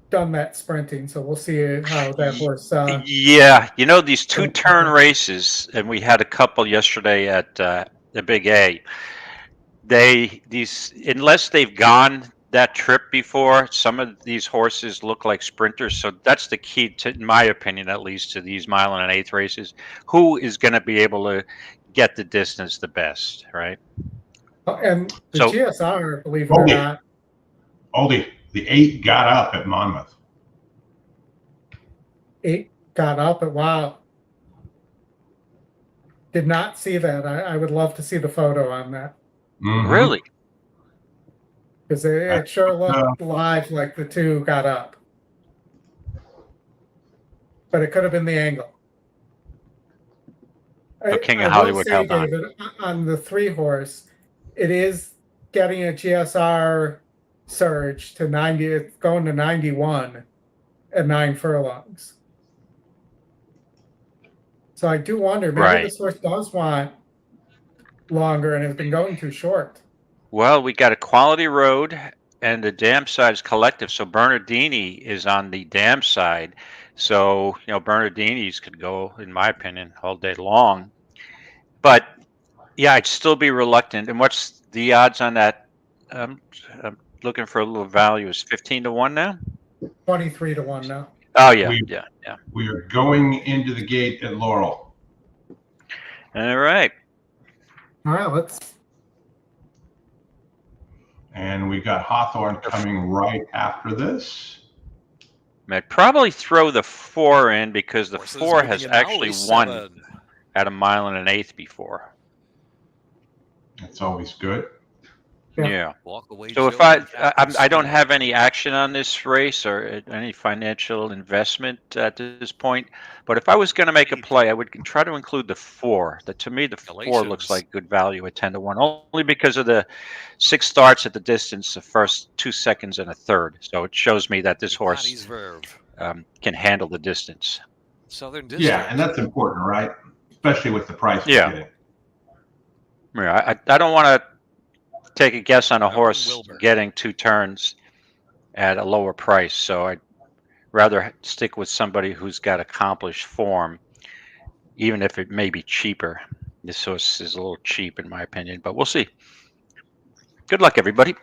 [SPEAKER 3] done that sprinting. So we'll see how that horse.
[SPEAKER 10] Yeah, these 2-turn races, and we had a couple yesterday at the Big A. Unless they've gone that trip before, some of these horses look like sprinters. So that's the key to, in my opinion, at least, to these 1 1/8 races. Who is going to be able to get the distance the best, right?
[SPEAKER 3] And the GSR, believe it or not.
[SPEAKER 1] Oldy, the 8 got up at Monmouth.
[SPEAKER 3] 8 got up at wow. Did not see that. I would love to see the photo on that.
[SPEAKER 10] Mm-hmm. Really?
[SPEAKER 3] Because it sure looked live like the 2 got up. But it could have been the angle.
[SPEAKER 10] King of Hollywood held on.
[SPEAKER 3] David, on the 3-horse, it is getting a GSR surge to 90. It's going to 91 at 9 furlongs. So I do wonder, maybe this horse does want longer and has been going too short.
[SPEAKER 10] Well, we got a quality road, and the dam side is collective. So Bernardini is on the dam side. So, Bernardini's could go, in my opinion, all day long. But, yeah, I'd still be reluctant. And what's the odds on that? I'm looking for a little value. Is 15-1 now?
[SPEAKER 3] 23-1 now.
[SPEAKER 10] Oh, yeah, yeah.
[SPEAKER 1] We are going into the gate at Laurel.
[SPEAKER 10] All right.
[SPEAKER 3] Let's.
[SPEAKER 1] And we got Hawthorne coming right after this.
[SPEAKER 10] I'd probably throw the 4 in because the 4 has actually won at 1 1/8 before.
[SPEAKER 1] That's always good.
[SPEAKER 10] Yeah. So if I don't have any action on this race or any financial investment at this point, but if I was going to make a play, I would try to include the 4. To me, the 4 looks like good value at 10-1, only because of the 6 starts at the distance, the first 2 seconds and a third. So it shows me that this horse can handle the distance.
[SPEAKER 6] Southern District.
[SPEAKER 1] Yeah, and that's important, right? Especially with the price we're getting.
[SPEAKER 10] Yeah, I don't want to take a guess on a horse getting 2 turns at a lower price, so I'd rather stick with somebody who's got accomplished form, even if it may be cheaper. This horse is a little cheap in my opinion, but we'll see. Good luck, everybody.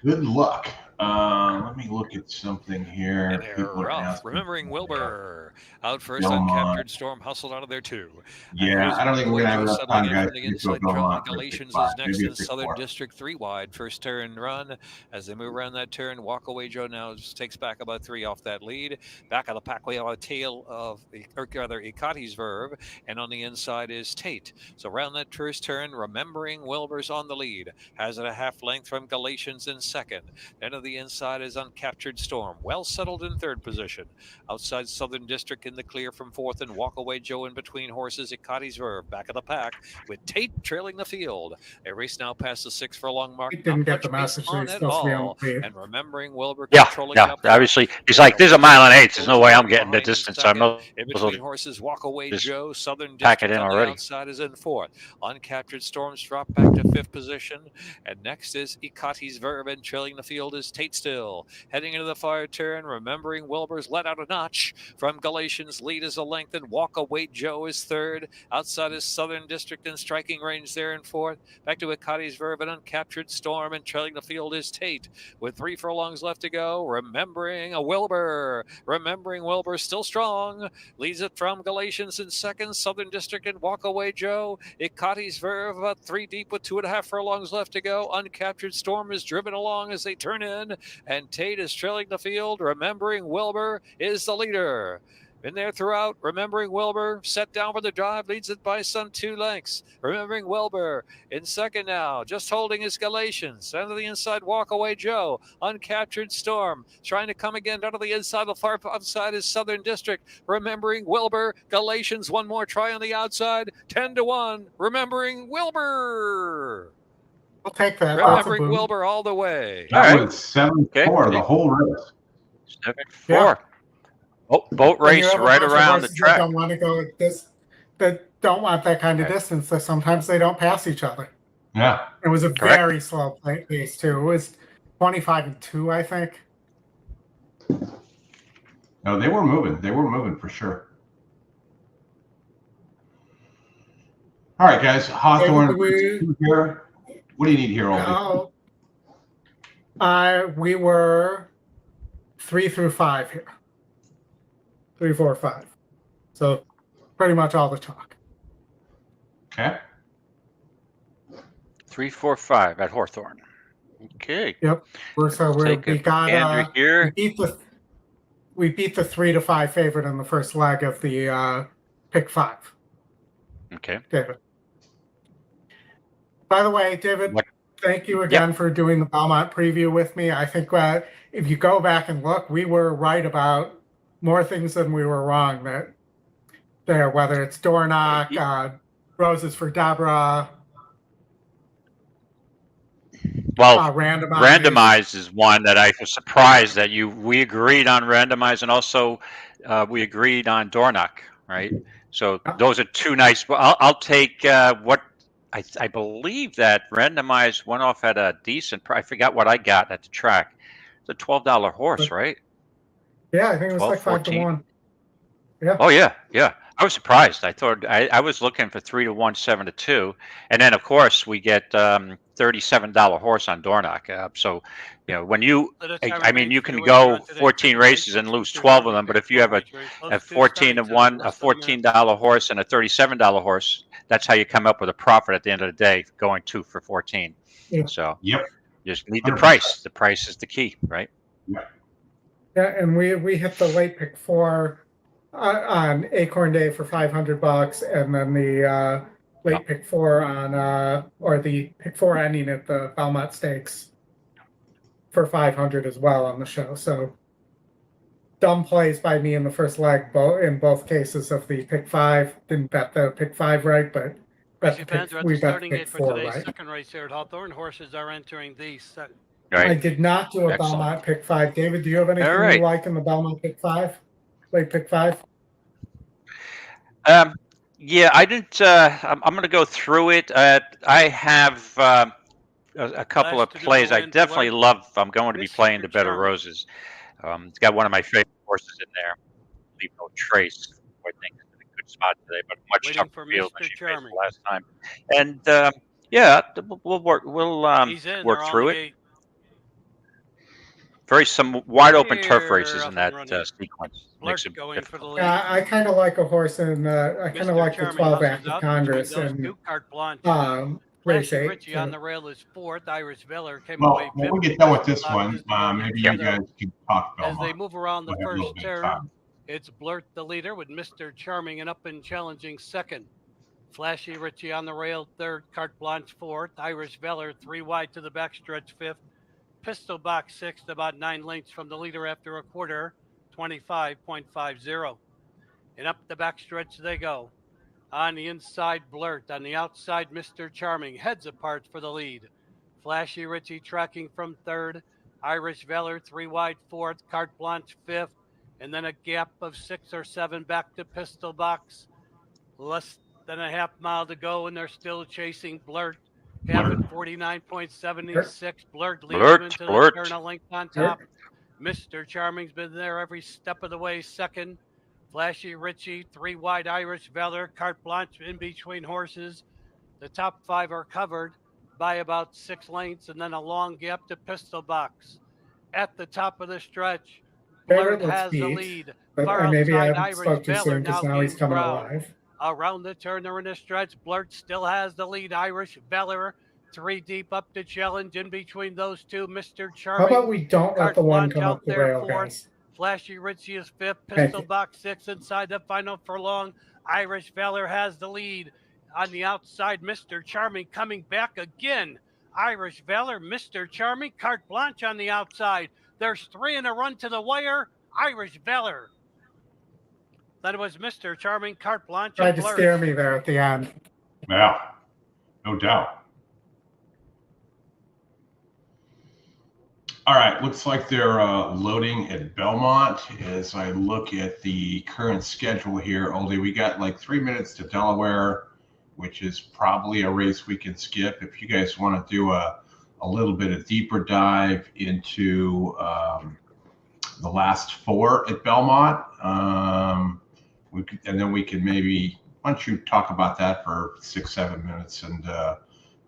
[SPEAKER 1] Good luck. Let me look at something here.
[SPEAKER 6] And they're off. Remembering Wilbur. Out first, Uncaptured Storm hustled out of there too.
[SPEAKER 1] Yeah, I don't think we're going to have enough time, guys,
[SPEAKER 6] from the inside trail. Galatians is next in Southern District, 3 wide. First turn run. As they move around that turn, Walk Away Joe now takes back about 3 off that lead. Back of the pack, we have a tail of, or rather, Ikate's Verve. And on the inside is Tate. So around that first turn, Remembering Wilbur's on the lead. Has it a half length from Galatians in second. Then on the inside is Uncaptured Storm. Well settled in third position. Outside Southern District in the clear from fourth, and Walk Away Joe in between horses. Ikate's Verve back of the pack with Tate trailing the field. A race now past the 6 furlong mark.
[SPEAKER 3] He didn't get the message that he's supposed to be on the lead.
[SPEAKER 6] And Remembering Wilbur
[SPEAKER 10] controlling up. Obviously, he's like, there's a mile and 8. There's no way I'm getting the distance. So I'm
[SPEAKER 6] in between horses. Walk Away Joe. Southern
[SPEAKER 10] pack
[SPEAKER 6] District
[SPEAKER 10] it in
[SPEAKER 6] on
[SPEAKER 10] already.
[SPEAKER 6] The outside is in fourth. Uncaptured Storms drop back to 5th position. And next is Ikate's Verve, and trailing the field is Tate still. Heading into the fire turn, Remembering Wilbur's let out a notch from Galatians. Lead is a length, and Walk Away Joe is third. Outside is Southern District in striking range there in fourth. Back to Ikate's Verve and Uncaptured Storm, and trailing the field is Tate. With 3 furlongs left to go, Remembering Wilbur. Remembering Wilbur still strong. Leads it from Galatians in second. Southern District and Walk Away Joe. Ikate's Verve about 3 deep with 2.5 furlongs left to go. Uncaptured Storm is driven along as they turn in, and Tate is trailing the field. Remembering Wilbur is the leader. In there throughout, Remembering Wilbur, set down for the drive, leads it by some 2 lengths. Remembering Wilbur in second now, just holding his Galatians. Down to the inside, Walk Away Joe. Uncaptured Storm, trying to come again down to the inside. The far outside is Southern District. Remembering Wilbur, Galatians, one more try on the outside. 10-1, Remembering Wilbur.
[SPEAKER 3] We'll take that.
[SPEAKER 6] Remembering Wilbur all the way.
[SPEAKER 1] That was 7-4 the whole race.
[SPEAKER 10] 7-4.
[SPEAKER 3] Yeah.
[SPEAKER 10] Oh, boat race right around the track.
[SPEAKER 3] That don't want to go with this. That don't want that kind of distance. So sometimes they don't pass each other.
[SPEAKER 1] Yeah.
[SPEAKER 3] It was a very slow pace too. It was 25-2, I think.
[SPEAKER 1] No, they were moving. They were moving for sure. All right, guys. Hawthorne here. What do you need here, Oldy?
[SPEAKER 3] We were 3 through 5 here. 3, 4, 5. So pretty much all the talk.
[SPEAKER 1] Okay.
[SPEAKER 10] 3, 4, 5 at Hawthorne. Okay.
[SPEAKER 3] Yep. We got
[SPEAKER 10] Andrew here.
[SPEAKER 3] We beat the 3 to 5 favorite in the first leg of the pick 5.
[SPEAKER 10] Okay.
[SPEAKER 3] David. By the way, David, thank you again for doing the Belmont preview with me. I think if you go back and look, we were right about more things than we were wrong. Whether it's door knock, roses for Deborah.
[SPEAKER 10] Well, randomize is one that I was surprised that we agreed on randomize, and also we agreed on door knock, right? So those are 2 nice. I'll take what I believe that randomize went off at a decent price. I forgot what I got at the track. It's a $12 horse, right?
[SPEAKER 3] Yeah, I think it was 12, like 5 to 1. Yeah.
[SPEAKER 10] Oh yeah. I was surprised. I thought I was looking for 3 to 1, 7 to 2, and then of course we get $37 horse on door knock. So when you can go 14 races and lose 12 of them, but if you have a 14 to 1, a $14 horse, and a $37 horse, that's how you come up with a profit at the end of the day, going 2 for 14.
[SPEAKER 3] Yeah.
[SPEAKER 10] So
[SPEAKER 1] you
[SPEAKER 10] just need the price. The price is the key, right?
[SPEAKER 3] Yeah, and we hit the late pick 4 on Acorn Day for $500, and then the late pick 4 on or the pick 4 ending at the Belmont Stakes for $500 as well on the show. So dumb plays by me in the first leg, in both cases of the pick 5. Didn't bet the pick 5 right, but we bet the pick 4 right.
[SPEAKER 11] Second race here at Hawthorne. Horses are entering the
[SPEAKER 10] Right.
[SPEAKER 3] I did not do a Belmont pick 5. David, do you have anything you like in the Belmont pick 5? Late pick 5?
[SPEAKER 10] Yeah, I didn't. I'm going to go through it. I have a couple of plays. I definitely love. I'm going to be playing the Better Roses. It's got one of my favorite horses in there. Leave No Trace, I think, is in a good spot today, but much tougher field than she faced the last time. And we'll work. We'll work through it. some wide open turf races
[SPEAKER 11] Here,
[SPEAKER 10] in that
[SPEAKER 11] up and running.
[SPEAKER 10] sequence.
[SPEAKER 11] Blurt
[SPEAKER 10] Makes it
[SPEAKER 11] going for the
[SPEAKER 10] difficult.
[SPEAKER 11] lead.
[SPEAKER 3] I kind of like a horse in, I kind of
[SPEAKER 11] Mr.
[SPEAKER 3] like the
[SPEAKER 11] Charming
[SPEAKER 3] 12
[SPEAKER 11] hustles
[SPEAKER 3] Act of
[SPEAKER 11] out
[SPEAKER 3] Congress
[SPEAKER 11] between those
[SPEAKER 3] and
[SPEAKER 11] two. Carte Blanche.
[SPEAKER 3] race
[SPEAKER 11] Flashy
[SPEAKER 3] 8.
[SPEAKER 11] Richie on the rail is fourth. Irish Veller came
[SPEAKER 1] Well,
[SPEAKER 11] away
[SPEAKER 1] when
[SPEAKER 11] fifth.
[SPEAKER 1] we get done with this
[SPEAKER 11] Pistol
[SPEAKER 1] one,
[SPEAKER 11] Box is number
[SPEAKER 1] maybe
[SPEAKER 11] two,
[SPEAKER 1] you guys can talk
[SPEAKER 11] As they
[SPEAKER 1] Belmont.
[SPEAKER 11] move around the
[SPEAKER 1] We'll have a little
[SPEAKER 11] first
[SPEAKER 1] bit of
[SPEAKER 11] turn,
[SPEAKER 1] time.
[SPEAKER 11] it's Blurt the leader with Mr. Charming and up and challenging second. Flashy Richie on the rail third. Carte Blanche fourth. Irish Veller 3 wide to the backstretch fifth. Pistol Box sixth, about 9 lengths from the leader after a quarter, 25.50. And up the backstretch they go. On the inside, Blurt. On the outside, Mr. Charming. Heads apart for the lead. Flashy Richie tracking from third. Irish Veller 3 wide fourth. Carte Blanche fifth. And then a gap of 6 or 7 back to Pistol Box. Less than a half mile to go, and they're still chasing Blurt. Half at 49.76. Blurt leads him into the turn, a length on top. Mr. Charming's been there every step of the way, second. Flashy Richie, 3 wide Irish Veller, Carte Blanche in between horses. The top 5 are covered by about 6 lengths, and then a long gap to Pistol Box. At the top of the stretch, Blurt has the lead.
[SPEAKER 3] But maybe I spoke too soon because now he's coming alive.
[SPEAKER 11] Around the turn, they're in the stretch. Blurt still has the lead. Irish Veller 3 deep up to challenge in between those two. Mr. Charming.
[SPEAKER 3] How about we don't let the one come up the rail, guys?
[SPEAKER 11] Flashy Richie is fifth. Pistol Box 6 inside the final furlong. Irish Veller has the lead. On the outside, Mr. Charming coming back again. Irish Veller, Mr. Charming, Carte Blanche on the outside. There's 3 in a run to the wire. Irish Veller. Then it was Mr. Charming, Carte Blanche.
[SPEAKER 3] Tried to scare me there at the end.
[SPEAKER 1] Yeah, no doubt. All right, looks like they're loading at Belmont. As I look at the current schedule here, Oldy, we got like 3 minutes to Delaware, which is probably a race we can skip. If you guys want to do a little bit of deeper dive into the last 4 at Belmont, and then we can maybe, why don't you talk about that for 6-7 minutes, and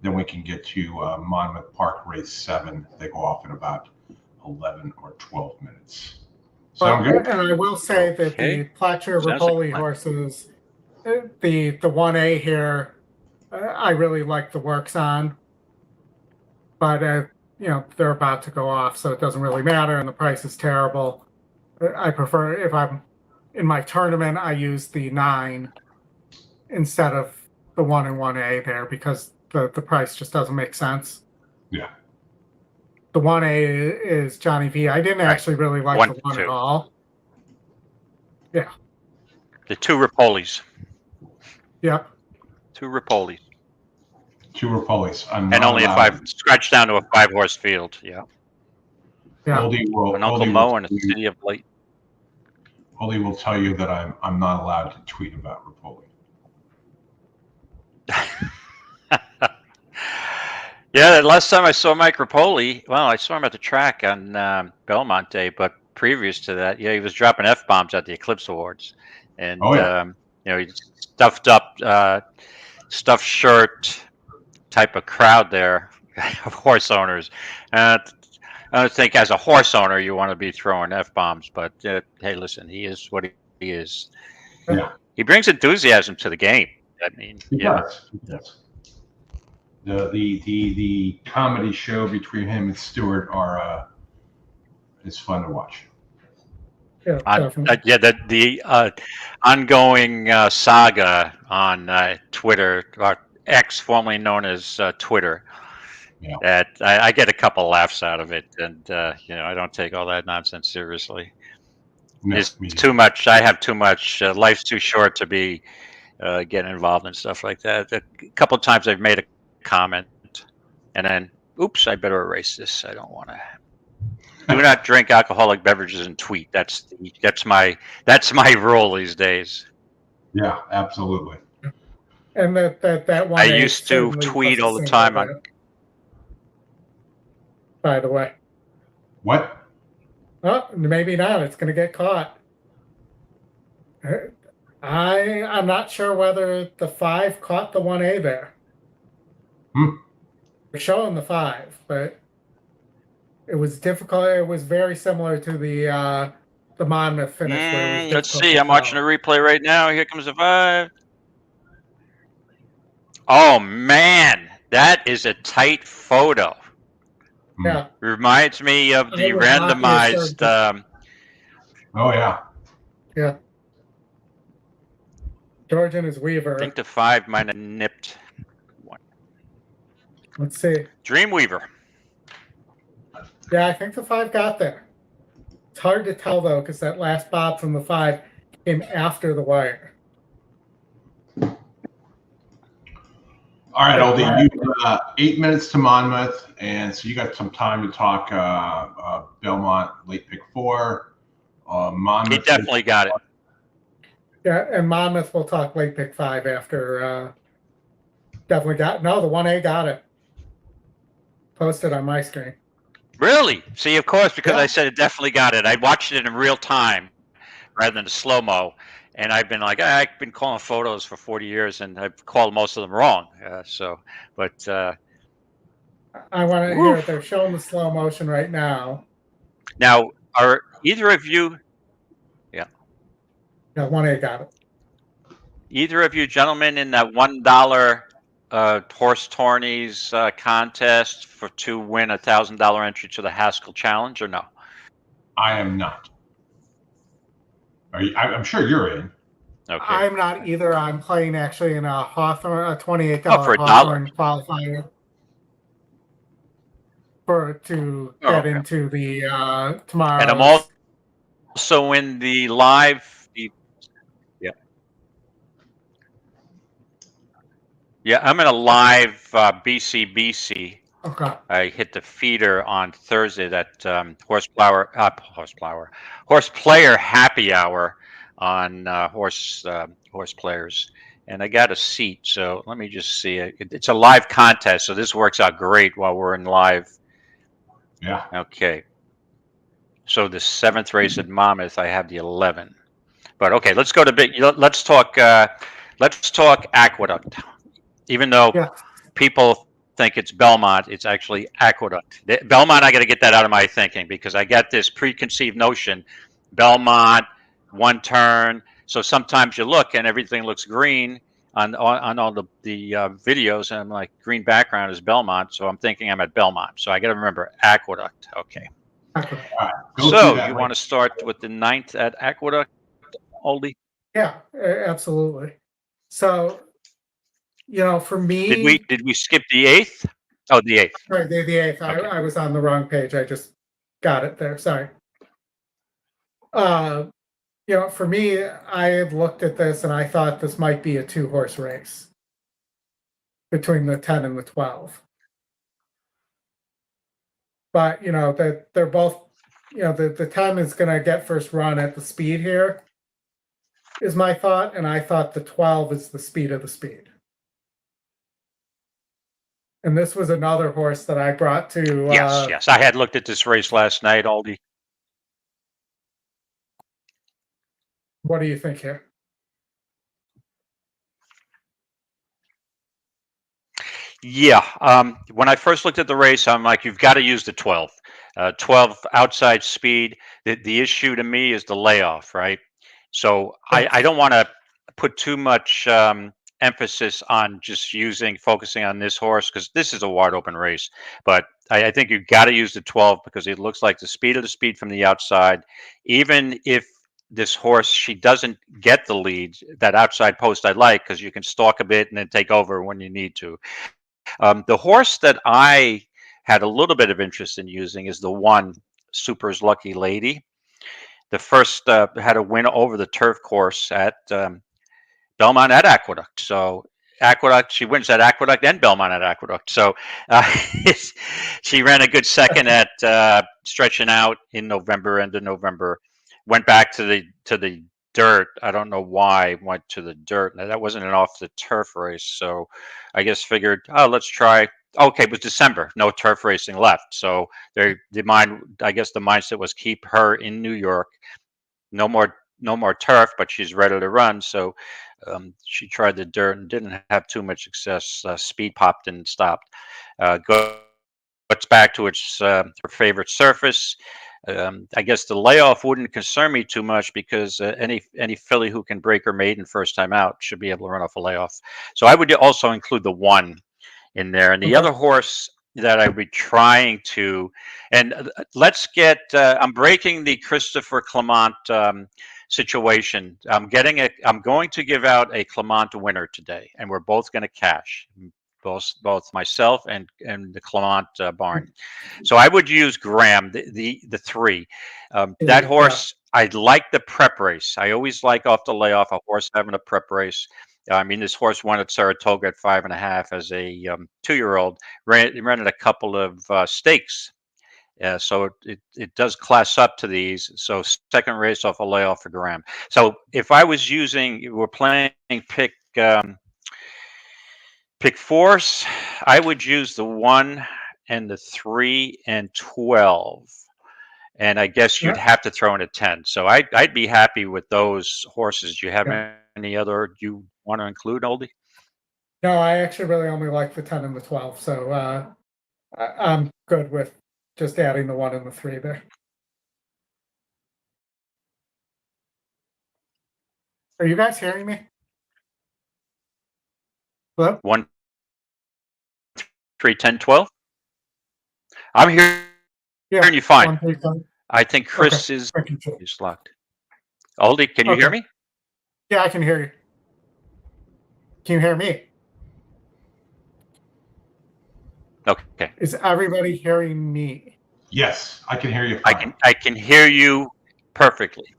[SPEAKER 1] then we can get to Monmouth Park Race 7. They go off in about 11 or 12 minutes. Sound good?
[SPEAKER 3] And I will say that the Pletcher Rapoli horses, the 1A here, I really like the works on. But, you know, they're about to go off, so it doesn't really matter, and the price is terrible. I prefer, if I'm in my tournament, I use the 9 instead of the 1 and 1A there because the price just doesn't make sense.
[SPEAKER 1] Yeah.
[SPEAKER 3] The 1A is Johnny V. I didn't actually really like the 1 at all. Yeah.
[SPEAKER 10] The 2 Rapolis.
[SPEAKER 3] Yep.
[SPEAKER 10] 2 Rapolis.
[SPEAKER 1] 2 Rapolis.
[SPEAKER 10] And only if I've scratched down to a 5-horse field. Yeah.
[SPEAKER 3] Yeah.
[SPEAKER 10] An Uncle Mo and a City of Light.
[SPEAKER 1] Oldy will tell you that I'm not allowed to tweet about Rapoli.
[SPEAKER 10] Yeah, the last time I saw Mike Rapoli, well, I saw him at the track on Belmont Day, but previous to that, yeah, he was dropping F-bombs at the Eclipse Awards. And, you know, he stuffed up, stuffed shirt type of crowd there of horse owners. I don't think as a horse owner you want to be throwing F-bombs, but hey, listen, he is what he is.
[SPEAKER 1] Yeah.
[SPEAKER 10] He brings enthusiasm to the game. I mean,
[SPEAKER 1] He does. The comedy show between him and Stewart is fun to watch.
[SPEAKER 3] Yeah,
[SPEAKER 10] the ongoing saga on Twitter, or X, formerly known as Twitter.
[SPEAKER 1] Yeah.
[SPEAKER 10] That I get a couple laughs out of it, and you know, I don't take all that nonsense seriously.
[SPEAKER 1] No,
[SPEAKER 10] it's too much. I have too much. Life's too short to be getting involved in stuff like that. A couple of times I've made a comment, and then, oops, I better erase this. I don't want to. Do not drink alcoholic beverages and tweet. That's my rule these days.
[SPEAKER 1] Yeah, absolutely.
[SPEAKER 3] And that one.
[SPEAKER 10] I used to tweet all the time on.
[SPEAKER 3] By the way.
[SPEAKER 1] What?
[SPEAKER 3] Oh, maybe not. It's going to get caught. I'm not sure whether the 5 caught the 1A there. We're showing the 5, but It was difficult. It was very similar to the Monmouth finish where it was
[SPEAKER 10] let's see. I'm watching a replay right now. Here comes the 5. Oh man, that is a tight photo.
[SPEAKER 3] Yeah,
[SPEAKER 10] reminds me of the randomized.
[SPEAKER 1] Oh yeah,
[SPEAKER 3] yeah. George and his Weaver.
[SPEAKER 10] I think the 5 might have nipped one.
[SPEAKER 3] Let's see.
[SPEAKER 10] Dreamweaver.
[SPEAKER 3] Yeah, I think the 5 got there. It's hard to tell though, because that last bob from the 5 came after the wire.
[SPEAKER 1] All right, Oldy, you 8 minutes to Monmouth, and so you got some time to talk Belmont late pick 4. Monmouth.
[SPEAKER 10] He definitely got it.
[SPEAKER 3] Yeah, and Monmouth will talk late pick 5 after. Definitely got the 1A got it. Posted on my screen.
[SPEAKER 10] Really? See, of course, because I said it definitely got it. I watched it in real time rather than the slow-mo. And I've been like, I've been calling photos for 40 years, and I've called most of them wrong. But
[SPEAKER 3] I want to hear it. They're showing the slow motion right now.
[SPEAKER 10] Now, are either of you? Yeah.
[SPEAKER 3] Yeah, 1A got it.
[SPEAKER 10] Either of you gentlemen in that $1 horse tourneys contest to win a $1,000 entry to the Haskell Challenge, or no?
[SPEAKER 1] I am not. I'm sure you're in.
[SPEAKER 3] Okay. I'm not either. I'm playing actually in a Hawthorne, a $28
[SPEAKER 10] Hawthorne
[SPEAKER 3] qualifier to get into the tomorrow.
[SPEAKER 10] And I'm also in the live. Yeah, I'm in a live BCBC.
[SPEAKER 3] Okay.
[SPEAKER 10] I hit the feeder on Thursday, that horse player happy hour on horse players, and I got a seat. So let me just see. It's a live contest, so this works out great while we're in live.
[SPEAKER 1] Yeah.
[SPEAKER 10] Okay. So the 7th race at Monmouth, I have the 11. But okay, let's go to big. Let's talk Aqueduct. Even though people think it's Belmont, it's actually Aqueduct. Belmont, I got to get that out of my thinking, because I got this preconceived notion, Belmont, one turn. So sometimes you look and everything looks green on all the videos, and I'm like, green background is Belmont, so I'm thinking I'm at Belmont. So I got to remember Aqueduct. Okay.
[SPEAKER 1] Right,
[SPEAKER 10] so you want to start with the 9th at Aqueduct, Oldy?
[SPEAKER 3] Yeah, absolutely. So, for me,
[SPEAKER 10] did we skip the 8th? Oh, the 8th.
[SPEAKER 3] Right, the 8th. Okay. I was on the wrong page. I just got it there. Sorry. For me, I had looked at this and I thought this might be a 2-horse race between the 10 and the 12. But that they're both, the 10 is going to get first run at the speed here, is my thought, and I thought the 12 is the speed of the speed. And this was another horse that I brought to.
[SPEAKER 10] Yes. I had looked at this race last night, Aldi.
[SPEAKER 3] What do you think here?
[SPEAKER 10] Yeah. When I first looked at the race, I'm like, you've got to use the 12. 12 outside speed. The issue to me is the layoff, right? So I don't want to put too much emphasis on just focusing on this horse, because this is a wide open race. But I think you've got to use the 12, because it looks like the speed from the outside. Even if this horse, she doesn't get the lead, that outside post I like, because you can stalk a bit and then take over when you need to. The horse that I had a little bit of interest in using is the 1, Super's Lucky Lady. The first had a win over the turf course at Belmont at Aqueduct. So Aqueduct, she wins at Aqueduct and Belmont at Aqueduct. So she ran a good second at stretching out in November, end of November. Went back to the dirt. I don't know why went to the dirt. Now, that wasn't an off the turf race. So I guess figured, let's try. Okay, it was December. No turf racing left. So I guess the mindset was keep her in New York. No more turf, but she's ready to run. So she tried the dirt and didn't have too much success. Speed popped and stopped. Go it's back to its her favorite surface. I guess the layoff wouldn't concern me too much because any filly who can break her maiden first time out should be able to run off a layoff. So I would also include the 1 in there, and the other horse that I would be trying to, and let's get. I'm breaking the Christopher Clement situation. I'm going to give out a Clement winner today, and we're both going to cash. Both myself and the Clement barn. So I would use Graham, the 3. That horse, I like the prep race. I always like off the layoff a horse having a prep race. I mean, this horse won at Saratoga at 5.5 as a 2-year-old. Ran at a couple of stakes. So it does class up to these. So second race off a layoff for Graham. So if I was we're playing pick 4s, I would use the 1 and the 3 and 12, and I guess you'd have to throw in a 10. So I'd be happy with those horses. Do you have any other you want to include, Oldy?
[SPEAKER 3] No, I actually really only like the 10 and the 12, so I'm good with just adding the 1 and the 3 there. Are you guys hearing me? Hello?
[SPEAKER 10] 1, 3, 10, 12. I'm hearing you fine.
[SPEAKER 3] 1, 3, 10.
[SPEAKER 10] I think Chris is locked. Oldy, can you hear me?
[SPEAKER 3] Yeah, I can hear you. Can you hear me?
[SPEAKER 10] Okay.
[SPEAKER 3] Is everybody hearing me?
[SPEAKER 1] Yes, I can hear you fine.
[SPEAKER 10] I can hear you perfectly.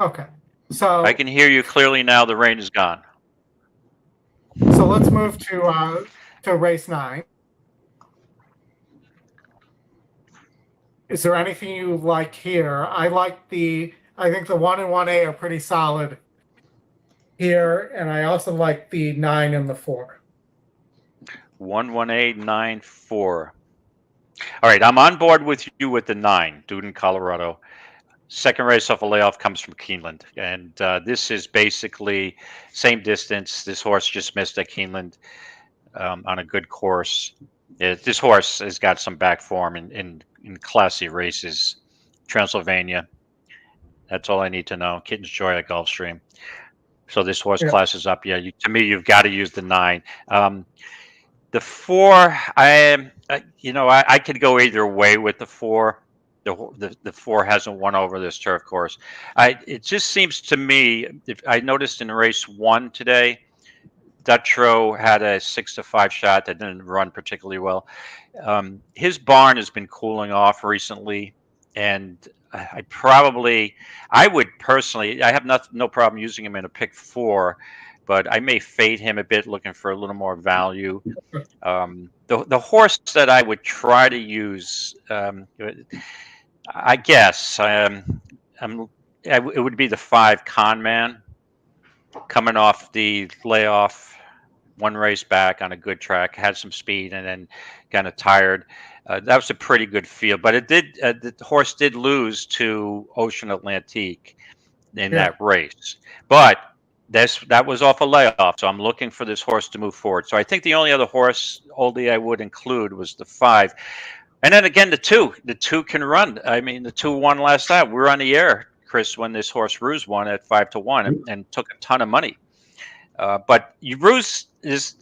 [SPEAKER 3] Okay. So
[SPEAKER 10] I can hear you clearly now. The rain is gone.
[SPEAKER 3] So let's move to race 9. Is there anything you like here? I think the 1 and 1A are pretty solid here, and I also like the 9 and the 4.
[SPEAKER 10] 1, 1A, 9, 4. All right, I'm on board with you with the 9, Duden, Colorado. Second race off a layoff comes from Keeneland, and this is basically same distance. This horse just missed at Keeneland on a good course. This horse has got some back form in classy races. Transylvania. That's all I need to know. Kitten's Joy at Gulfstream. So this horse classes up. Yeah, to me, you've got to use the 9. The 4, I could go either way with the 4. The 4 hasn't won over this turf course. It just seems to me, I noticed in race 1 today, Dutrow had a 6-5 shot that didn't run particularly well. His barn has been cooling off recently, and I would personally, I have no problem using him in a pick 4, but I may fade him a bit, looking for a little more value. The horse that I would try to use, I guess, it would be the 5 Con Man, coming off the layoff, 1 race back on a good track, had some speed, and then kind of tired. That was a pretty good field, but the horse did lose to Ocean Atlantique in that race. But that was off a layoff, so I'm looking for this horse to move forward. So I think the only other horse, Oldie, I would include was the 5. And then again, the 2. The 2 can run. I mean, the 2 won last night. We were on the air, Chris, when this horse Ruse won at 5-1 and took a ton of money. But Ruse is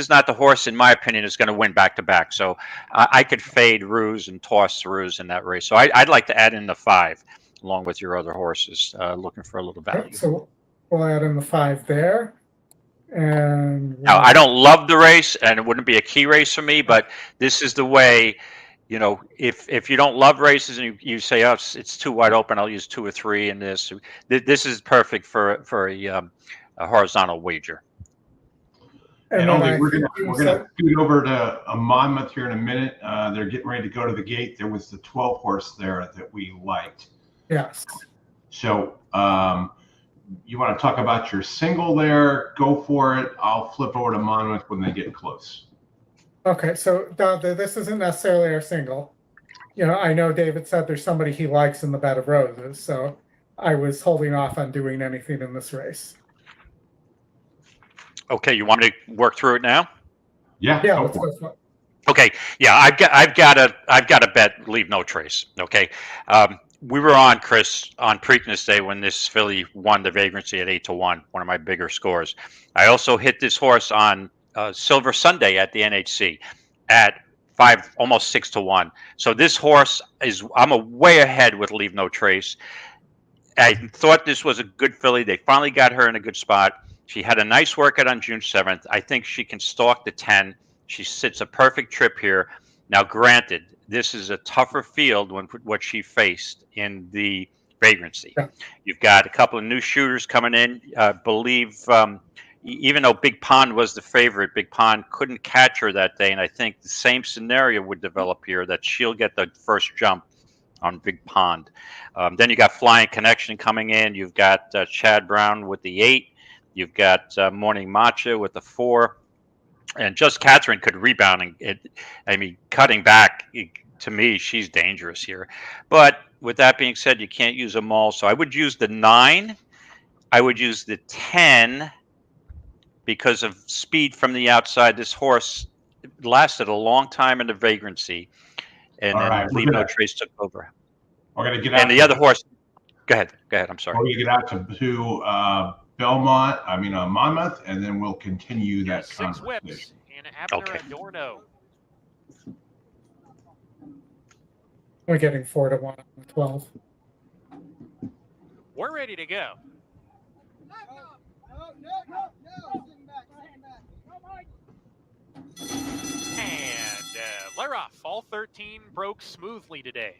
[SPEAKER 10] not the horse, in my opinion, is going to win back-to-back. So I could fade Ruse and toss Ruse in that race. So I'd like to add in the 5 along with your other horses, looking for a little value.
[SPEAKER 3] So we'll add in the 5 there. And
[SPEAKER 10] now, I don't love the race, and it wouldn't be a key race for me, but this is the way, if you don't love races and you say, oh, it's too wide open, I'll use 2 or 3 in this. This is perfect for a horizontal wager.
[SPEAKER 1] And only we're gonna scoot over to a Monmouth here in a minute. They're getting ready to go to the gate. There was the 12 horse there that we liked.
[SPEAKER 3] Yes.
[SPEAKER 1] So you want to talk about your single there? Go for it. I'll flip over to Monmouth when they get close.
[SPEAKER 3] Okay, so this isn't necessarily our single. I know David said there's somebody he likes in the Bed of Roses, so I was holding off on doing anything in this race.
[SPEAKER 10] Okay, you want me to work through it now?
[SPEAKER 1] Yeah.
[SPEAKER 3] Let's go for it.
[SPEAKER 10] Okay, Yeah, I've got to bet Leave No Trace. Okay, we were on, Chris, on Preakness Day when this filly won the vagrancy at 8-1, one of my bigger scores. I also hit this horse on Silver Sunday at the NHC at 5, almost 6-1. So this horse I'm way ahead with Leave No Trace. I thought this was a good filly. They finally got her in a good spot. She had a nice workout on June 7th. I think she can stalk the 10. She sits a perfect trip here. Now, granted, this is a tougher field than what she faced in the vagrancy. Yeah. You've got a couple of new shooters coming in. Believe, even though Big Pond was the favorite, Big Pond couldn't catch her that day. And I think the same scenario would develop here, that she'll get the first jump on Big Pond. Then you got Flying Connection coming in. You've got Chad Brown with the 8. You've got Morning Matcha with the 4. And Just Catherine could rebound. Cutting back, to me, she's dangerous here. But with that being said, you can't use them all. So I would use the 9. I would use the 10 because of speed from the outside. This horse lasted a long time in the vagrancy. And then Leave No Trace took over.
[SPEAKER 1] We're going to get out.
[SPEAKER 10] And the other horse, go ahead. I'm sorry.
[SPEAKER 1] We're going to get out to Monmouth, and then we'll continue that
[SPEAKER 5] 6 whips and Abner Adorno.
[SPEAKER 3] We're getting 4-1 on 12.
[SPEAKER 5] We're ready to go. And they're off. All 13 broke smoothly today.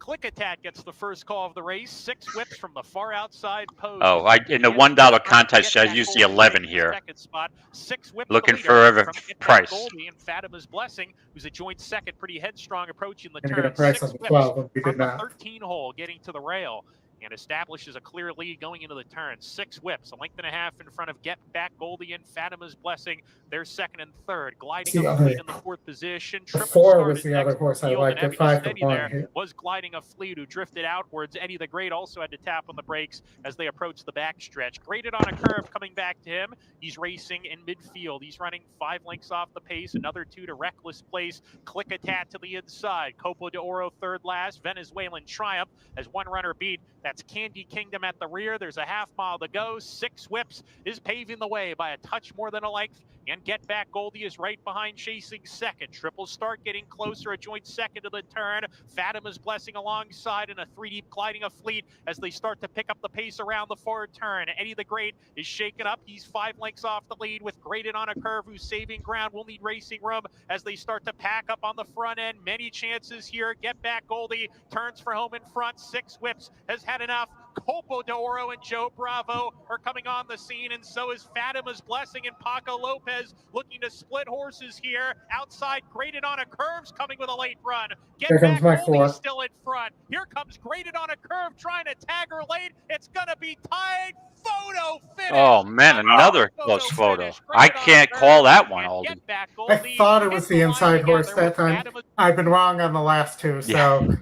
[SPEAKER 5] Clickatat gets the first call of the race. 6 whips from the far outside post.
[SPEAKER 10] Oh, in the $1 contest, I used the 11 here.
[SPEAKER 5] Second spot. 6 whips
[SPEAKER 10] looking for a price.
[SPEAKER 5] Oldy and Fatima's Blessing, who's a joint second, pretty headstrong approaching the
[SPEAKER 3] turn.
[SPEAKER 5] Get
[SPEAKER 3] a price on the 12
[SPEAKER 5] from the 13 hole, getting to the rail. And establishes a clear lead going into the turn. 6 whips, a length and a half in front of Get Back Goldie and Fatima's Blessing. They're second and third, gliding a fleet in the 4th position.
[SPEAKER 3] The 4 was the other horse I liked at 5-1.
[SPEAKER 5] Was gliding a fleet who drifted outwards. Eddie the Great also had to tap on the brakes as they approached the backstretch. Graded on a curve coming back to him. He's racing in midfield. He's running 5 lengths off the pace, another 2 to Reckless Place. Clickatat to the inside. Copo de Oro third last. Venezuelan Triumph as one runner beat. That's Candy Kingdom at the rear. There's a half mile to go. 6 whips is paving the way by a touch more than a length. And Get Back Goldie is right behind, chasing second. Triple Start getting closer, a joint second to the turn. Fatima's Blessing alongside and a 3 deep gliding a fleet as they start to pick up the pace around the forward turn. Eddie the Great is shaken up. He's 5 lengths off the lead with Graded on a curve, who's saving ground. Will need racing room as they start to pack up on the front end. Many chances here. Get Back Goldie turns for home in front. 6 whips has had enough. Copo de Oro and Joe Bravo are coming on the scene, and so is Fatima's Blessing and Paco Lopez looking to split horses here. Outside, Graded on a Curve's coming with a late run. Get Back Goldie still in front. Here comes Graded on a Curve trying to tag her late. It's going to be tied. Photo finish.
[SPEAKER 10] Oh, man, another close photo. I can't call that one, Aldi.
[SPEAKER 3] I thought it was the inside horse that time. I've been wrong on the last 2, so...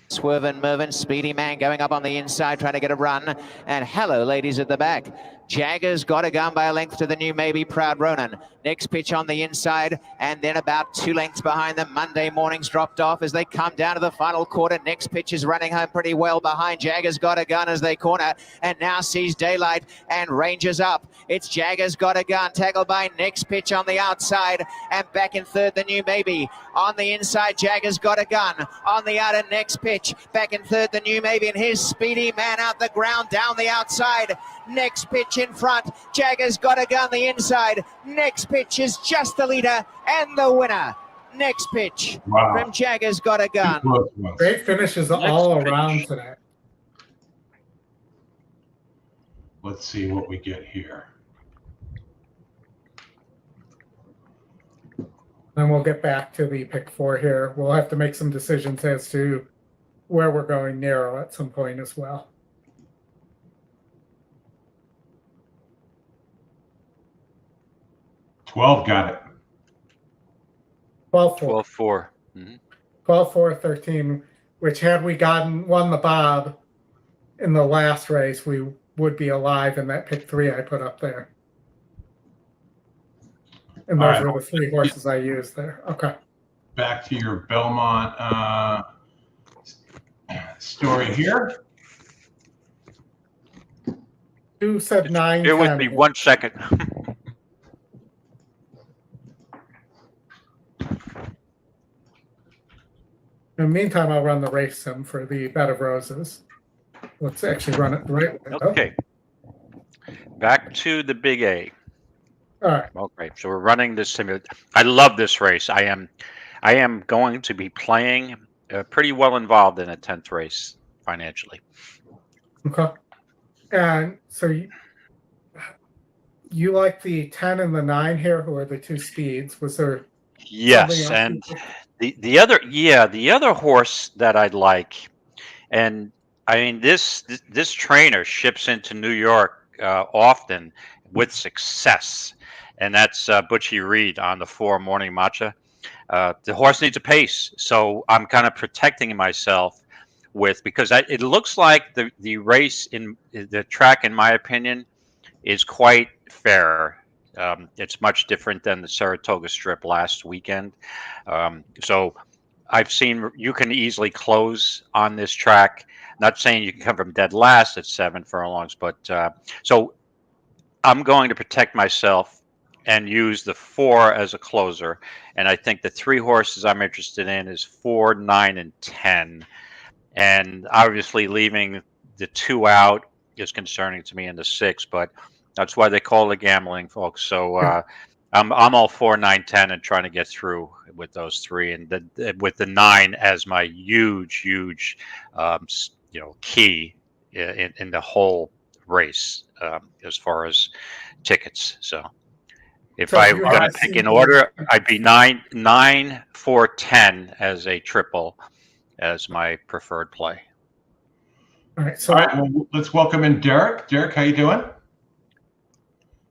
[SPEAKER 4] Swervin' moving, Speedy Man going up on the inside, trying to get a run. And hello, ladies at the back. Jaggers got a gun by a length to the new Maybe Proud Ronan. Next pitch on the inside, and then about 2 lengths behind them. Monday Morning's dropped off as they come down to the final quarter. Next pitch is running home pretty well behind. Jaggers got a gun as they corner, and now sees daylight and ranges up. It's Jaggers got a gun, tackled by Next Pitch on the outside, and back in third, the new Maybe. On the inside, Jaggers got a gun. On the outer, Next Pitch. Back in third, the new Maybe, and here's Speedy Man out the ground, down the outside. Next Pitch in front. Jaggers got a gun the inside. Next Pitch is just the leader and the winner. Next Pitch from Jaggers got a gun.
[SPEAKER 3] Great finishes all around today.
[SPEAKER 1] Let's see what we get here.
[SPEAKER 3] Then we'll get back to the pick 4 here. We'll have to make some decisions as to where we're going narrow at some point as well.
[SPEAKER 1] Got it.
[SPEAKER 3] 12-4.
[SPEAKER 10] 12-4.
[SPEAKER 3] 12-4-13, which had we won the Bob in the last race, we would be alive in that pick 3 I put up there. And those were the 3 horses I used there. Okay.
[SPEAKER 1] Back to your Belmont story here.
[SPEAKER 3] 2 said 9.
[SPEAKER 10] Bear with me 1 second.
[SPEAKER 3] In the meantime, I'll run the race sim for the Bed of Roses. Let's actually run it the right way.
[SPEAKER 10] Okay. Back to the Big A.
[SPEAKER 3] All right.
[SPEAKER 10] Okay, so we're running this simulator. I love this race. I am going to be playing pretty well involved in a 10th race financially.
[SPEAKER 3] Okay. And so you like the 10 and the 9 here, who are the 2 speeds? Was there?
[SPEAKER 10] Yes, and the other horse that I'd like, and I mean this trainer ships into New York often with success, and that's Butchie Reed on the 4 Morning Matcha. The horse needs a pace, so I'm kind of protecting myself because it looks like the race in the track, in my opinion, is quite fair. It's much different than the Saratoga Strip last weekend. So I've seen you can easily close on this track. Not saying you can come from dead last at 7 furlongs, but so I'm going to protect myself and use the 4 as a closer. And I think the 3 horses I'm interested in is 4, 9, and 10. And obviously leaving the 2 out is concerning to me in the 6, but that's why they call it gambling, folks. So I'm all 4, 9, 10 and trying to get through with those 3, and with the 9 as my huge key in the whole race as far as tickets. So if I were going to pick in order, I'd be 9, 4, 10 as a triple as my preferred play.
[SPEAKER 3] All right.
[SPEAKER 1] All right. Well, let's welcome in Derek. Derek, how you doing?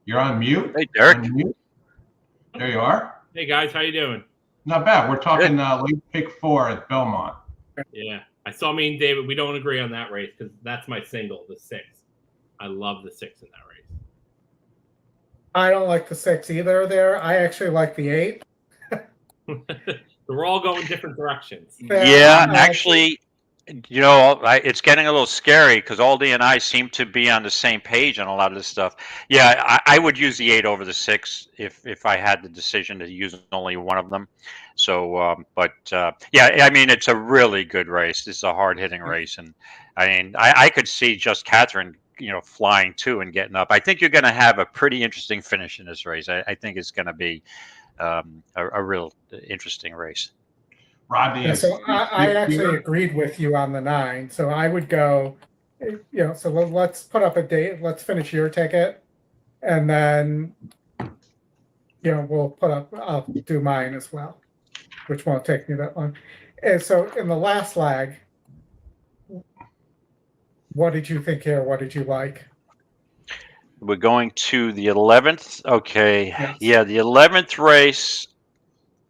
[SPEAKER 1] You're on mute.
[SPEAKER 10] Hey, Derek.
[SPEAKER 1] There you are.
[SPEAKER 12] Hey, guys. How you doing?
[SPEAKER 1] Not bad. We're talking late pick 4 at Belmont.
[SPEAKER 12] Yeah. I saw me and David. We don't agree on that race because that's my single, the 6. I love the 6 in that race.
[SPEAKER 3] I don't like the 6 either there. I actually like the 8.
[SPEAKER 12] We're all going different directions.
[SPEAKER 10] Yeah, actually, it's getting a little scary because Oldy and I seem to be on the same page on a lot of this stuff. Yeah, I would use the 8 over the 6 if I had the decision to use only one of them. So, yeah, I mean, it's a really good race. It's a hard-hitting race, and I mean, I could see just Catherine, flying too and getting up. I think you're going to have a pretty interesting finish in this race. I think it's going to be a real interesting race.
[SPEAKER 1] Rodney,
[SPEAKER 3] so I actually agreed with you on the 9. So I would go, so let's put up a date. Let's finish your ticket, and then, I'll do mine as well, which won't take me that long. And so in the last lag, what did you think here? What did you like?
[SPEAKER 10] We're going to the 11th. Okay.
[SPEAKER 3] Yes.
[SPEAKER 10] Yeah, the 11th race.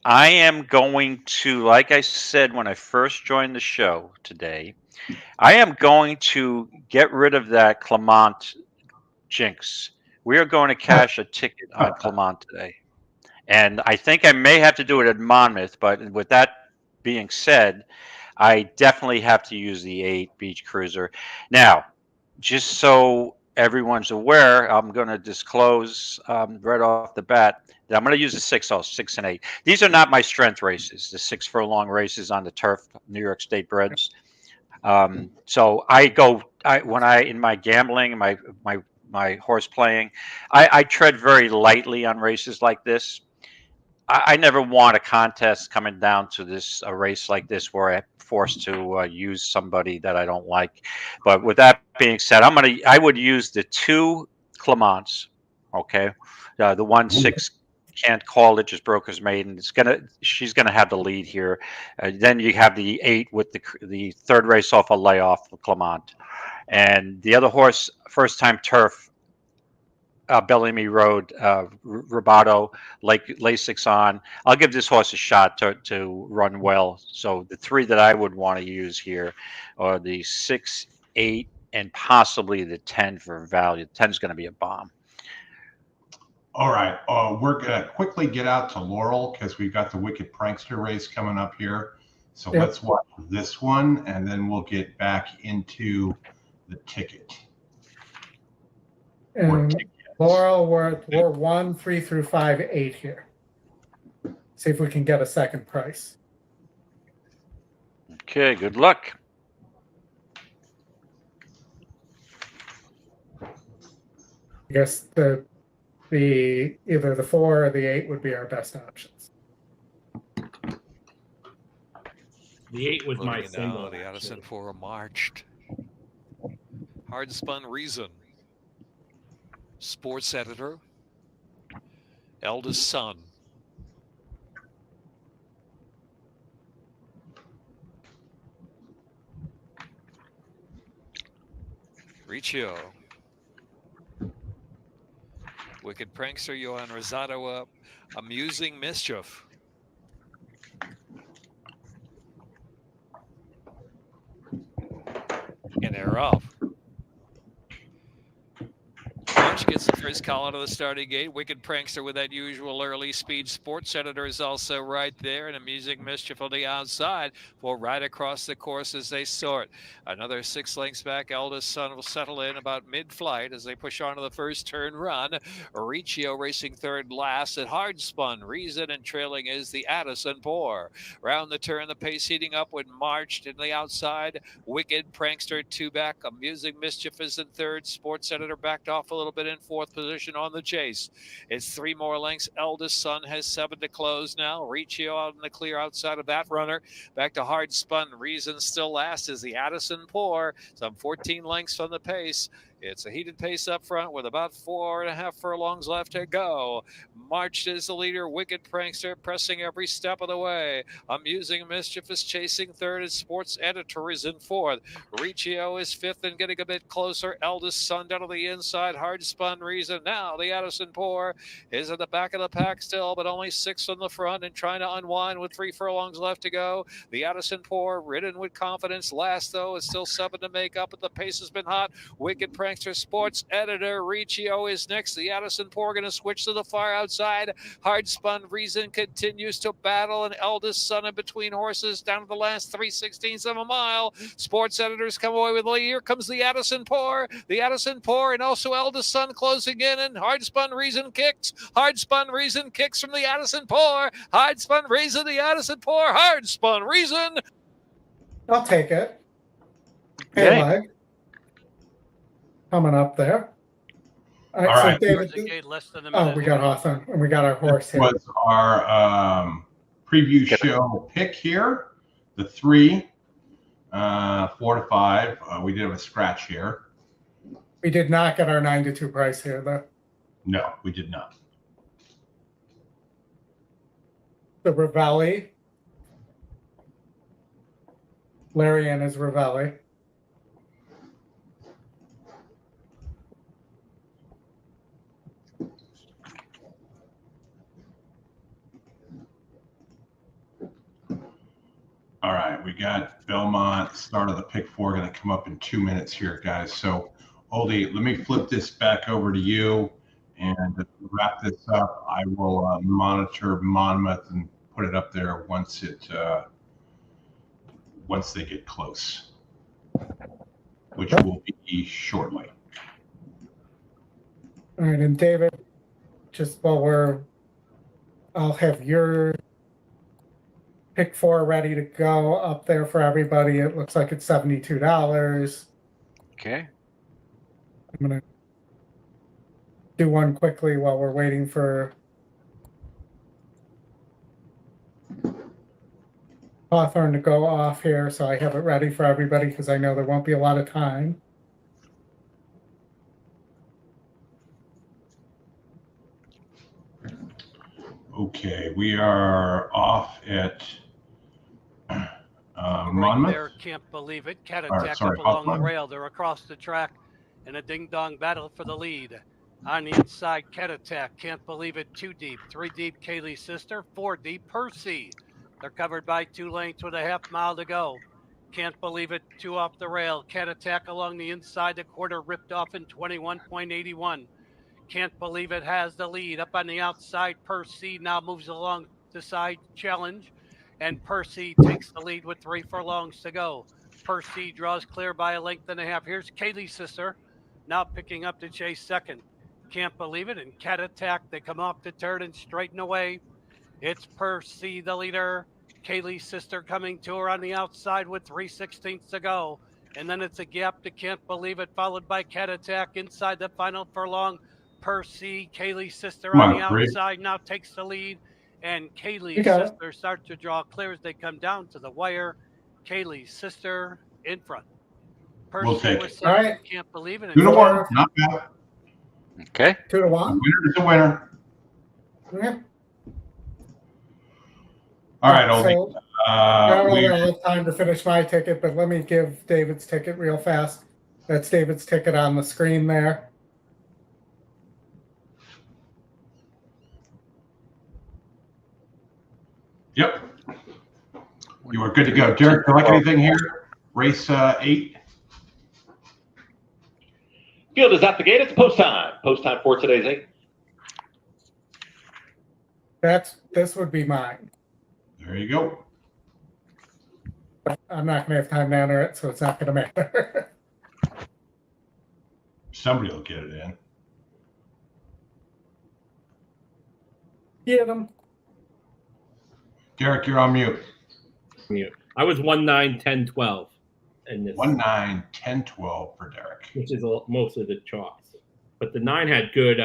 [SPEAKER 10] I am going to, like I said when I first joined the show today, I am going to get rid of that Clement jinx. We are going to cash a ticket on Clement today. And I think I may have to do it at Monmouth, but with that being said, I definitely have to use the 8 Beach Cruiser. Now, just so everyone's aware, I'm going to disclose right off the bat that I'm going to use the 6 and 8. These are not my strength races, the 6 furlong races on the turf, New York State breds. So in my gambling, my horse playing, I tread very lightly on races like this. I never want a contest coming down to a race like this where I'm forced to use somebody that I don't like. But with that being said, I would use the 2 Clements. Okay, the 1 6 can't call it, just Broker's Maiden. She's gonna have the lead here. Then you have the 8 with the 3rd race off a layoff for Clement, and the other horse, first time turf. Bellamy Road, Roboto, Lasix on. I'll give this horse a shot to run well. So the 3 that I would want to use here are the 6, 8, and possibly the 10 for value. 10 is going to be a bomb.
[SPEAKER 1] All right. We're going to quickly get out to Laurel because we've got the Wicked Prankster race coming up here. So let's watch this one, and then we'll get back into the ticket.
[SPEAKER 3] And Laurel, we're 1, 3 through 5, 8 here. See if we can get a second price.
[SPEAKER 10] Okay, good luck.
[SPEAKER 3] I guess either the 4 or the 8 would be our best options.
[SPEAKER 12] The 8 was my single.
[SPEAKER 6] The Addison 4 marched. Hard Spun Reason. Sports editor. Eldest son. Riccio. Wicked Prankster, Johan Rosado up. Amusing Mischief. And they're off. Walsh gets the first call out of the starting gate. Wicked Prankster with that usual early speed. Sports editor is also right there. And Amusing Mischief on the outside will ride across the course as they sort. Another 6 lengths back. Eldest Son will settle in about mid-flight as they push on to the first turn run. Riccio racing third last at Hard Spun Reason, and trailing is the Addison Poor. Round the turn, the pace heating up with marched in the outside. Wicked Prankster 2 back. Amusing Mischief is in third. Sports editor backed off a little bit in fourth position on the chase. It's 3 more lengths. Eldest Son has 7 to close now. Riccio out in the clear outside of that runner. Back to Hard Spun Reason still last is the Addison Poor. Some 14 lengths from the pace. It's a heated pace up front with about 4.5 furlongs left to go. Marched is the leader. Wicked Prankster pressing every step of the way. Amusing Mischief is chasing third, and Sports Editor is in fourth. Riccio is fifth and getting a bit closer. Eldest Son down to the inside. Hard Spun Reason. Now the Addison Poor is at the back of the pack still, but only 6 on the front and trying to unwind with 3 furlongs left to go. The Addison Poor ridden with confidence. Last, though, is still 7 to make up, but the pace has been hot. Wicked Prankster Sports Editor Riccio is next. The Addison Poor going to switch to the far outside. Hard Spun Reason continues to battle, and Eldest Son in between horses down to the last 3/16 of a mile. Sports Editors come away with the lead. Here comes the Addison Poor. The Addison Poor and also Eldest Son closing in, and Hard Spun Reason kicks. Hard Spun Reason kicks from the Addison Poor. Hard Spun Reason, the Addison Poor. Hard Spun Reason.
[SPEAKER 3] I'll take it.
[SPEAKER 10] Okay.
[SPEAKER 3] Hey, coming up there. All right,
[SPEAKER 1] All
[SPEAKER 3] so
[SPEAKER 1] right.
[SPEAKER 3] David,
[SPEAKER 11] Less than a minute.
[SPEAKER 3] we got Hawthorne, and we got our horse here.
[SPEAKER 1] Was our preview show pick here. The 3, 4 to 5. We did have a scratch here.
[SPEAKER 3] We did not get our 9 to 2 price here, though.
[SPEAKER 1] No, we did not.
[SPEAKER 3] The Ravelli. Larry and his Ravelli.
[SPEAKER 1] All right, we got Belmont, start of the pick 4, going to come up in 2 minutes here, guys. So, Oldy, let me flip this back over to you and to wrap this up. I will monitor Monmouth and put it up there once they get close, which will be shortly.
[SPEAKER 3] All right, and David, just while I'll have your pick 4 ready to go up there for everybody. It looks like it's $72.
[SPEAKER 10] Okay.
[SPEAKER 3] I'm going to do one quickly while we're waiting for Hawthorne to go off here, so I have it ready for everybody because I know there won't be a lot of time.
[SPEAKER 1] Okay, we are off at Monmouth.
[SPEAKER 11] Right there, can't believe it. Cat
[SPEAKER 1] All right,
[SPEAKER 11] attack
[SPEAKER 1] sorry,
[SPEAKER 11] up along
[SPEAKER 1] Hawthorne.
[SPEAKER 11] the rail. They're across the track in a ding-dong battle for the lead. On the inside, Cat attack, can't believe it. 2 deep, 3 deep, Kaylee's sister, 4 deep, Percy. They're covered by 2 lengths with a half mile to go. Can't believe it. 2 off the rail. Cat attack along the inside. The quarter ripped off in 21.81. Can't Believe It has the lead. Up on the outside, Percy now moves along the side, Challenge. And Percy takes the lead with 3 furlongs to go. Percy draws clear by a length and a half. Here's Kaylee's sister, now picking up to chase second. Can't Believe It and Cat Attack. They come off the turn and straighten away. It's Percy, the leader. Kaylee's sister coming to her on the outside with 3/16 to go. And then it's a gap to Can't Believe It, followed by Cat Attack inside the final furlong. Percy, Kaylee's sister on the outside, now takes the lead. And Kaylee's sister starts to draw clear as they come down to the wire. Kaylee's sister in front. Percy
[SPEAKER 1] We'll take
[SPEAKER 11] was
[SPEAKER 1] it. All
[SPEAKER 11] right. Can't Believe It.
[SPEAKER 1] 2-1, not bad.
[SPEAKER 10] Okay.
[SPEAKER 3] 2-1.
[SPEAKER 1] Winner is a winner.
[SPEAKER 3] Yeah.
[SPEAKER 1] All right, Oldy.
[SPEAKER 3] So, I don't really have time to finish my ticket, but let me give David's ticket real fast. That's David's ticket on the screen there.
[SPEAKER 1] Yep. You are good to go. Derek, do you like anything here? Race 8.
[SPEAKER 7] Field is at the gate. It's post time. Post time for today's 8.
[SPEAKER 3] This would be mine.
[SPEAKER 1] There you go.
[SPEAKER 3] But I'm not going to have time to enter it, so it's not going to matter.
[SPEAKER 1] Somebody will get it in.
[SPEAKER 3] Get them.
[SPEAKER 1] Derek, you're on mute.
[SPEAKER 12] Mute. I was 1-9, 10, 12. And
[SPEAKER 1] 1-9, 10, 12 for Derek.
[SPEAKER 12] Which is mostly the chalks. But the 9 had good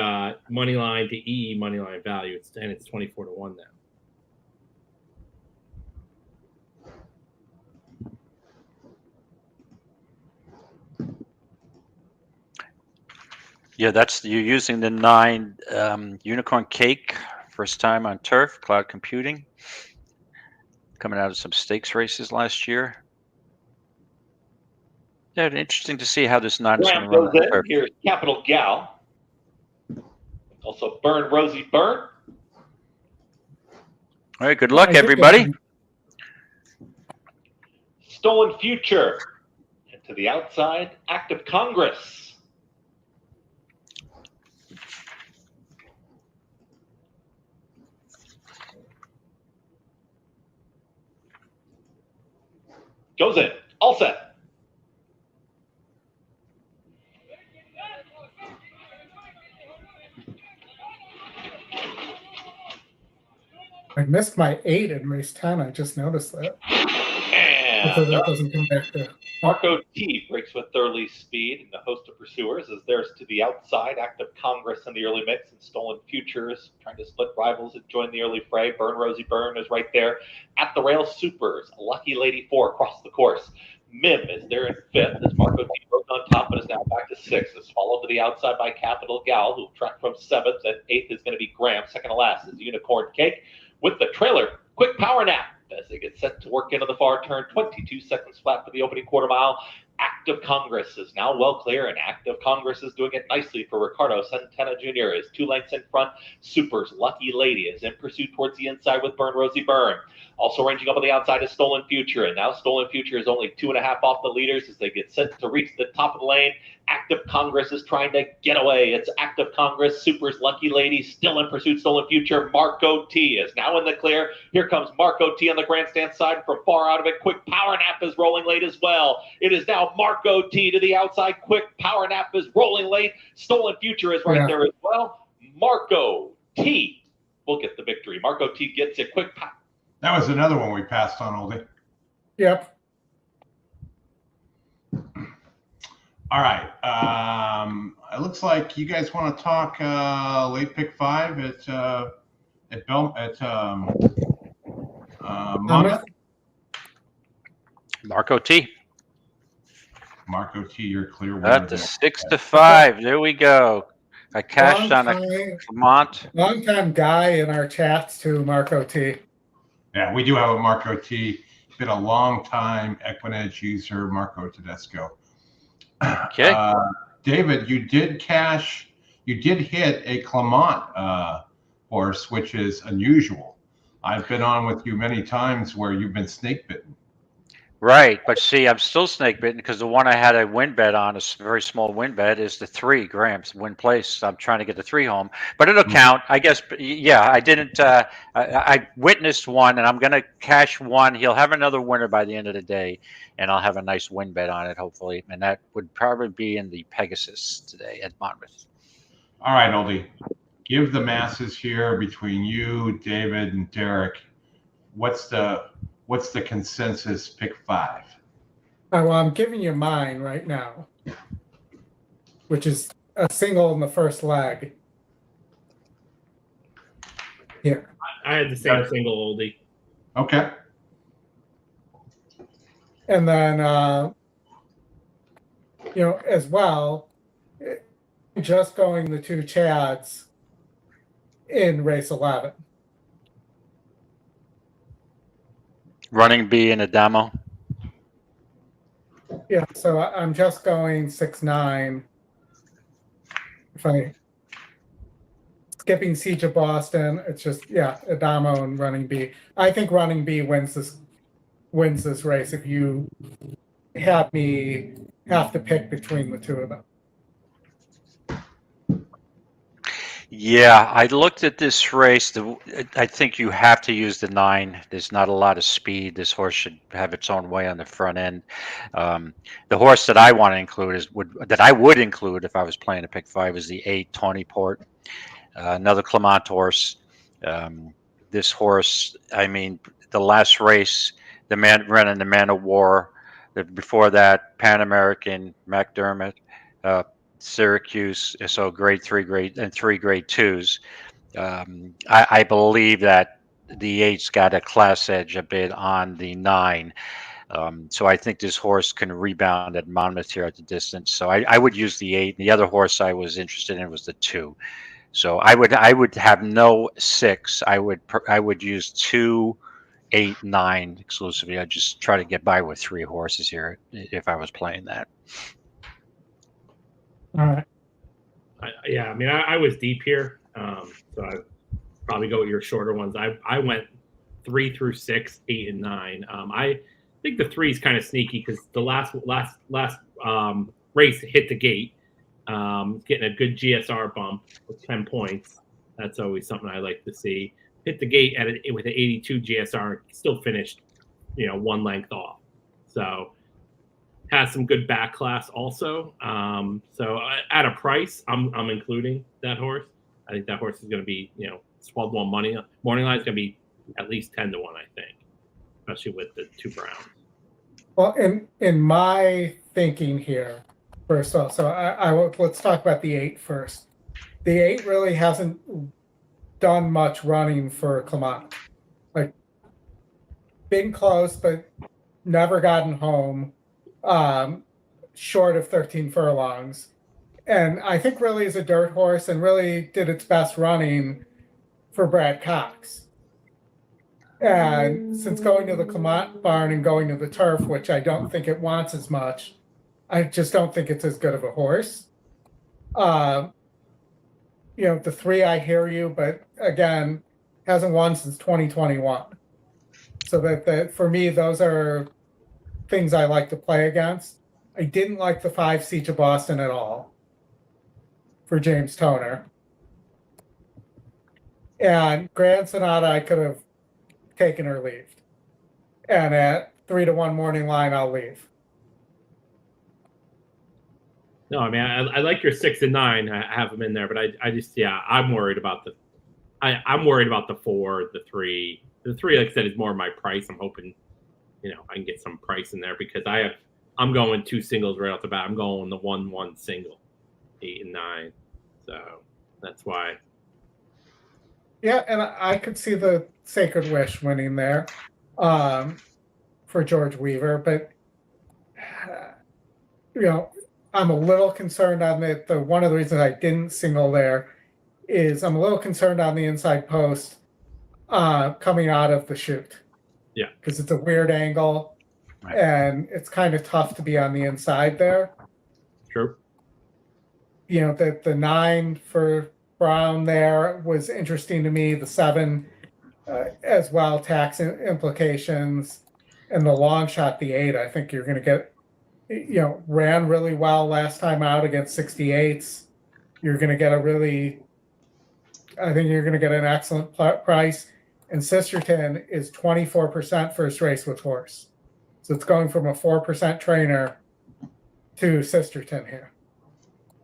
[SPEAKER 12] money line to EE money line value. And it's 24-1 now.
[SPEAKER 10] Yeah, you're using the 9 Unicorn Cake, first time on turf, cloud computing, coming out of some stakes races last year. Yeah, interesting to see how this 9 is going to run on turf.
[SPEAKER 7] Here's Capital Gal. Also Burn Rosie Burn.
[SPEAKER 10] All right, good luck, everybody.
[SPEAKER 7] Stolen Future. And to the outside, Active Congress. Goes in. All set.
[SPEAKER 3] I missed my 8 in race 10. I just noticed that.
[SPEAKER 7] And
[SPEAKER 3] that doesn't come back to
[SPEAKER 7] Marco T breaks with Thurley speed, and the host of pursuers is theirs to the outside. Active Congress in the early mix, and Stolen Futures trying to split rivals and join the early fray. Burn Rosie Burn is right there at the rail. Supers, Lucky Lady 4 across the course. Mim is there in 5th as Marco T broke on top but is now back to 6th. Is followed to the outside by Capital Gal, who tracked from 7th, and 8th is going to be Graham. Second to last is Unicorn Cake with the trailer. Quick Power Nap as they get set to work into the far turn. 22 seconds flat for the opening quarter mile. Active Congress is now well clear, and Active Congress is doing it nicely for Ricardo Centena Jr. is 2 lengths in front. Supers Lucky Lady is in pursuit towards the inside with Burn Rosie Burn. Also ranging up on the outside is Stolen Future, and now Stolen Future is only 2.5 off the leaders as they get set to reach the top of the lane. Active Congress is trying to get away. It's Active Congress, Supers Lucky Lady still in pursuit. Stolen Future. Marco T is now in the clear. Here comes Marco T on the grandstand side from far out of it. Quick Power Nap is rolling late as well. It is now Marco T to the outside. Quick Power Nap is rolling late. Stolen Future is right there as well. Marco T will get the victory. Marco T gets it. Quick Power.
[SPEAKER 1] That was another one we passed on, Oldy.
[SPEAKER 3] Yep.
[SPEAKER 1] All right. It looks like you guys want to talk late pick 5 at Monmouth.
[SPEAKER 10] Marco T.
[SPEAKER 1] Marco T, you're clear.
[SPEAKER 10] At the 6-5. There we go. I cashed on a Vermont.
[SPEAKER 3] Long-time guy in our chats too, Marco T.
[SPEAKER 1] Yeah, we do have a Marco T. Been a long time EquinEdge user, Marco Tedesco.
[SPEAKER 10] Okay.
[SPEAKER 1] David, you did hit a Clement horse, which is unusual. I've been on with you many times where you've been snake bitten.
[SPEAKER 10] Right, but see, I'm still snake bitten because the one I had a win bet on, a very small win bet, is the 3 Grams win place. I'm trying to get the 3 home, but it'll count, I guess. Yeah, I didn't. I witnessed one, and I'm going to cash one. He'll have another winner by the end of the day, and I'll have a nice win bet on it, hopefully. And that would probably be in the Pegasus today at Monmouth.
[SPEAKER 1] All right, Oldy, give the masses here between you, David, and Derek. What's the consensus pick 5?
[SPEAKER 3] Well, I'm giving you mine right now, which is a single in the first leg. Here.
[SPEAKER 12] I had the same single, Oldie.
[SPEAKER 1] Okay.
[SPEAKER 3] And then, as well, just going the 2 Chads in race 11.
[SPEAKER 10] Running B in a demo.
[SPEAKER 3] Yeah, so I'm just going 6-9. If I skipping Siege of Boston, it's just Adamo and running B. I think running B wins this race if you have me have to pick between the 2 of them.
[SPEAKER 10] Yeah, I looked at this race. I think you have to use the 9. There's not a lot of speed. This horse should have its own way on the front end. The horse that I want to include that I would include if I was playing a pick 5 is the 8 Tawny Port, another Clement horse. This horse, I mean, the last race, the man running the Man of War. Before that, Pan American, McDermott. Syracuse, so grade 3, grade 2s. I believe that the 8's got a class edge a bit on the 9. So I think this horse can rebound at Monmouth here at the distance. So I would use the 8. The other horse I was interested in was the 2. So I would have no 6. I would use 2, 8, 9 exclusively. I'd just try to get by with 3 horses here if I was playing that.
[SPEAKER 3] All right.
[SPEAKER 12] I was deep here, so I probably go with your shorter ones. I went 3 through 6, 8, and 9. I think the 3 is kind of sneaky because the last race hit the gate, getting a good GSR bump with 10 points. That's always something I like to see. Hit the gate with an 82 GSR, still finished, 1 length off. So. Has some good back class also. So at a price, I'm including that horse. I think that horse is going to be, 12-1 money. Morning line is going to be at least 10-1, I think, especially with the 2 Browns.
[SPEAKER 3] Well, in my thinking here, first off, so let's talk about the 8 first. The 8 really hasn't done much running for Clement. Like, been close, but never gotten home. Short of 13 furlongs, and I think really is a dirt horse and really did its best running for Brad Cox. And since going to the Clement barn and going to the turf, which I don't think it wants as much, I just don't think it's as good of a horse. The 3, I hear you, but again, hasn't won since 2021. So that for me, those are things I like to play against. I didn't like the 5 Siege of Boston at all for James Toner. And Grand Sonata I could have taken or left. And at 3-1 morning line, I'll leave.
[SPEAKER 12] No, I mean, I like your 6 and 9. I have them in there, but I just, I'm worried about I'm worried about the 4, the 3. The 3, like I said, is more my price. I'm hoping I can get some price in there because I'm going 2 singles right off the bat. I'm going the 1-1 single, 8 and 9. So that's why.
[SPEAKER 3] Yeah, and I could see the Sacred Wish winning there for George Weaver, but I'm a little concerned on it. One of the reasons I didn't single there is I'm a little concerned on the inside post coming out of the chute.
[SPEAKER 12] Yeah,
[SPEAKER 3] because it's a weird angle, right, and it's kind of tough to be on the inside there.
[SPEAKER 12] True.
[SPEAKER 3] The 9 for Brown there was interesting to me. The 7 as well, tax implications. and the long shot, the 8, I think you're going to get, ran really well last time out against 68s. You're going to get I think you're going to get an excellent price. And Sisterton is 24% first race with horse. So it's going from a 4% trainer to Sisterton here.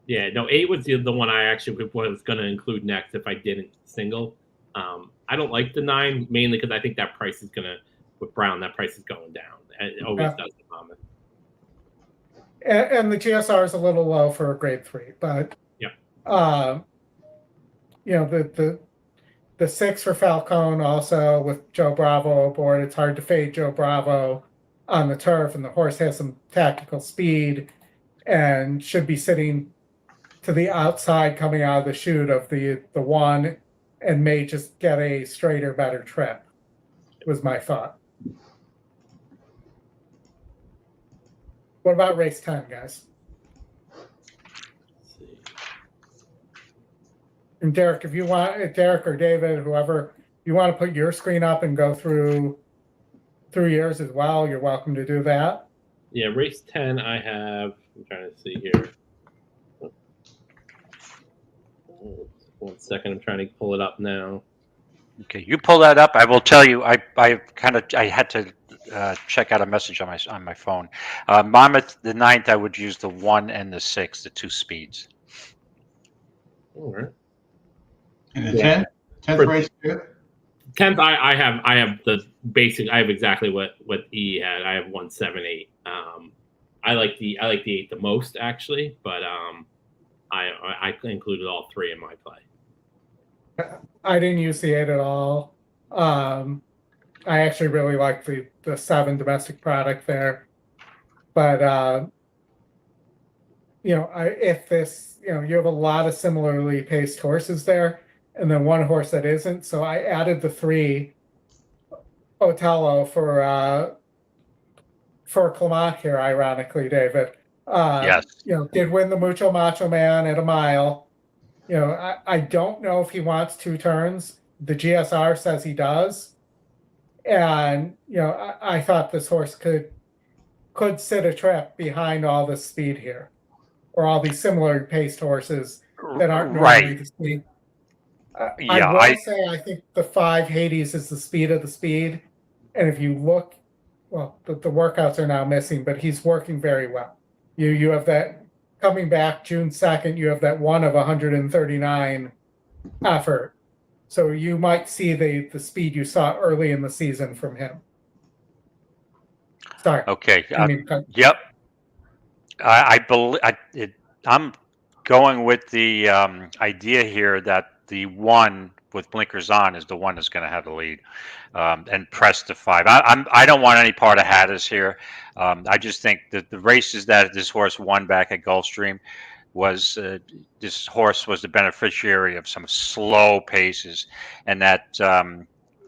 [SPEAKER 12] Yeah, no, 8 was the one I actually was going to include next if I didn't single. I don't like the 9, mainly because I think that price is going to, with Brown, that price is going down. It always does in Monmouth.
[SPEAKER 3] And the GSR is a little low for a grade 3, but the 6 for Falcone also with Joe Bravo aboard. It's hard to fade Joe Bravo on the turf, and the horse has some tactical speed and should be sitting to the outside coming out of the chute of the 1 and may just get a straighter, better trip, was my thought. What about race 10, guys? And Derek, if you want, Derek or David, whoever, you want to put your screen up and go through yours as well, you're welcome to do that.
[SPEAKER 12] Yeah, race 10, I have, I'm trying to see here. 1 second, I'm trying to pull it up now.
[SPEAKER 10] Okay, you pull that up. I will tell you, I had to check out a message on my phone. Monmouth, the 9th, I would use the 1 and the 6, the 2 speeds.
[SPEAKER 12] All right.
[SPEAKER 1] And the 10th race too?
[SPEAKER 12] 10th, I have the basic. I have exactly what E had. I have 1, 7, 8. I like the 8 the most actually, but I included all 3 in my play.
[SPEAKER 3] I didn't use the 8 at all. I actually really like the 7 domestic product there, but if this, you have a lot of similarly paced horses there, and then 1 horse that isn't. So I added the 3 Otello for Clement here, ironically, David.
[SPEAKER 10] Yes.
[SPEAKER 3] Did win the Mucho Macho Man at a mile. I don't know if he wants 2 turns. The GSR says he does. And, I thought this horse could sit a trip behind all this speed here, or all these similar paced horses that aren't normally the speed. I will say I think the 5 Hades is the speed of the speed. And if you look, well, the workouts are now missing, but he's working very well. You have that coming back June 2nd, you have that 1 of 139 effort. So you might see the speed you saw early in the season from him. Sorry.
[SPEAKER 10] Okay. Yep. I believe I'm going with the idea here that the 1 with blinkers on is the one that's going to have the lead, and press the 5. I don't want any part of Hatters here. I just think that the races that this horse won back at Gulfstream was this horse was the beneficiary of some slow paces, and that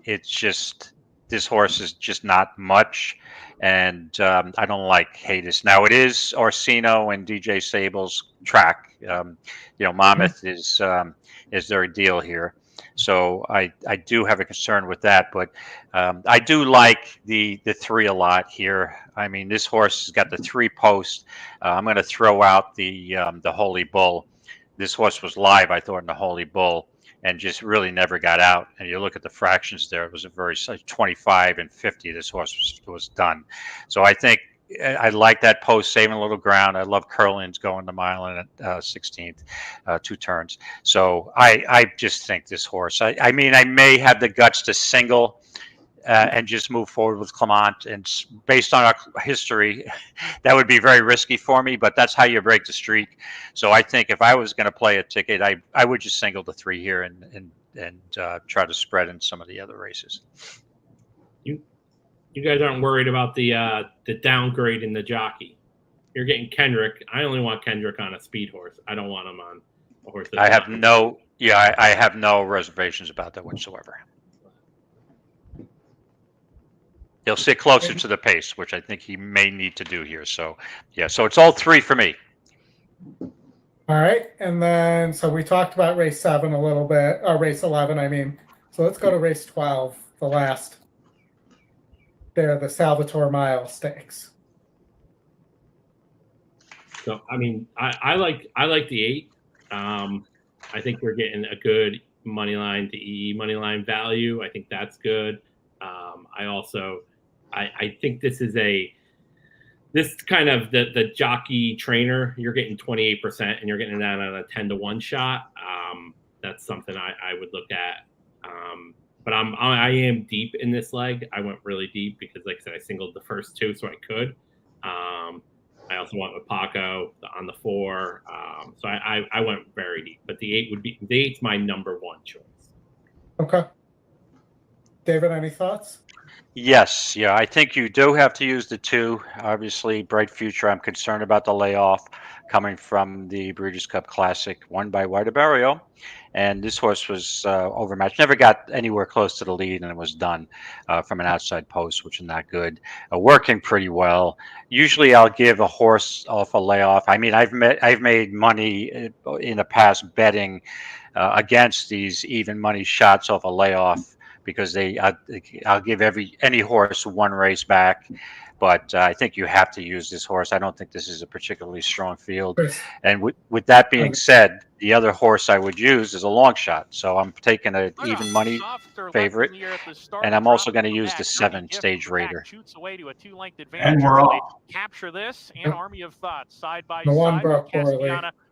[SPEAKER 10] it's just this horse is just not much, and I don't like Hades. Now it is Orsino and DJ Sable's track. Monmouth is their deal here. So I do have a concern with that, but I do like the 3 a lot here. I mean, this horse has got the 3 posts. I'm going to throw out the Holy Bull. This horse was live, I thought, in the Holy Bull, and just really never got out. And you look at the fractions there; it was a very 25 and 50. This horse was done. So I think I like that post, saving a little ground. I love Curlin's going the mile in at 16th, 2 turns. So I just think this horse. I mean, I may have the guts to single and just move forward with Clement. And based on our history, that would be very risky for me. But that's how you break the streak. So I think if I was going to play a ticket, I would just single the 3 here and try to spread in some of the other races.
[SPEAKER 12] You guys aren't worried about the downgrade in the jockey. You're getting Kendrick. I only want Kendrick on a speed horse. I don't want him on a horse.
[SPEAKER 10] I have no reservations about that whatsoever. He'll sit closer to the pace, which I think he may need to do here. So, so it's all 3 for me.
[SPEAKER 3] All right. And then, so we talked about race 7 a little bit, or race 11, I mean. So let's go to race 12, the last They're the Salvatore Mile Stakes.
[SPEAKER 12] So I mean, I like the 8. I think we're getting a good money line to EE money line value. I think that's good. I think this is this kind of the jockey trainer. You're getting 28% and you're getting that on a 10-to-1 shot. That's something I would look at. But I am deep in this leg. I went really deep because, like I said, I singled the first 2, so I could. I also went with Paco on the 4. So I went very deep. But the 8's my number 1 choice.
[SPEAKER 3] Okay. David, any thoughts?
[SPEAKER 10] Yes, yeah, I think you do have to use the 2. Obviously, Bright Future, I'm concerned about the layoff coming from the Breeders' Cup Classic, won by Whiteberrio. And this horse was overmatched, never got anywhere close to the lead, and it was done from an outside post, which is not good. Working pretty well. Usually I'll give a horse off a layoff. I mean, I've made money in the past betting against these even money shots off a layoff, because I'll give any horse 1 race back, but I think you have to use this horse. I don't think this is a particularly strong field. And with that being said, the other horse I would use is a long shot. So I'm taking an even money favorite, and I'm also going to use the 7 Stage Raider.
[SPEAKER 1] And we're off.
[SPEAKER 5] Capture this and Army of Thoughts side by
[SPEAKER 3] The one
[SPEAKER 5] side.
[SPEAKER 3] broke poorly.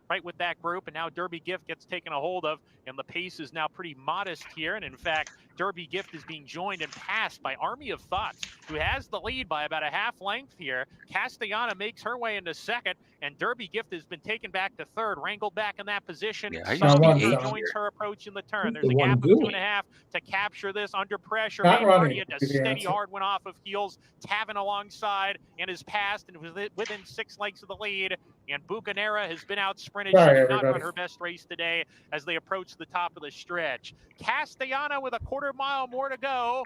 [SPEAKER 5] Right with that group, and now Derby Gift gets taken a hold of, and the pace is now pretty modest here. And in fact, Derby Gift is being joined and passed by Army of Thoughts, who has the lead by about a half length here. Castellana makes her way into second, and Derby Gift has been taken back to third, wrangled back in that position. Joins her approach in the turn. There's a gap of 2.5 to capture this under pressure. Already a steady hard one off of heels. Tavin alongside and is passed and within 6 lengths of the lead. And Bucanera has been out sprinted. She did not run her best race today as they approach the top of the stretch. Castellana with a 1/4 mile more to go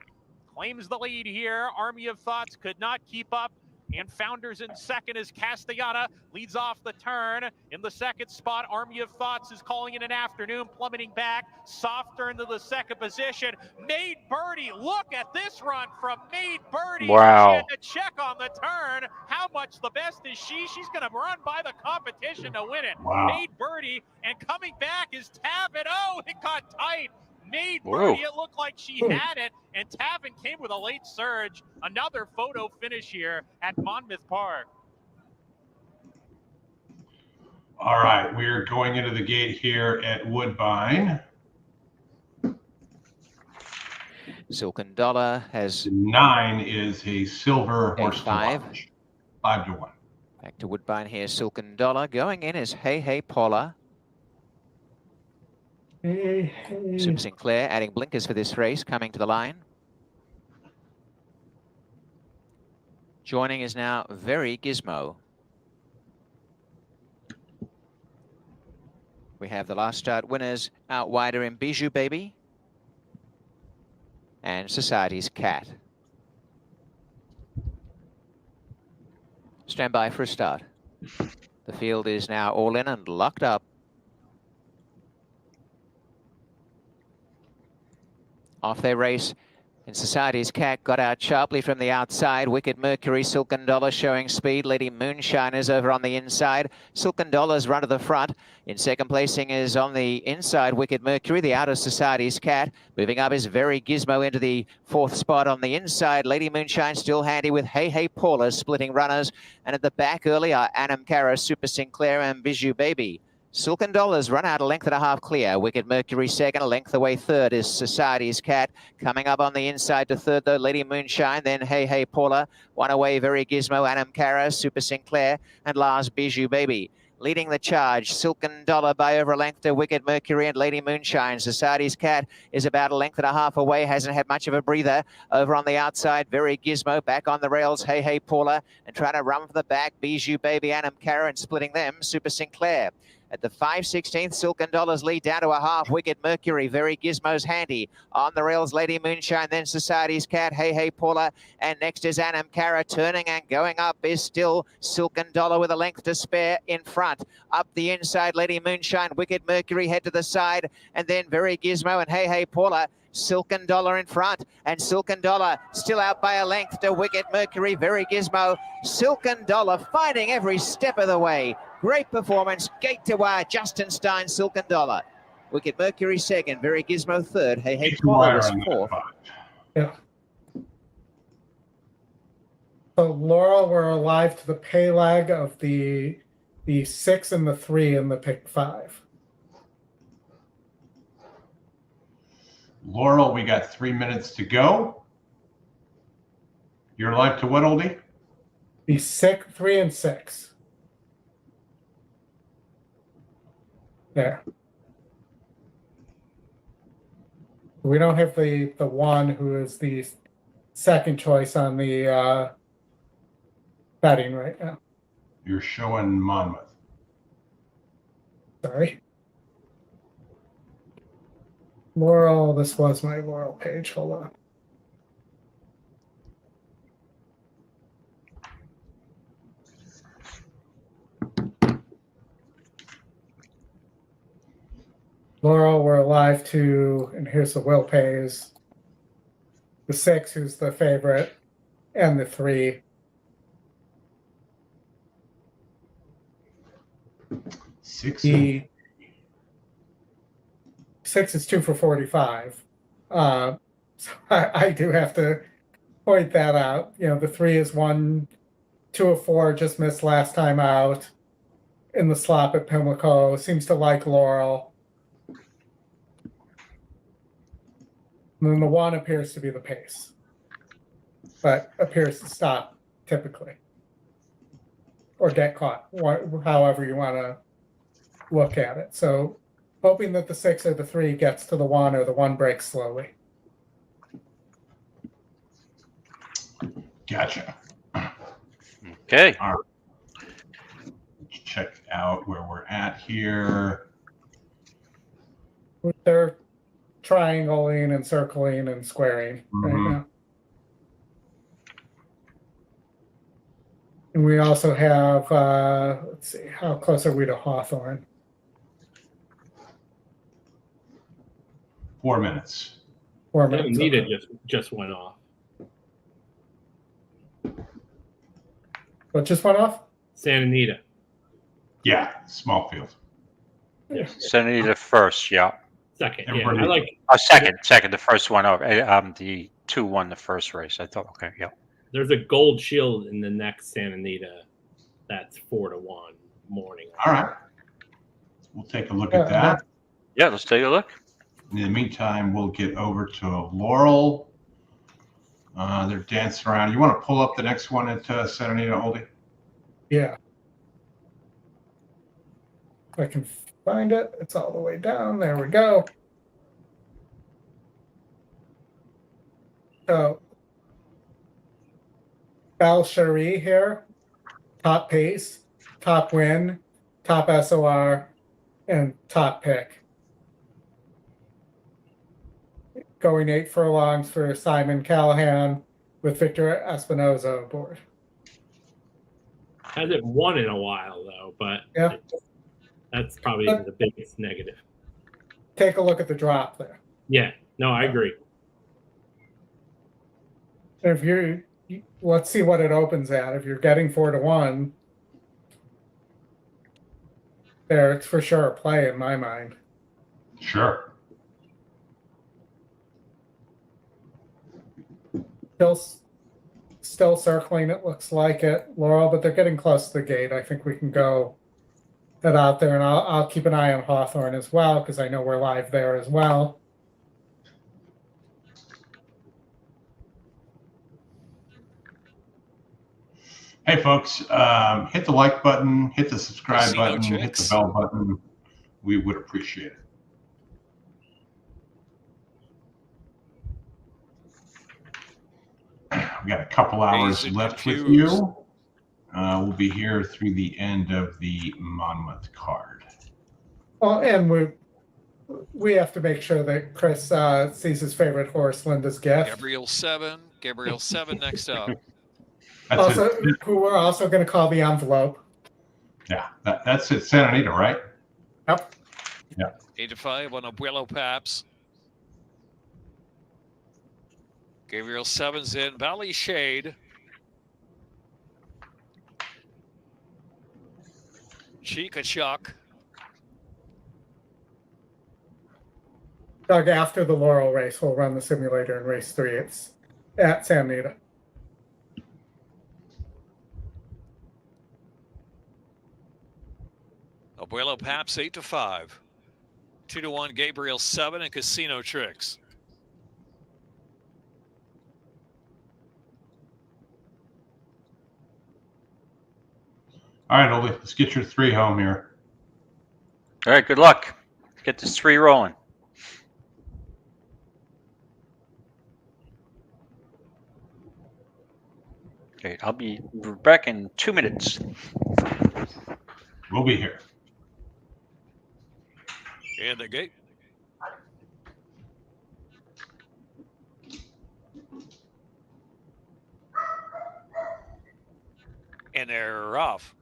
[SPEAKER 5] claims the lead here. Army of Thoughts could not keep up. And Founders in second as Castellana leads off the turn. In the second spot, Army of Thoughts is calling it an afternoon, plummeting back, softer into the second position. Made Birdie, look at this run from Made Birdie.
[SPEAKER 10] Wow.
[SPEAKER 5] She had to check on the turn. How much the best is she? She's going to run by the competition to win it.
[SPEAKER 1] Wow.
[SPEAKER 5] Made Birdie, and coming back is Tavin. Oh, it got tight. Made Birdie, it looked like she had it, and Tavin came with a late surge. Another photo finish here at Monmouth Park.
[SPEAKER 1] All right, we're going into the gate here at Woodbine.
[SPEAKER 4] Silken Dollar has
[SPEAKER 1] 9 is a silver horse.
[SPEAKER 4] 5.
[SPEAKER 1] 5 to 1.
[SPEAKER 4] Back to Woodbine here. Silken Dollar going in is Hey Hey Paula. Super Sinclair adding blinkers for this race, coming to the line. Joining is now Very Gizmo. We have the last start winners out wider in Bijou Baby and Society's Cat. Stand by for a start. The field is now all in and locked up. Off their race, and Society's Cat got out sharply from the outside. Wicked Mercury, Silken Dollar showing speed. Lady Moonshiner's over on the inside. Silken Dollar's run to the front. In second placing is on the inside, Wicked Mercury. The outer Society's Cat. Moving up is Very Gizmo into the 4th spot on the inside. Lady Moonshine still handy with Hey Hey Paula splitting runners. And at the back early are Anam Cara, Super Sinclair and Bijou Baby. Silken Dollars run out a length and a half clear. Wicked Mercury second, a length away third is Society's Cat. Coming up on the inside to third though, Lady Moonshine, then Hey Hey Paula. One away, Very Gizmo, Anam Cara, Super Sinclair, and last Bijou Baby. Leading the charge, Silken Dollar by over a length to Wicked Mercury and Lady Moonshine. Society's Cat is about a length and a half away, hasn't had much of a breather. Over on the outside, Very Gizmo, back on the rails, Hey Hey Paula, and trying to run from the back, Bijou Baby, Anam Cara, and splitting them, Super Sinclair. At the 5/16th, Silken Dollars lead down to a half. Wicked Mercury, Very Gizmo's handy. On the rails, Lady Moonshine, then Society's Cat, Hey Hey Paula. And next is Anam Cara. Turning and going up is still Silken Dollar with a length to spare in front. Up the inside, Lady Moonshine, Wicked Mercury head to the side. And then Very Gizmo and Hey Hey Paula. Silken Dollar in front, and Silken Dollar still out by a length to Wicked Mercury, Very Gizmo. Silken Dollar fighting every step of the way. Great performance, gate to wire, Justin Stein, Silken Dollar. Wicked Mercury second, Very Gizmo third. Hey Paula was fourth.
[SPEAKER 3] Yeah. So Laurel, we're alive to the pay leg of the 6 and the 3 and the pick 5.
[SPEAKER 1] Laurel, we got 3 minutes to go. You're live to what, Oldie?
[SPEAKER 3] The 3 and 6. There. We don't have the 1 who is the second choice on the betting right now.
[SPEAKER 1] You're showing Monmouth.
[SPEAKER 3] Sorry. Laurel, this was my Laurel page. Hold on. Laurel, we're alive to, and here's the will pays. The 6, who's the favorite, and the 3.
[SPEAKER 1] 6.
[SPEAKER 3] The 6 is 2 for 45. So I do have to point that out. You know, the 3 is 1, 2 of 4, just missed last time out in the slop at Pimlico. Seems to like Laurel. And then the 1 appears to be the pace, but appears to stop typically, or get caught, however you want to look at it. So hoping that the 6 or the 3 gets to the 1, or the 1 breaks slowly.
[SPEAKER 1] Gotcha.
[SPEAKER 10] Okay.
[SPEAKER 1] All right. Let's check out where we're at here.
[SPEAKER 3] They're triangling and circling and squaring right now. And we also have, let's see, how close are we to Hawthorne?
[SPEAKER 1] 4 minutes.
[SPEAKER 3] 4 minutes.
[SPEAKER 12] Anita just went off.
[SPEAKER 3] What just went off?
[SPEAKER 12] Santa Anita.
[SPEAKER 1] Yeah, small field.
[SPEAKER 12] Yeah.
[SPEAKER 10] Santa Anita first, yeah.
[SPEAKER 12] Second,
[SPEAKER 1] Everybody-
[SPEAKER 12] yeah. I like.
[SPEAKER 10] Second. The first one over. The 2 won the first race. I thought, okay, yeah.
[SPEAKER 12] There's a gold shield in the next Santa Anita. That's 4-1 morning.
[SPEAKER 1] All right. We'll take a look at that.
[SPEAKER 10] Yeah, let's take a look.
[SPEAKER 1] In the meantime, we'll get over to Laurel. They're dancing around. You want to pull up the next one at Santa Anita, Oldie?
[SPEAKER 3] Yeah. If I can find it, it's all the way down. There we go. So, Bal Cherie here, top pace, top win, top SOR, and top pick. Going 8 furlongs for Simon Callahan with Victor Espinoza aboard.
[SPEAKER 12] Hasn't won in a while though, but
[SPEAKER 3] yeah,
[SPEAKER 12] that's probably the biggest negative.
[SPEAKER 3] Take a look at the drop there.
[SPEAKER 12] Yeah, no, I agree.
[SPEAKER 3] If you're, let's see what it opens at. If you're getting 4-1, there, it's for sure a play in my mind.
[SPEAKER 1] Sure.
[SPEAKER 3] Still circling, it looks like it, Laurel, but they're getting close to the gate. I think we can go head out there, and I'll keep an eye on Hawthorne as well, because I know we're live there as well.
[SPEAKER 1] Hey, folks, hit the like button, hit the subscribe button, hit the bell button. We would appreciate it. We got a couple hours left with you. We'll be here through the end of the Monmouth card.
[SPEAKER 3] Well, and we have to make sure that Chris sees his favorite horse, Linda's Gift.
[SPEAKER 6] Gabriel 7 next up.
[SPEAKER 3] Also, who we're also going to call the envelope.
[SPEAKER 1] Yeah, that's it. Santa Anita, right?
[SPEAKER 3] Yep.
[SPEAKER 1] Yeah.
[SPEAKER 6] 8-5 on Abuelo Paps. Gabriel 7's in. Valley Shade. Chica Chuck.
[SPEAKER 3] Doug, after the Laurel Race, we'll run the simulator in race 3. It's at San Nita.
[SPEAKER 6] Abuelo Paps 8-5. 2-1 Gabriel 7 and Casino Tricks.
[SPEAKER 1] All right, Oldy, let's get your 3 home here.
[SPEAKER 10] All right, good luck. Let's get this 3 rolling. Okay, I'll be back in 2 minutes.
[SPEAKER 1] We'll be here.
[SPEAKER 6] And the gate. And they're off.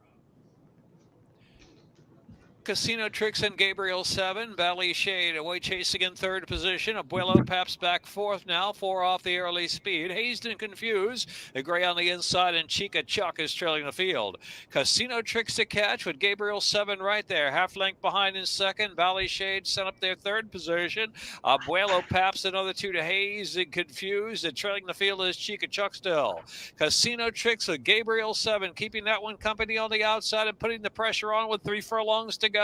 [SPEAKER 6] Casino Tricks and Gabriel 7. Valley Shade away chasing in 3rd position. Abuelo Paps back 4th now. 4 off the early speed. Hazed and Confused. A gray on the inside, and Chica Chuck is trailing the field. Casino Tricks to catch with Gabriel 7 right there. Half length behind in 2nd. Valley Shade sent up their 3rd position. Abuelo Paps another 2 to Hazed and Confused. And trailing the field is Chica Chuck still. Casino Tricks with Gabriel 7 keeping that one company on the outside and putting the pressure on with 3 furlongs to go.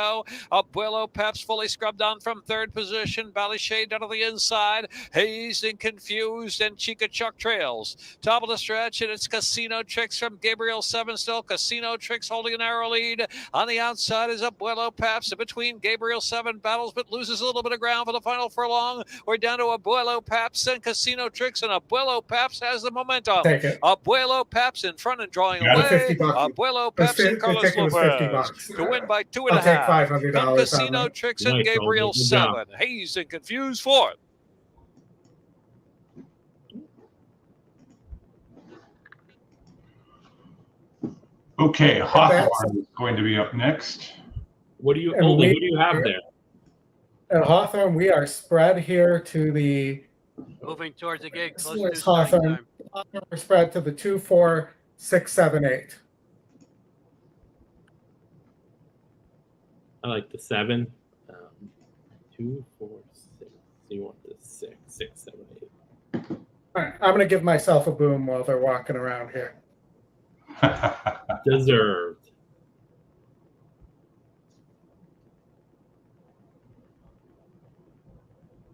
[SPEAKER 6] Abuelo Paps fully scrubbed on from 3rd position. Valley Shade down to the inside. Hazed and Confused, and Chica Chuck trails. Top of the stretch, and it's Casino Tricks from Gabriel 7 still. Casino Tricks holding a narrow lead. On the outside is Abuelo Paps. Between Gabriel 7 battles, but loses a little bit of ground for the final furlong. We're down to Abuelo Paps and Casino Tricks, and Abuelo Paps has the momentum. Abuelo Paps in front and drawing away. Abuelo Paps and Carlos Lopez to win by 2.5. From Casino Tricks and Gabriel 7. Hazed and Confused 4th.
[SPEAKER 1] Okay, Hawthorne is going to be up next.
[SPEAKER 12] What do you have there?
[SPEAKER 3] At Hawthorne, we are spread here to the
[SPEAKER 11] moving towards the gate.
[SPEAKER 3] Hawthorne. We're spread to the 2, 4, 6, 7, 8.
[SPEAKER 12] I like the 7. 2, 4, 6. You want the 6, 6, 7, 8.
[SPEAKER 3] All right, I'm going to give myself a boom while they're walking around here.
[SPEAKER 12] Deserved.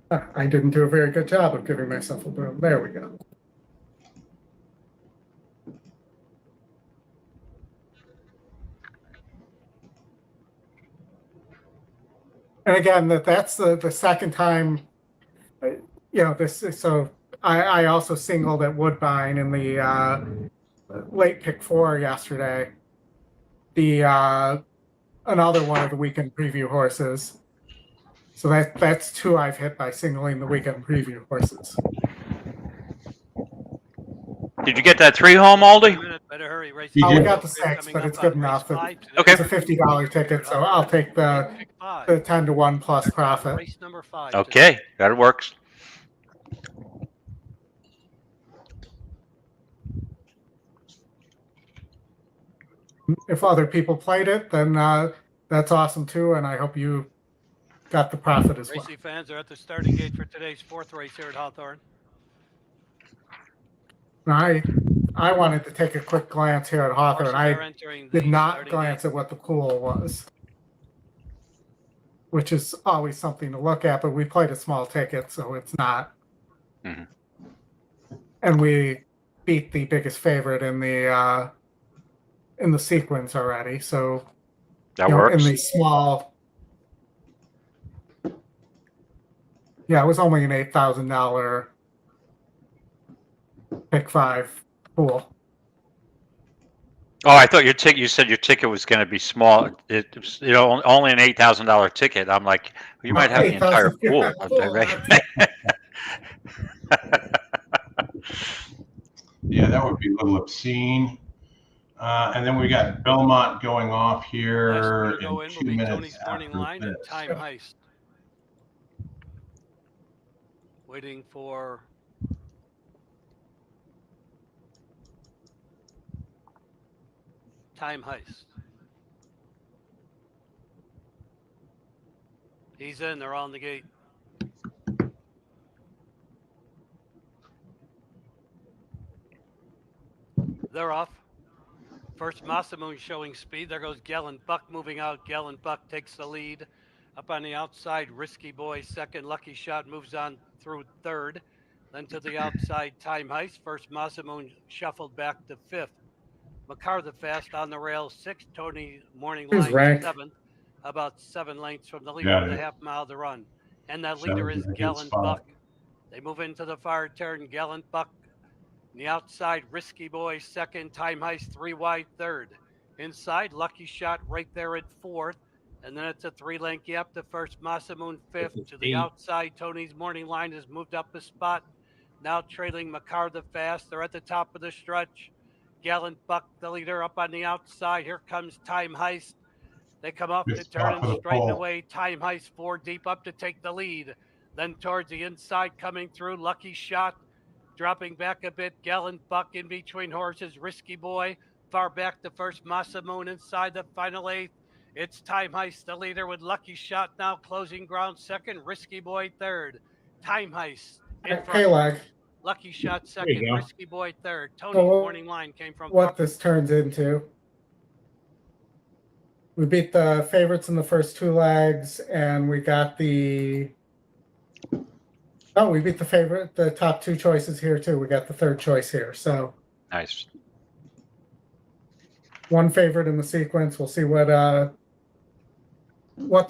[SPEAKER 3] I didn't do a very good job of giving myself a boom. There we go. And again, that's the second time, this is, so I also singled at Woodbine in the late pick 4 yesterday. Another one of the weekend preview horses. So that's 2 I've hit by singling the weekend preview horses.
[SPEAKER 10] Did you get that 3 home, Aldi?
[SPEAKER 11] Better hurry, race.
[SPEAKER 3] We got the 6, but it's good enough.
[SPEAKER 10] Okay.
[SPEAKER 3] It's a $50 ticket, so I'll take the 10-1 plus profit.
[SPEAKER 11] Race number 5.
[SPEAKER 10] Okay, that works.
[SPEAKER 3] If other people played it, then that's awesome too, and I hope you got the profit as well.
[SPEAKER 11] Racing fans are at the starting gate for today's 4th race here at Hawthorne.
[SPEAKER 3] I wanted to take a quick glance here at Hawthorne. I did not glance at what the pool was, which is always something to look at, but we played a small ticket, so it's not.
[SPEAKER 10] Mm-hmm.
[SPEAKER 3] And we beat the biggest favorite in the sequence already, so
[SPEAKER 10] that works.
[SPEAKER 3] In the small, it was only an $8,000 pick 5 pool.
[SPEAKER 10] Oh, I thought you said your ticket was going to be small. It was, only an $8,000 ticket. I'm like, you might have the entire pool.
[SPEAKER 1] Yeah, that would be a little obscene. And then we got Belmont going off here in 2 minutes.
[SPEAKER 11] Tony's morning line and time heist. Waiting for Time Heist. He's in. They're on the gate. They're off. First, Masamoon showing speed. There goes Gallant Buck moving out. Gallant Buck takes the lead. Up on the outside, Risky Boy second. Lucky Shot moves on through third. Then to the outside, Time Heist. First, Masamoon shuffled back to fifth. MacArthur Fast on the rails, sixth. Tony Morning Line seventh. About 7 lengths from the leader with a half mile to run. And that leader is Gallant Buck. They move into the far turn. Gallant Buck. On the outside, Risky Boy second. Time Heist 3 wide third. Inside, Lucky Shot right there at fourth. And then it's a 3-length gap to first, Masamoon fifth. To the outside, Tony's Morning Line has moved up a spot. Now trailing MacArthur Fast. They're at the top of the stretch. Gallant Buck, the leader, up on the outside. Here comes Time Heist. They come off the turn and straighten away. Time Heist 4 deep up to take the lead. Then towards the inside, coming through, Lucky Shot. Dropping back a bit, Gallant Buck in between horses, Risky Boy. Far back to first, Masamoon inside the final eighth. It's Time Heist, the leader, with Lucky Shot now closing ground second, Risky Boy third. Time Heist in front. Lucky Shot second, Risky Boy third. Tony's Morning Line came from
[SPEAKER 3] what this turns into. We beat the favorites in the first 2 legs, and we got the... Oh, we beat the top 2 choices here too. We got the third choice here. So
[SPEAKER 10] nice.
[SPEAKER 3] 1 favorite in the sequence. We'll see what the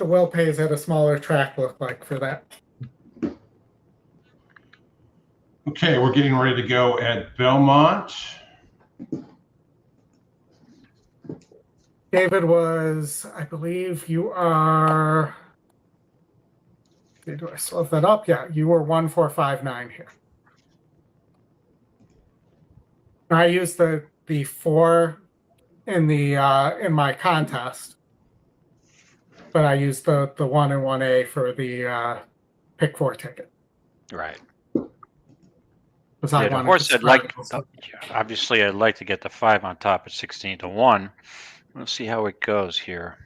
[SPEAKER 3] will pays at a smaller track look like for that.
[SPEAKER 1] Okay, we're getting ready to go at Belmont.
[SPEAKER 3] David was, I believe you are... Do I slow that up? Yeah, you were 1459 here. I used the 4 in the in my contest, but I used the 1 and 1A for the pick 4 ticket.
[SPEAKER 10] Right.
[SPEAKER 3] Yeah,
[SPEAKER 10] the horse I'd like, obviously I'd like to get the 5 on top at 16-1. Let's see how it goes here.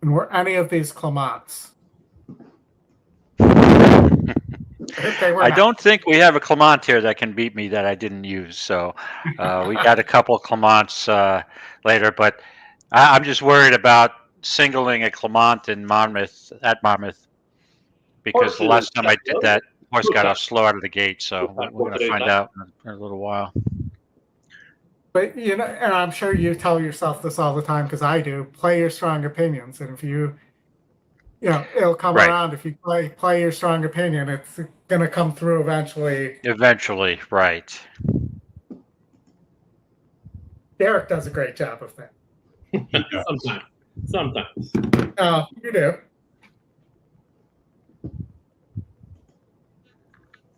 [SPEAKER 3] And were any of these Clements?
[SPEAKER 10] I don't think we have a Clement here that can beat me that I didn't use. So we got a couple of Clements later, but I'm just worried about singling a Clement in Monmouth because the last time I did that, horse got off slow out of the gate. So we're going to find out in a little while.
[SPEAKER 3] But, you know, and I'm sure you tell yourself this all the time because I do, play your strong opinions. And if you know, it'll come around. If you play your strong opinion, it's going to come through eventually.
[SPEAKER 10] Eventually, right.
[SPEAKER 3] Derek does a great job of that.
[SPEAKER 12] Sometimes.
[SPEAKER 3] Oh, you do.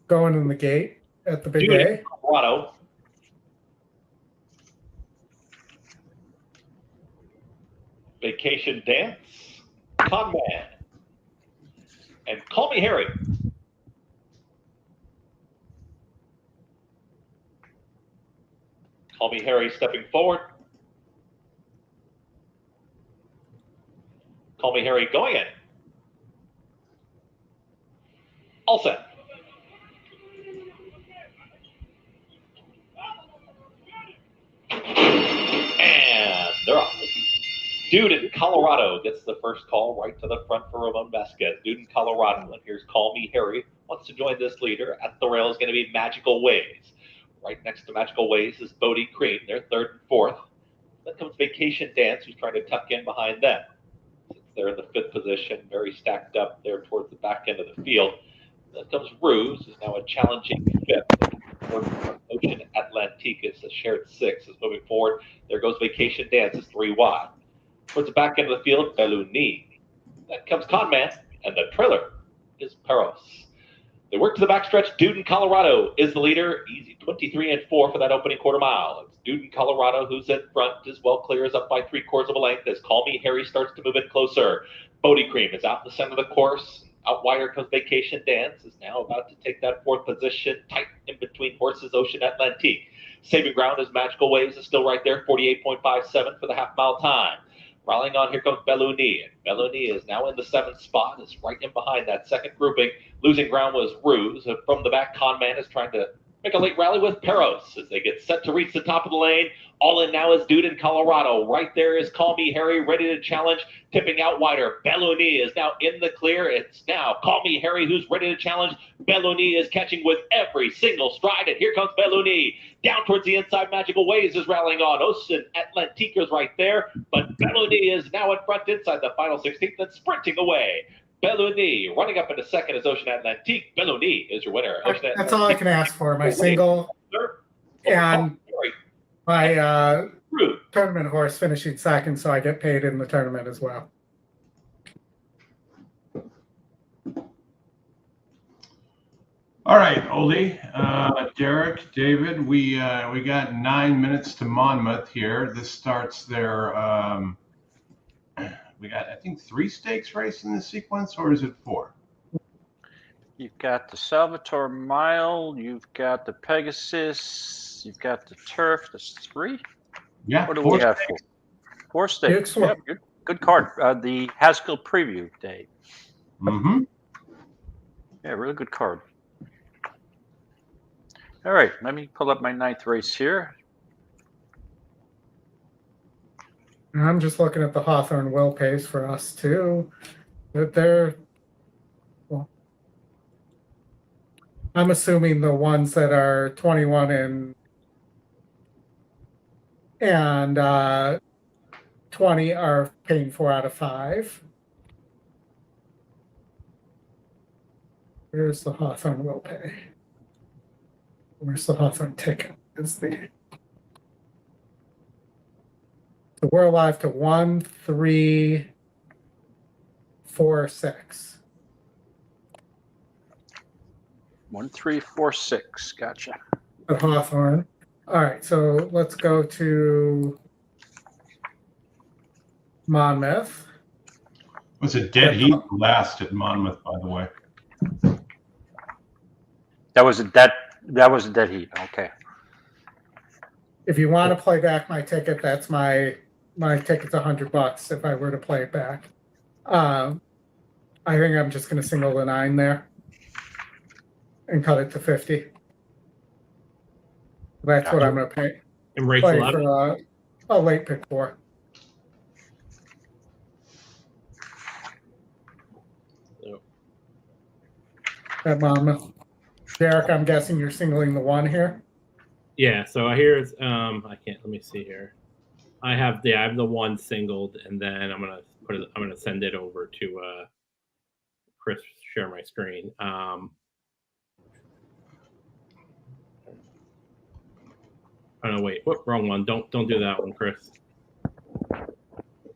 [SPEAKER 3] Going in the gate at the big A.
[SPEAKER 7] Colorado. Vacation Dance, Conman, and Call Me Harry. Call Me Harry stepping forward. Call Me Harry going in. All set. And they're off. Dude in Colorado gets the first call right to the front for Ramon Vasquez. Dude in Colorado, and here's Call Me Harry. Wants to join this leader. At the rail is going to be Magical Ways. Right next to Magical Ways is Bodie Cream. They're third and fourth. Then comes Vacation Dance, who's trying to tuck in behind them. They're in the fifth position, very stacked up there towards the back end of the field. Then comes Ruse, who's now a challenging fifth. Ocean Atlantique is a shared 6, is moving forward. There goes Vacation Dance, is 3 wide. Towards the back end of the field, Belluni. Then comes Conman, and the trailer is Peros. They work to the backstretch. Dude in Colorado is the leader. Easy 23 and 4 for that opening quarter mile. It's Dude in Colorado who's in front as well, clears up by 3/4 of a length as Call Me Harry starts to move in closer. Bodie Cream is out in the center of the course. Out wider comes Vacation Dance, is now about to take that 4th position, tight in between horses, Ocean Atlantique. Saving ground is Magical Waves is still right there, 48.57 for the half-mile time. Rallying on, here comes Belluni. And Belluni is now in the 7th spot. It's right in behind that second grouping. Losing ground was Ruse. From the back, Conman is trying to make a late rally with Peros as they get set to reach the top of the lane. All in now is Dude in Colorado. Right there is Call Me Harry, ready to challenge, tipping out wider. Belluni is now in the clear. It's now Call Me Harry who's ready to challenge. Belluni is catching with every single stride, and here comes Belluni. Down towards the inside, Magical Waves is rallying on. Ocean Atlantica's right there, but Belluni is now in front inside the final 16th and sprinting away. Belluni running up into second is Ocean Atlantique. Belluni is your winner.
[SPEAKER 3] That's all I can ask for. My single and my tournament horse finishing second, so I get paid in the tournament as well.
[SPEAKER 1] All right, Oldy, Derek, David, we got 9 minutes to Monmouth here. This starts their we got, I think, 3 stakes race in this sequence, or is it 4?
[SPEAKER 10] You've got the Salvatore Mile, you've got the Pegasus, you've got the Turf. That's 3.
[SPEAKER 1] Yeah.
[SPEAKER 10] What do we have? 4 stakes. Yeah, good card. The Haskell preview day.
[SPEAKER 1] Mm-hmm.
[SPEAKER 10] Yeah, really good card. All right, let me pull up my 9th race here.
[SPEAKER 3] I'm just looking at the Hawthorne will pace for us too. That they're, well, I'm assuming the ones that are 21 and 20 are paying 4 out of 5. Here's the Hawthorne will pay. Where's the Hawthorne ticket? Is the So we're alive to 1, 3, 4, 6.
[SPEAKER 10] 1, 3, 4, 6. Gotcha.
[SPEAKER 3] At Hawthorne. All right, so let's go to Monmouth.
[SPEAKER 1] It was a dead heat last at Monmouth, by the way.
[SPEAKER 10] That was a dead heat. Okay.
[SPEAKER 3] If you want to play back my ticket, that's my ticket's $100 if I were to play it back. I think I'm just going to single the 9 there and cut it to 50. That's what I'm going to pay.
[SPEAKER 12] And race
[SPEAKER 3] play
[SPEAKER 12] 11.
[SPEAKER 3] for a late pick 4. At Monmouth. Derek, I'm guessing you're singling the 1 here.
[SPEAKER 12] Yeah, so here's I can't, let me see here. I have the 1 singled, and then I'm gonna send it over to Chris, share my screen. Oh no, wait, whoop, wrong one. Don't do that one, Chris. Let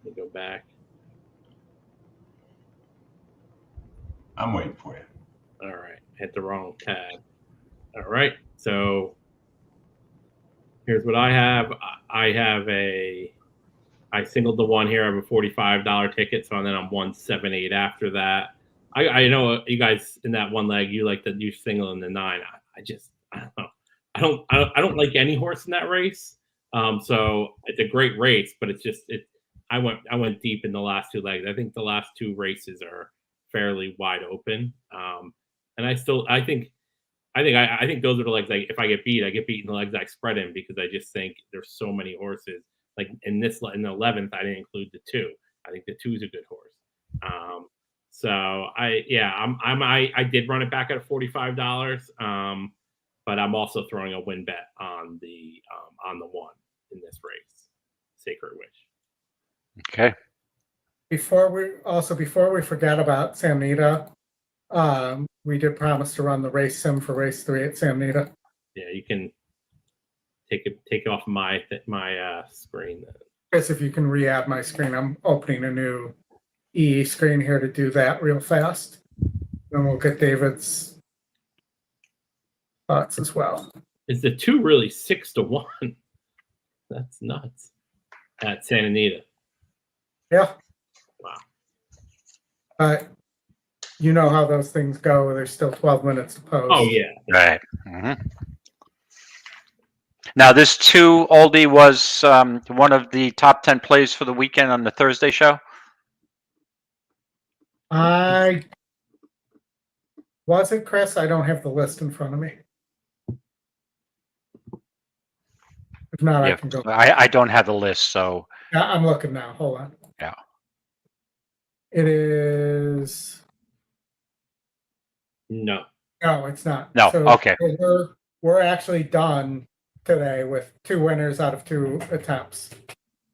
[SPEAKER 12] me go back.
[SPEAKER 1] I'm waiting for you.
[SPEAKER 12] All right, hit the wrong tab. All right, so here's what I have. I singled the 1 here. I have a $45 ticket, so then I'm 178 after that. I know you guys in that one leg, you like that you single in the 9. I don't know. I don't like any horse in that race. So it's a great race, but I went deep in the last 2 legs. I think the last 2 races are fairly wide open. And I think those are the legs. Like if I get beat in the legs I spread in, because I just think there's so many horses. Like in the 11th, I didn't include the 2. I think the 2 is a good horse. So I did run it back at $45. But I'm also throwing a win bet on the 1 in this race, Sacred Wish.
[SPEAKER 10] Okay.
[SPEAKER 3] Before we forget about San Nita, we did promise to run the race sim for race 3 at San Nita.
[SPEAKER 12] Yeah, you can take it off my screen.
[SPEAKER 3] Chris, if you can re-add my screen, I'm opening a new EE screen here to do that real fast. Then we'll get David's thoughts as well.
[SPEAKER 12] Is the 2 really 6-1? That's nuts. At Santa Anita.
[SPEAKER 3] Yeah.
[SPEAKER 12] Wow.
[SPEAKER 3] You know how those things go. There's still 12 minutes to post.
[SPEAKER 12] Oh yeah.
[SPEAKER 10] Right. Mm-hmm. Now, this 2 Oldy was one of the top 10 plays for the weekend on the Thursday show.
[SPEAKER 3] Was it, Chris? I don't have the list in front of me. If not,
[SPEAKER 10] Yeah,
[SPEAKER 3] I can go.
[SPEAKER 10] I don't have the list, so.
[SPEAKER 3] Yeah, I'm looking now. Hold on.
[SPEAKER 10] Yeah.
[SPEAKER 3] It is.
[SPEAKER 12] No.
[SPEAKER 3] No, it's not.
[SPEAKER 10] No.
[SPEAKER 3] So
[SPEAKER 10] Okay.
[SPEAKER 3] We're actually done today with 2 winners out of 2 attempts.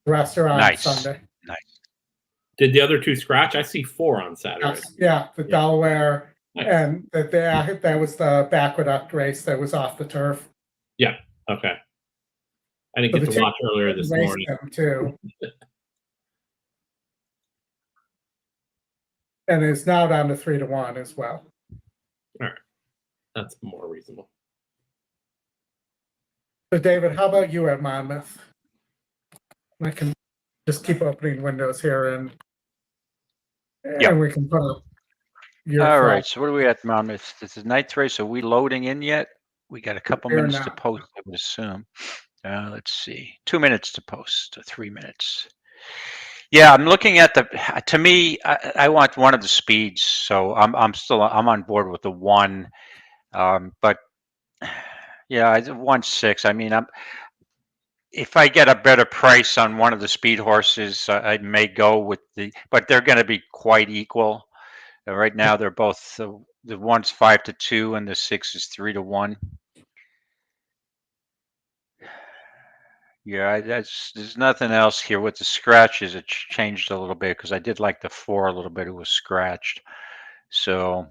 [SPEAKER 3] The rest are on Sunday.
[SPEAKER 10] Nice.
[SPEAKER 12] Did the other 2 scratch? I see 4 on Saturday.
[SPEAKER 3] Yeah, the Delaware, and that was the Aqueduct Race that was off the turf.
[SPEAKER 12] Yeah. Okay. I didn't get to watch earlier this morning
[SPEAKER 3] too. And it's now down to 3-1 as well.
[SPEAKER 12] All right, that's more reasonable.
[SPEAKER 3] So, David, how about you at Monmouth? I can just keep opening windows here, and we can put up.
[SPEAKER 10] All right. So, what are we at Monmouth? This is 9th race. Are we loading in yet? We got a couple minutes to post, I would assume. Let's see. 2 minutes to post, or 3 minutes. Yeah, I'm looking at to me, I want one of the speeds. So I'm on board with the 1. But yeah, 1-6. I mean, if I get a better price on one of the speed horses, I may go with but they're going to be quite equal. Right now, they're both, the 1's 5-2 and the 6 is 3-1. Yeah, there's nothing else here with the scratches. It changed a little bit because I did like the 4 a little bit. It was scratched. So.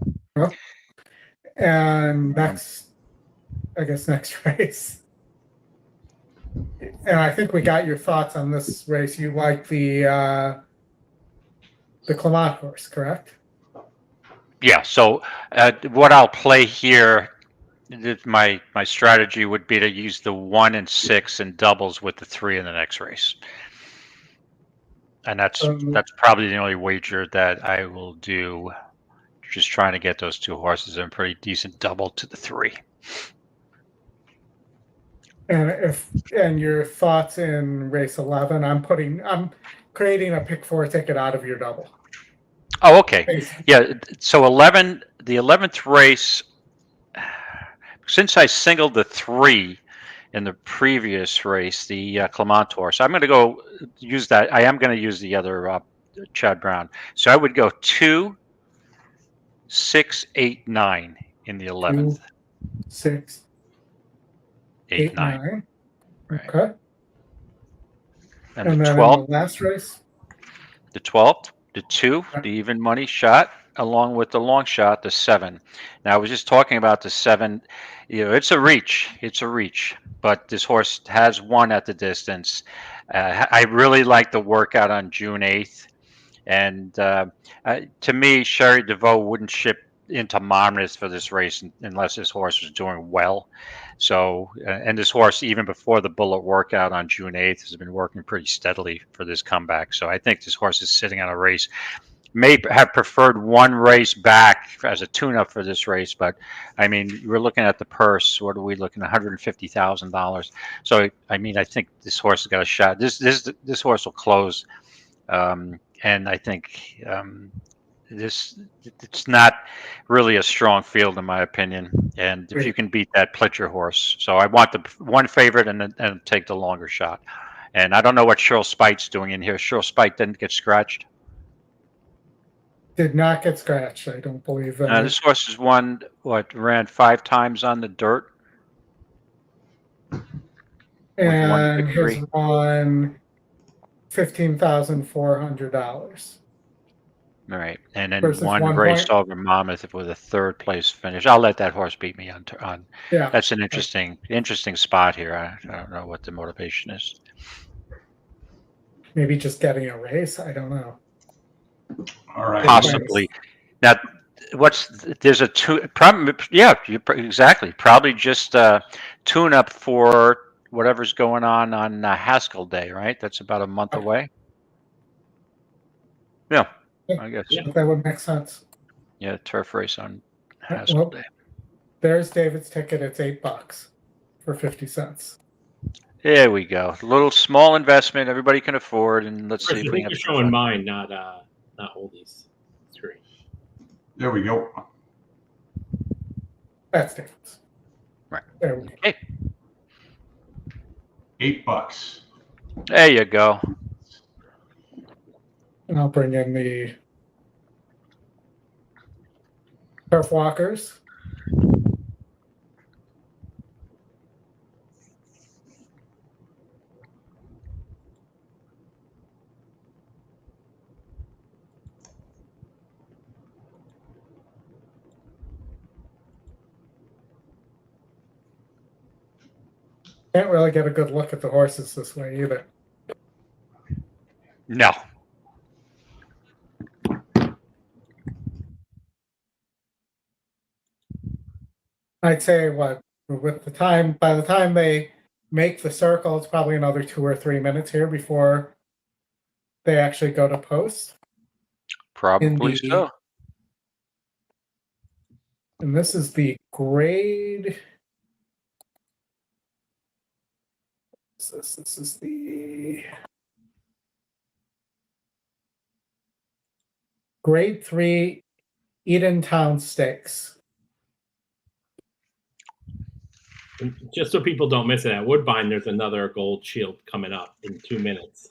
[SPEAKER 3] And next race. And I think we got your thoughts on this race. You like the Clement horse, correct?
[SPEAKER 10] Yeah. So what I'll play here, my strategy would be to use the 1 and 6 and doubles with the 3 in the next race. And that's probably the only wager that I will do. Just trying to get those 2 horses in pretty decent double to the 3.
[SPEAKER 3] And your thoughts in race 11? I'm creating a pick 4 ticket out of your double.
[SPEAKER 10] Oh, okay. Yeah. So the 11th race, since I singled the 3 in the previous race, the Clement horse, I'm going to go use that. I am going to use the other Chad Brown. So I would go 2, 6, 8, 9 in the 11th.
[SPEAKER 3] 2, 6, 8, 9.
[SPEAKER 10] Right.
[SPEAKER 3] Okay.
[SPEAKER 10] And the
[SPEAKER 3] then
[SPEAKER 10] 12th.
[SPEAKER 3] in the last race?
[SPEAKER 10] The 12th, the 2, the even money shot, along with the long shot, the 7. Now, I was just talking about the 7. You know, it's a reach. But this horse has won at the distance. I really like the workout on June 8th. And to me, Sherry DeVoe wouldn't ship into Monmouth for this race unless this horse was doing well. So, and this horse, even before the Bullet workout on June 8th, has been working pretty steadily for this comeback. So I think this horse is sitting on a race. May have preferred 1 race back as a tune-up for this race, but I mean, we're looking at the purse. What are we looking at? $150,000. So I mean, I think this horse has got a shot. This horse will close, and I think it's not really a strong field in my opinion. And if you can beat that, Plitcher horse. So I want the 1 favorite and take the longer shot. And I don't know what Cheryl Spite's doing in here. Cheryl Spite didn't get scratched.
[SPEAKER 3] Did not get scratched. I don't believe that.
[SPEAKER 10] This horse has won, ran 5 times on the dirt.
[SPEAKER 3] And has won $15,400.
[SPEAKER 10] All right, and then one race over Monmouth with a 3rd place finish. I'll let that horse beat me on.
[SPEAKER 3] Yeah,
[SPEAKER 10] that's an interesting spot here. I don't know what the motivation is.
[SPEAKER 3] Maybe just getting a race. I don't know.
[SPEAKER 1] All right,
[SPEAKER 10] possibly. Now, there's a problem? Yeah, exactly. Probably just tune up for whatever's going on Haskell Day, right? That's about a month away. Yeah. I guess
[SPEAKER 3] that would make sense.
[SPEAKER 10] Yeah, turf race on Haskell Day.
[SPEAKER 3] There's David's ticket. It's $8 for 50 cents.
[SPEAKER 10] There we go. A little small investment everybody can afford, and let's see if we
[SPEAKER 12] can have showing mine, not Oldy's screen.
[SPEAKER 1] There we go.
[SPEAKER 3] That's different.
[SPEAKER 10] Right.
[SPEAKER 3] There we go.
[SPEAKER 10] Okay.
[SPEAKER 1] $8.
[SPEAKER 10] There you go.
[SPEAKER 3] And I'll bring in the turf walkers. Can't really get a good look at the horses this way either.
[SPEAKER 10] No.
[SPEAKER 3] I'd say by the time they make the circle, it's probably another 2 or 3 minutes here before they actually go to post.
[SPEAKER 10] Probably so.
[SPEAKER 3] And this is the grade. This is the grade 3 Edentown Stakes.
[SPEAKER 12] Just so people don't miss it, at Woodbine, there's another Gold Shield coming up in 2 minutes.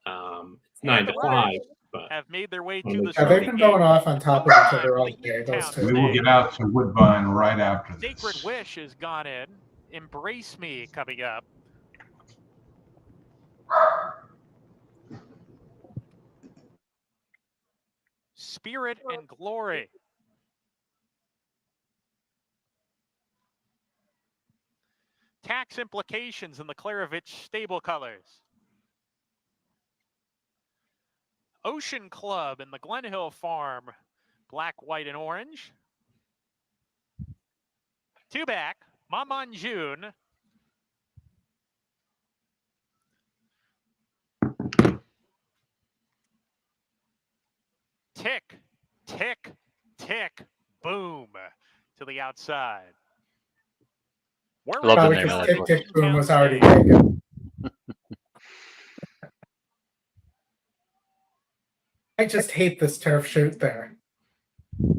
[SPEAKER 12] It's 9 to 5, but
[SPEAKER 5] have made their way to the
[SPEAKER 3] they've been going off on top of each other all day.
[SPEAKER 1] We will get out to Woodbine right after this.
[SPEAKER 5] Sacred Wish has gone in. Embrace Me coming up. Spirit and Glory. Tax Implications in the Klarovich stable colors. Ocean Club in the Glenhill Farm, black, white, and orange. 2 back, Maman June. Tick, tick, tick, boom to the outside.
[SPEAKER 10] Love the name of that
[SPEAKER 3] Tick, tick, boom was already taken. I just hate this turf shoot there.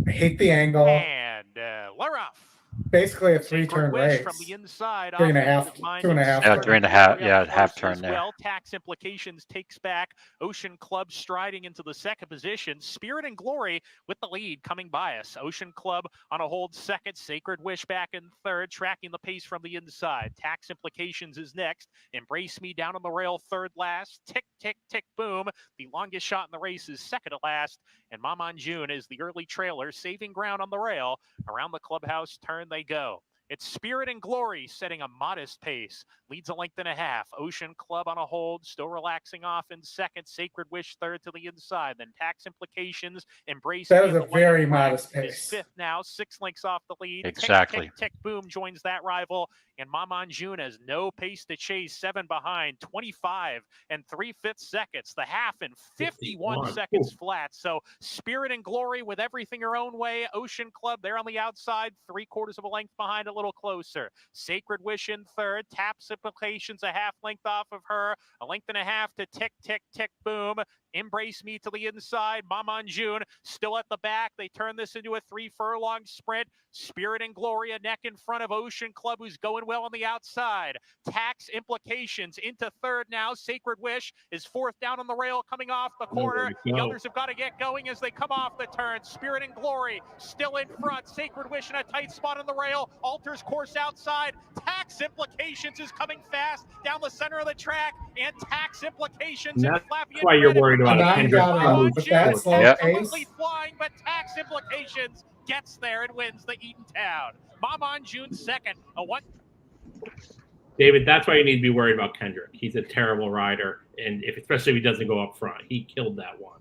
[SPEAKER 3] I hate the angle.
[SPEAKER 5] And Laroff.
[SPEAKER 3] Basically a 3-turn race.
[SPEAKER 5] From the inside,
[SPEAKER 3] 3.5, 2.5.
[SPEAKER 10] Yeah, 3.5. Yeah, half turn there.
[SPEAKER 5] Well, Tax Implications takes back. Ocean Club striding into the second position. Spirit and Glory with the lead coming by us. Ocean Club on a hold second. Sacred Wish back in third, tracking the pace from the inside. Tax Implications is next. Embrace Me down on the rail third last. Tick, tick, tick, boom. The longest shot in the race is second to last. And Maman June is the early trailer, saving ground on the rail. Around the clubhouse turn they go. It's Spirit and Glory setting a modest pace. Leads a length and a half. Ocean Club on a hold, still relaxing off in second. Sacred Wish third to the inside. Then Tax Implications, Embrace.
[SPEAKER 3] That is a very modest pace.
[SPEAKER 5] Fifth now, 6 lengths off the lead.
[SPEAKER 10] Exactly.
[SPEAKER 5] Tick, tick, tick, boom joins that rival. And Maman June has no pace to chase. 7 behind, 25 and 3/5 seconds. The half in 51 seconds flat. So Spirit and Glory with everything her own way. Ocean Club there on the outside, 3/4 of a length behind, a little closer. Sacred Wish in third. Tax Implications a half length off of her. A length and a half to tick, tick, tick, boom. Embrace Me to the inside. Maman June still at the back. They turn this into a 3-furlong sprint. Spirit and Glory a neck in front of Ocean Club, who's going well on the outside. Tax Implications into third now. Sacred Wish is fourth down on the rail coming off the corner. The others have got to get going as they come off the turn. Spirit and Glory still in front. Sacred Wish in a tight spot on the rail. Alters course outside. Tax Implications is coming fast down the center of the track. And Tax Implications.
[SPEAKER 12] That's why you're worried about
[SPEAKER 5] absolutely flying, but Tax Implications gets there and wins the Edentown. Maman June second.
[SPEAKER 12] David, that's why you need to be worried about Kendrick. He's a terrible rider, and especially if he doesn't go up front. He killed that one.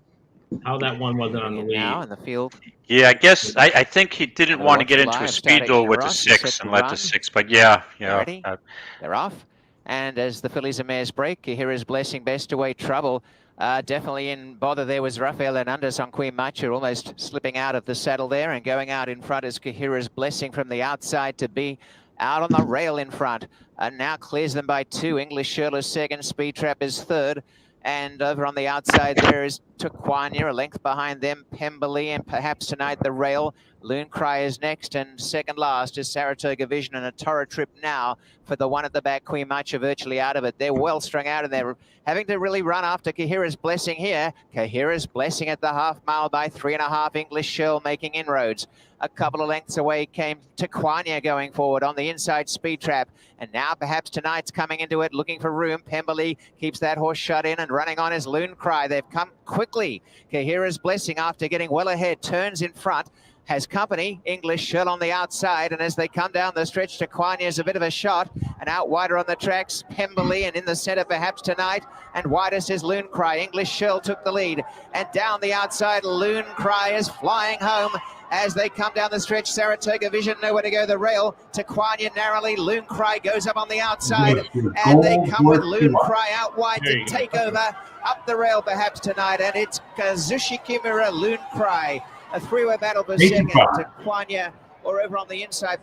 [SPEAKER 12] How that one wasn't on the lead.
[SPEAKER 4] Now in the field.
[SPEAKER 10] Yeah, I guess I think he didn't want to get into a speed duel with the 6 and let the 6, but yeah,
[SPEAKER 4] They're off. And as the fillies and mares break, here is Blessing Best Away Trouble. Definitely in bother there was Rafael Hernandez on Queen Macha, almost slipping out of the saddle there, and going out in front is Kahira's Blessing from the outside to be out on the rail in front, and now clears them by 2. English Shirl is second, Speed Trap is third. And over on the outside there is Tequania, a length behind them, Pemberley, and perhaps tonight the rail. Loon Cry is next, and second last is Saratoga Vision, and a Torah Trip now for the one at the back. Queen March are virtually out of it. They're well strung out, and they're having to really run after Kahira's Blessing here. Kahira's Blessing at the half mile by 3.5. English Shirl making inroads. A couple of lengths away came Tequania going forward on the inside, Speed Trap. And now perhaps tonight's coming into it, looking for room. Pemberley keeps that horse shut in, and running on is Loon Cry. They've come quickly. Kahira's Blessing, after getting well ahead, turns in front. Has company, English Shirl on the outside, and as they come down the stretch, Tequania is a bit of a shot, and out wider on the tracks, Pemberley, and in the centre perhaps tonight, and widest is Loon Cry. English Shirl took the lead, and down the outside, Loon Cry is flying home. As they come down the stretch, Saratoga Vision nowhere to go the rail. Tequania narrowly, Loon Cry goes up on the outside, and they come with Loon Cry out wide to take over up the rail perhaps tonight, and it's Kazushi Kimura, Loon Cry. A three-way battle for second to Tequania, or over on the inside.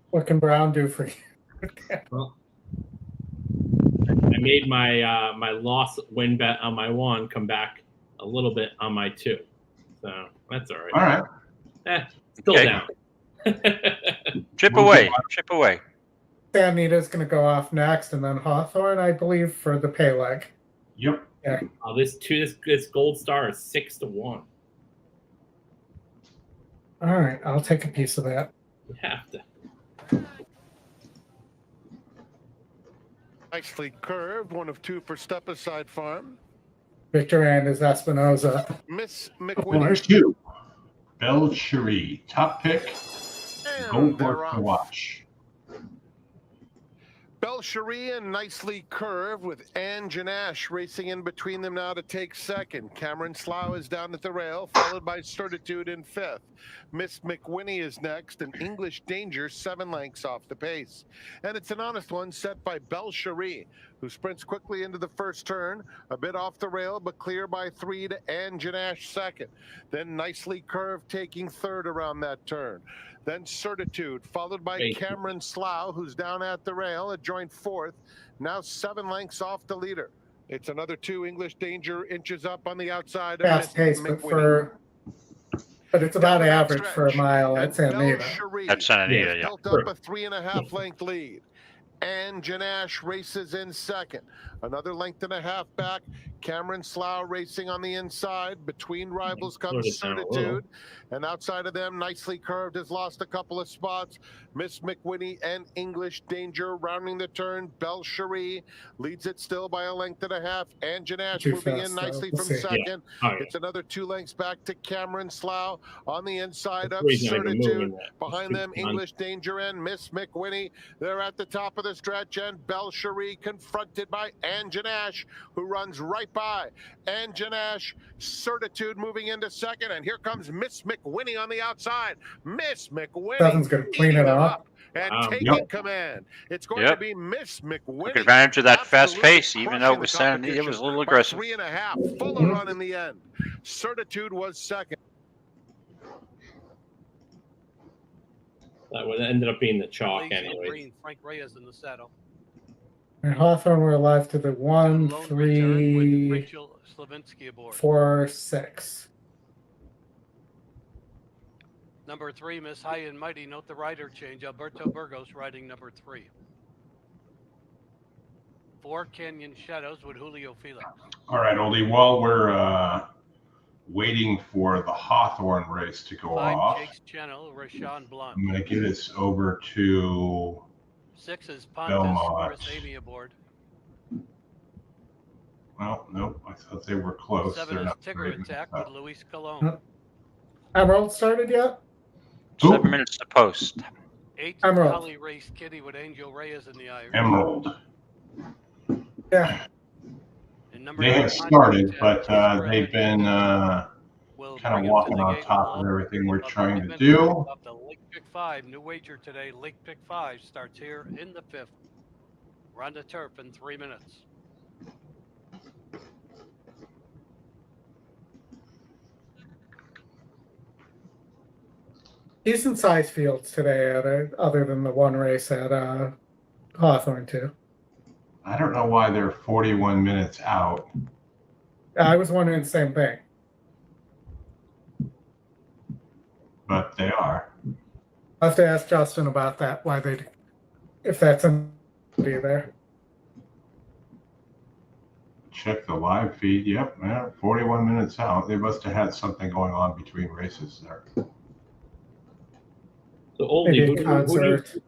[SPEAKER 3] What can Brown do for you?
[SPEAKER 12] Well, I made my my loss win bet on my 1 come back a little bit on my 2, so that's all right.
[SPEAKER 1] All right.
[SPEAKER 12] Still down.
[SPEAKER 10] Chip away, chip away.
[SPEAKER 3] Sanita's going to go off next, and then Hawthorne, I believe, for the pay leg.
[SPEAKER 1] Yep.
[SPEAKER 3] Yeah.
[SPEAKER 12] Oh, this Gold Star is 6-1.
[SPEAKER 3] All right, I'll take a piece of that.
[SPEAKER 12] You have to.
[SPEAKER 13] Nicely curved, 1 of 2 for Step Aside Farm.
[SPEAKER 3] Victor and is Espinoza.
[SPEAKER 13] Miss
[SPEAKER 1] There's
[SPEAKER 13] McWinnie.
[SPEAKER 1] 2. Belle Cherie, top pick. Gold horse to watch.
[SPEAKER 13] Belle Cherie and Nicely Curved with Anne Janash racing in between them now to take second. Cameron Slough is down at the rail, followed by Certitude in 5th. Miss McWinnie is next, and English Danger 7 lengths off the pace. And it's an honest one set by Belle Cherie, who sprints quickly into the first turn, a bit off the rail, but clear by 3 to Anne Janash second. Then Nicely Curved taking third around that turn. Then Certitude, followed by Cameron Slough, who's down at the rail, a joint 4th, now 7 lengths off the leader. It's another 2 English Danger inches up on the outside of
[SPEAKER 3] Fast pace, but it's about average for a mile at Santa Anita.
[SPEAKER 10] At Santa Anita, yeah.
[SPEAKER 13] Built up a 3.5 length lead. And Janash races in second. Another length and a half back. Cameron Slough racing on the inside. Between rivals comes Certitude. And outside of them, Nicely Curved has lost a couple of spots. Miss McWinnie and English Danger rounding the turn. Belle Cherie leads it still by a length and a half. And Janash moving in nicely from second. It's another 2 lengths back to Cameron Slough on the inside of Certitude. Behind them, English Danger and Miss McWinnie. They're at the top of the stretch, and Belle Cherie confronted by Anne Janash, who runs right by Anne Janash. Certitude moving into second, and here comes Miss McWinnie on the outside. Miss McWinnie
[SPEAKER 3] Doesn't going to clean it up
[SPEAKER 13] and taking command. It's going to be Miss McWinnie.
[SPEAKER 10] Took advantage of that fast pace, even though it was Santa Anita, it was a little aggressive.
[SPEAKER 13] 3.5, full run in the end. Certitude was second.
[SPEAKER 12] That would ended up being the chalk anyway.
[SPEAKER 11] Green, Frank Reyes in the saddle.
[SPEAKER 3] And Hawthorne were alive to the 1, 3,
[SPEAKER 11] Rachel Slavinsky aboard.
[SPEAKER 3] 4, 6.
[SPEAKER 11] Number 3, Miss High and Mighty. Note the rider change. Alberto Burgos riding number 3. 4, Canyon Shadows with Julio Felix.
[SPEAKER 1] All right, Oldy. While we're waiting for the Hawthorne race to go
[SPEAKER 11] 5,
[SPEAKER 1] off,
[SPEAKER 11] Jake's Channel, Rashawn Blunt.
[SPEAKER 1] I'm going to get us over to
[SPEAKER 11] 6 is Pontus,
[SPEAKER 1] Belmont.
[SPEAKER 11] Chris Amy aboard.
[SPEAKER 1] Well, nope. I thought they were close.
[SPEAKER 11] 7
[SPEAKER 1] They're
[SPEAKER 11] is
[SPEAKER 1] not
[SPEAKER 11] Tigger
[SPEAKER 1] very
[SPEAKER 11] Attack
[SPEAKER 1] good.
[SPEAKER 11] with Luis Colon.
[SPEAKER 3] Emerald started yet?
[SPEAKER 10] 7 minutes to post.
[SPEAKER 11] 8
[SPEAKER 3] Emerald.
[SPEAKER 11] Holly Race Kitty with Angel Reyes in the iron.
[SPEAKER 1] Emerald.
[SPEAKER 3] Yeah.
[SPEAKER 11] And number
[SPEAKER 1] They
[SPEAKER 11] 9,
[SPEAKER 1] have started,
[SPEAKER 11] Pontus,
[SPEAKER 1] but they've been
[SPEAKER 11] will
[SPEAKER 1] kind
[SPEAKER 11] bring
[SPEAKER 1] of
[SPEAKER 11] him
[SPEAKER 1] walking
[SPEAKER 11] to the
[SPEAKER 1] on
[SPEAKER 11] gate
[SPEAKER 1] top of
[SPEAKER 11] with
[SPEAKER 1] everything we're
[SPEAKER 11] about
[SPEAKER 1] trying
[SPEAKER 11] 30
[SPEAKER 1] to
[SPEAKER 11] minutes
[SPEAKER 1] do.
[SPEAKER 11] off the Lake Pick 5. New wager today. Lake Pick 5 starts here in the 5th. We're on the turf in 3 minutes.
[SPEAKER 3] decent sized fields today other than the one race at Hawthorne too.
[SPEAKER 1] I don't know why they're 41 minutes out.
[SPEAKER 3] I was wondering the same thing.
[SPEAKER 1] But they are.
[SPEAKER 3] I'll have to ask Justin about that, if that's somebody there.
[SPEAKER 1] Check the live feed. Yep, 41 minutes out. They must have had something going on between races there.
[SPEAKER 12] So Oldy,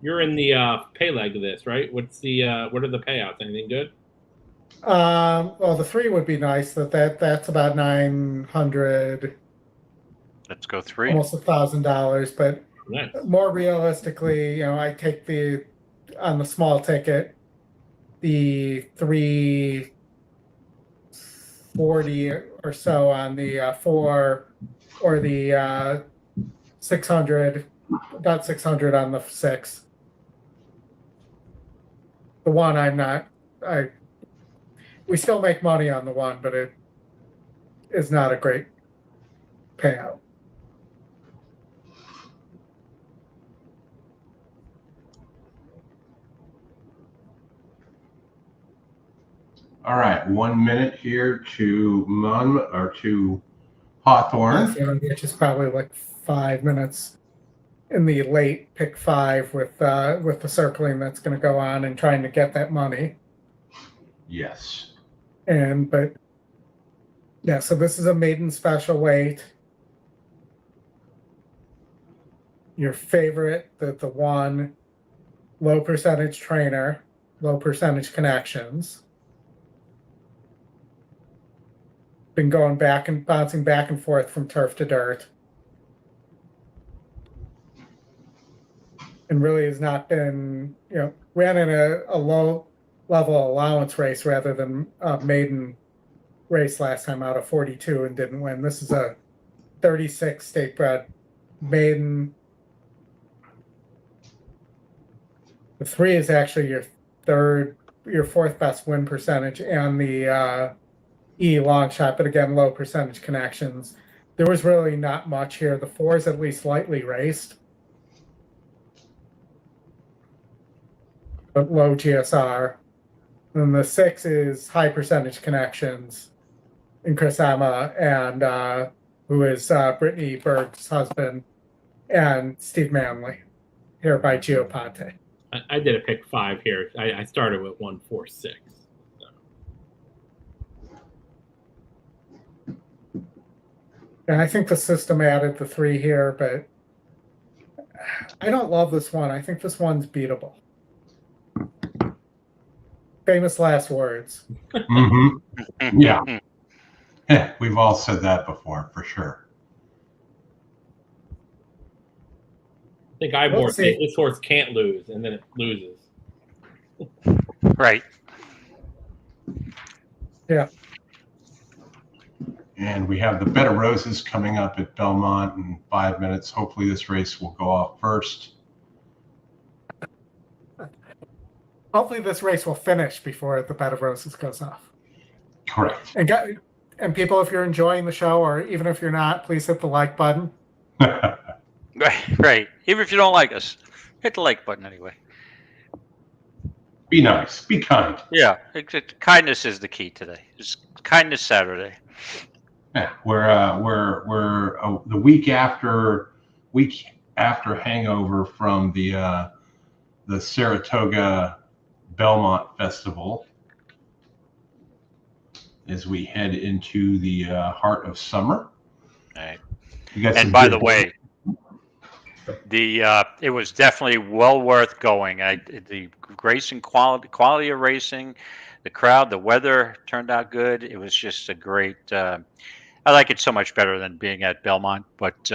[SPEAKER 12] you're in the pay leg of this, right? What are the payouts? Anything good?
[SPEAKER 3] Well, the 3 would be nice. That's about 900.
[SPEAKER 10] Let's go 3.
[SPEAKER 3] Almost $1,000, but
[SPEAKER 12] nice.
[SPEAKER 3] More realistically, I take on the small ticket, the 340 or so on the 4, or the 600, about 600 on the 6. The 1, we still make money on the 1, but it is not a great payout.
[SPEAKER 1] All right, 1 minute here to to Hawthorne,
[SPEAKER 3] which is probably like 5 minutes in the late pick 5 with the circling that's going to go on and trying to get that money.
[SPEAKER 1] Yes.
[SPEAKER 3] So this is a maiden special weight. Your favorite, the 1, low percentage trainer, low percentage connections. Been going bouncing back and forth from turf to dirt. And really has not been, ran in a low level allowance race rather than a maiden race last time out of 42 and didn't win. This is a 36 state bred maiden. The 3 is actually your 4th best win percentage, and the E long shot, but again, low percentage connections. There was really not much here. The 4 is at least lightly raced, but low GSR. And the 6 is high percentage connections, and Chris Emma, and who is Brittany Berg's husband, and Steve Manley, here by Geopate.
[SPEAKER 12] I did a pick 5 here. I started with 146.
[SPEAKER 3] And I think the system added the 3 here, but I don't love this one. I think this one's beatable. Famous last words.
[SPEAKER 1] Mm-hmm. Yeah. We've all said that before, for sure.
[SPEAKER 12] I think Ivor said this horse can't lose, and then it loses.
[SPEAKER 10] Right.
[SPEAKER 3] Yeah.
[SPEAKER 1] And we have the Bed of Roses coming up at Belmont in 5 minutes. Hopefully this race will go off first.
[SPEAKER 3] Hopefully this race will finish before the Bed of Roses goes off.
[SPEAKER 1] Correct.
[SPEAKER 3] And people, if you're enjoying the show, or even if you're not, please hit the like button.
[SPEAKER 10] Right. Even if you don't like us, hit the like button anyway.
[SPEAKER 1] Be nice. Be kind.
[SPEAKER 10] Yeah. Kindness is the key today. It's Kindness Saturday.
[SPEAKER 1] Yeah, we're the week after hangover from the Saratoga Belmont Festival, as we head into the heart of summer.
[SPEAKER 10] Right. And by the way, it was definitely well worth going. The racing quality of racing, the crowd, the weather turned out good. It was just a great. I like it so much better than being at Belmont, but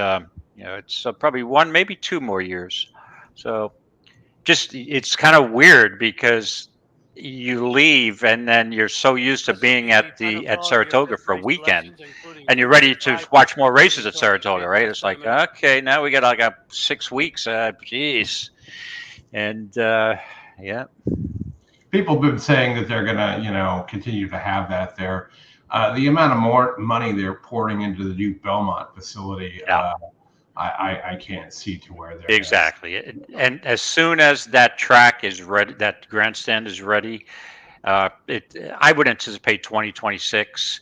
[SPEAKER 10] it's probably 1, maybe 2 more years. So it's kind of weird because you leave and then you're so used to being at Saratoga for a weekend, and you're ready to watch more races at Saratoga, right? It's like, okay, now we got like 6 weeks. Geez. And yeah.
[SPEAKER 1] People have been saying that they're going to, continue to have that there. The amount of more money they're pouring into the new Belmont facility, I can't see to where they're
[SPEAKER 10] exactly. And as soon as that track is ready, that grandstand is ready, I would anticipate 2026.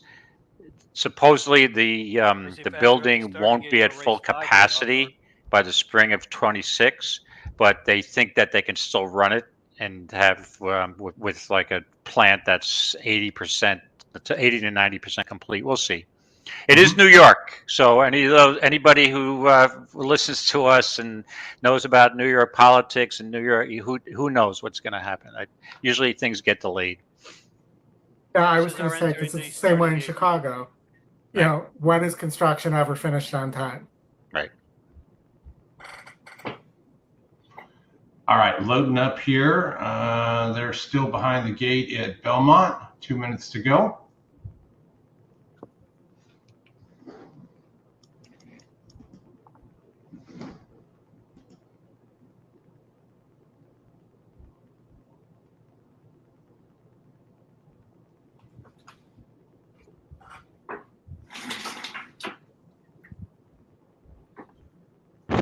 [SPEAKER 10] Supposedly the building won't be at full capacity by the spring of 26, but they think that they can still run it and have with like a plant that's 80% to 80 to 90% complete. We'll see. It is New York, so anybody who listens to us and knows about New York politics and New York, who knows what's going to happen? Usually things get delayed.
[SPEAKER 3] Yeah, I was going to say, because it's the same way in Chicago. You know, when is construction ever finished on time?
[SPEAKER 10] Right.
[SPEAKER 1] All right, loading up here. They're still behind the gate at Belmont. 2 minutes to go.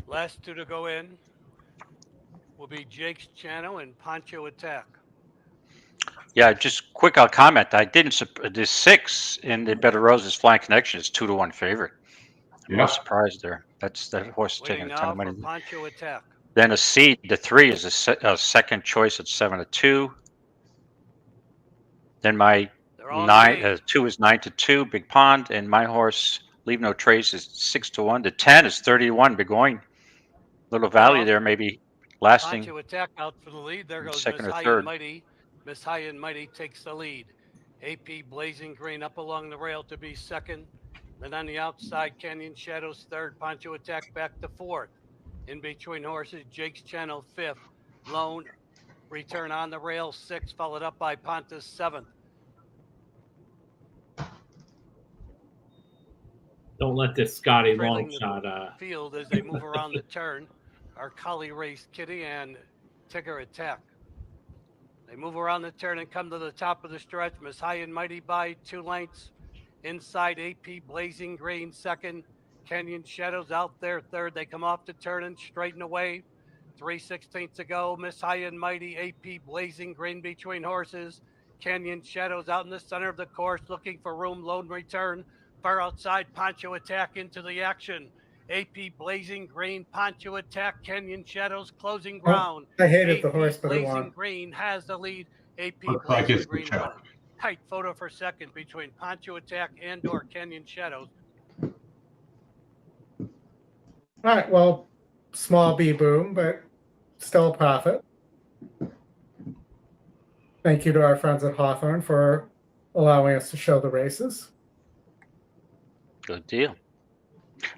[SPEAKER 11] Last two to go in will be Jake's Channel and Poncho Attack.
[SPEAKER 10] Yeah, just quick, I'll comment. I didn't. The 6 in the Better Roses Flying Connection is 2-1 favorite. I'm not surprised there. That horse is taking a ton of money.
[SPEAKER 11] Poncho Attack.
[SPEAKER 10] Then a seed, the 3 is a second choice at 7-2. Then my 2 is 9-2, Big Pond, and my horse Leave No Trace is 6-1. The 10 is 30-1, Begoin. Little value there, maybe lasting.
[SPEAKER 11] Poncho Attack out for the lead. There goes
[SPEAKER 10] second
[SPEAKER 11] Miss
[SPEAKER 10] or
[SPEAKER 11] High
[SPEAKER 10] third.
[SPEAKER 11] and Mighty. Miss High and Mighty takes the lead. AP Blazing Green up along the rail to be second. Then on the outside, Canyon Shadows third. Poncho Attack back to fourth. In between horses, Jake's Channel fifth. Lone Return on the rail sixth, followed up by Pontus seventh.
[SPEAKER 12] Don't let this Scotty long shot
[SPEAKER 11] field as they move around the turn are Collie Race Kitty and Tigger Attack. They move around the turn and come to the top of the stretch. Miss High and Mighty by 2 lengths. Inside AP Blazing Green second. Canyon Shadows out there third. They come off the turn and straighten away. 3/16 to go. Miss High and Mighty, AP Blazing Green between horses. Canyon Shadows out in the center of the course looking for room. Lone Return. Far outside, Poncho Attack into the action. AP Blazing Green, Poncho Attack, Canyon Shadows closing ground.
[SPEAKER 3] I hated the horse, but it
[SPEAKER 11] Blazing
[SPEAKER 3] won.
[SPEAKER 11] Green has the lead. AP
[SPEAKER 1] Looks like
[SPEAKER 11] Blazing
[SPEAKER 1] it's
[SPEAKER 11] Green
[SPEAKER 1] the
[SPEAKER 11] winning. Tight photo for second between Poncho Attack and or Canyon Shadows.
[SPEAKER 3] All right, well, small B boom, but still a profit. Thank you to our friends at Hawthorne for allowing us to show the races.
[SPEAKER 10] Good deal.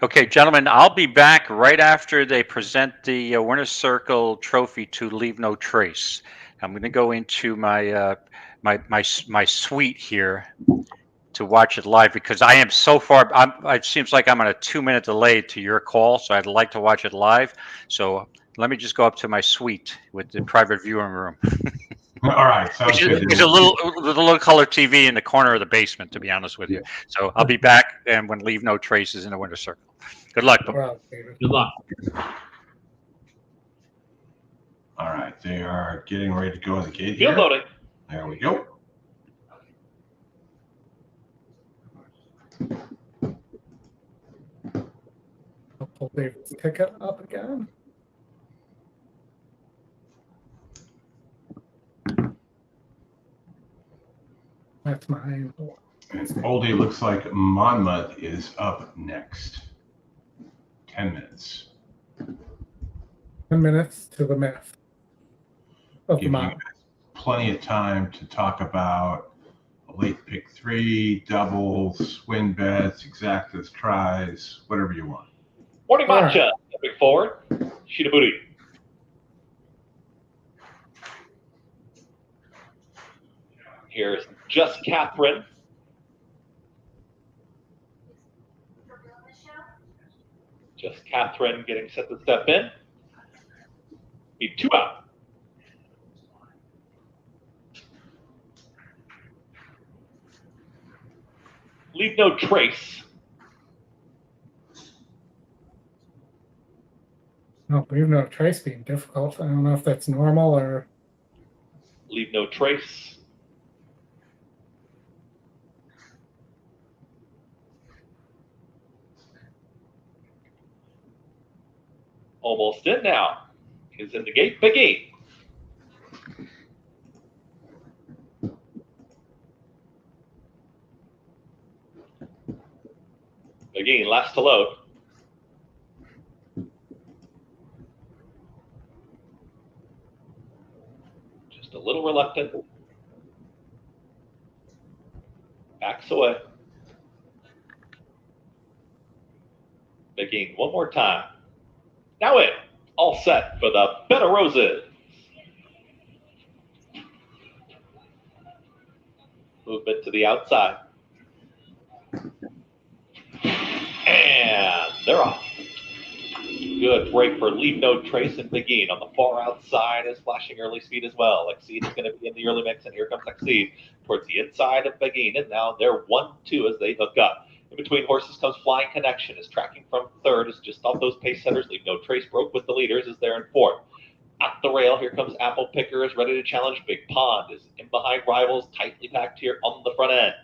[SPEAKER 10] Okay, gentlemen, I'll be back right after they present the Winner's Circle trophy to Leave No Trace. I'm going to go into my my suite here to watch it live because I am so far. It seems like I'm on a 2-minute delay to your call, so I'd like to watch it live. So let me just go up to my suite with the private viewing room.
[SPEAKER 1] All right, sounds good.
[SPEAKER 10] There's a little color TV in the corner of the basement, to be honest with you. So I'll be back, and when Leave No Trace is in the Winner's Circle. Good luck.
[SPEAKER 12] Good luck.
[SPEAKER 1] All right, they are getting ready to go at the gate
[SPEAKER 7] Field
[SPEAKER 1] here.
[SPEAKER 7] loading.
[SPEAKER 1] There we go.
[SPEAKER 3] I'll pull David's ticket up again. That's mine.
[SPEAKER 1] Oldy, looks like Monmouth is up next. 10 minutes.
[SPEAKER 3] 10 minutes to the myth of the
[SPEAKER 1] Give you
[SPEAKER 3] mile.
[SPEAKER 1] guys plenty of time to talk about late pick 3, doubles, win bets, exactas, tries, whatever you want.
[SPEAKER 7] Morning Matcha, stepping forward. Sheet of booty. Here's Just Catherine. Just Catherine getting set to step in. Need 2 out. Leave No Trace.
[SPEAKER 3] No, Leave No Trace being difficult. I don't know if that's normal or.
[SPEAKER 7] Leave No Trace. Almost in now. He's in the gate. Begin. Begin, last to load. Just a little reluctant. Backs away. Begin one more time. Now in. All set for the Bed of Roses. Movement to the outside. And they're off. Good break for Leave No Trace and Begin. On the far outside is flashing early speed as well. Exceed is going to be in the early mix, and here comes Exceed towards the inside of Begin. And now they're 1-2 as they hook up. In between horses comes Flying Connection, is tracking from third, is just off those pace setters. Leave No Trace broke with the leaders, is there in fourth. At the rail, here comes Apple Picker, is ready to challenge. Big Pond is in behind Rivals, tightly packed here on the front end.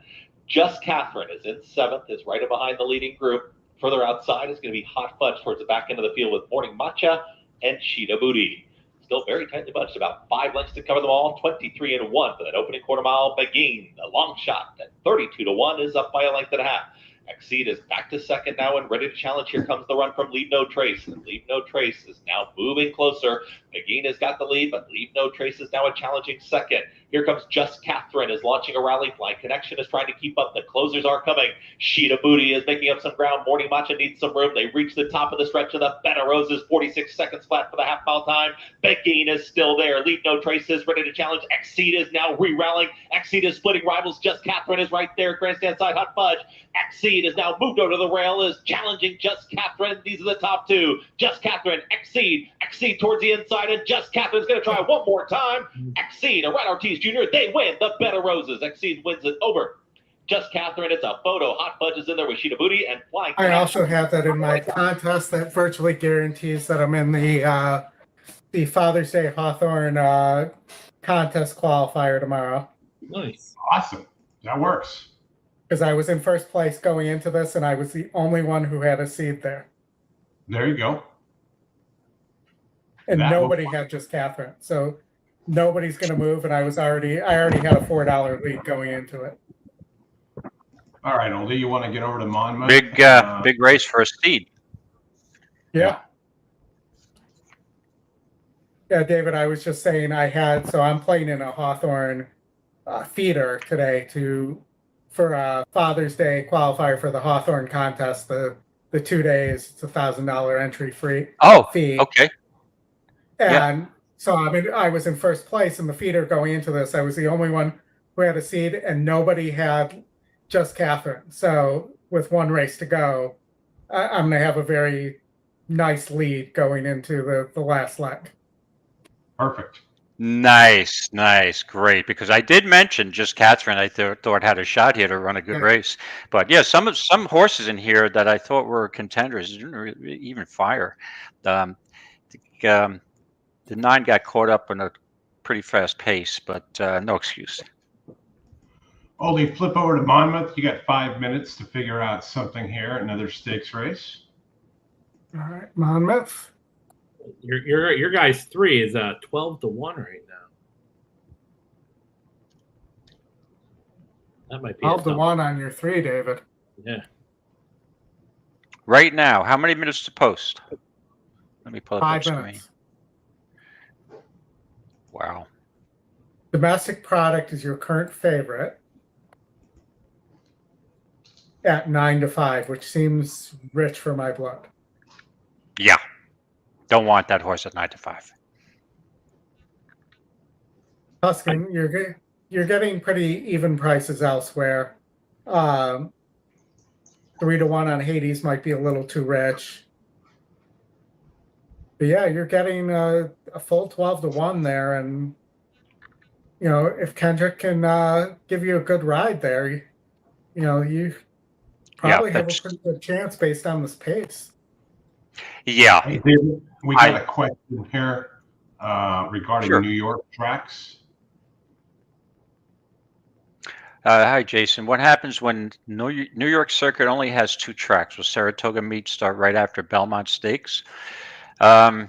[SPEAKER 7] Just Catherine is in seventh, is right behind the leading group. Further outside is going to be Hot Fudge towards the back end of the field with Morning Matcha and Cheetah Booty. Still very tightly bunched, about 5 lengths to cover them all. 23-1 for that opening quarter mile. Begin, a long shot at 32-1 is up by a length and a half. Exceed is back to second now and ready to challenge. Here comes the run from Leave No Trace. And Leave No Trace is now moving closer. Begin has got the lead, but Leave No Trace is now a challenging second. Here comes Just Catherine is launching a rally. Flying Connection is trying to keep up. The closers are coming. Sheeta Booty is making up some ground. Morning Matcha needs some room. They reach the top of the stretch of the Bed of Roses. 46 seconds flat for the half mile time. Begin is still there. Leave No Trace is ready to challenge. Exceed is now re-rallying. Exceed is splitting Rivals. Just Catherine is right there. Grandstand side, Hot Fudge. Exceed is now moved over to the rail, is challenging Just Catherine. These are the top two. Just Catherine, Exceed towards the inside, and Just Catherine's going to try one more time. Exceed, a Red Ortiz Jr., they win the Bed of Roses. Exceed wins it over Just Catherine. It's a photo. Hot Fudge is in there with Sheeta Booty and Flying.
[SPEAKER 3] I also have that in my contest that virtually guarantees that I'm in the Father's Day Hawthorne contest qualifier tomorrow.
[SPEAKER 12] Nice.
[SPEAKER 1] Awesome. That works.
[SPEAKER 3] Because I was in first place going into this, and I was the only one who had a seed there.
[SPEAKER 1] There you go.
[SPEAKER 3] And nobody had Just Catherine. So nobody's going to move, and I already had a $4 lead going into it.
[SPEAKER 1] All right, Oldy, you want to get over to Monmouth?
[SPEAKER 10] Big race for a seed.
[SPEAKER 3] Yeah. Yeah, David, I was just saying I'm playing in a Hawthorne feeder today for a Father's Day qualifier for the Hawthorne contest. The 2 days, it's $1,000 entry fee.
[SPEAKER 10] Okay.
[SPEAKER 3] And so I was in first place in the feeder going into this. I was the only one who had a seed, and nobody had Just Catherine. So with one race to go, I'm going to have a very nice lead going into the last leg.
[SPEAKER 1] Perfect.
[SPEAKER 10] Nice, great. Because I did mention Just Catherine. I thought had a shot here to run a good race. But yeah, some horses in here that I thought were contenders didn't even fire. The 9 got caught up in a pretty fast pace, but no excuse.
[SPEAKER 1] Oldy, flip over to Monmouth. You got 5 minutes to figure out something here. Another stakes race.
[SPEAKER 3] All right, Monmouth.
[SPEAKER 12] Your guy's 3 is 12-1 right now. That might be
[SPEAKER 3] 12-1 on your 3, David.
[SPEAKER 12] Yeah.
[SPEAKER 10] Right now, how many minutes to post? Let me pull up
[SPEAKER 3] 5
[SPEAKER 10] the
[SPEAKER 3] minutes.
[SPEAKER 10] screen. Wow.
[SPEAKER 3] Domestic Product is your current favorite at 9-5, which seems rich for my blood.
[SPEAKER 10] Yeah. Don't want that horse at 9-5.
[SPEAKER 3] Tuscan, you're getting pretty even prices elsewhere. 3-1 on Hades might be a little too rich. But yeah, you're getting a full 12-1 there, and if Kendrick can give you a good ride there, you probably have a pretty good chance based on this pace.
[SPEAKER 10] Yeah.
[SPEAKER 1] We got a question here regarding
[SPEAKER 10] Sure.
[SPEAKER 1] New York tracks.
[SPEAKER 10] Hi, Jason. What happens when New York Circuit only has 2 tracks? Will Saratoga meet start right after Belmont Stakes? That's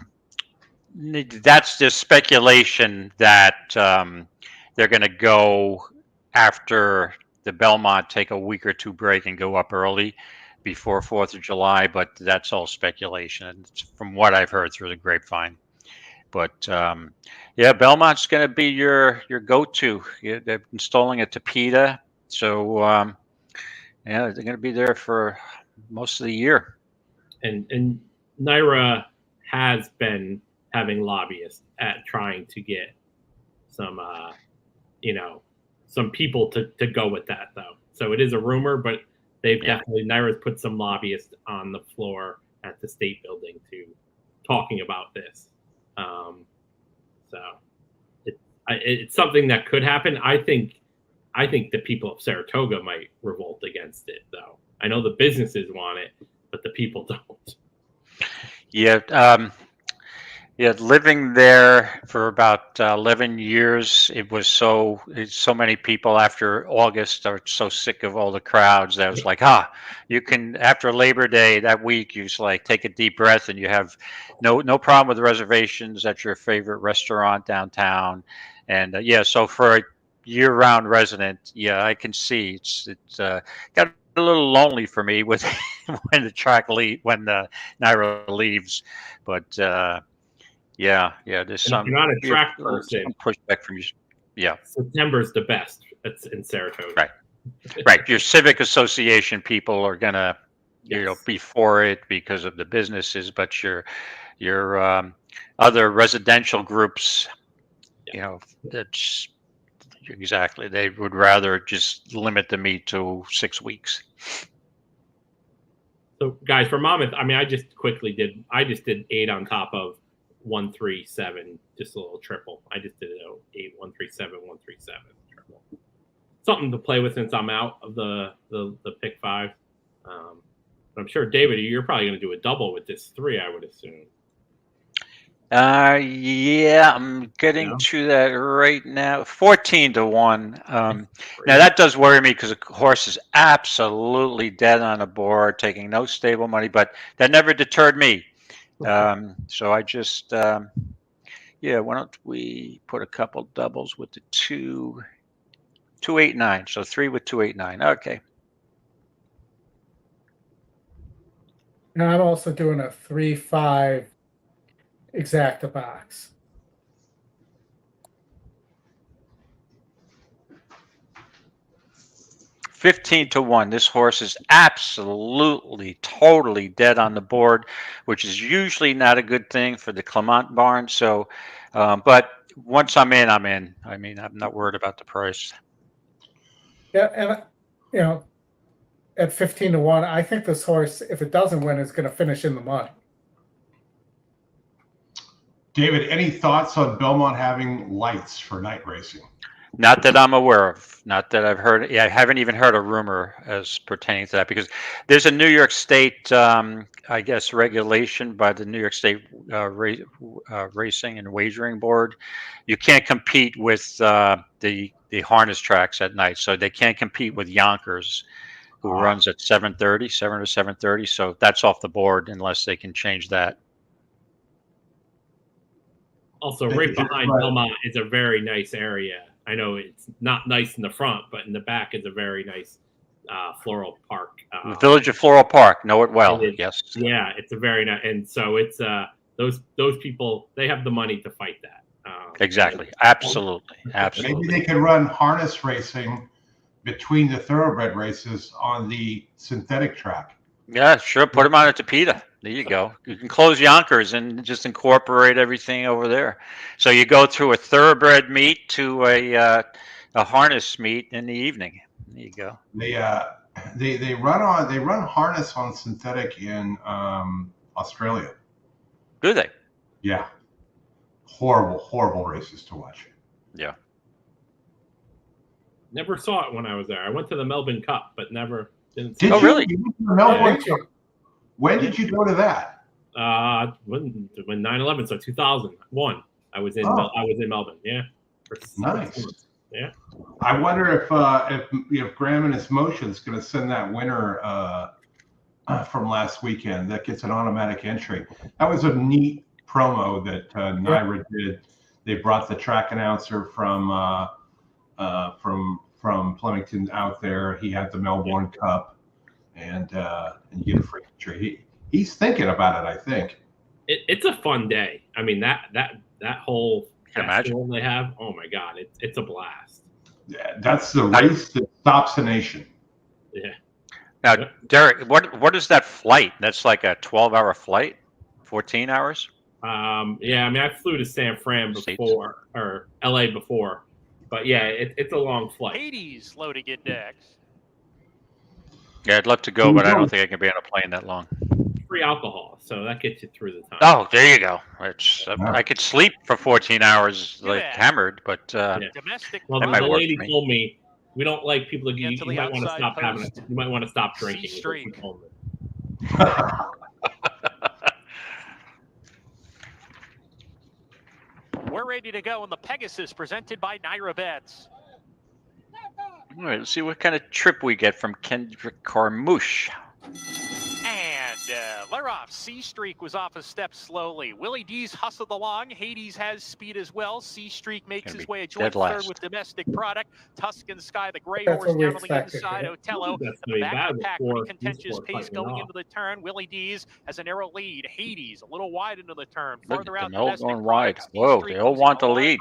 [SPEAKER 10] just speculation that they're going to go after the Belmont, take a week or 2 break and go up early before 4th of July, but that's all speculation from what I've heard through the grapevine. But yeah, Belmont's going to be your go-to. They're installing a Tapeta, so yeah, they're going to be there for most of the year.
[SPEAKER 12] And NYRA has been having lobbyists at trying to get some, some people to go with that, though. So it is a rumor, but they've definitely, NYRA's put some lobbyists on the floor at the state building talking about this. So it's something that could happen. I think the people of Saratoga might revolt against it, though. I know the businesses want it, but the people don't.
[SPEAKER 10] Yeah. Yeah, living there for about 11 years, it was so many people after August are so sick of all the crowds that was like, you can, after Labor Day that week, you just like take a deep breath and you have no problem with reservations at your favorite restaurant downtown. And yeah, so for a year-round resident, yeah, I can see it's got a little lonely for me with when the NYRA leaves, but yeah, there's some.
[SPEAKER 12] If you're not a track person,
[SPEAKER 10] some pushback from you. Yeah,
[SPEAKER 12] September's the best. It's in Saratoga.
[SPEAKER 10] Right. Your civic association people are gonna, be for it because of the businesses, but your other residential groups, that's exactly. They would rather just limit the meet to 6 weeks.
[SPEAKER 12] So, guys, for Monmouth, I mean, I just did 8 on top of 137, just a little triple. I just did 8, 137, 137 triple. Something to play with since I'm out of the pick 5. I'm sure, David, you're probably going to do a double with this 3, I would assume.
[SPEAKER 10] Yeah, I'm getting to that right now. 14 to 1. Now that does worry me because the horse is absolutely dead on the board, taking no stable money, but that never deterred me. So I just, why don't we put a couple doubles with the 2, 8, 9. So 3 with 2, 8, 9. Okay.
[SPEAKER 3] And I'm also doing a 3-5 exacta box.
[SPEAKER 10] $15 to 1. This horse is absolutely, totally dead on the board, which is usually not a good thing for the Clement barn. So, but once I'm in, I'm in. I mean, I'm not worried about the price.
[SPEAKER 3] Yeah, and at 15 to 1, I think this horse, if it doesn't win, is going to finish in the mud.
[SPEAKER 1] David, any thoughts on Belmont having lights for night racing?
[SPEAKER 10] Not that I'm aware of. Not that I've heard. Yeah, I haven't even heard a rumor as pertaining to that because there's a New York State, I guess, regulation by the New York State Racing and Wagering Board. You can't compete with the harness tracks at night, so they can't compete with Yonkers, who runs at 7:30, 7 to 7:30. So that's off the board unless they can change that.
[SPEAKER 12] Also, right behind Belmont is a very nice area. I know it's not nice in the front, but in the back is a very nice floral park.
[SPEAKER 10] The Village of Floral Park, know it well. Yes.
[SPEAKER 12] Yeah, it's a very nice, and so it's those people, they have the money to fight that.
[SPEAKER 10] Exactly. Absolutely.
[SPEAKER 1] Maybe they could run harness racing between the thoroughbred races on the synthetic track.
[SPEAKER 10] Yeah, sure. Put them on a Tapeta. There you go. You can close Yonkers and just incorporate everything over there. So you go through a thoroughbred meet to a harness meet in the evening. There you go.
[SPEAKER 1] They run harness on synthetic in Australia.
[SPEAKER 10] Do they?
[SPEAKER 1] Yeah. Horrible races to watch.
[SPEAKER 10] Yeah.
[SPEAKER 12] Never saw it when I was there. I went to the Melbourne Cup, but never didn't see
[SPEAKER 1] it.
[SPEAKER 10] Oh, really?
[SPEAKER 1] You went to the Melbourne Cup? When did you go to that?
[SPEAKER 12] When 9/11, so 2001. I was in Melbourne. Yeah.
[SPEAKER 1] Nice.
[SPEAKER 12] Yeah.
[SPEAKER 1] I wonder if Graham and his motion is going to send that winner from last weekend that gets an automatic entry. That was a neat promo that Naira did. They brought the track announcer from Flemington out there. He had the Melbourne Cup, and you get a free entry. He's thinking about it, I think.
[SPEAKER 12] It's a fun day. I mean, that whole festival they have. Oh my God, it's a blast.
[SPEAKER 1] Yeah, that's the race that stops the nation.
[SPEAKER 12] Yeah.
[SPEAKER 10] Now, Derek, what is that flight? That's like a 12-hour flight, 14 hours.
[SPEAKER 12] Yeah, I mean, I flew to San Fran before or LA before, but yeah, it's a long flight.
[SPEAKER 5] Hades loading index.
[SPEAKER 10] Yeah, I'd love to go, but I don't think I can be on a plane that long.
[SPEAKER 12] Free alcohol, so that gets you through the time.
[SPEAKER 10] Oh, there you go. I could sleep for 14 hours hammered, but
[SPEAKER 5] domestic.
[SPEAKER 12] Well, the lady told me we don't like people. You might want to stop You might want to stop drinking.
[SPEAKER 5] We're ready to go on the Pegasus presented by Naira Bets.
[SPEAKER 10] All right, let's see what kind of trip we get from Kendrick Carmouche.
[SPEAKER 5] And they're off. C Streak was off a step slowly. Willie D's hustled along. Hades has speed as well. C Streak makes his way a joint third with Domestic Product. Tuscan Sky, the gray horse down on the inside. Otello, the back of the pack, pretty contentious pace going into the turn. Willie D's has a narrow lead. Hades a little wide into the turn. Farther out,
[SPEAKER 10] Domestic going wide. Whoa, they all want the lead.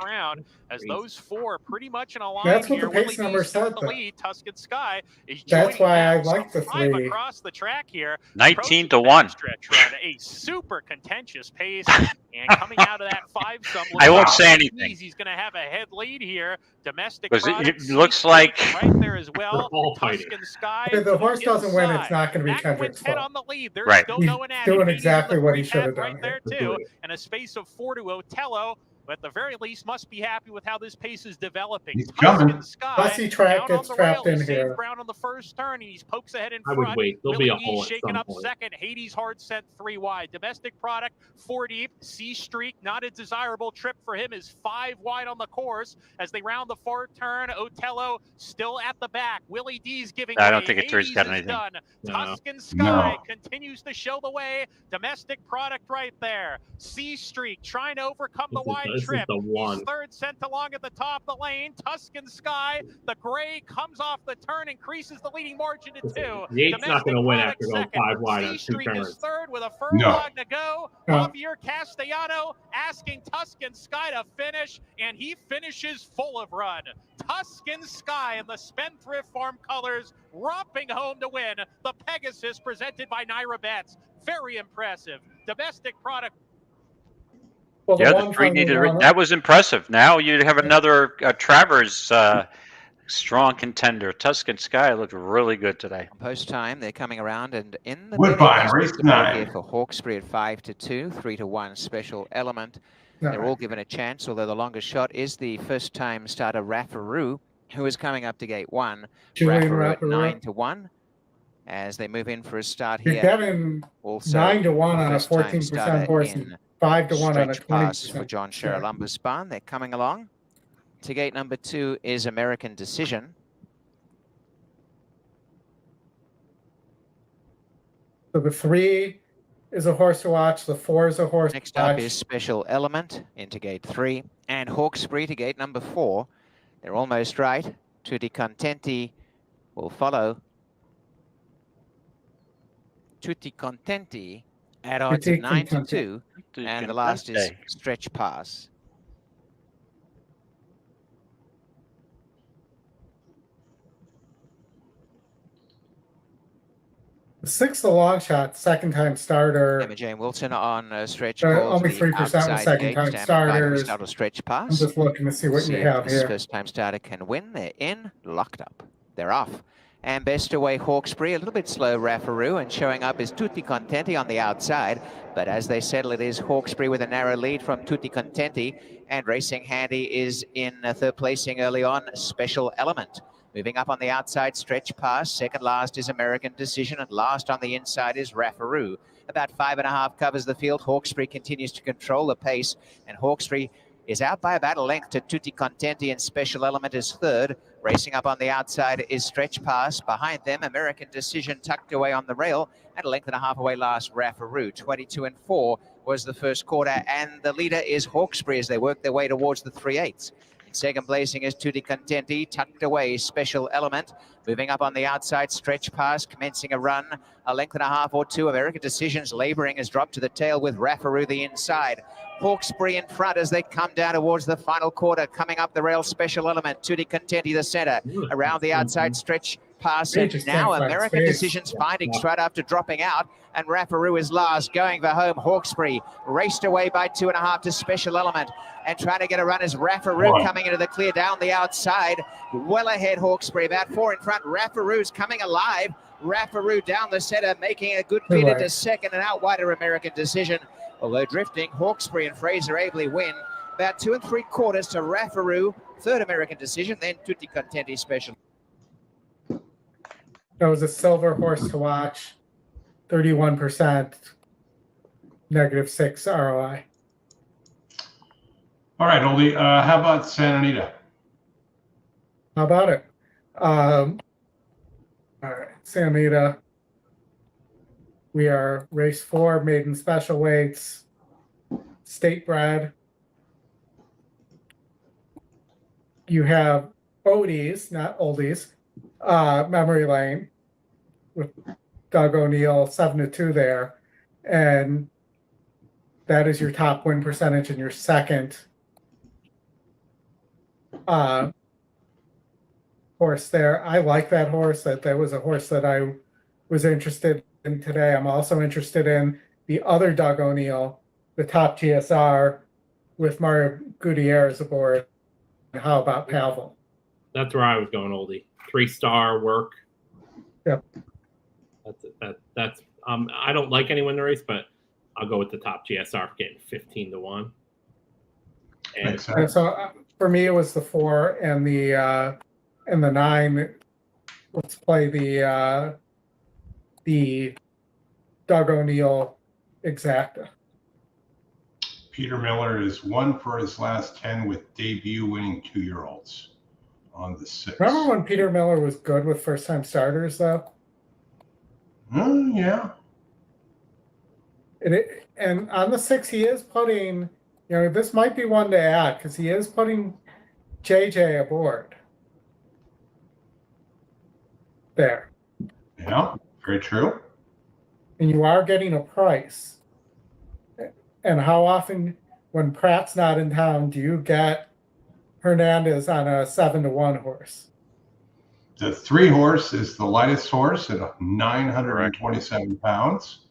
[SPEAKER 5] As those four pretty much in a line.
[SPEAKER 3] That's what
[SPEAKER 5] here.
[SPEAKER 3] the pace number said.
[SPEAKER 5] The lead. Tuscan Sky is
[SPEAKER 3] That's why I like the three.
[SPEAKER 5] Across the track here.
[SPEAKER 10] 19-1.
[SPEAKER 5] Stretch run, a super contentious pace, and coming out of that five-some.
[SPEAKER 10] I won't say anything.
[SPEAKER 5] He's going to have a head lead here. Domestic
[SPEAKER 10] because it looks like
[SPEAKER 5] right there as well. Tuscan Sky.
[SPEAKER 3] If the horse doesn't win, it's not going to be Kendrick's fault.
[SPEAKER 5] On the lead. There's
[SPEAKER 10] right.
[SPEAKER 5] still going at
[SPEAKER 3] He's doing exactly what he should have done
[SPEAKER 5] right there too, and a space of 4 to Otello. But at the very least, must be happy with how this pace is developing.
[SPEAKER 1] He's coming.
[SPEAKER 3] Fussy track gets trapped in here.
[SPEAKER 5] Brown on the first turn, and he pokes ahead in
[SPEAKER 12] I
[SPEAKER 5] front.
[SPEAKER 12] would wait. There'll be a hole
[SPEAKER 5] shaking up
[SPEAKER 12] point.
[SPEAKER 5] Second. Hades hard sent 3 wide. Domestic Product 4 deep. C Streak, not a desirable trip for him, is 5 wide on the course as they round the far turn. Otello still at the back. Willie D's giving.
[SPEAKER 10] I don't think a three's got anything.
[SPEAKER 5] Done. No. Tuscan Sky continues to show the way. Domestic Product right there. C Streak trying to overcome the wide trip. He's third, sent along at the top of the lane. Tuscan Sky, the gray comes off the turn, increases the leading margin to 2.
[SPEAKER 12] Yates not going to win after going 5 wide on 2 turns.
[SPEAKER 5] Is third with a furlong to go. Javier Castellano asking Tuscan Sky to finish, and he finishes full of run. Tuscan Sky in the Spendthrift Farm colors, romping home to win. The Pegasus presented by Naira Bets. Very impressive. Domestic Product.
[SPEAKER 3] Well,
[SPEAKER 10] the 3 needed. That was impressive. Now you have another Travers strong contender. Tuscan Sky looked really good today.
[SPEAKER 4] Post time, they're coming around, and in the
[SPEAKER 1] Woodbine Race 9
[SPEAKER 4] for Hawkesbury at 5-2, 3-1 special element. They're all given a chance, although the longest shot is the first-time starter Raffaroo, who is coming up to gate 1. Raffaroo at 9-1. As they move in for a start here.
[SPEAKER 3] You're getting 9-1 on a 14% horse. 5-1 on a 20%
[SPEAKER 4] for John Sheralumba's barn. They're coming along. To gate number 2 is American Decision.
[SPEAKER 3] So the 3 is a horse to watch. The 4 is a horse
[SPEAKER 4] Next
[SPEAKER 3] to watch.
[SPEAKER 4] up is Special Element into gate 3. And Hawkesbury to gate number 4. They're almost right. Tutti Contenti will follow. Tutti Contenti at odds of 9-2. And the last is Stretch Pass.
[SPEAKER 3] The 6th, the long shot, second-time starter.
[SPEAKER 4] Emma Jane Wilson on Stretch.
[SPEAKER 3] Only 3% second-time starters.
[SPEAKER 4] Stretch Pass.
[SPEAKER 3] I'm just looking to see what you have here.
[SPEAKER 4] First-time starter can win. They're in, locked up. They're off. And best away Hawkesbury, a little bit slow Raffaroo, and showing up is Tutti Contenti on the outside. But as they settle, it is Hawkesbury with a narrow lead from Tutti Contenti. And Racing Handy is in third placing early on, Special Element. Moving up on the outside, Stretch Pass. Second last is American Decision. And last on the inside is Raffaroo. About 5.5 covers the field. Hawkesbury continues to control the pace, and Hawkesbury is out by about a length to Tutti Contenti, and Special Element is third. Racing up on the outside is Stretch Pass. Behind them, American Decision tucked away on the rail, and a length and a half away last Raffaroo. 22-4 was the first quarter, and the leader is Hawkesbury as they work their way towards the 3/8. In second blazing is Tutti Contenti, tucked away Special Element. Moving up on the outside, Stretch Pass, commencing a run, a length and a half or two. American Decisions laboring has dropped to the tail with Raffaroo the inside. Hawkesbury in front as they come down towards the final quarter. Coming up the rail, Special Element, Tutti Contenti the center. Around the outside, Stretch Pass, and now American Decisions finding straight after dropping out, and Raffaroo is last, going for home. Hawkesbury raced away by 2.5 to Special Element, and trying to get a run as Raffaroo coming into the clear down the outside. Well ahead, Hawkesbury, about 4 in front. Raffaroo's coming alive. Raffaroo down the center, making a good feed into second, and out wider American Decision. Although drifting, Hawkesbury and Fraser ably win. About 2 3/4 to Raffaroo, third American Decision, then Tutti Contenti Special.
[SPEAKER 3] That was a silver horse to watch, 31%, -6 ROI.
[SPEAKER 1] All right, Oldy, how about Santa Anita?
[SPEAKER 3] How about it? All right, Santa Anita. We are race 4, maiden special weights, state bred. You have Oldies, not Oldies, Memory Lane with Doug O'Neill, 7-2 there. And that is your top win percentage in your second horse there. I like that horse. That was a horse that I was interested in today. I'm also interested in the other Doug O'Neill, the top GSR with Mario Gutierrez aboard. How about Pavel?
[SPEAKER 12] That's where I was going, Oldie. 3-star work.
[SPEAKER 3] Yep.
[SPEAKER 12] That's I don't like anyone in the race, but I'll go with the top GSR for getting 15-1.
[SPEAKER 3] And so for me, it was the 4 and the 9. Let's play the Doug O'Neill exacta.
[SPEAKER 1] Peter Miller is 1 for his last 10 with debut winning 2-year-olds on the 6.
[SPEAKER 3] Remember when Peter Miller was good with first-time starters, though?
[SPEAKER 1] Yeah.
[SPEAKER 3] And on the 6, he is putting, this might be one to add because he is putting JJ aboard. There.
[SPEAKER 1] Yeah, very true.
[SPEAKER 3] And you are getting a price. And how often, when Pratt's not in town, do you get Hernandez on a 7-1 horse?
[SPEAKER 1] The 3 horse is the lightest horse at 927 pounds.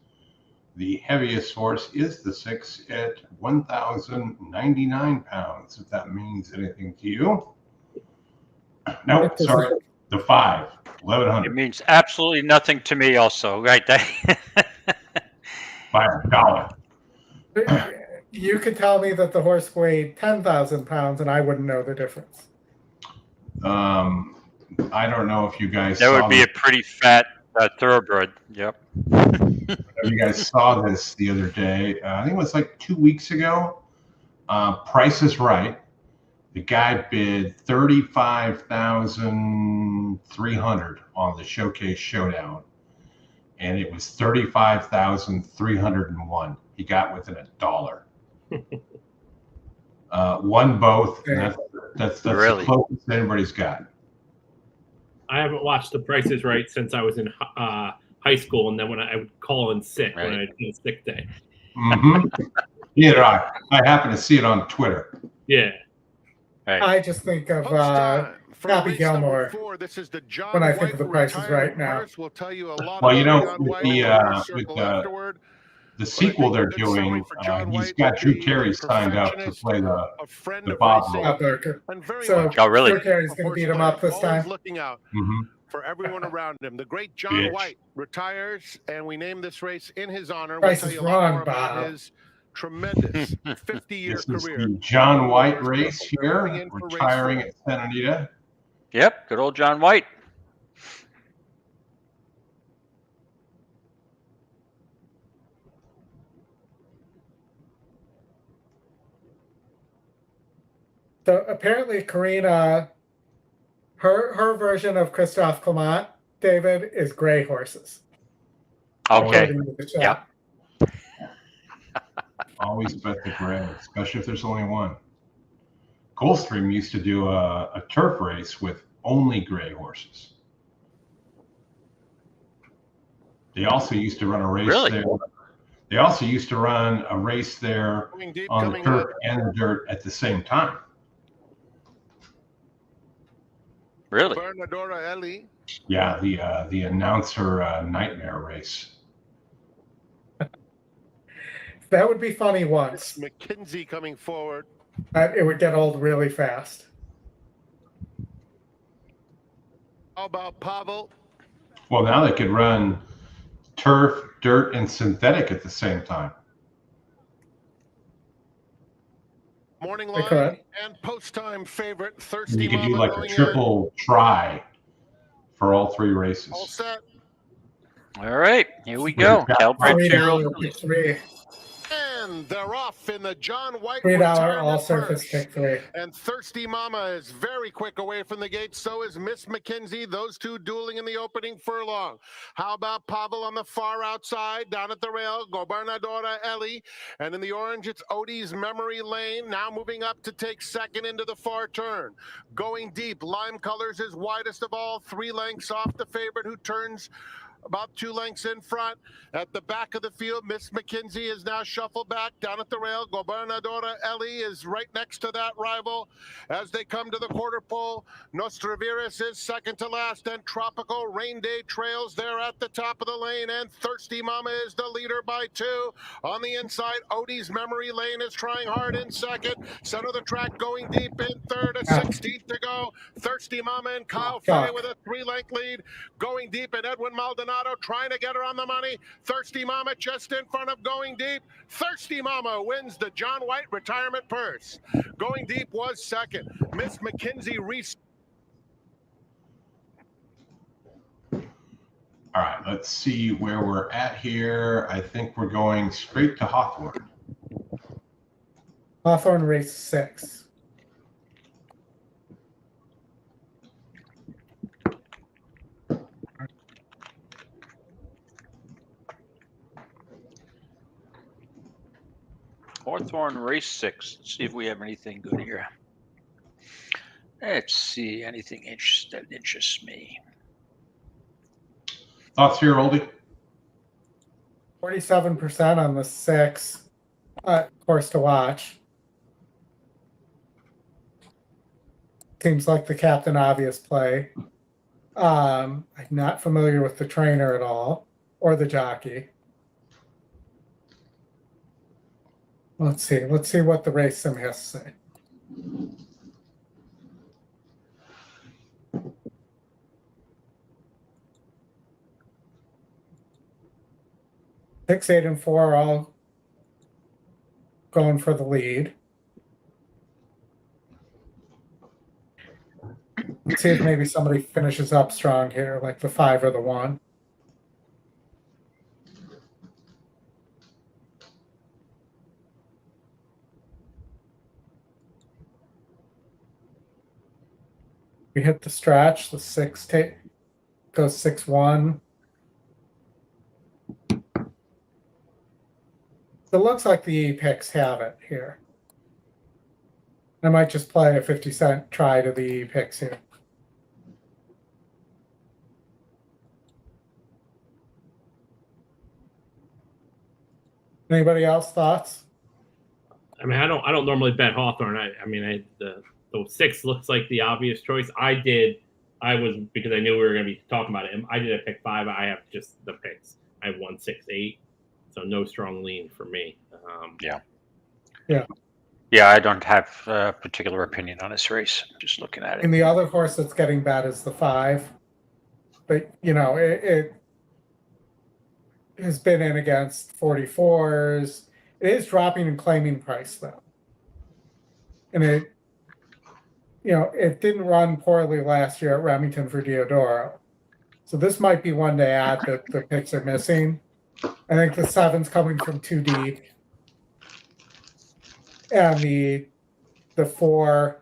[SPEAKER 1] The heaviest horse is the 6 at 1,099 pounds, if that means anything to you. No, sorry, the 5, 1,100.
[SPEAKER 10] It means absolutely nothing to me also, right?
[SPEAKER 1] By $1.
[SPEAKER 3] You could tell me that the horse weighed 10,000 pounds and I wouldn't know the difference.
[SPEAKER 1] I don't know if you guys
[SPEAKER 10] that would be a pretty fat thoroughbred. Yep.
[SPEAKER 1] You guys saw this the other day. I think it was like 2 weeks ago. Price is Right. The guy bid $35,300 on the Showcase Showdown, and it was $35,301. He got within $1. Won both. And that's
[SPEAKER 10] really
[SPEAKER 1] the closest anybody's got.
[SPEAKER 12] I haven't watched The Price is Right since I was in high school, and then when I would call in sick when I had a sick day.
[SPEAKER 1] Yeah, I happen to see it on Twitter.
[SPEAKER 12] Yeah.
[SPEAKER 10] Right.
[SPEAKER 3] I just think of Happy Gilmore when I think of The Price is Right now.
[SPEAKER 1] Well, with the sequel they're doing, he's got Drew Carey signed up to play the Bob role.
[SPEAKER 3] So
[SPEAKER 10] really?
[SPEAKER 3] Drew Carey's going to beat him up this time.
[SPEAKER 13] Looking out for everyone around him. The great John White retires, and we name this race in his honor.
[SPEAKER 3] Price is wrong, Bob.
[SPEAKER 13] His tremendous 50-year
[SPEAKER 1] This is
[SPEAKER 13] career.
[SPEAKER 1] the John White race here, retiring at Santa Anita.
[SPEAKER 10] Yep, good old John White.
[SPEAKER 3] So apparently, Karina, her version of Christophe Clement, David, is gray horses.
[SPEAKER 10] Okay.
[SPEAKER 3] Yeah.
[SPEAKER 1] Always bet the gray, especially if there's only one. Coldstream used to do a turf race with only gray horses. They also used to run a race there. They also used to run a race there on the turf and the dirt at the same time.
[SPEAKER 10] Really?
[SPEAKER 13] Bernadora Ellie.
[SPEAKER 1] Yeah, the announcer nightmare race.
[SPEAKER 3] That would be funny once.
[SPEAKER 13] McKinsey coming forward.
[SPEAKER 3] It would get old really fast.
[SPEAKER 13] How about Pavel?
[SPEAKER 1] Well, now they could run turf, dirt, and synthetic at the same time.
[SPEAKER 13] Morning line and post-time favorite Thirsty
[SPEAKER 1] You could
[SPEAKER 13] Mama
[SPEAKER 1] do like a triple try for all three races.
[SPEAKER 13] All set.
[SPEAKER 10] All right, here we go.
[SPEAKER 13] And they're off in the John White
[SPEAKER 3] $3 all surface pick 3.
[SPEAKER 13] And Thirsty Mama is very quick away from the gate. So is Miss McKinsey. Those two dueling in the opening furlong. How about Pavel on the far outside? Down at the rail, Gobernadora Ellie. And in the orange, it's Odie's Memory Lane. Now moving up to take second into the far turn. Going deep, Lime Colors is widest of all. 3 lengths off the favorite, who turns about 2 lengths in front. At the back of the field, Miss McKinsey is now shuffled back. Down at the rail, Gobernadora Ellie is right next to that rival. As they come to the quarter pole, Nostravirus is second to last, and Tropical Rain Day trails there at the top of the lane, and Thirsty Mama is the leader by 2. On the inside, Odie's Memory Lane is trying hard in second. Center of the track going deep in third, a 16th to go. Thirsty Mama and Kyle Frey with a 3-length lead. Going deep, and Edwin Maldonado trying to get her on the money. Thirsty Mama just in front of Going Deep. Thirsty Mama wins the John White retirement purse. Going Deep was second. Miss McKinsey
[SPEAKER 1] All right, let's see where we're at here. I think we're going straight to Hawthorne.
[SPEAKER 3] Hawthorne Race 6.
[SPEAKER 10] Hawthorne Race 6. Let's see if we have anything good here. Let's see, anything that interests me.
[SPEAKER 1] Thoughts here, Oldy?
[SPEAKER 3] 47% on the 6. Course to watch. Seems like the Captain Obvious play. I'm not familiar with the trainer at all, or the jockey. Let's see what the race sim has to say. Six, 8, and 4 are all going for the lead. Let's see if maybe somebody finishes up strong here, like the 5 or the 1. We hit the stretch. The 6 goes 6-1. It looks like the picks have it here. I might just play a 50-cent try to the picks here. Anybody else thoughts?
[SPEAKER 12] I mean, I don't normally bet Hawthorne. The 6 looks like the obvious choice. I was, because I knew we were going to be talking about it. I did a pick 5. I have just the picks. I have 1, 6, 8. So no strong lean for me.
[SPEAKER 10] Yeah, I don't have a particular opinion on this race. Just looking at it.
[SPEAKER 3] And the other horse that's getting bet is the 5. But, it has been in against 44s. It is dropping in claiming price, though. And it didn't run poorly last year at Remington for Diodoro. So this might be one to add that the picks are missing. I think the 7's coming from too deep. And the 4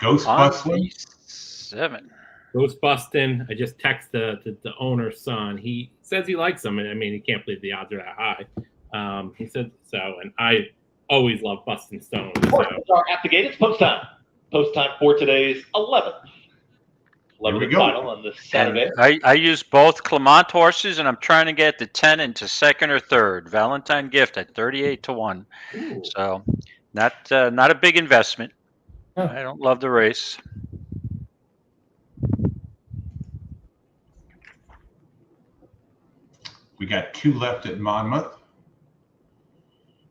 [SPEAKER 1] Ghost Bustin'?
[SPEAKER 10] 7.
[SPEAKER 12] Ghost Bustin'. I just text the owner's son. He says he likes them. I mean, he can't believe the odds are that high. He said so, and I always love Bustin' Stones.
[SPEAKER 7] Horses are at the gate. It's post time. Post time for today's 11th. 11th final on this Saturday.
[SPEAKER 10] I use both Clement horses, and I'm trying to get the 10 into second or third. Valentine Gift at 38-1.
[SPEAKER 12] Ooh.
[SPEAKER 10] So not a big investment.
[SPEAKER 3] Oh.
[SPEAKER 10] I don't love the race.
[SPEAKER 1] We got 2 left at Monmouth.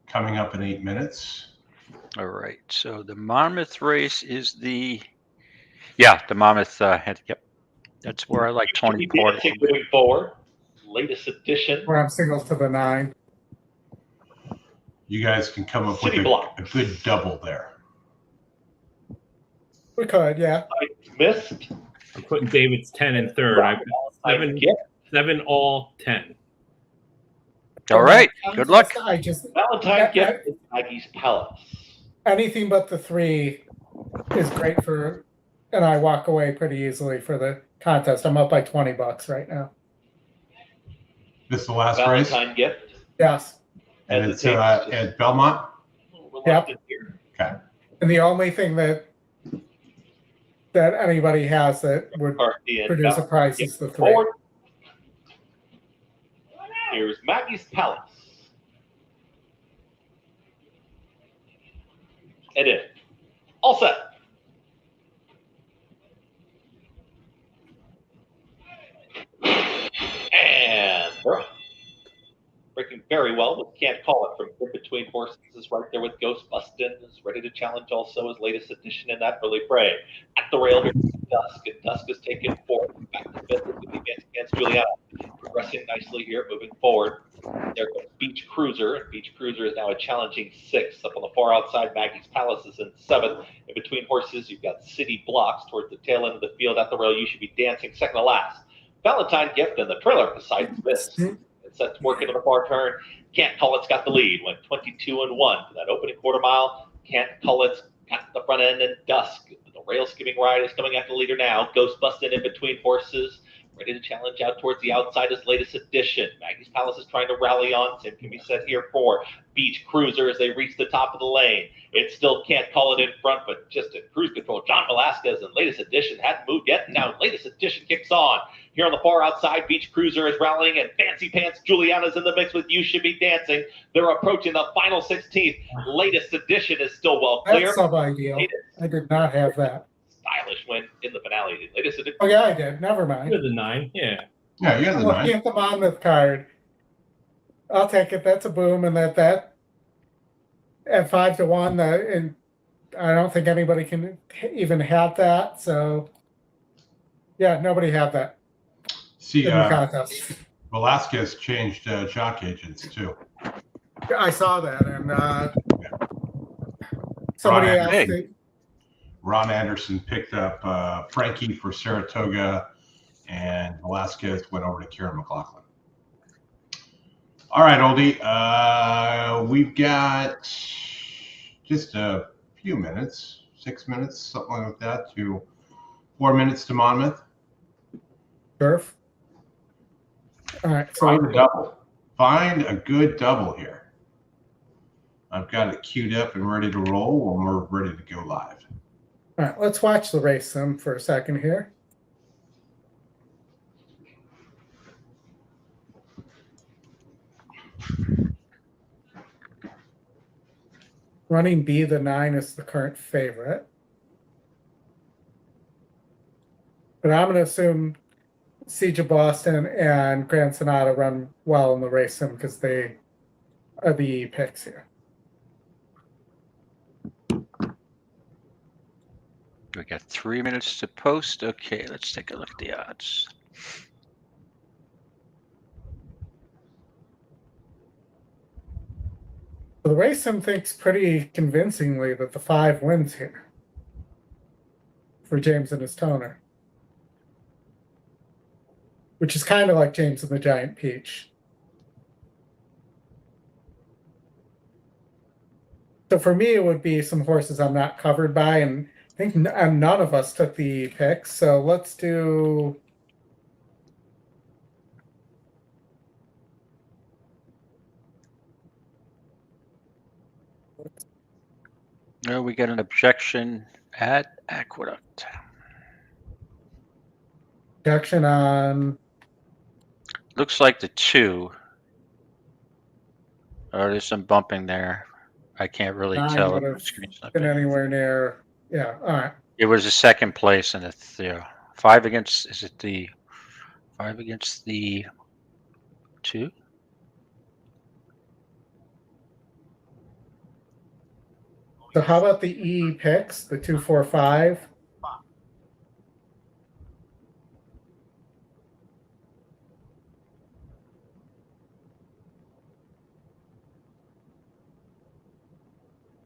[SPEAKER 1] Coming up in 8 minutes.
[SPEAKER 10] All right. So the Monmouth race is the Monmouth Handicap. That's where I like Tony Porter.
[SPEAKER 7] Moving forward, latest edition.
[SPEAKER 3] Where I'm singles to the 9.
[SPEAKER 1] You guys can come up with a good double there.
[SPEAKER 3] We could, yeah.
[SPEAKER 7] Missed.
[SPEAKER 12] I'm putting David's 10 in third. I've got 7 all 10.
[SPEAKER 10] All right. Good luck.
[SPEAKER 7] Valentine Gift is Maggie's Palace.
[SPEAKER 3] Anything but the 3 is great for, and I walk away pretty easily for the contest. I'm up by $20 right now.
[SPEAKER 1] This is the last
[SPEAKER 7] Valentine
[SPEAKER 1] race?
[SPEAKER 7] Valentine Gift.
[SPEAKER 3] Yes.
[SPEAKER 1] And it's at Belmont?
[SPEAKER 3] Yep.
[SPEAKER 1] Okay.
[SPEAKER 3] And the only thing that anybody has that would produce a price is the 3.
[SPEAKER 7] Forward. Here's Maggie's Palace. And in. All set. And breaking very well, but can't call it from in between horses is right there with Ghost Bustin', is ready to challenge also his latest edition in that early fray. At the rail, here's Dusk, and Dusk is taken forward. Back to fifth, against Juliana. Progressing nicely here, moving forward. There goes Beach Cruiser, and Beach Cruiser is now a challenging 6th. Up on the far outside, Maggie's Palace is in 7th. In between horses, you've got City Blocks towards the tail end of the field. At the rail, you should be dancing second to last. Valentine Gift and the trailer besides this. It's set to work into the far turn. Can't Call It's got the lead. Went 22-1 to that opening quarter mile. Can't Call It's got the front end, and Dusk. The rail skimming ride is coming after the leader now. Ghost Bustin' in between horses. Ready to challenge out towards the outside is latest edition. Maggie's Palace is trying to rally on. Same can be said here for Beach Cruiser as they reach the top of the lane. It still Can't Call It in front, but just at cruise control. John Velasquez and latest edition hadn't moved yet. Now latest edition kicks on. Here on the far outside, Beach Cruiser is rallying, and Fancy Pants Juliana's in the mix with You Should Be Dancing. They're approaching the final 16th. Latest edition is still well clear.
[SPEAKER 3] That's sub-ideal. I did not have that.
[SPEAKER 7] Stylish win in the finale. Latest edition.
[SPEAKER 3] Oh, yeah, I did. Never mind.
[SPEAKER 12] You're the 9, yeah.
[SPEAKER 1] Yeah, you're the 9.
[SPEAKER 3] Looking at the Monmouth card. I'll take it. That's a boom, and that at 5-1, and I don't think anybody can even have that. So, yeah, nobody had that.
[SPEAKER 1] See, Velasquez changed jock agents too.
[SPEAKER 3] I saw that, and somebody else.
[SPEAKER 1] Ron Anderson picked up Frankie for Saratoga, and Velasquez went over to Kieran McLaughlin. All right, Oldy. We've got just a few minutes, 6 minutes, something like that, to 4 minutes to Monmouth.
[SPEAKER 3] Turf. All right. So
[SPEAKER 1] find a double. Find a good double here. I've got it queued up and ready to roll when we're ready to go live.
[SPEAKER 3] All right, let's watch the race sim for a second here. Running B, the 9 is the current favorite. But I'm going to assume Siege of Boston and Grand Sonata run well in the race sim because they are the picks here.
[SPEAKER 10] We got 3 minutes to post. Okay, let's take a look at the odds.
[SPEAKER 3] The race sim thinks pretty convincingly that the 5 wins here for James and his toner, which is kind of like James and the Giant Peach. So for me, it would be some horses I'm not covered by, and think none of us took the picks, so let's do.
[SPEAKER 10] No, we got an objection at Aqueduct.
[SPEAKER 3] Objection on.
[SPEAKER 10] Looks like the 2. Oh, there's some bumping there. I can't really tell.
[SPEAKER 3] Would have been anywhere near. Yeah. All right.
[SPEAKER 10] It was a second place, and it's 5 against. Is it the 5 against the 2?
[SPEAKER 3] So how about the E picks, the 2, 4, 5?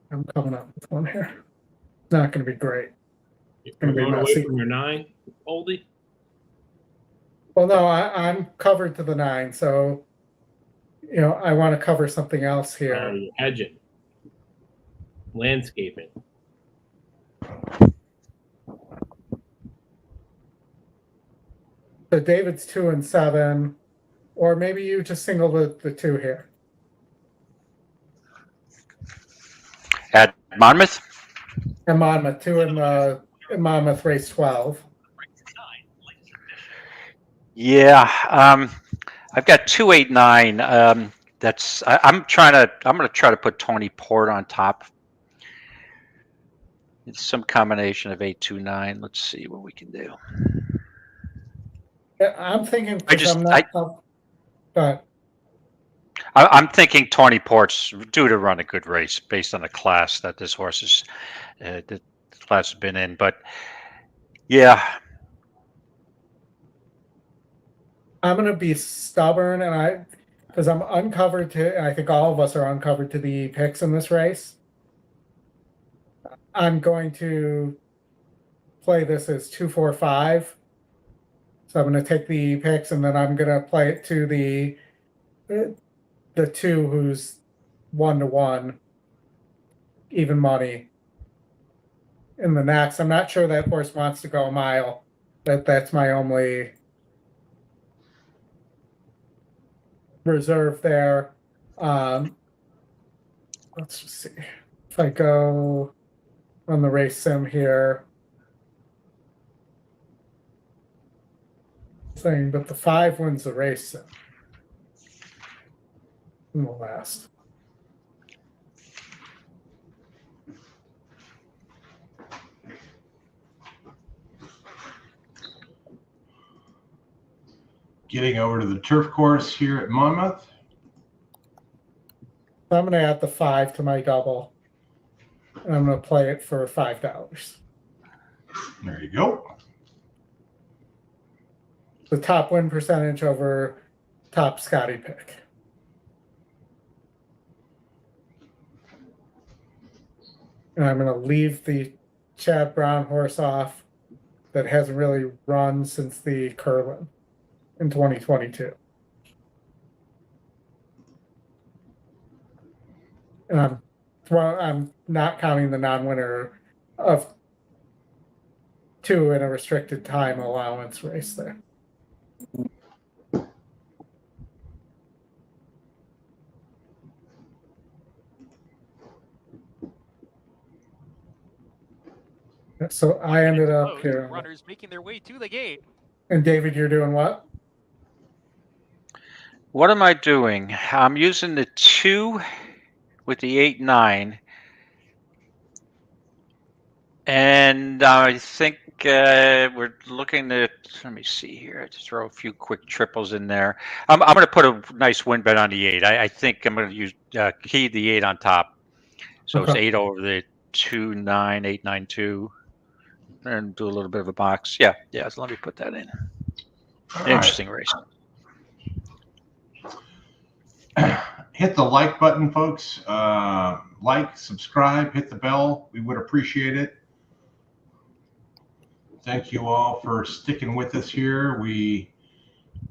[SPEAKER 3] I'm coming up with one here. It's not going to be great.
[SPEAKER 12] It's going to be messy. From your 9, Oldy?
[SPEAKER 3] Well, no, I'm covered to the 9, so I want to cover something else here.
[SPEAKER 12] Hedging. Landscaping.
[SPEAKER 3] So David's 2 and 7, or maybe you just single the 2 here.
[SPEAKER 10] At Monmouth?
[SPEAKER 3] And Monmouth, 2 in Monmouth Race 12.
[SPEAKER 10] Yeah, I've got 2, 8, 9. I'm going to try to put Tony Port on top. It's some combination of 8, 2, 9. Let's see what we can do.
[SPEAKER 3] I'm thinking.
[SPEAKER 10] I'm thinking Tony Port's due to run a good race based on the class that this horse is, the class has been in. But yeah,
[SPEAKER 3] I'm going to be stubborn, because I'm uncovered and I think all of us are uncovered to the picks in this race. I'm going to play this as 2, 4, 5. So I'm going to take the picks, and then I'm going to play it to the 2 who's 1-1, even money. In the next, I'm not sure that horse wants to go a mile. That's my only reserve there. Let's just see if I go on the race sim here. But the 5 wins the race sim in the last.
[SPEAKER 1] Getting over to the turf course here at Monmouth.
[SPEAKER 3] I'm going to add the 5 to my double, and I'm going to play it for $5.
[SPEAKER 1] There you go.
[SPEAKER 3] The top win percentage over top Scotty pick. And I'm going to leave the Chad Brown horse off that hasn't really run since the Curlin in 2022. And I'm not counting the non-winner of 2 in a restricted time allowance race there. So I ended up here.
[SPEAKER 5] Runners making their way to the gate.
[SPEAKER 3] And David, you're doing what?
[SPEAKER 10] What am I doing? I'm using the 2 with the 8, 9. And I think we're looking at, let me see here, to throw a few quick triples in there. I'm going to put a nice win bet on the 8. I think I'm going to use key the 8 on top. So it's 8 over the 2, 9, 8, 9, 2. And do a little bit of a box. Yeah. So let me put that in. Interesting race.
[SPEAKER 1] Hit the like button, folks. Like, subscribe, hit the bell. We would appreciate it. Thank you all for sticking with us here. We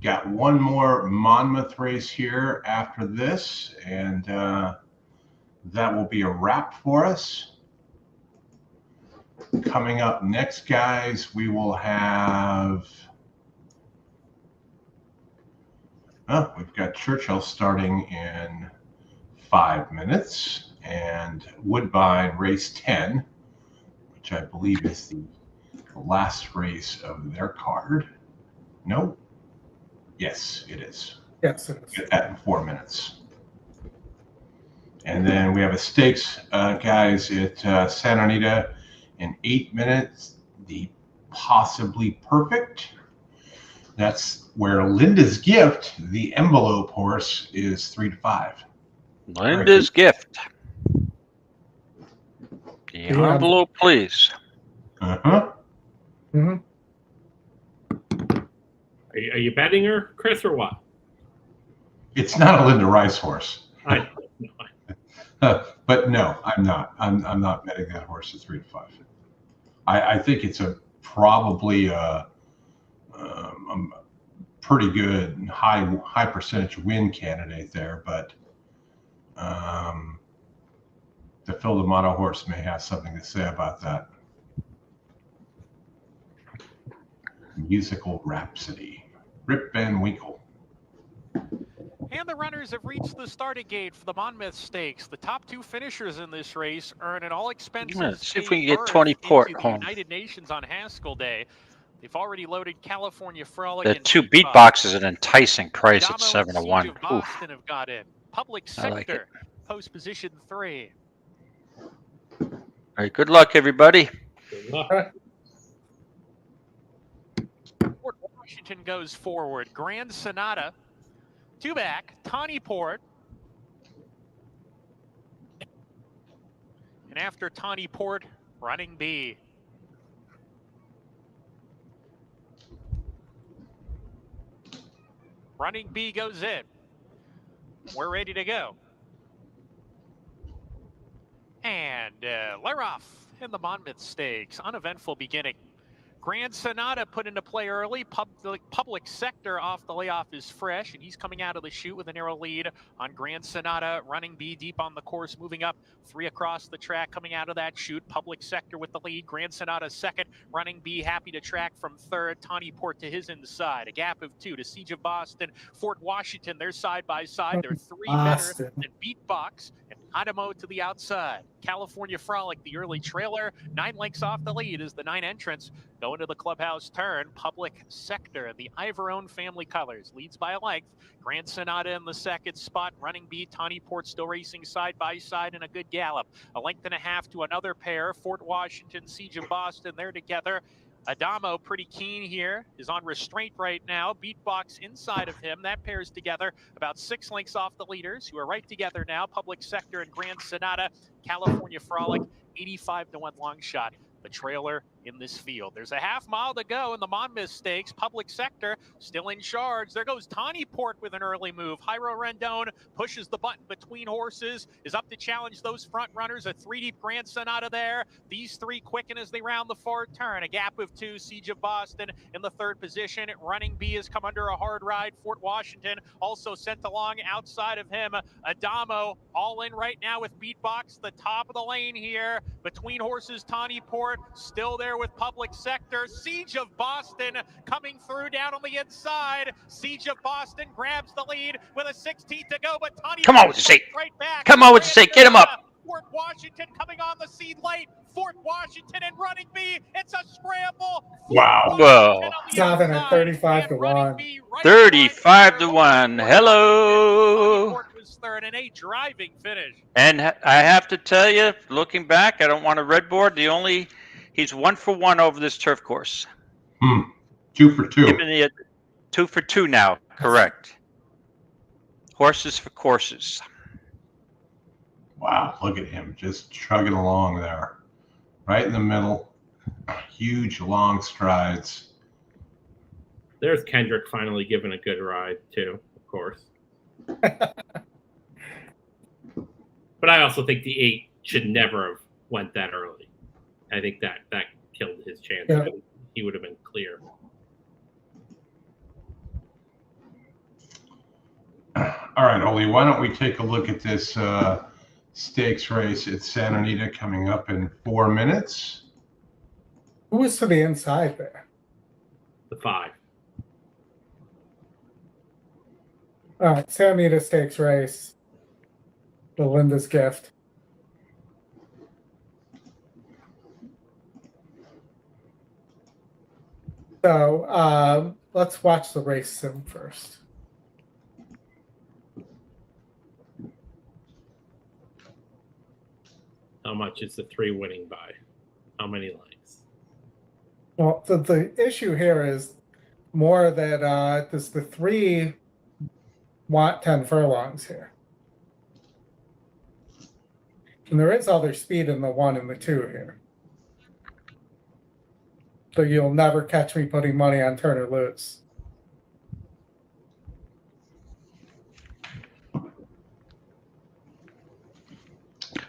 [SPEAKER 1] got one more Monmouth race here after this, and that will be a wrap for us. Coming up next, guys, we will have. Oh, we've got Churchill starting in 5 minutes, and Woodbine Race 10, which I believe is the last race of their card. No? Yes, it is.
[SPEAKER 3] Yes, it is.
[SPEAKER 1] Get that in 4 minutes. And then we have a stakes, guys, at Santa Anita in 8 minutes. The Possibly Perfect. That's where Linda's Gift, the envelope horse, is 3 to 5.
[SPEAKER 10] Linda's Gift. The envelope, please.
[SPEAKER 1] Uh-huh.
[SPEAKER 3] Mm-hmm.
[SPEAKER 12] Are you betting her, Chris, or what?
[SPEAKER 1] It's not a Linda Rice horse.
[SPEAKER 12] I
[SPEAKER 1] But no, I'm not. I'm not betting that horse at 3 to 5. I think it's probably a pretty good high percentage win candidate there, but the Phil D'Amato horse may have something to say about that. Musical Rhapsody. Rip Van Winkle.
[SPEAKER 5] And the runners have reached the starting gate for the Monmouth Stakes. The top 2 finishers in this race earn an all-expenses
[SPEAKER 10] Let's see if we
[SPEAKER 5] paid
[SPEAKER 10] can get
[SPEAKER 5] berth
[SPEAKER 10] 20 Port
[SPEAKER 5] into the
[SPEAKER 10] home.
[SPEAKER 5] United Nations on Haskell Day. They've already loaded California Frolic.
[SPEAKER 10] The
[SPEAKER 5] and
[SPEAKER 10] 2
[SPEAKER 5] Beat
[SPEAKER 10] beat
[SPEAKER 5] Box.
[SPEAKER 10] box is an enticing price at
[SPEAKER 5] Adamo
[SPEAKER 10] 7 to
[SPEAKER 5] and
[SPEAKER 10] 1.
[SPEAKER 5] Siege of Boston have got in. Public
[SPEAKER 10] I
[SPEAKER 5] Sector,
[SPEAKER 10] like it.
[SPEAKER 5] post position 3.
[SPEAKER 10] All right, good luck, everybody.
[SPEAKER 12] Good luck.
[SPEAKER 5] Fort Washington goes forward. Grand Sonata, 2 back. Tawny Port. And after Tawny Port, Running B. Running B goes in. We're ready to go. And they're off in the Monmouth Stakes. Uneventful beginning. Grand Sonata put into play early. Public Sector off the layoff is fresh, and he's coming out of the chute with a narrow lead on Grand Sonata. Running B deep on the course, moving up 3 across the track, coming out of that chute. Public Sector with the lead. Grand Sonata second. Running B happy to track from third. Tawny Port to his inside. A gap of 2 to Siege of Boston. Fort Washington, they're side by side. They're 3 better than Beatbox. And Adamo to the outside. California Frolic, the early trailer. 9 lengths off the lead is the 9 entrants. Going to the clubhouse turn. Public Sector, the Ivorone family colors, leads by a length. Grand Sonata in the second spot. Running B, Tawny Port still racing side by side in a good gallop. 1.5 lengths to another pair. Fort Washington, Siege of Boston, they're together. Adamo, pretty keen here, is on restraint right now. Beatbox inside of him. That pairs together about 6 lengths off the leaders, who are right together now. Public Sector and Grand Sonata. California Frolic, 85 to 1 long shot. The trailer in this field. There's a half mile to go in the Monmouth Stakes. Public Sector still in charge. There goes Tawny Port with an early move. Jairo Rendon pushes the button between horses, is up to challenge those front runners. A 3 deep Grand Sonata there. These 3 quicken as they round the forward turn. A gap of 2. Siege of Boston in the third position. Running B has come under a hard ride. Fort Washington also sent along outside of him. Adamo all in right now with Beatbox. The top of the lane here between horses. Tawny Port still there with Public Sector. Siege of Boston coming through down on the inside. Siege of Boston grabs the lead with a 16 to go, but Tawny
[SPEAKER 10] Come on with the stake.
[SPEAKER 5] Right back.
[SPEAKER 10] Come on with the stake. Get him up.
[SPEAKER 5] Fort Washington coming on the scene late. Fort Washington and Running B. It's a scramble.
[SPEAKER 10] Wow. Whoa.
[SPEAKER 3] Stopping at 35 to 1.
[SPEAKER 10] 35 to 1. Hello.
[SPEAKER 5] Third and a driving finish.
[SPEAKER 10] And I have to tell you, looking back, I don't want a red board. He's 1 for 1 over this turf course.
[SPEAKER 1] 2 for 2.
[SPEAKER 10] 2 for 2 now. Correct. Horses for courses.
[SPEAKER 1] Wow, look at him just chugging along there. Right in the middle. Huge, long strides.
[SPEAKER 12] There's Kendrick finally giving a good ride, too, of course. But I also think the 8 should never have went that early. I think that killed his chance.
[SPEAKER 3] Yeah.
[SPEAKER 12] He would have been clear.
[SPEAKER 1] All right, Ollie, why don't we take a look at this stakes race at Santa Anita coming up in 4 minutes.
[SPEAKER 3] Who was to the inside there?
[SPEAKER 12] The 5.
[SPEAKER 3] All right, Santa Anita Stakes race. The Linda's Gift. So let's watch the race sim first.
[SPEAKER 12] How much is the 3 winning by? How many lengths?
[SPEAKER 3] Well, the issue here is more that does the 3 want 10 furlongs here? And there is other speed in the 1 and the 2 here. So you'll never catch me putting money on Turner Loose.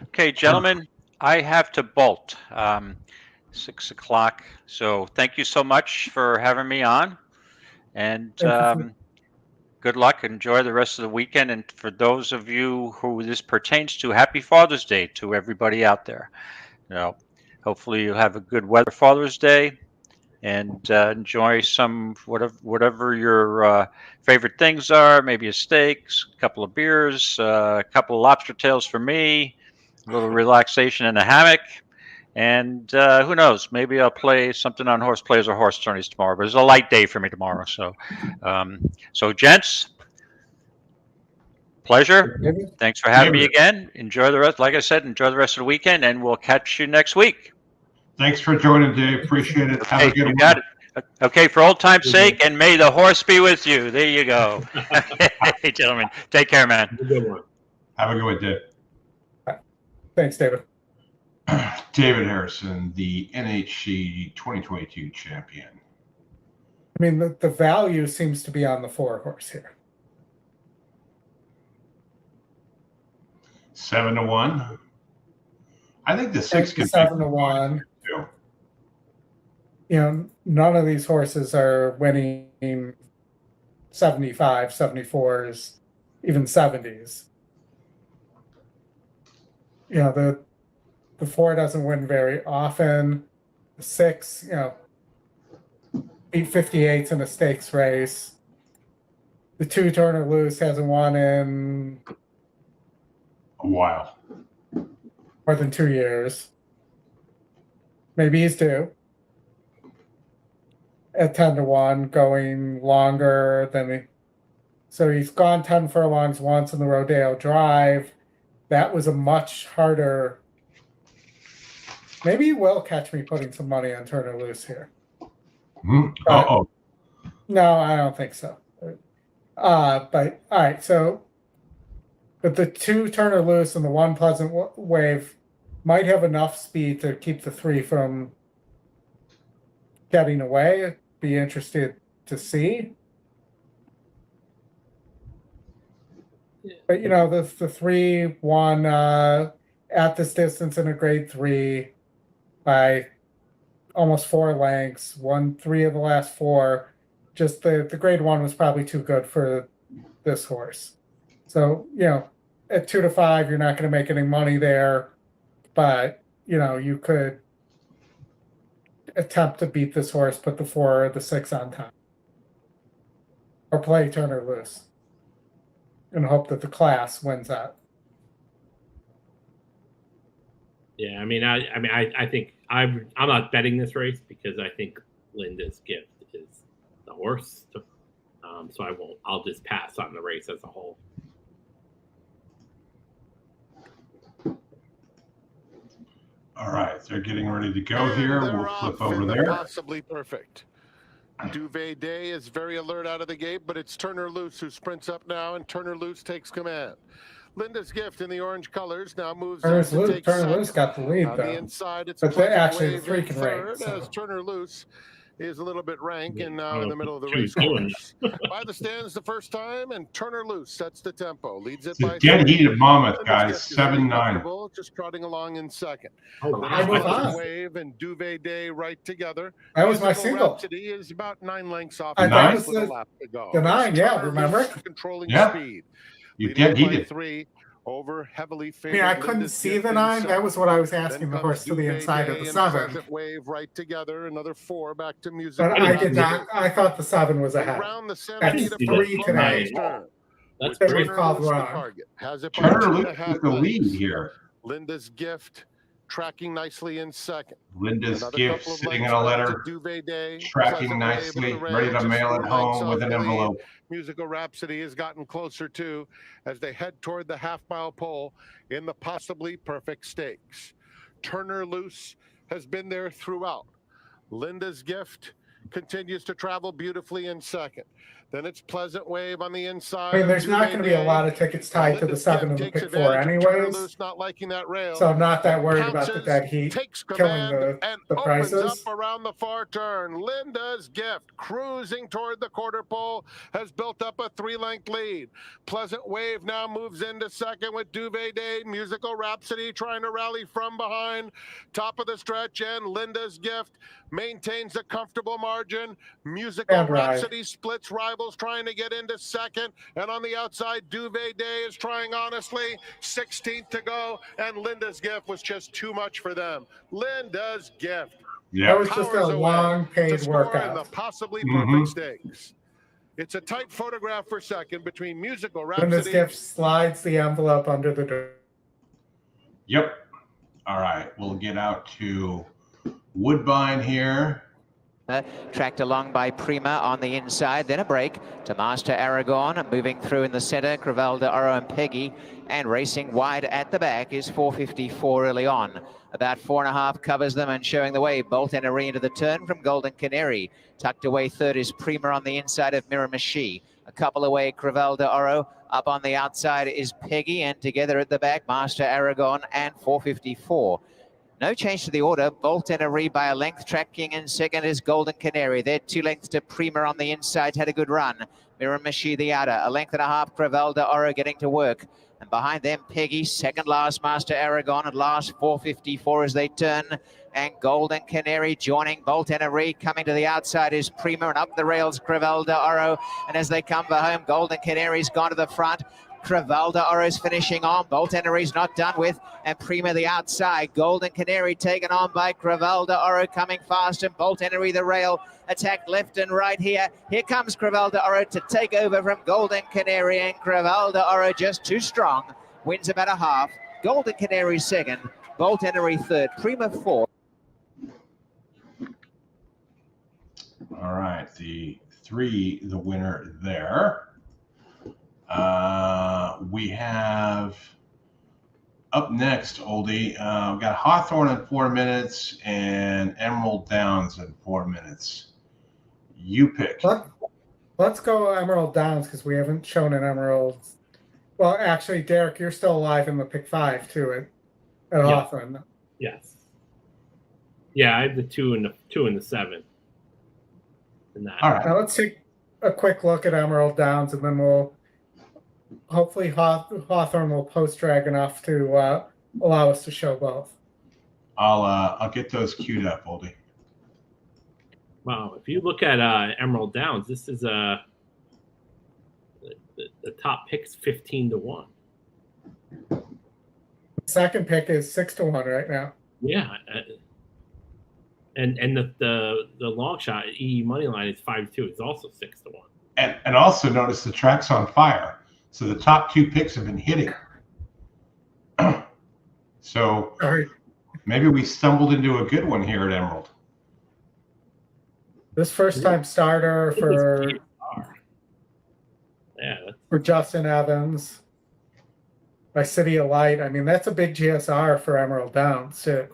[SPEAKER 10] Okay, gentlemen, I have to bolt. 6 o'clock. So thank you so much for having me on. And good luck. Enjoy the rest of the weekend. And for those of you who this pertains to, happy Father's Day to everybody out there. Hopefully you'll have a good weather Father's Day. And enjoy some whatever your favorite things are. Maybe a steak, a couple of beers, a couple of lobster tails for me, a little relaxation in a hammock, and who knows? Maybe I'll play something on Horse Plays or Horse Tourneys tomorrow. But it's a light day for me tomorrow. So, gents, pleasure. Thanks for having me again. Enjoy the rest. Like I said, enjoy the rest of the weekend, and we'll catch you next week.
[SPEAKER 1] Thanks for joining, Dave. Appreciate it. Have a good one.
[SPEAKER 10] Got it. Okay, for old time's sake, and may the horse be with you. There you go. Hey, gentlemen. Take care, man.
[SPEAKER 3] Have a good one.
[SPEAKER 1] Have a good one, Dave.
[SPEAKER 3] Thanks, David.
[SPEAKER 1] David Harrison, the NHC 2022 champion.
[SPEAKER 3] I mean, the value seems to be on the 4 horse here.
[SPEAKER 1] 7-1. I think the 6 could be
[SPEAKER 3] 7-1. None of these horses are winning 75, 74s, even 70s. The 4 doesn't win very often. The 6, beat 58s in a stakes race. The 2 Turner Loose hasn't won in
[SPEAKER 1] a while.
[SPEAKER 3] More than 2 years. Maybe he's due. At 10-1, going longer than so he's gone 10 furlongs once in the Rodeo Drive. That was a much harder. Maybe he will catch me putting some money on Turner Loose here.
[SPEAKER 1] No,
[SPEAKER 3] I don't think so. But all right, so but the 2 Turner Loose and the 1 Pleasant Wave might have enough speed to keep the 3 from getting away. Be interested to see. But the 3 won at this distance in a grade 3 by almost 4 lengths. Won 3 of the last 4. Just the grade 1 was probably too good for this horse. So at 2-5, you're not going to make any money there, but you could attempt to beat this horse, put the 4 or the 6 on top, or play Turner Loose, and hope that the class wins out.
[SPEAKER 12] Yeah, I think I'm not betting this race because I think Linda's Gift is the horse. So I won't. I'll just pass on the race as a whole.
[SPEAKER 1] All right, they're getting ready to go here. We'll flip over there.
[SPEAKER 13] Possibly perfect. Duvet Day is very alert out of the gate, but it's Turner Loose who sprints up now, and Turner Loose takes command. Linda's Gift in the orange colors now moves
[SPEAKER 3] Turner
[SPEAKER 13] to take
[SPEAKER 3] Loose got the lead,
[SPEAKER 13] on
[SPEAKER 3] though.
[SPEAKER 13] the inside, it's
[SPEAKER 3] but actually the 3 can race.
[SPEAKER 13] As Turner Loose is a little bit rank and now in the middle of the race course. By the stands the first time, and Turner Loose sets the tempo, leads it by
[SPEAKER 1] dead heated Monmouth, guys. 7-9.
[SPEAKER 13] Just trotting along in second. Wave and Duvet Day right together.
[SPEAKER 3] That was my single.
[SPEAKER 13] Today is about 9 lengths off.
[SPEAKER 3] That was the 9, yeah. Remember?
[SPEAKER 13] Controlling
[SPEAKER 1] yeah.
[SPEAKER 13] speed.
[SPEAKER 1] You dead heated.
[SPEAKER 13] 3. over heavily
[SPEAKER 3] I
[SPEAKER 13] favored.
[SPEAKER 3] mean, I couldn't see the 9. That was what I was asking the horse to the inside of the 7.
[SPEAKER 13] Wave right together. Another 4 back to music.
[SPEAKER 3] But I did not. I thought the 7 was ahead.
[SPEAKER 13] That's
[SPEAKER 3] 3 today.
[SPEAKER 12] That's
[SPEAKER 3] That was called wrong.
[SPEAKER 1] Turner Luke with the lead here.
[SPEAKER 13] Linda's Gift tracking nicely in second.
[SPEAKER 1] Linda's Gift sitting in a letter, tracking nicely, ready to mail it home with an envelope.
[SPEAKER 13] Musical Rhapsody has gotten closer too as they head toward the half-mile pole in the possibly perfect stakes. Turner Loose has been there throughout. Linda's Gift continues to travel beautifully in second. Then it's Pleasant Wave on the inside.
[SPEAKER 3] I mean, there's not going to be a lot of tickets tied to the 7 and the pick 4 anyways.
[SPEAKER 13] Not liking that rail.
[SPEAKER 3] So I'm not that worried about the dead heat killing the prices.
[SPEAKER 13] Up around the far turn. Linda's Gift cruising toward the quarter pole has built up a 3-length lead. Pleasant Wave now moves into second with Duvet Day. Musical Rhapsody trying to rally from behind. Top of the stretch and Linda's Gift maintains a comfortable margin. Musical Rhapsody splits rivals trying to get into second, and on the outside Duvet Day is trying honestly. 16th to go, and Linda's Gift was just too much for them. Linda's Gift.
[SPEAKER 3] Yeah, that was just a long paid workout.
[SPEAKER 13] The possibly perfect stakes. It's a tight photograph for second between Musical Rhapsody.
[SPEAKER 3] Linda's Gift slides the envelope under the door.
[SPEAKER 1] Yep. All right, we'll get out to Woodbine here.
[SPEAKER 4] Tracked along by Prima on the inside, then a break to Master Aragon, moving through in the center, Crevel de Oro and Peggy, and racing wide at the back is 454 early on. About 4.5 covers them and showing the way. Bolt Enery into the turn from Golden Canary. Tucked away third is Prima on the inside of Miramichi. A couple away, Crevel de Oro. Up on the outside is Peggy, and together at the back, Master Aragon and 454. No change to the order. Bolt Enery by a length. Tracking in second is Golden Canary. They're 2 lengths to Prima on the inside. Had a good run. Miramichi the outer. 1.5 lengths. Crevel de Oro getting to work. And behind them, Peggy. Second last, Master Aragon. And last, 454 as they turn. And Golden Canary joining Bolt Enery. Coming to the outside is Prima. And up the rails, Crevel de Oro. And as they come for home, Golden Canary's gone to the front. Crevel de Oro's finishing on. Bolt Enery's not done with. And Prima the outside. Golden Canary taken on by Crevel de Oro coming fast. And Bolt Enery the rail. Attack left and right here. Here comes Crevel de Oro to take over from Golden Canary. And Crevel de Oro just too strong. Wins about a half. Golden Canary second. Bolt Enery third. Prima fourth.
[SPEAKER 1] All right. The winner there. We have up next, Oldy. We've got Hawthorne in 4 minutes and Emerald Downs in 4 minutes. You pick.
[SPEAKER 3] Let's go Emerald Downs because we haven't shown an Emerald. Well, actually, Derek, you're still alive in the pick 5 too at Hawthorne.
[SPEAKER 12] Yes. Yeah, I have the 2 and the 7. In that.
[SPEAKER 3] All right. Now let's take a quick look at Emerald Downs, and then we'll. Hopefully Hawthorne will post drag enough to allow us to show both.
[SPEAKER 1] I'll get those queued up, Oldy.
[SPEAKER 12] Wow, if you look at Emerald Downs, this is the top pick's 15-1.
[SPEAKER 3] Second pick is 6-1 right now.
[SPEAKER 12] Yeah, and the long shot E money line is 5-2. It's also 6-1.
[SPEAKER 1] And also notice the track's on fire. So the top 2 picks have been hitting. So maybe we stumbled into a good one here at Emerald.
[SPEAKER 3] This first-time starter for Justin Evans by City of Light. I mean, that's a big GSR for Emerald Downs, too.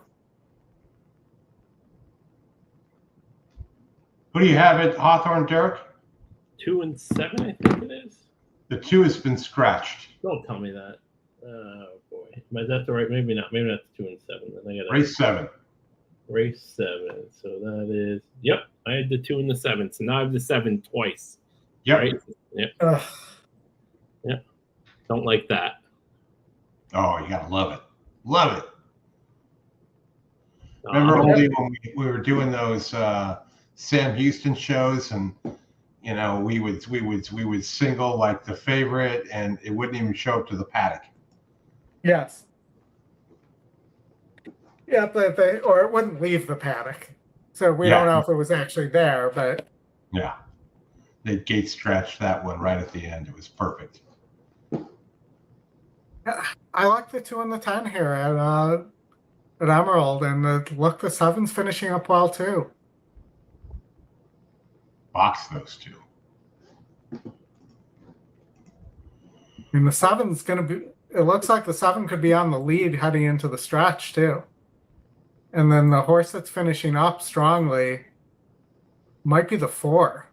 [SPEAKER 1] Who do you have at Hawthorne, Derek?
[SPEAKER 12] 2 and 7, I think it is.
[SPEAKER 1] The 2 has been scratched.
[SPEAKER 12] Don't tell me that. Oh boy, is that the right? Maybe not. Maybe not the 2 and 7. Then I got
[SPEAKER 1] race 7.
[SPEAKER 12] Race 7. So that is. Yep, I had the 2 and the 7. So now I have the 7 twice.
[SPEAKER 1] Yep.
[SPEAKER 12] Right? Yep. Yep. Don't like that.
[SPEAKER 1] Oh, you gotta love it. Love it. Remember, Oldy, when we were doing those Sam Houston shows, and you know, we would single like the favorite, and it wouldn't even show up to the paddock.
[SPEAKER 3] Yes. Yeah, but or it wouldn't leave the paddock. So we don't know if it was actually there, but
[SPEAKER 1] yeah, they gate stretched that one right at the end. It was perfect.
[SPEAKER 3] I like the 2 and the 10 here at Emerald, and the 7's finishing up well too.
[SPEAKER 1] Box those 2.
[SPEAKER 3] I mean, the 7's going to be. It looks like the 7 could be on the lead heading into the stretch too. And then the horse that's finishing up strongly might be the 4.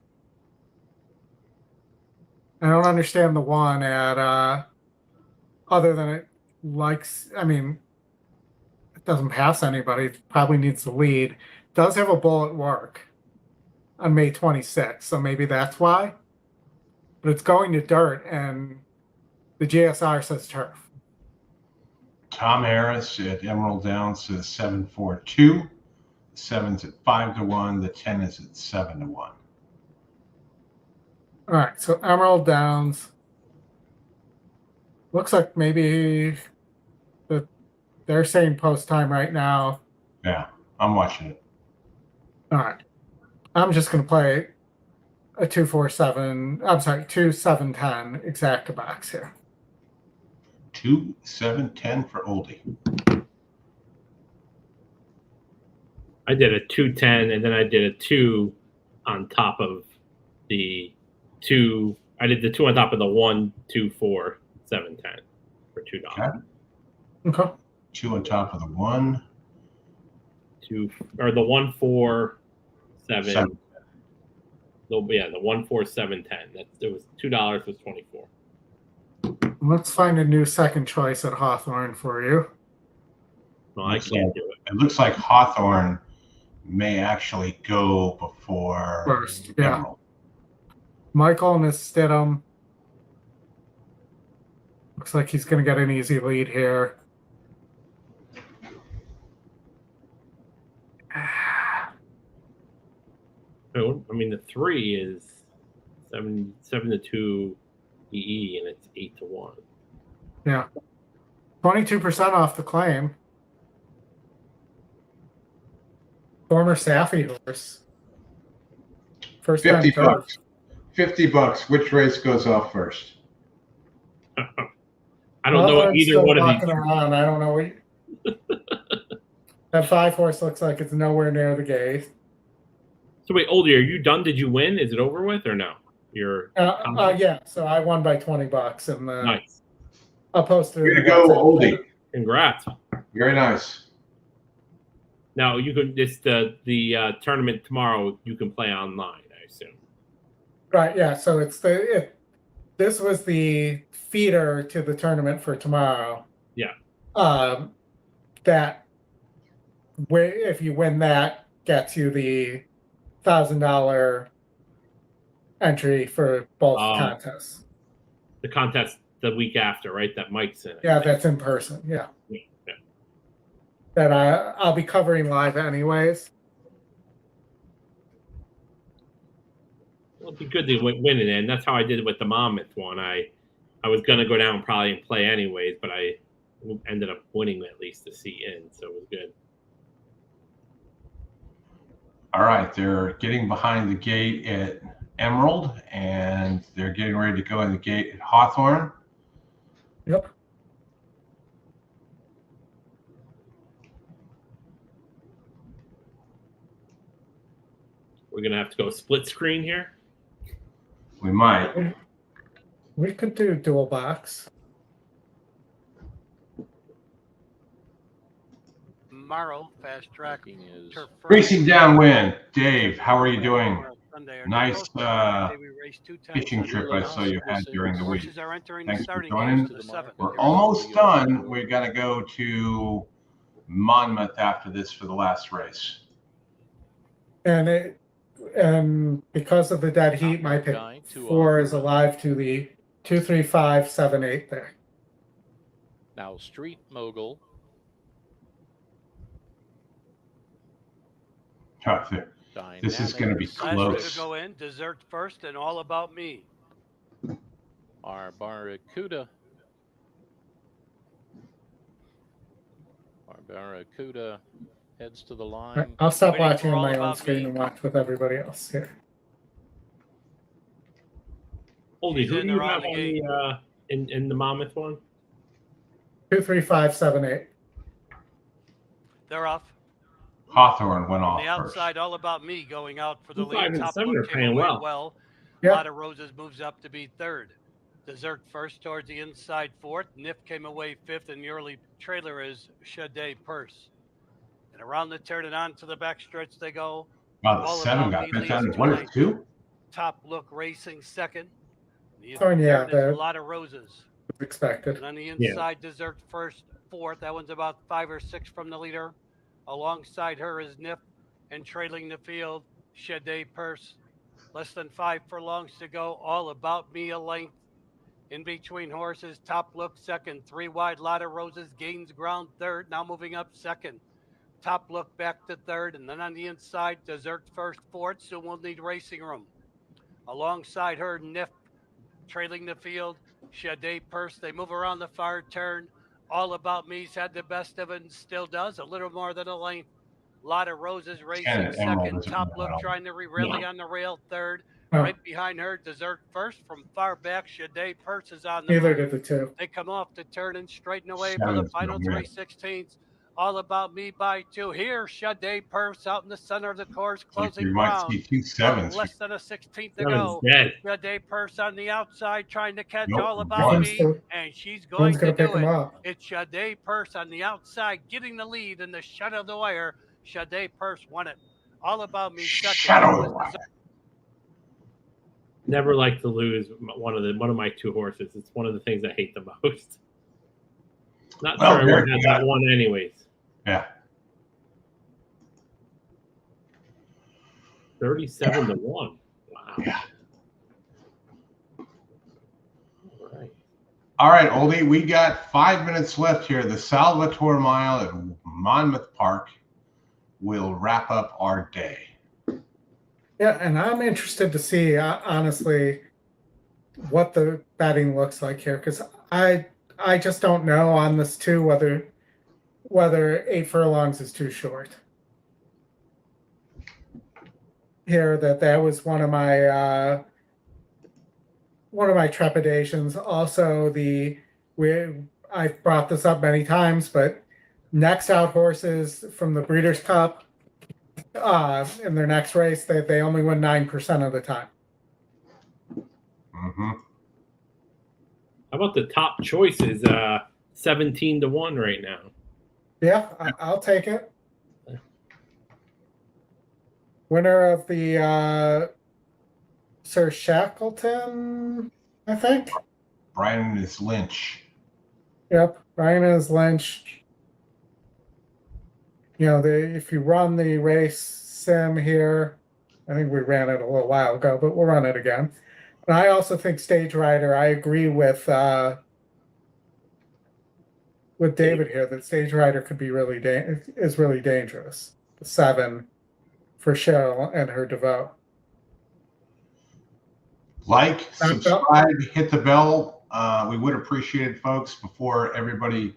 [SPEAKER 3] I don't understand the 1 at other than it likes. I mean, it doesn't pass anybody. It probably needs the lead. Does have a bull at work on May 26th, so maybe that's why. But it's going to dirt, and the GSR says turf.
[SPEAKER 1] Tom Harris at Emerald Downs says 7-4-2. 7's at 5-1. The 10 is at 7-1.
[SPEAKER 3] All right, so Emerald Downs. Looks like maybe they're saying post time right now.
[SPEAKER 1] Yeah, I'm watching it.
[SPEAKER 3] All right. I'm just going to play a 2-4-7. I'm sorry, 2-7-10 exacta box here.
[SPEAKER 1] 2-7-10 for Oldy.
[SPEAKER 12] I did a 2-10, and then I did a 2 on top of the 2. I did the 2 on top of the 1-2-4-7-10 for $2.
[SPEAKER 3] Okay.
[SPEAKER 1] 2 on top of the 1.
[SPEAKER 12] 2 or the 1-4-7. Yeah, the 1-4-7-10. It was $2 was 24.
[SPEAKER 3] Let's find a new second choice at Hawthorne for you.
[SPEAKER 12] No, I can't do it.
[SPEAKER 1] It looks like Hawthorne may actually go before
[SPEAKER 3] first. Yeah.
[SPEAKER 1] Emerald.
[SPEAKER 3] Michael and his Stidham. Looks like he's going to get an easy lead here.
[SPEAKER 12] I mean, the 3 is 7-2 EE, and it's 8-1.
[SPEAKER 3] Yeah, 22% off the claim. Former Saffy horse. First time
[SPEAKER 1] $50. $50. Which race goes off first?
[SPEAKER 12] I don't know either one of these.
[SPEAKER 3] Around. I don't know what. That 5 horse looks like it's nowhere near the gate.
[SPEAKER 12] So wait, Oldy, are you done? Did you win? Is it over with or no?
[SPEAKER 3] Yeah. So I won by $20, and
[SPEAKER 12] nice.
[SPEAKER 3] I'll post it.
[SPEAKER 1] Way to go, Oldy!
[SPEAKER 12] Congrats.
[SPEAKER 1] Very nice.
[SPEAKER 12] Now you can the tournament tomorrow. You can play online, I assume.
[SPEAKER 3] Right. Yeah. So this was the feeder to the tournament for tomorrow.
[SPEAKER 12] Yeah.
[SPEAKER 3] That if you win that gets you the $1,000 entry for both contests.
[SPEAKER 12] The contest the week after, right? That Mike's in it.
[SPEAKER 3] Yeah, that's in person. Yeah. That I'll be covering live anyways.
[SPEAKER 12] Well, it'd be good to win it, and that's how I did it with the Monmouth one. I was gonna go down probably and play anyways, but I ended up winning at least to see in, so it was good.
[SPEAKER 1] All right, they're getting behind the gate at Emerald, and they're getting ready to go in the gate at Hawthorne.
[SPEAKER 3] Yep.
[SPEAKER 12] We're gonna have to go split screen here.
[SPEAKER 1] We might.
[SPEAKER 3] We could do dual box.
[SPEAKER 11] Tomorrow, fast tracking is
[SPEAKER 1] Racing downwind. Dave, how are you doing? Nice fishing trip I saw you had during the week. Thanks for joining. We're almost done. We're going to go to Monmouth after this for the last race.
[SPEAKER 3] And because of the dead heat, my pick 4 is alive to the 2, 3, 5, 7, 8 there.
[SPEAKER 14] Now Street Mogul.
[SPEAKER 1] This is going to be close.
[SPEAKER 11] To go in, dessert first, and all about me.
[SPEAKER 14] Our Barracuda. Barracuda heads to the line.
[SPEAKER 3] I'll stop watching on my own screen and watch with everybody else here.
[SPEAKER 12] Oldy, who do you have on the in the Monmouth one?
[SPEAKER 3] 2, 3, 5, 7, 8.
[SPEAKER 11] They're off.
[SPEAKER 1] Hawthorne went off
[SPEAKER 11] On the outside,
[SPEAKER 1] first.
[SPEAKER 11] All About Me going out for the
[SPEAKER 12] 5
[SPEAKER 11] lead.
[SPEAKER 12] and
[SPEAKER 11] Top
[SPEAKER 12] 7
[SPEAKER 11] Look
[SPEAKER 12] are
[SPEAKER 11] came
[SPEAKER 12] paying
[SPEAKER 11] away
[SPEAKER 12] well.
[SPEAKER 11] A lot of Roses moves up to be third. Dessert first towards the inside fourth. Nif came away fifth, and the early trailer is Shade Purse. And around the turn and on to the backstretch they go.
[SPEAKER 1] Wow, the 7 got bent down to 1 or 2.
[SPEAKER 11] Top Look Racing second.
[SPEAKER 3] A
[SPEAKER 11] lot of Roses.
[SPEAKER 3] Expected.
[SPEAKER 11] And on the inside, Dessert first, fourth. That one's about 5 or 6 from the leader. Alongside her is Nif, and trailing the field, Shade Purse. Less than 5 furlongs to go. All About Me a length. In between horses, Top Look second. 3 wide, lot of Roses gains ground third. Now moving up second. Top Look back to third. And then on the inside, Dessert first, fourth. Soon we'll need racing room. Alongside her, Nif trailing the field. Shade Purse. They move around the far turn. All About Me's had the best of it and still does. A little more than a length. Lot of Roses racing second. Top Look trying to rally on the rail third. Right behind her, Dessert first from far back. Shade Purse is on the
[SPEAKER 3] Neither did the 2.
[SPEAKER 11] They come off the turn and straighten away for the final 3/16. All About Me by 2. Here, Shade Purse out in the center of the course, closing ground. Less than a 16th to go. Shade Purse on the outside trying to catch All About Me, and she's going to do it. It's Shade Purse on the outside getting the lead in the shadow of the wire. Shade Purse won it. All About Me second.
[SPEAKER 12] Never like to lose one of my 2 horses. It's one of the things I hate the most. Not sure I would have that one anyways.
[SPEAKER 1] Yeah.
[SPEAKER 12] 37-1. Wow.
[SPEAKER 1] Yeah. All right, Oldie, we got 5 minutes left here. The Salvatore Mile at Monmouth Park will wrap up our day.
[SPEAKER 3] Yeah, and I'm interested to see, honestly, what the betting looks like here, because I just don't know on this too whether 8 furlongs is too short. Here, that was one of my trepidations. Also, I've brought this up many times, but next out horses from the Breeders' Cup. In their next race, they only win 9% of the time.
[SPEAKER 12] How about the top choice is 17-1 right now?
[SPEAKER 3] Yeah, I'll take it. Winner of the Sir Shackleton, I think.
[SPEAKER 1] Brian is Lynch.
[SPEAKER 3] Yep, Brian is Lynch. If you run the race sim here, I think we ran it a little while ago, but we'll run it again. And I also think Stage Rider, I agree with David here that Stage Rider could be is really dangerous. The 7 for Cheryl and her devote.
[SPEAKER 1] Like, subscribe, hit the bell. We would appreciate it, folks. Before everybody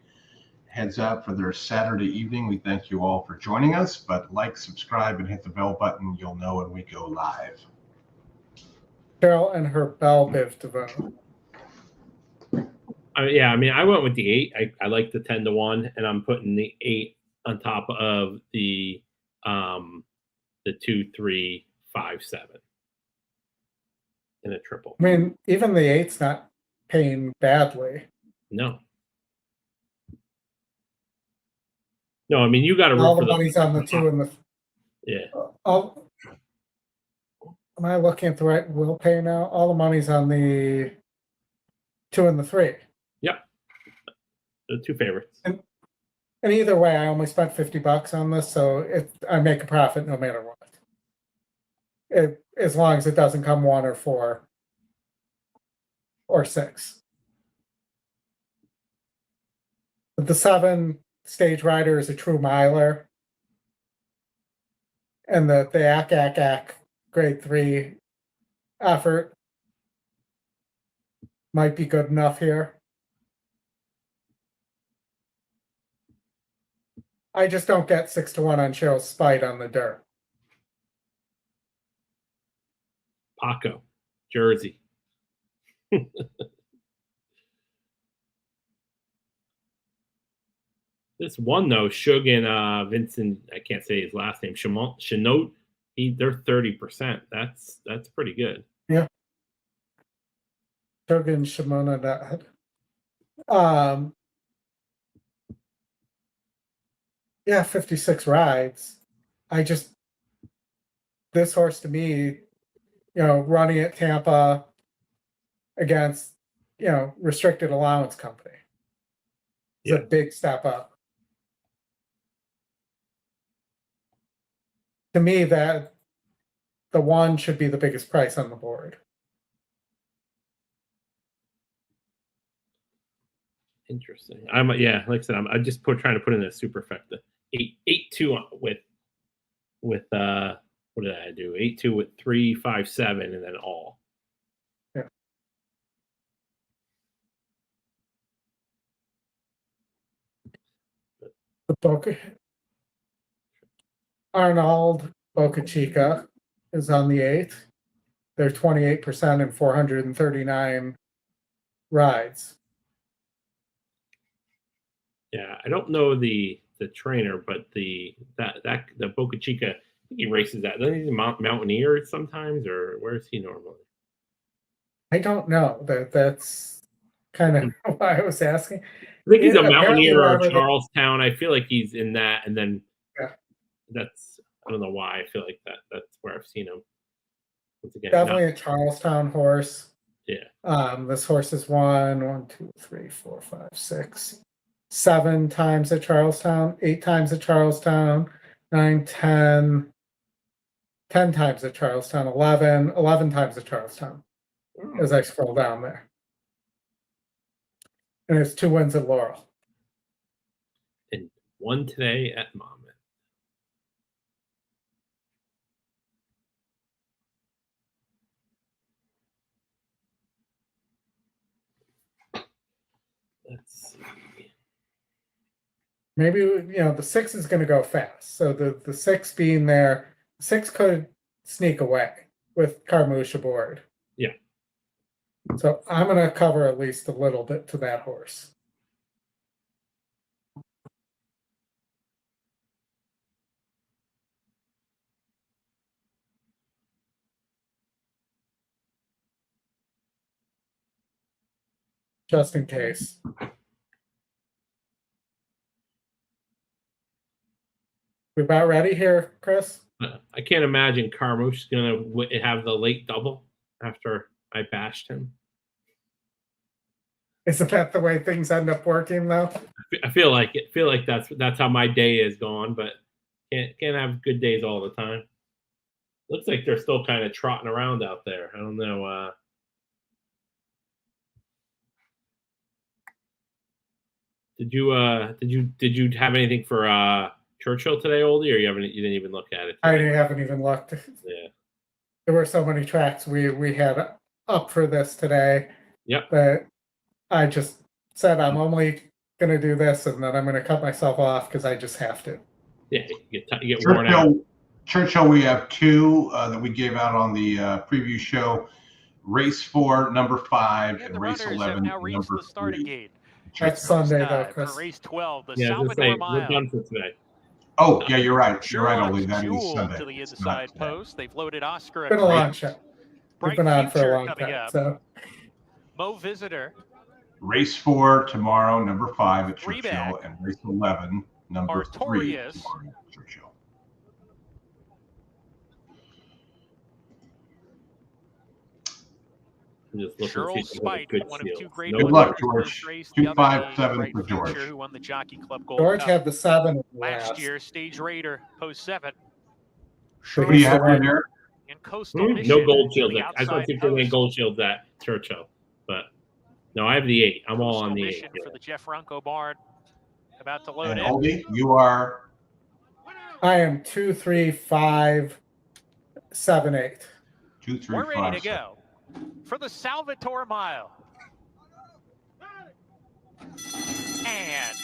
[SPEAKER 1] heads out for their Saturday evening, we thank you all for joining us. But like, subscribe, and hit the bell button. You'll know when we go live.
[SPEAKER 3] Cheryl and her bell biv devote.
[SPEAKER 12] Yeah, I mean, I went with the 8. I like the 10-1, and I'm putting the 8 on top of the 2, 3, 5, 7 in a triple.
[SPEAKER 3] I mean, even the 8's not paying badly.
[SPEAKER 12] No, I mean, you got to
[SPEAKER 3] all the money's on the 2 and the am I looking at the right will pay now? All the money's on the 2 and the 3.
[SPEAKER 12] Yep, the 2 favorites.
[SPEAKER 3] And either way, I only spent $50 on this, so I make a profit no matter what. As long as it doesn't come 1 or 4 or 6. But the 7 Stage Rider is a true miler, and the ACK grade 3 effort might be good enough here. I just don't get 6-1 on Cheryl Spite on the dirt.
[SPEAKER 12] Paco, Jersey. This one though, Shug and Vincent, I can't say his last name. Chanot, they're 30%. That's pretty good.
[SPEAKER 3] Yeah. Shug and Shimona that. Yeah, 56 rides. This horse to me, running at Tampa against, restricted allowance company. It's a big step up. To me, that the one should be the biggest price on the board.
[SPEAKER 12] Interesting. Like I said, I'm just trying to put in a superfecta. 8-2 with what did I do? 8-2 with 3-5-7 and then all.
[SPEAKER 3] Yeah. The Boca Arnold Boca Chica is on the 8th. They're 28% and 439 rides.
[SPEAKER 12] Yeah, I don't know the trainer, but the Boca Chica, I think he races that. Doesn't he Mountaineer sometimes, or where is he normally?
[SPEAKER 3] I don't know. That's kind of why I was asking.
[SPEAKER 12] I think he's a Mountaineer or Charlestown. I feel like he's in that, and then that's, I don't know why. I feel like that's where I've seen him. Once again,
[SPEAKER 3] definitely a Charlestown horse.
[SPEAKER 12] Yeah.
[SPEAKER 3] This horse has won 1, 2, 3, 4, 5, 6, 7 times at Charlestown, 8 times at Charlestown, 9, 10 times at Charlestown, 11 times at Charlestown. As I scroll down there. And it's 2 wins at Laurel.
[SPEAKER 12] And 1 today at Monmouth. Let's see.
[SPEAKER 3] Maybe, the 6 is going to go fast. So the 6 being there, 6 could sneak away with Carmouche aboard.
[SPEAKER 12] Yeah.
[SPEAKER 3] So I'm going to cover at least a little bit to that horse. Just in case. We about ready here, Chris?
[SPEAKER 12] I can't imagine Carmouche is going to have the late double after I bashed him.
[SPEAKER 3] Isn't that the way things end up working, though?
[SPEAKER 12] I feel like it. Feel like that's how my day is gone, but can't have good days all the time. Looks like they're still kind of trotting around out there. I don't know. Did you have anything for Churchill today, Oldy, or you didn't even look at it today?
[SPEAKER 3] I haven't even looked.
[SPEAKER 12] Yeah.
[SPEAKER 3] There were so many tracks we had up for this today.
[SPEAKER 12] Yep.
[SPEAKER 3] That I just said I'm only going to do this, and then I'm going to cut myself off because I just have to.
[SPEAKER 12] Yeah, you get worn out.
[SPEAKER 1] Churchill, we have 2 that we gave out on the preview show. Race 4, number 5, and race 11, number 3.
[SPEAKER 3] That's Sunday, though, Chris.
[SPEAKER 5] For race 12, the
[SPEAKER 12] Salvador
[SPEAKER 5] Mile.
[SPEAKER 12] We're done for today.
[SPEAKER 1] Oh, yeah, you're right. You're right, Oldy. That is Sunday.
[SPEAKER 5] To the inside post. They've loaded Oscar.
[SPEAKER 3] It's been a long show. We've been on for a long time. So.
[SPEAKER 5] Mo Visitor.
[SPEAKER 1] Race 4 tomorrow, number 5 at Churchill, and race 11, number 3 tomorrow at Churchill.
[SPEAKER 5] Cheryl Spite, one of 2 great
[SPEAKER 1] good luck, George. 257 for George.
[SPEAKER 5] Who won the Jockey Club Gold
[SPEAKER 3] George
[SPEAKER 5] Cup
[SPEAKER 3] had the 7
[SPEAKER 5] last year. Stage Raider post 7.
[SPEAKER 1] What do you have in there?
[SPEAKER 5] And Coastal Mission.
[SPEAKER 12] No gold shields. I don't think there's any gold shields at Churchill, but no, I have the 8. I'm all on the 8.
[SPEAKER 5] For the Jeff Runco barn, about to load in.
[SPEAKER 1] Oldy, you are.
[SPEAKER 3] I am 2, 3, 5, 7, 8.
[SPEAKER 1] 2, 3,
[SPEAKER 5] We're
[SPEAKER 1] 5,
[SPEAKER 5] ready to go for the Salvatore Mile. And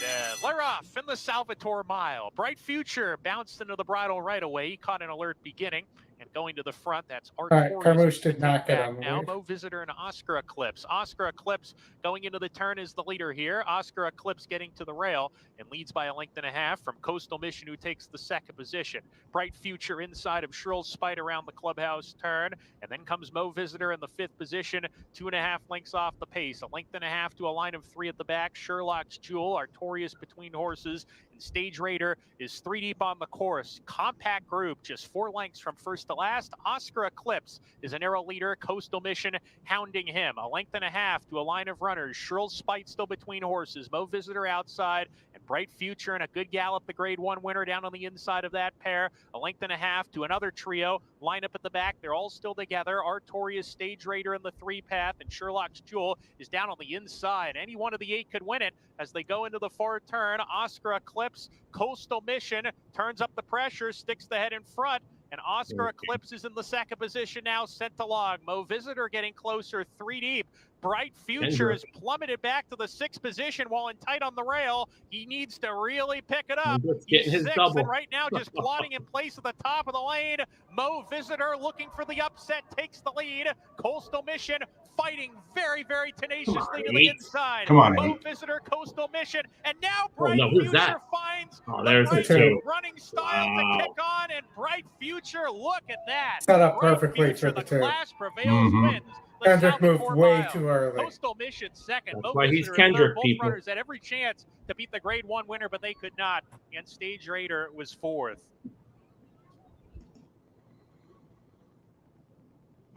[SPEAKER 5] they're off in the Salvatore Mile. Bright Future bounced into the bridle right away. He caught an alert beginning. And going to the front, that's Artorias.
[SPEAKER 3] All right, Carmouche did not get on the
[SPEAKER 5] now.
[SPEAKER 3] lead.
[SPEAKER 5] Mo Visitor and Oscar Eclipse. Oscar Eclipse going into the turn is the leader here. Oscar Eclipse getting to the rail and leads by 1.5 lengths from Coastal Mission, who takes the second position. Bright Future inside of Shrill Spite around the clubhouse turn. And then comes Mo Visitor in the 5th position, 2.5 lengths off the pace. 1.5 lengths to a line of 3 at the back. Sherlock's Jewel, Artorias between horses. And Stage Raider is 3 deep on the course. Compact group, just 4 lengths from first to last. Oscar Eclipse is a narrow leader. Coastal Mission hounding him. 1.5 lengths to a line of runners. Shrill Spite still between horses. Mo Visitor outside, and Bright Future and a good gallop, the Grade 1 winner down on the inside of that pair. 1.5 lengths to another trio. Line up at the back. They're all still together. Artorias, Stage Raider in the 3 path, and Sherlock's Jewel is down on the inside. Any one of the 8 could win it as they go into the far turn. Oscar Eclipse, Coastal Mission turns up the pressure, sticks the head in front. And Oscar Eclipse is in the 2nd position now, sent along. Mo Visitor getting closer, 3 deep. Bright Future is plummeted back to the 6th position while in tight on the rail. He needs to really pick it up. He's 6th and right now just plotting in place at the top of the lane. Mo Visitor looking for the upset, takes the lead. Coastal Mission fighting very, very tenaciously to the inside.
[SPEAKER 9] Come on,
[SPEAKER 5] Mo Visitor, Coastal Mission, and now
[SPEAKER 12] Oh,
[SPEAKER 5] Bright
[SPEAKER 12] no, who's
[SPEAKER 5] Future
[SPEAKER 12] that?
[SPEAKER 5] finds
[SPEAKER 12] Oh,
[SPEAKER 5] the
[SPEAKER 12] there's the
[SPEAKER 5] right
[SPEAKER 12] two.
[SPEAKER 5] running style to kick on, and Bright Future, look at that.
[SPEAKER 3] Set up
[SPEAKER 5] Bright
[SPEAKER 3] perfectly
[SPEAKER 5] Future,
[SPEAKER 3] for the
[SPEAKER 5] the
[SPEAKER 3] 2.
[SPEAKER 5] class prevails, wins. The
[SPEAKER 3] Kendrick moved
[SPEAKER 5] Salvatore
[SPEAKER 3] way
[SPEAKER 5] Mile.
[SPEAKER 3] too early.
[SPEAKER 5] Coastal Mission 2nd.
[SPEAKER 12] That's
[SPEAKER 5] Mo
[SPEAKER 12] why he's
[SPEAKER 5] Visitor
[SPEAKER 12] Kendrick,
[SPEAKER 5] 3rd. Both
[SPEAKER 12] people.
[SPEAKER 5] runners had every chance to beat the Grade 1 winner, but they could not. And Stage Raider was 4th.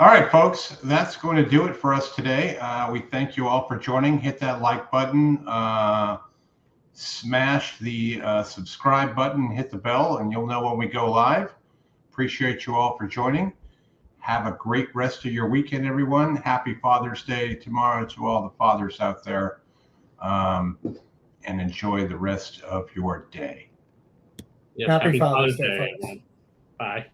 [SPEAKER 1] All right, folks, that's going to do it for us today. We thank you all for joining. Hit that like button, smash the subscribe button, hit the bell, and you'll know when we go live. Appreciate you all for joining. Have a great rest of your weekend, everyone. Happy Father's Day tomorrow to all the fathers out there, and enjoy the rest of your day.
[SPEAKER 12] Yes, happy Father's Day. Bye.